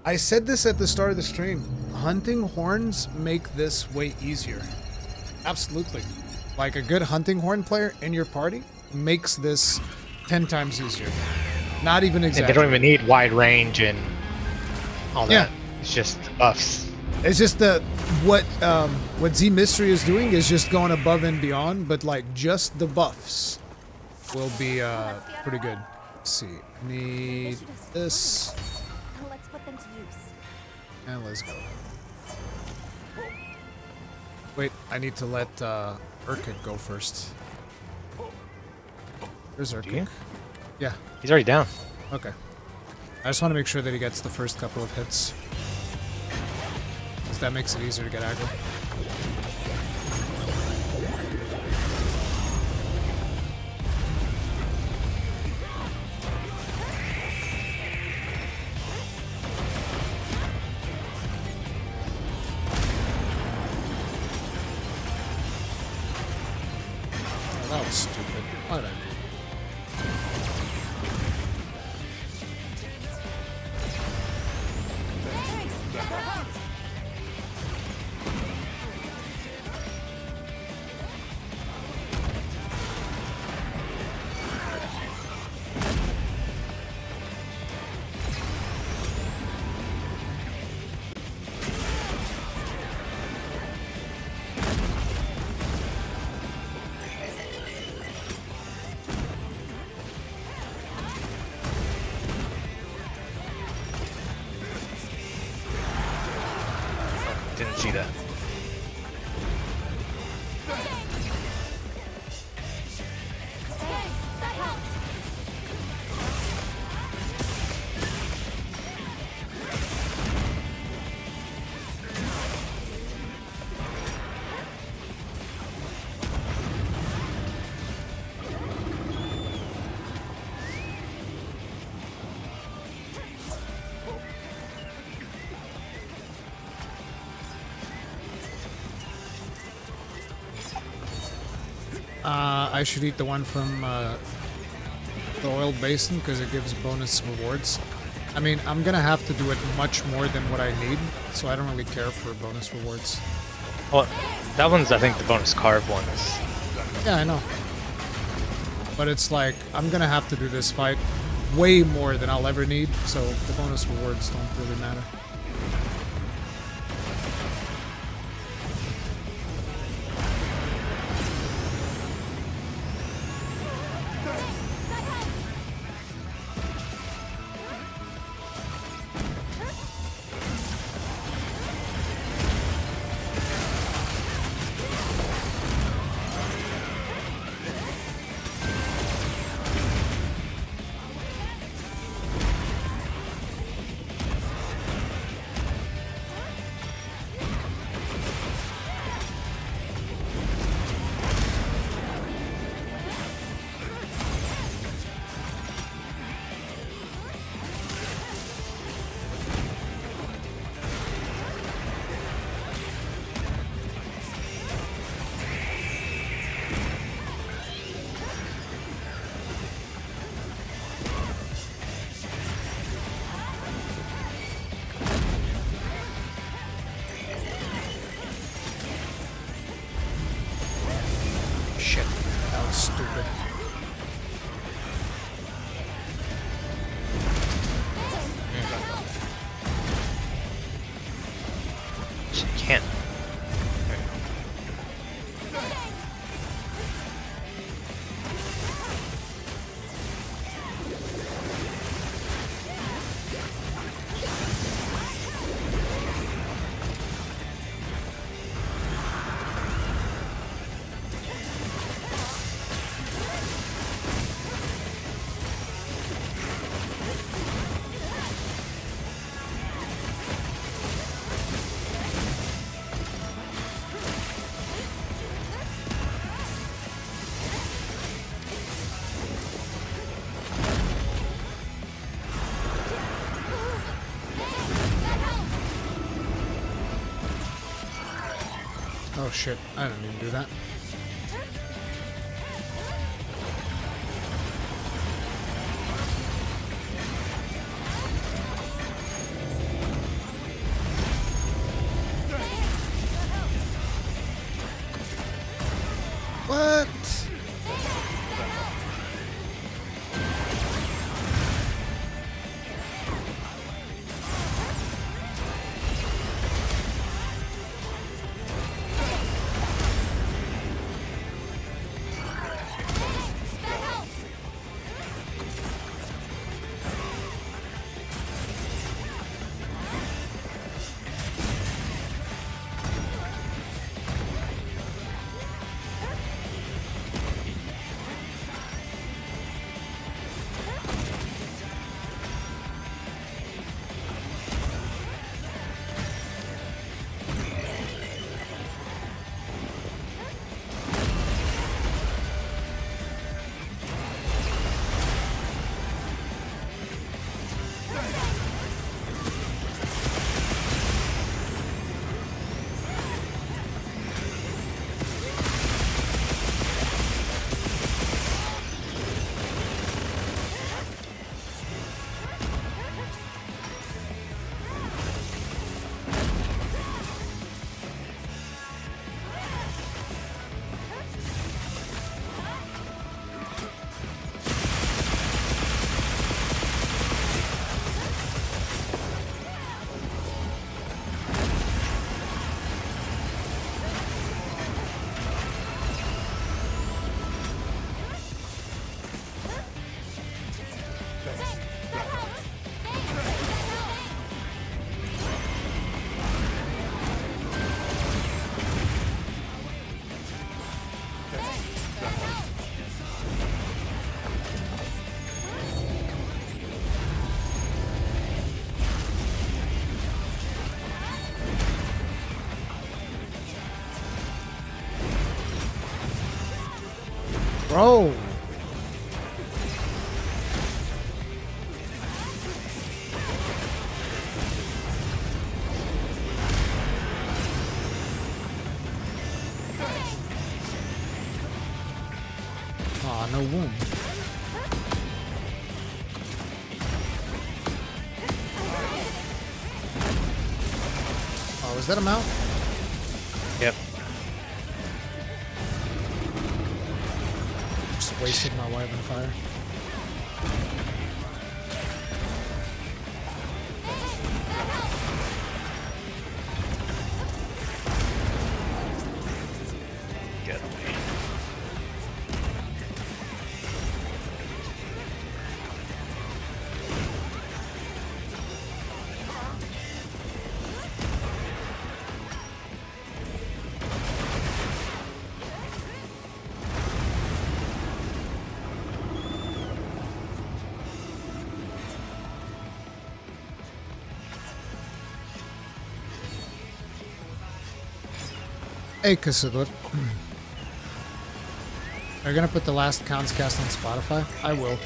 I said this at the start of the stream. Hunting Horns make this way easier. Absolutely. Like, a good Hunting Horn player in your party makes this 10 times easier. Not even And exactly. they don't even need wide range and all Yeah. that. It's just buffs. It's just that what Z Mystery is doing is just going above and beyond, but like just the buffs will be pretty good. Let's see, need this, Let's put them to use. and let's go. Wait, I need to let Urkit go first. There's you? Urkit. Yeah, He's already down. okay. I just want to make sure that he gets the first couple of hits. Because that makes it easier to get aggro. Oh, that was stupid. Why did I do that? Didn't see that. That helps. I should eat the one from the oil basin because it gives bonus rewards. I mean, I'm gonna have to do it much more than what I need, so I don't really care for bonus rewards. Well, that one's I think the bonus carb one is. Yeah, I know. But it's like, I'm gonna have to do this fight way more than I'll ever need, so the bonus rewards don't really matter. Shit, that was stupid. She can't. Oh shit, I didn't even do that. What? Bro. Aw, no wound. Oh, is that a mount? Yep. Just wasted my Wyvern Fire. Get away. Hey, Kasidwit. Are you gonna put the last Counts cast on Spotify? I will.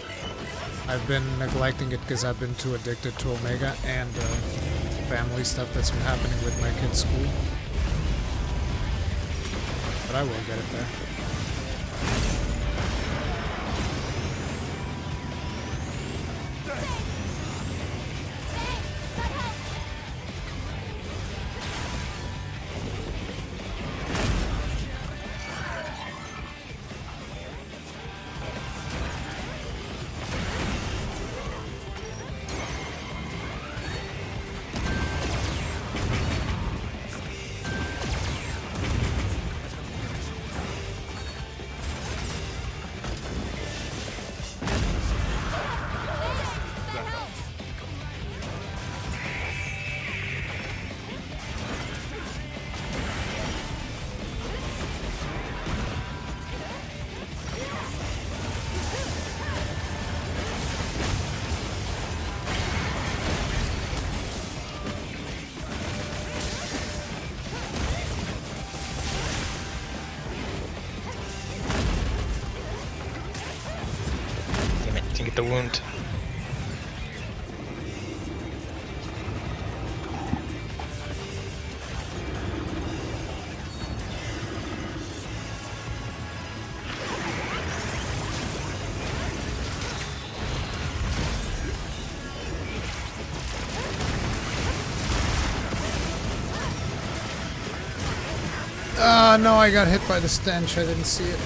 I've been neglecting it because I've been too addicted to Omega and family stuff that's been happening with my kid's school. But I will get it there. Damn it, didn't get the wound. No, I got hit by the stench. I didn't see it.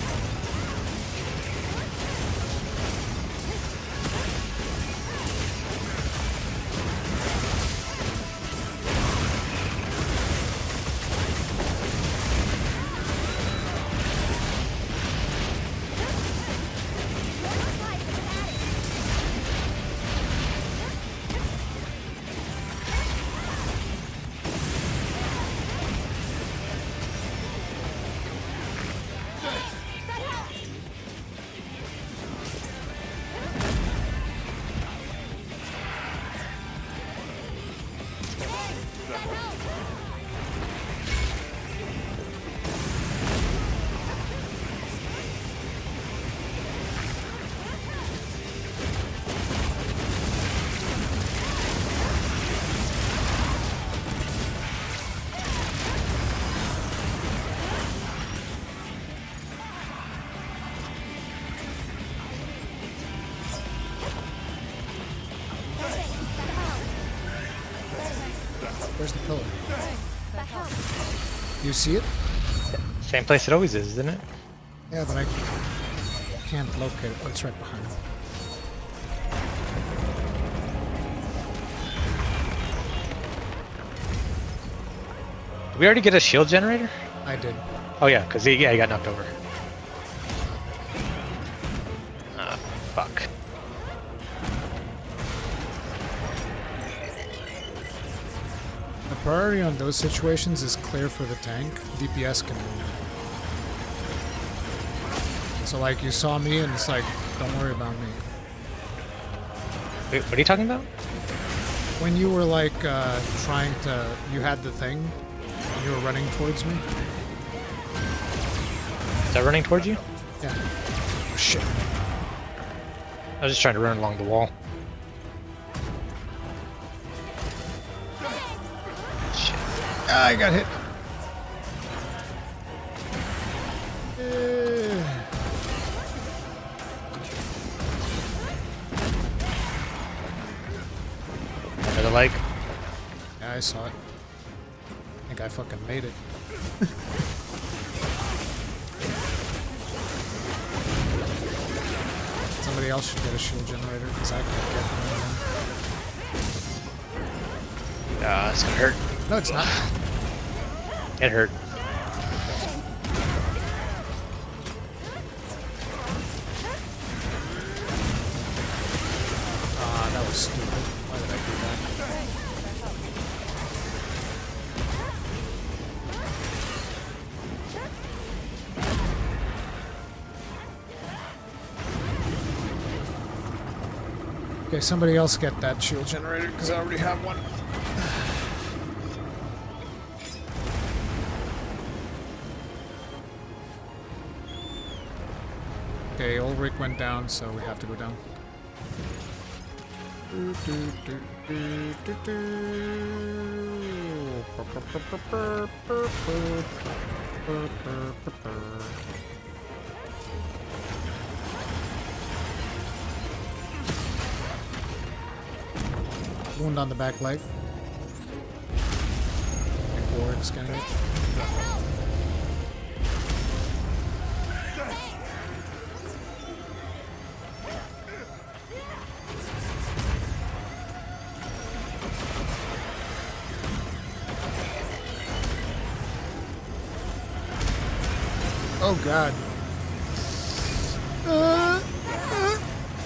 Where's the pillar? You see it? Same place it always is, isn't it? Yeah, but I can't locate it. Oh, it's right behind me. Did we already get a shield generator? I did. Oh yeah, because he got knocked over. Fuck. priority on those situations is clear for the tank. DPS can move. So like you saw me and it's like, don't worry about me. Wait, what are you talking about? When you were like trying to, you had the thing, and you were running towards me. Is that running towards you? Yeah. Oh, shit. I was just trying to run along the wall. Shit. Ah, I got hit. Another leg. Yeah, I saw it. I think I fucking made it. Somebody else should get a shield generator because I can't get one. It's gonna hurt. No, it's not. It hurt. Ah, that was stupid. Why did I do that? Okay, somebody else get that shield generator because I already have one. Okay, Ulrich went down, so we have to go down. Wound on the back leg. Ulrich's getting it. Oh god.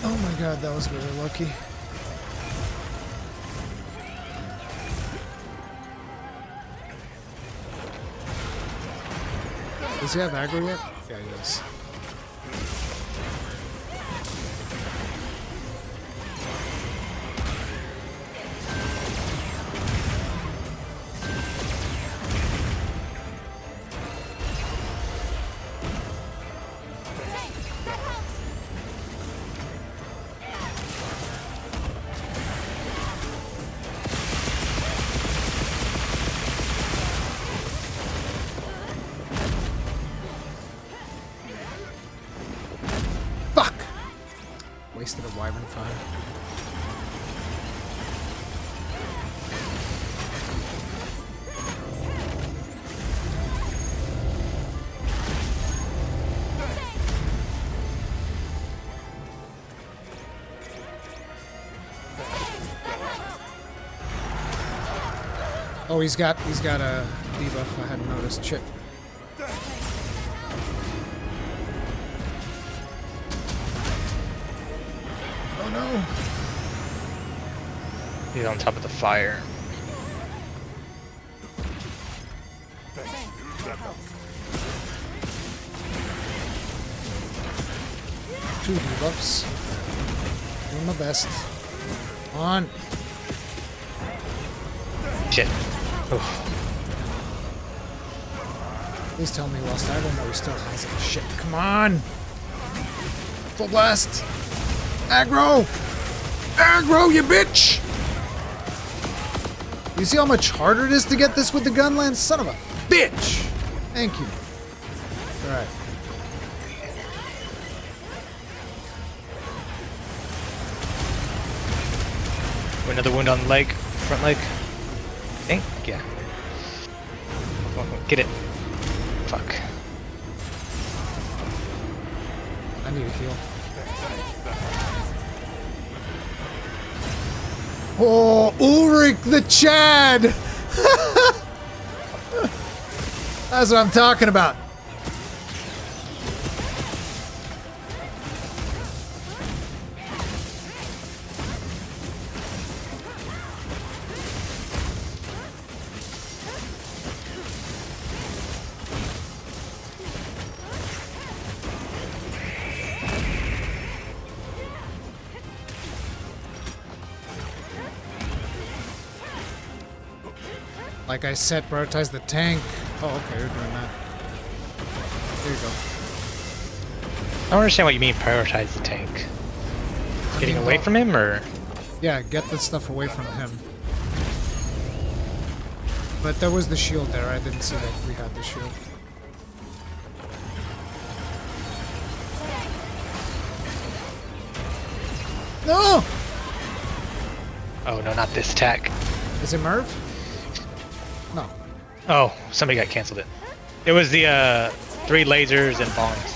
Oh my god, that was very lucky. Does he have aggro yet? Yeah, he does. Wasted a wyvern fire. Oh, he's got a debuff. I hadn't noticed. Shit. Oh no. He's on top of the fire. Two debuffs. Doing my best. On. Shit. Oof. Please tell me whilst I don't know he still has it. Shit, come on! Full blast! Aggro! Aggro, you bitch! You see how much harder it is to get this with the gun lance? Son of a bitch! Thank you. Alright. Another wound on the leg, front leg. I think, yeah. Get it. Fuck. I need a heal. Oh, Ulrich the Chad! That's what I'm talking about. Like I said, prioritize the tank. Oh, okay, you're doing that. There you go. I don't understand what you mean prioritize the tank. Getting away from him, or? Yeah, get the stuff away from him. But there was the shield there. I didn't see that we had the shield. No! Oh no, not this attack. Is it Merv? No. Oh, somebody got canceled it. It was the 3 lasers and bombs.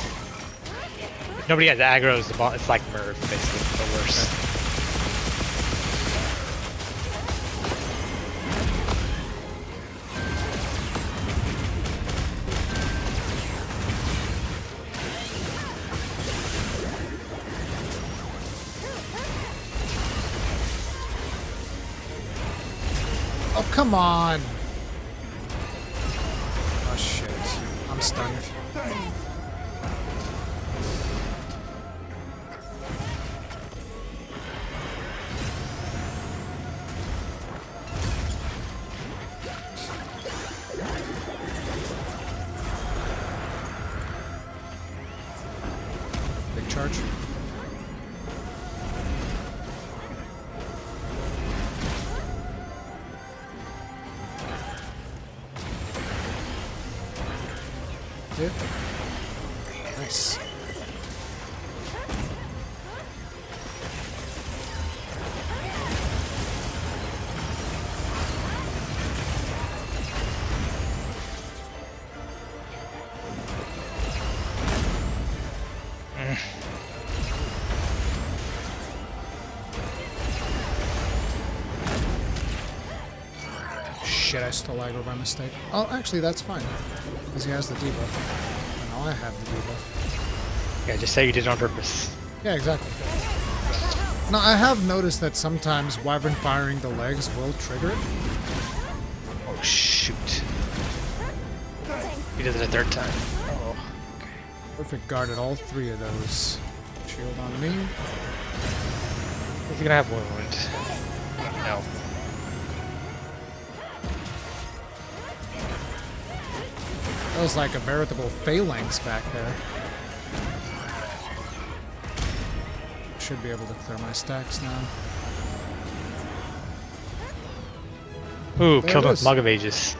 If nobody has aggro's, the bomb. It's like Merv, basically, but worse. Oh, come on! Oh shit. I'm stunned. Big charge. Dude. Nice. Shit, I stole aggro by mistake. Oh, actually, that's fine. Because he has the debuff. Now I have the debuff. Yeah, just say you did it on purpose. Yeah, exactly. Now, I have noticed that sometimes Wyvern firing the legs will trigger it. Oh shoot. He does it a 3rd time. Oh. Okay. Perfect guarded all 3 of those. Shield on me. Is he gonna have wound? No. That was like a veritable phalanx back there. Should be able to clear my stacks now. Ooh, There killed it him is. with Mug of Ages.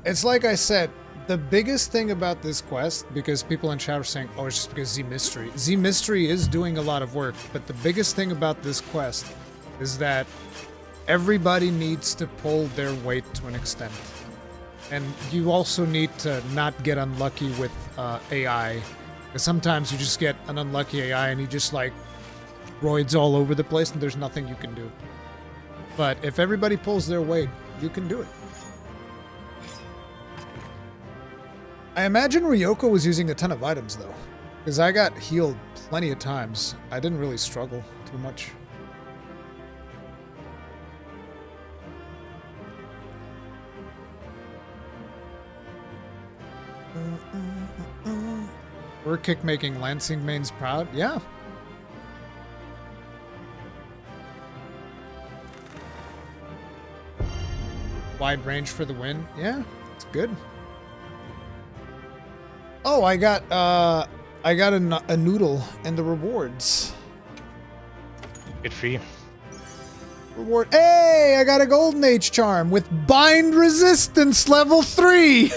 It's like I said, the biggest thing about this quest, because people in chat are saying, oh, it's just because Z Mystery. Z Mystery is doing a lot of work, but the biggest thing about this quest is that everybody needs to pull their weight to an extent. And you also need to not get unlucky with AI. Because sometimes you just get an unlucky AI and he just like roids all over the place and there's nothing you can do. But if everybody pulls their weight, you can do it. I imagine Ryoko was using a ton of items though. Because I got healed plenty of times. I didn't really struggle too much. We're kick making Lansing mains proud. Yeah. Wide range for the win. Yeah, it's good. Oh, I got a noodle in the rewards. Good for you. Reward. Hey, I got a golden age charm with bind resistance level 3.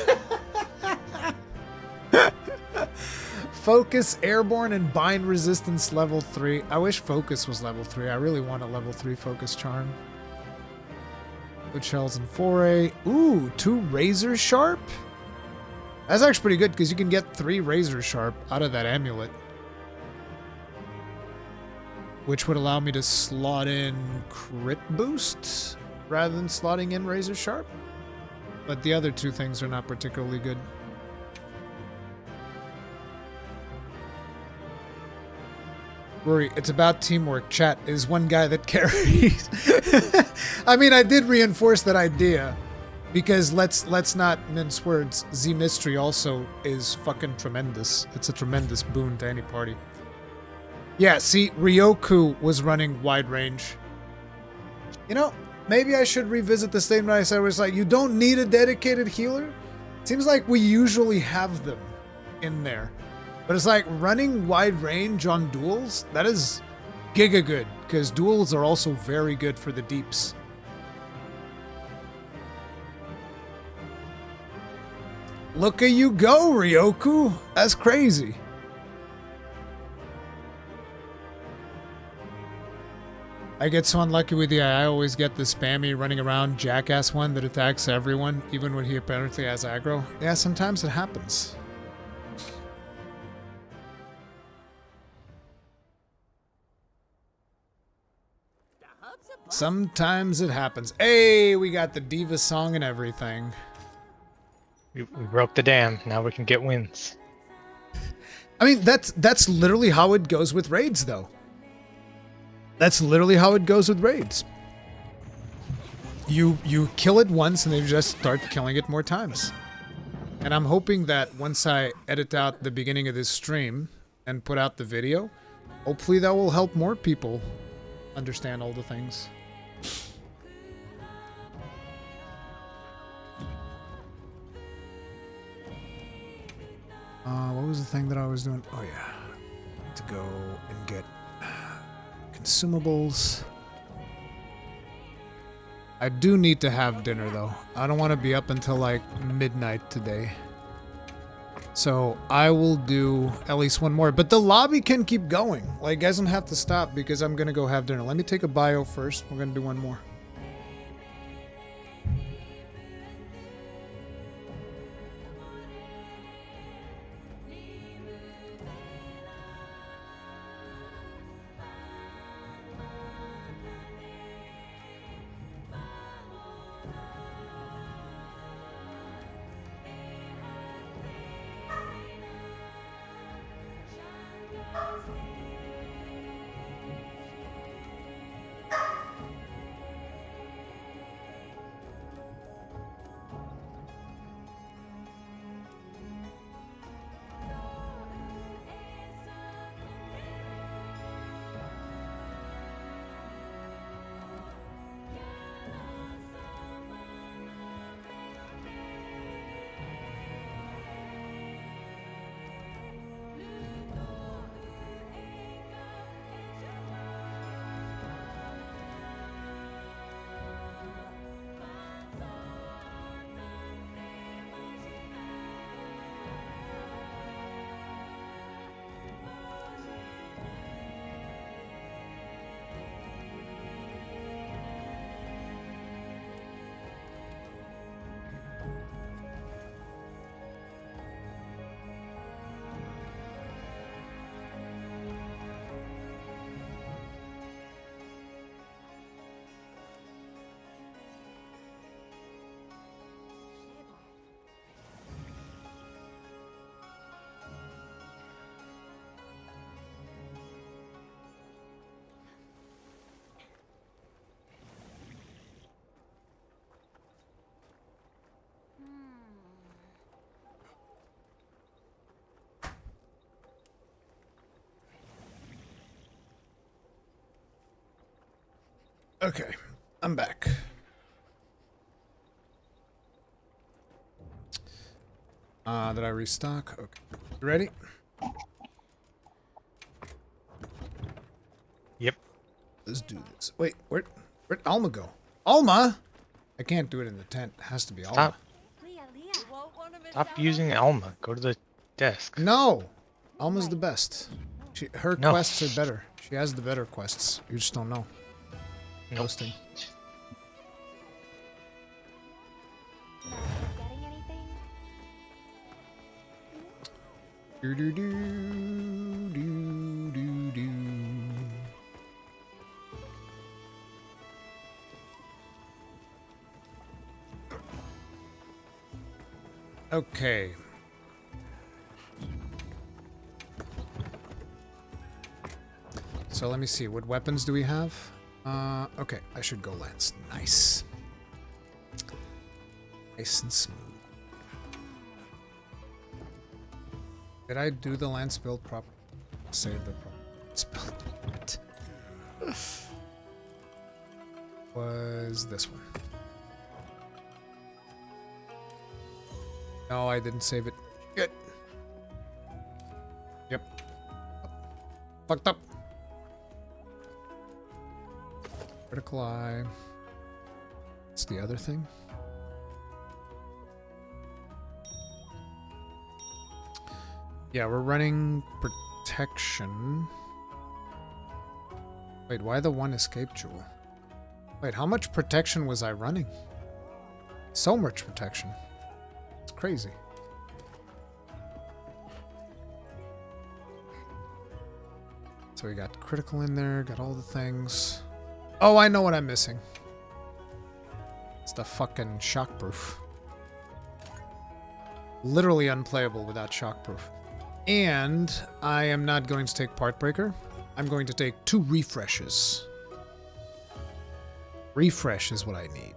Focus, airborne, and bind resistance level 3. I wish focus was level 3. I really want a level 3 focus charm. Good shells and foray. Ooh, 2 razor sharp. That's actually pretty good because you can get 3 razor sharp out of that amulet. Which would allow me to slot in crit boost rather than slotting in razor sharp. But the other 2 things are not particularly good. Rory, it's about teamwork. Chat is one guy that carries. I mean, I did reinforce that idea because let's not mince words. Z Mystery also is fucking tremendous. It's a tremendous boon to any party. Yeah, see, Ryoku was running wide range. You know, maybe I should revisit the statement I said where it's like, you don't need a dedicated healer. Seems like we usually have them in there. But it's like running wide range on duels, that is giga good, because duels are also very good for the deeps. Look at you go, Ryoku. That's crazy. I get so unlucky with the I always get the spammy running around jackass one that attacks everyone, even when he apparently has aggro. Yeah, sometimes it happens. Sometimes it happens. Hey, we got the Diva song and everything. We broke the dam. Now we can get wins. I mean, that's literally how it goes with raids, though. That's literally how it goes with raids. You kill it once and then you just start killing it more times. And I'm hoping that once I edit out the beginning of this stream and put out the video, hopefully that will help more people understand all the things. What was the thing that I was doing? Oh yeah, to go and get consumables. I do need to have dinner though. I don't want to be up until like midnight today. So I will do at least one more. But the lobby can keep going. Like, guys don't have to stop because I'm going to go have dinner. Let me take a bio first. We're going to do one more. Okay, I'm back. Did I restock? Okay. You ready? Yep. Let's do this. Wait, where'd Alma go? Alma? I can't do it in the tent. It has to be Alma. Stop using Alma. Go to the desk. No! Alma's the best. Her No. quests are better. She has the better quests. You just don't know. Nope. Posting. Getting anything? Do do do do do do. Okay. So let me see. What weapons do we have? Okay. I should go lance. Nice. Nice and smooth. Did I do the lance build properly? Save the lance build. was this one. No, I didn't save it. Good. Yep. Fucked up. Critical eye. What's the other thing? Yeah, we're running protection. Wait, why the one escape jewel? Wait, how much protection was I running? So much protection. It's crazy. So we got critical in there, got all the things. Oh, I know what I'm missing. It's the fucking shockproof. Literally unplayable without shockproof. And I am not going to take part breaker. I'm going to take 2 refreshes. Refresh is what I need.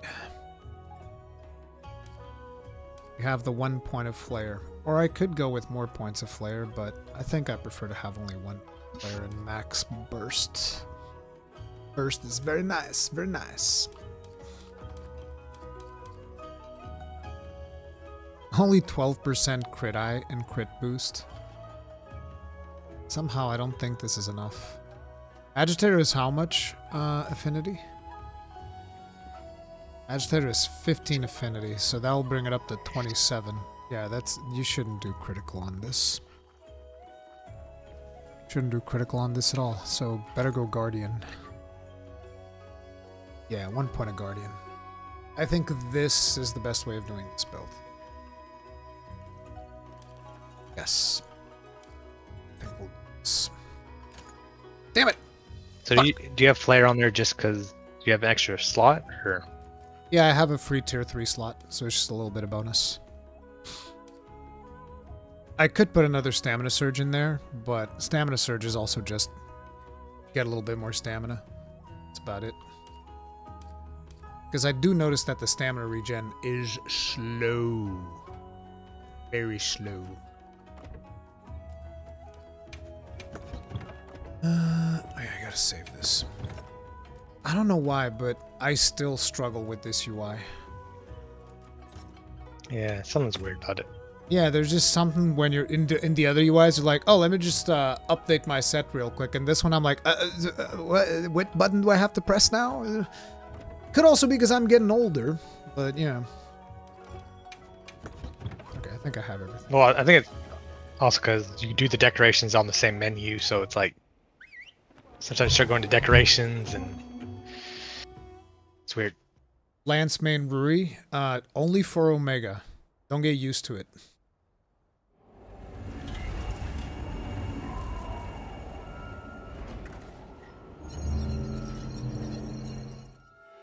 We have the 1 point of flare. Or I could go with more points of flare, but I think I prefer to have only 1 flare and max burst. Burst is very nice, very nice. Only 12% crit eye and crit boost. Somehow I don't think this is enough. Agitator is how much affinity? Agitator is 15 affinity, so that'll bring it up to 27. Yeah, you shouldn't do critical on this. Shouldn't do critical on this at all, so better go Guardian. Yeah, 1 point of Guardian. I think this is the best way of doing this build. Yes. I think we'll do this. Damn it! So do you have flare on there just because you have an extra slot, or? Yeah, I have a free tier 3 slot, so it's just a little bit of bonus. I could put another stamina surge in there, but stamina surge is also just get a little bit more stamina. That's about it. Because I do notice that the stamina regen is slow. Very slow. I gotta save this. I don't know why, but I still struggle with this UI. Yeah, something's weird about it. Yeah, there's just something when you're in the other UIs, you're like, oh, let me just update my set real quick. And this one, I'm like, what button do I have to press now? Could also be because I'm getting older, but yeah. Okay, I think I have everything. Well, I think it's also because you do the decorations on the same menu, so it's like sometimes you start going to decorations and it's weird. Lance main Ruri, only for Omega. Don't get used to it.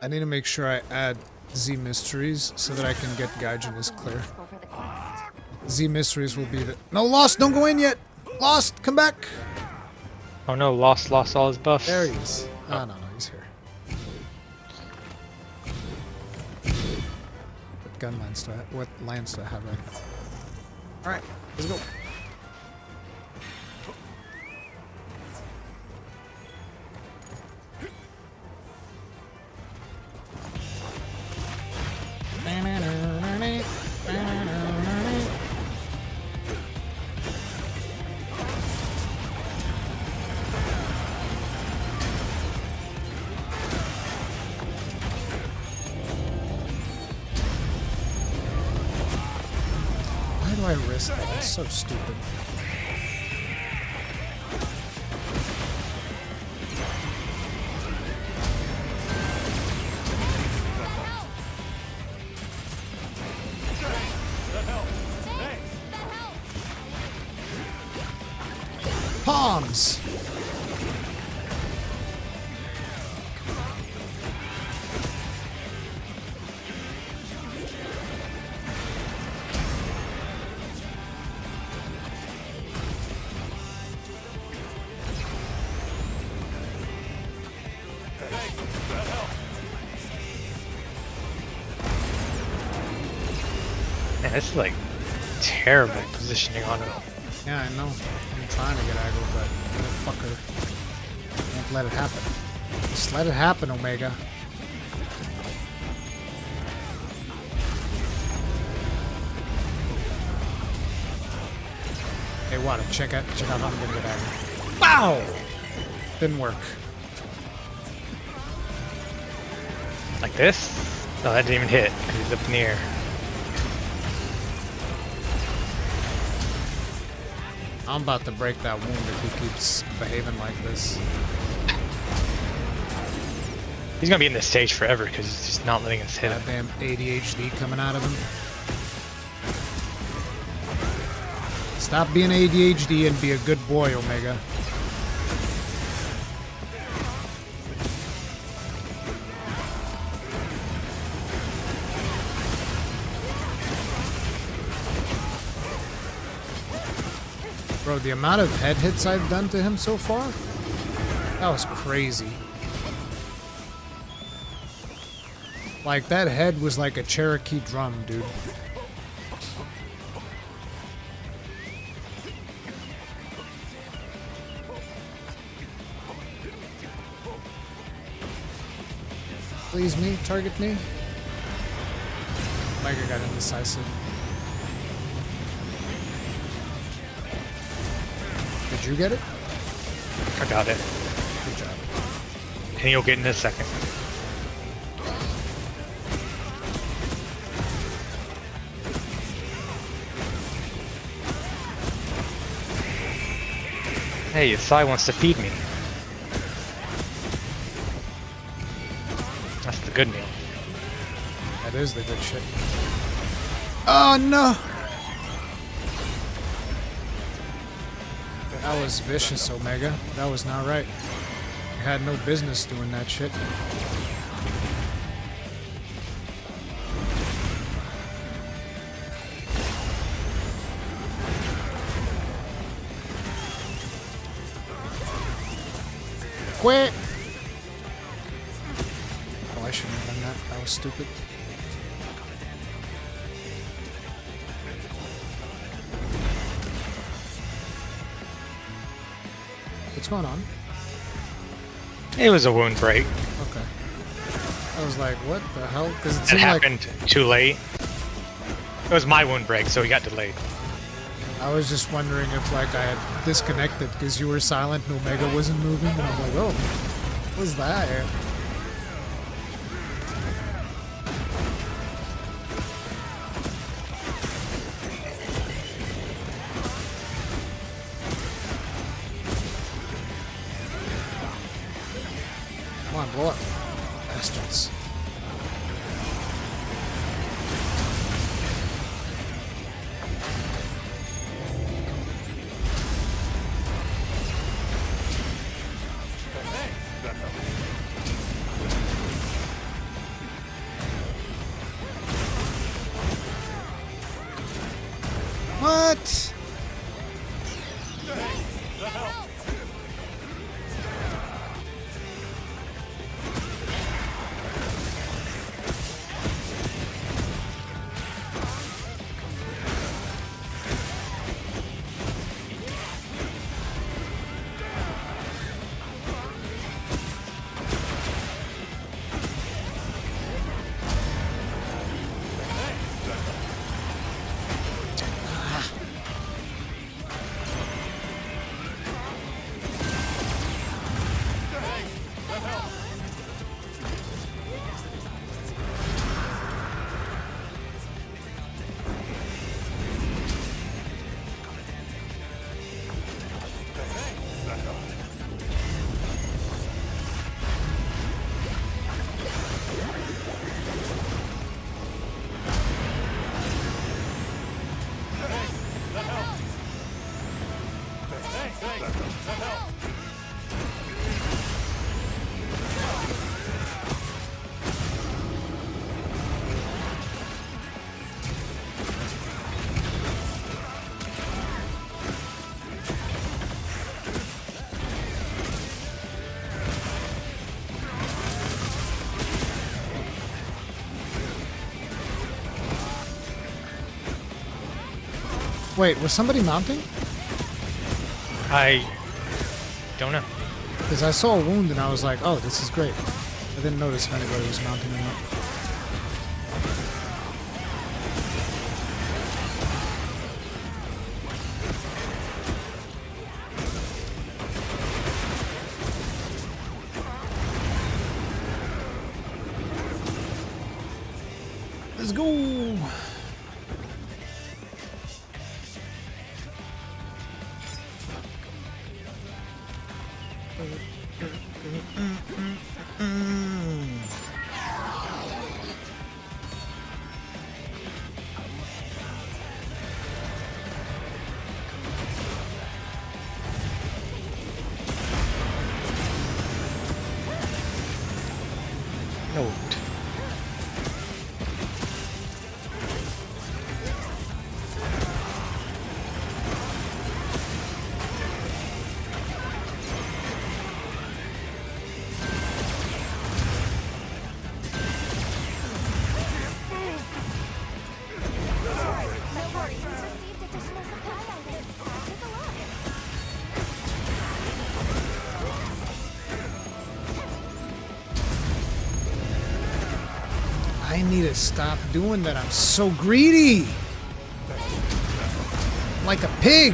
I need to make sure I add Z Mysteries so that I can get Gaijin is clear. Z Mysteries will be the... No, Lost! Don't go in yet! Lost! Come back! Oh no, lost all his buffs. There he is. Oh, no, he's here. What gun lance do I have? What lance do I have right now? Alright, let's go. Why do I risk that? It's so stupid. Palms! Man, this is like terrible positioning on it. Yeah, I know. I'm trying to get aggro, but motherfucker won't let it happen. Just let it happen, Omega. Hey, Water, check out how I'm gonna get at him. Bow! Didn't work. Like this? No, that didn't even hit because he's up in the air. I'm about to break that wound if he keeps behaving like this. He's gonna be in this stage forever because he's just not letting us hit him. Goddamn ADHD coming out of him. Stop being ADHD and be a good boy, Omega. Bro, the amount of head hits I've done to him so far, that was crazy. Like, that head was like a Cherokee drum, dude. Please me, target me. Omega got indecisive. Did you get it? I got it. Good job. And you'll get in a second. Hey, Sai wants to feed me. That's the good meal. That is the good shit. Oh no! That was vicious, Omega. That was not right. You had no business doing that shit. Quit! Oh, I shouldn't have done that. That was stupid. What's going on? It was a wound break. Okay. I was like, what the hell? Because it It seemed like happened too late. It was my wound break, so he got delayed. I was just wondering if like I had disconnected because you were silent and Omega wasn't moving, and I'm like, oh, what was that? Come on, blow up. Bastards. What? Wait, was somebody mounting? I don't know. Because I saw a wound and I was like, oh, this is great. I didn't notice if anybody was mounting or not. Let's go. No. My party's received additional supply items. Take a look. I need to stop doing that. I'm so greedy. Like a pig.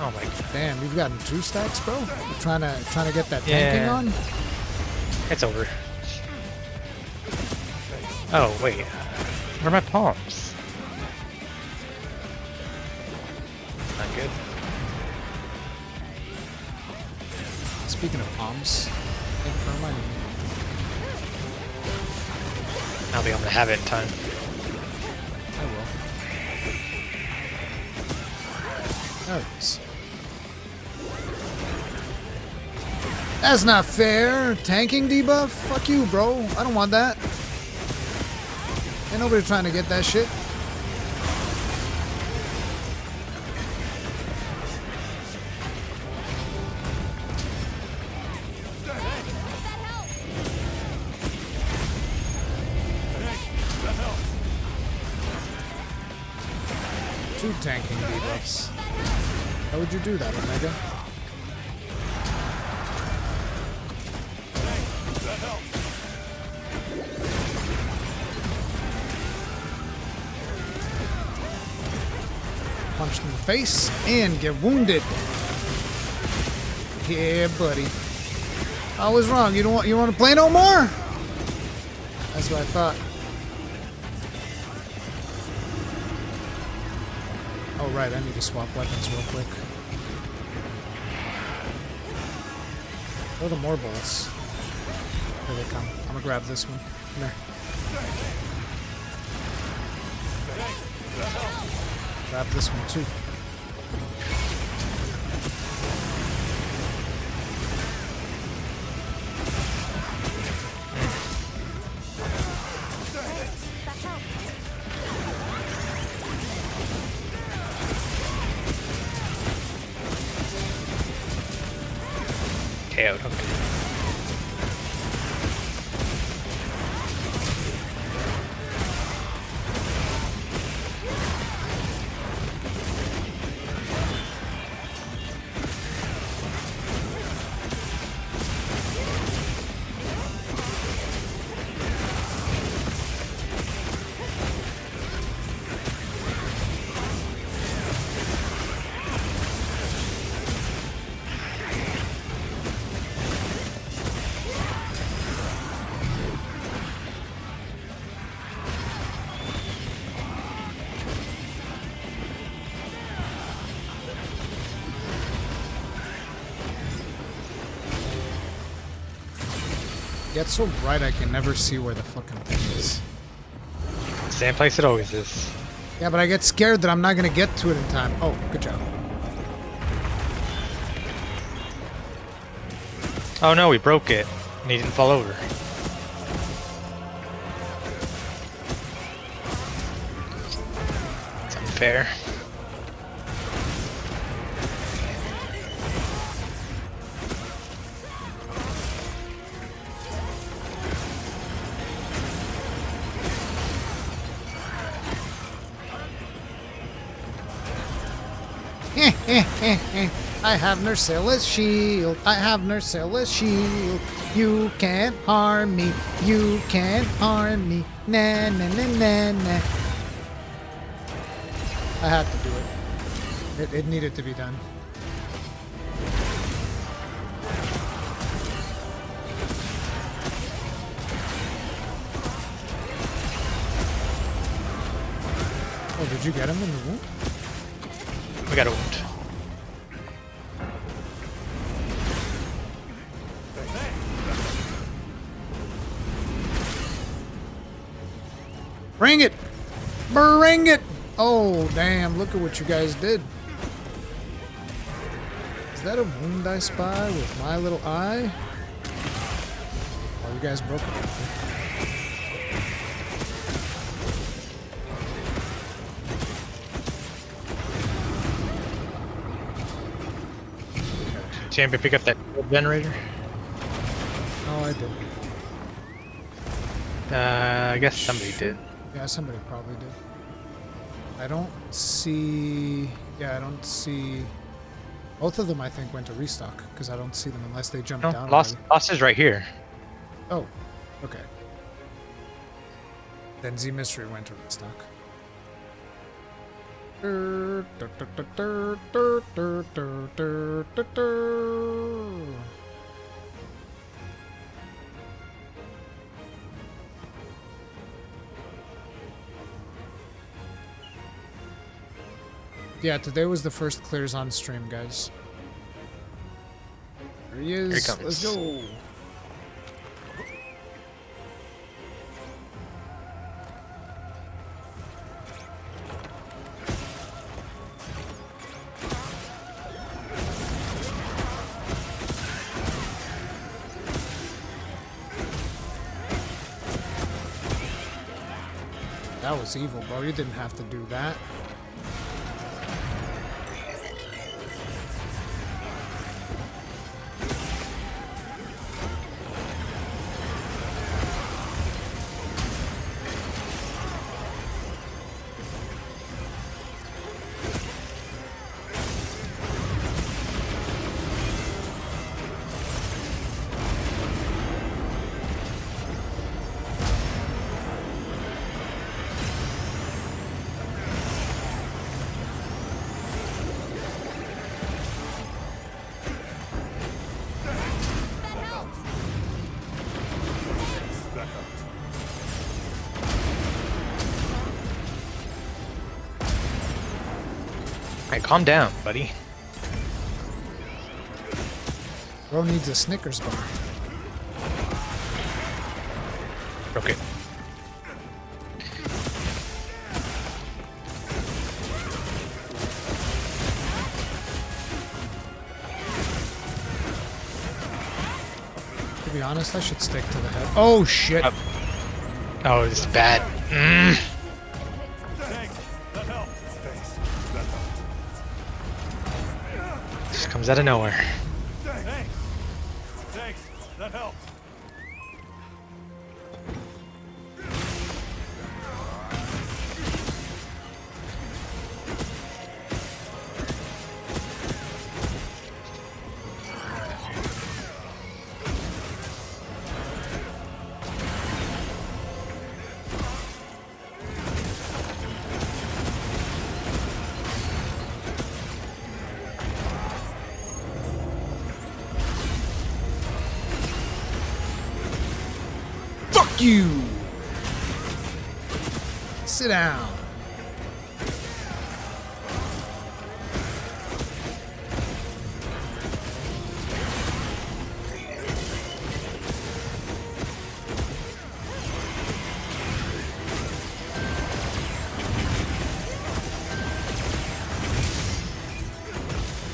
Oh my god. Damn, you've gotten 2 stacks, bro. You're trying to get that tanking Yeah. on. It's over. Oh, wait. Where are my palms? Not good. Speaking of palms, thank you for reminding me. I'll be able to have it in time. I will. There it is. That's not fair. Tanking debuff? Fuck you, bro. I don't want that. Ain't nobody trying to get that shit. Two tanking debuffs. How would you do that, Omega? Punch in the face and get wounded. Yeah, buddy. I was wrong. You want to play no more? That's what I thought. Oh right, I need to swap weapons real quick. Where are the more bolts? Here they come. I'm gonna grab this one. Come here. Grab this one too. That helps. KO'd. Okay. Gets so bright I can never see where the fucking thing is. Same place it always is. Yeah, but I get scared that I'm not gonna get to it in time. Oh, good job. Oh no, we broke it. And he didn't fall over. It's unfair. I have Nursela's shield. I have Nursela's shield. You can't harm me. You can't harm me. Nah, nah, nah, nah, nah. I had to do it. It needed to be done. Did you get him in the wound? We got a wound. Bring it! Bring it! Oh, damn, look at what you guys did. Is that a wound I spy with my little eye? Oh, you guys broke it. Champion, pick up that generator. Oh, I did. I guess somebody did. Yeah, somebody probably did. I don't see... Yeah, I don't see... Both of them, I think, went to restock, because I don't see them unless they jumped No, down Lost already. is right here. Oh, okay. Then Z Mystery went to restock. Yeah, today was the first clears on stream, guys. There he is. Here he comes. Let's go. That was evil, bro. You didn't have to do that. Alright, calm down, buddy. Bro needs a Snickers bar. Okay. To be honest, I should stick to the head. Oh, shit. Oh, this is bad. Mm. Thanks. That helped. Thanks. That helped. Just comes out of nowhere. Thanks. Thanks. That helped. Fuck you! Sit down.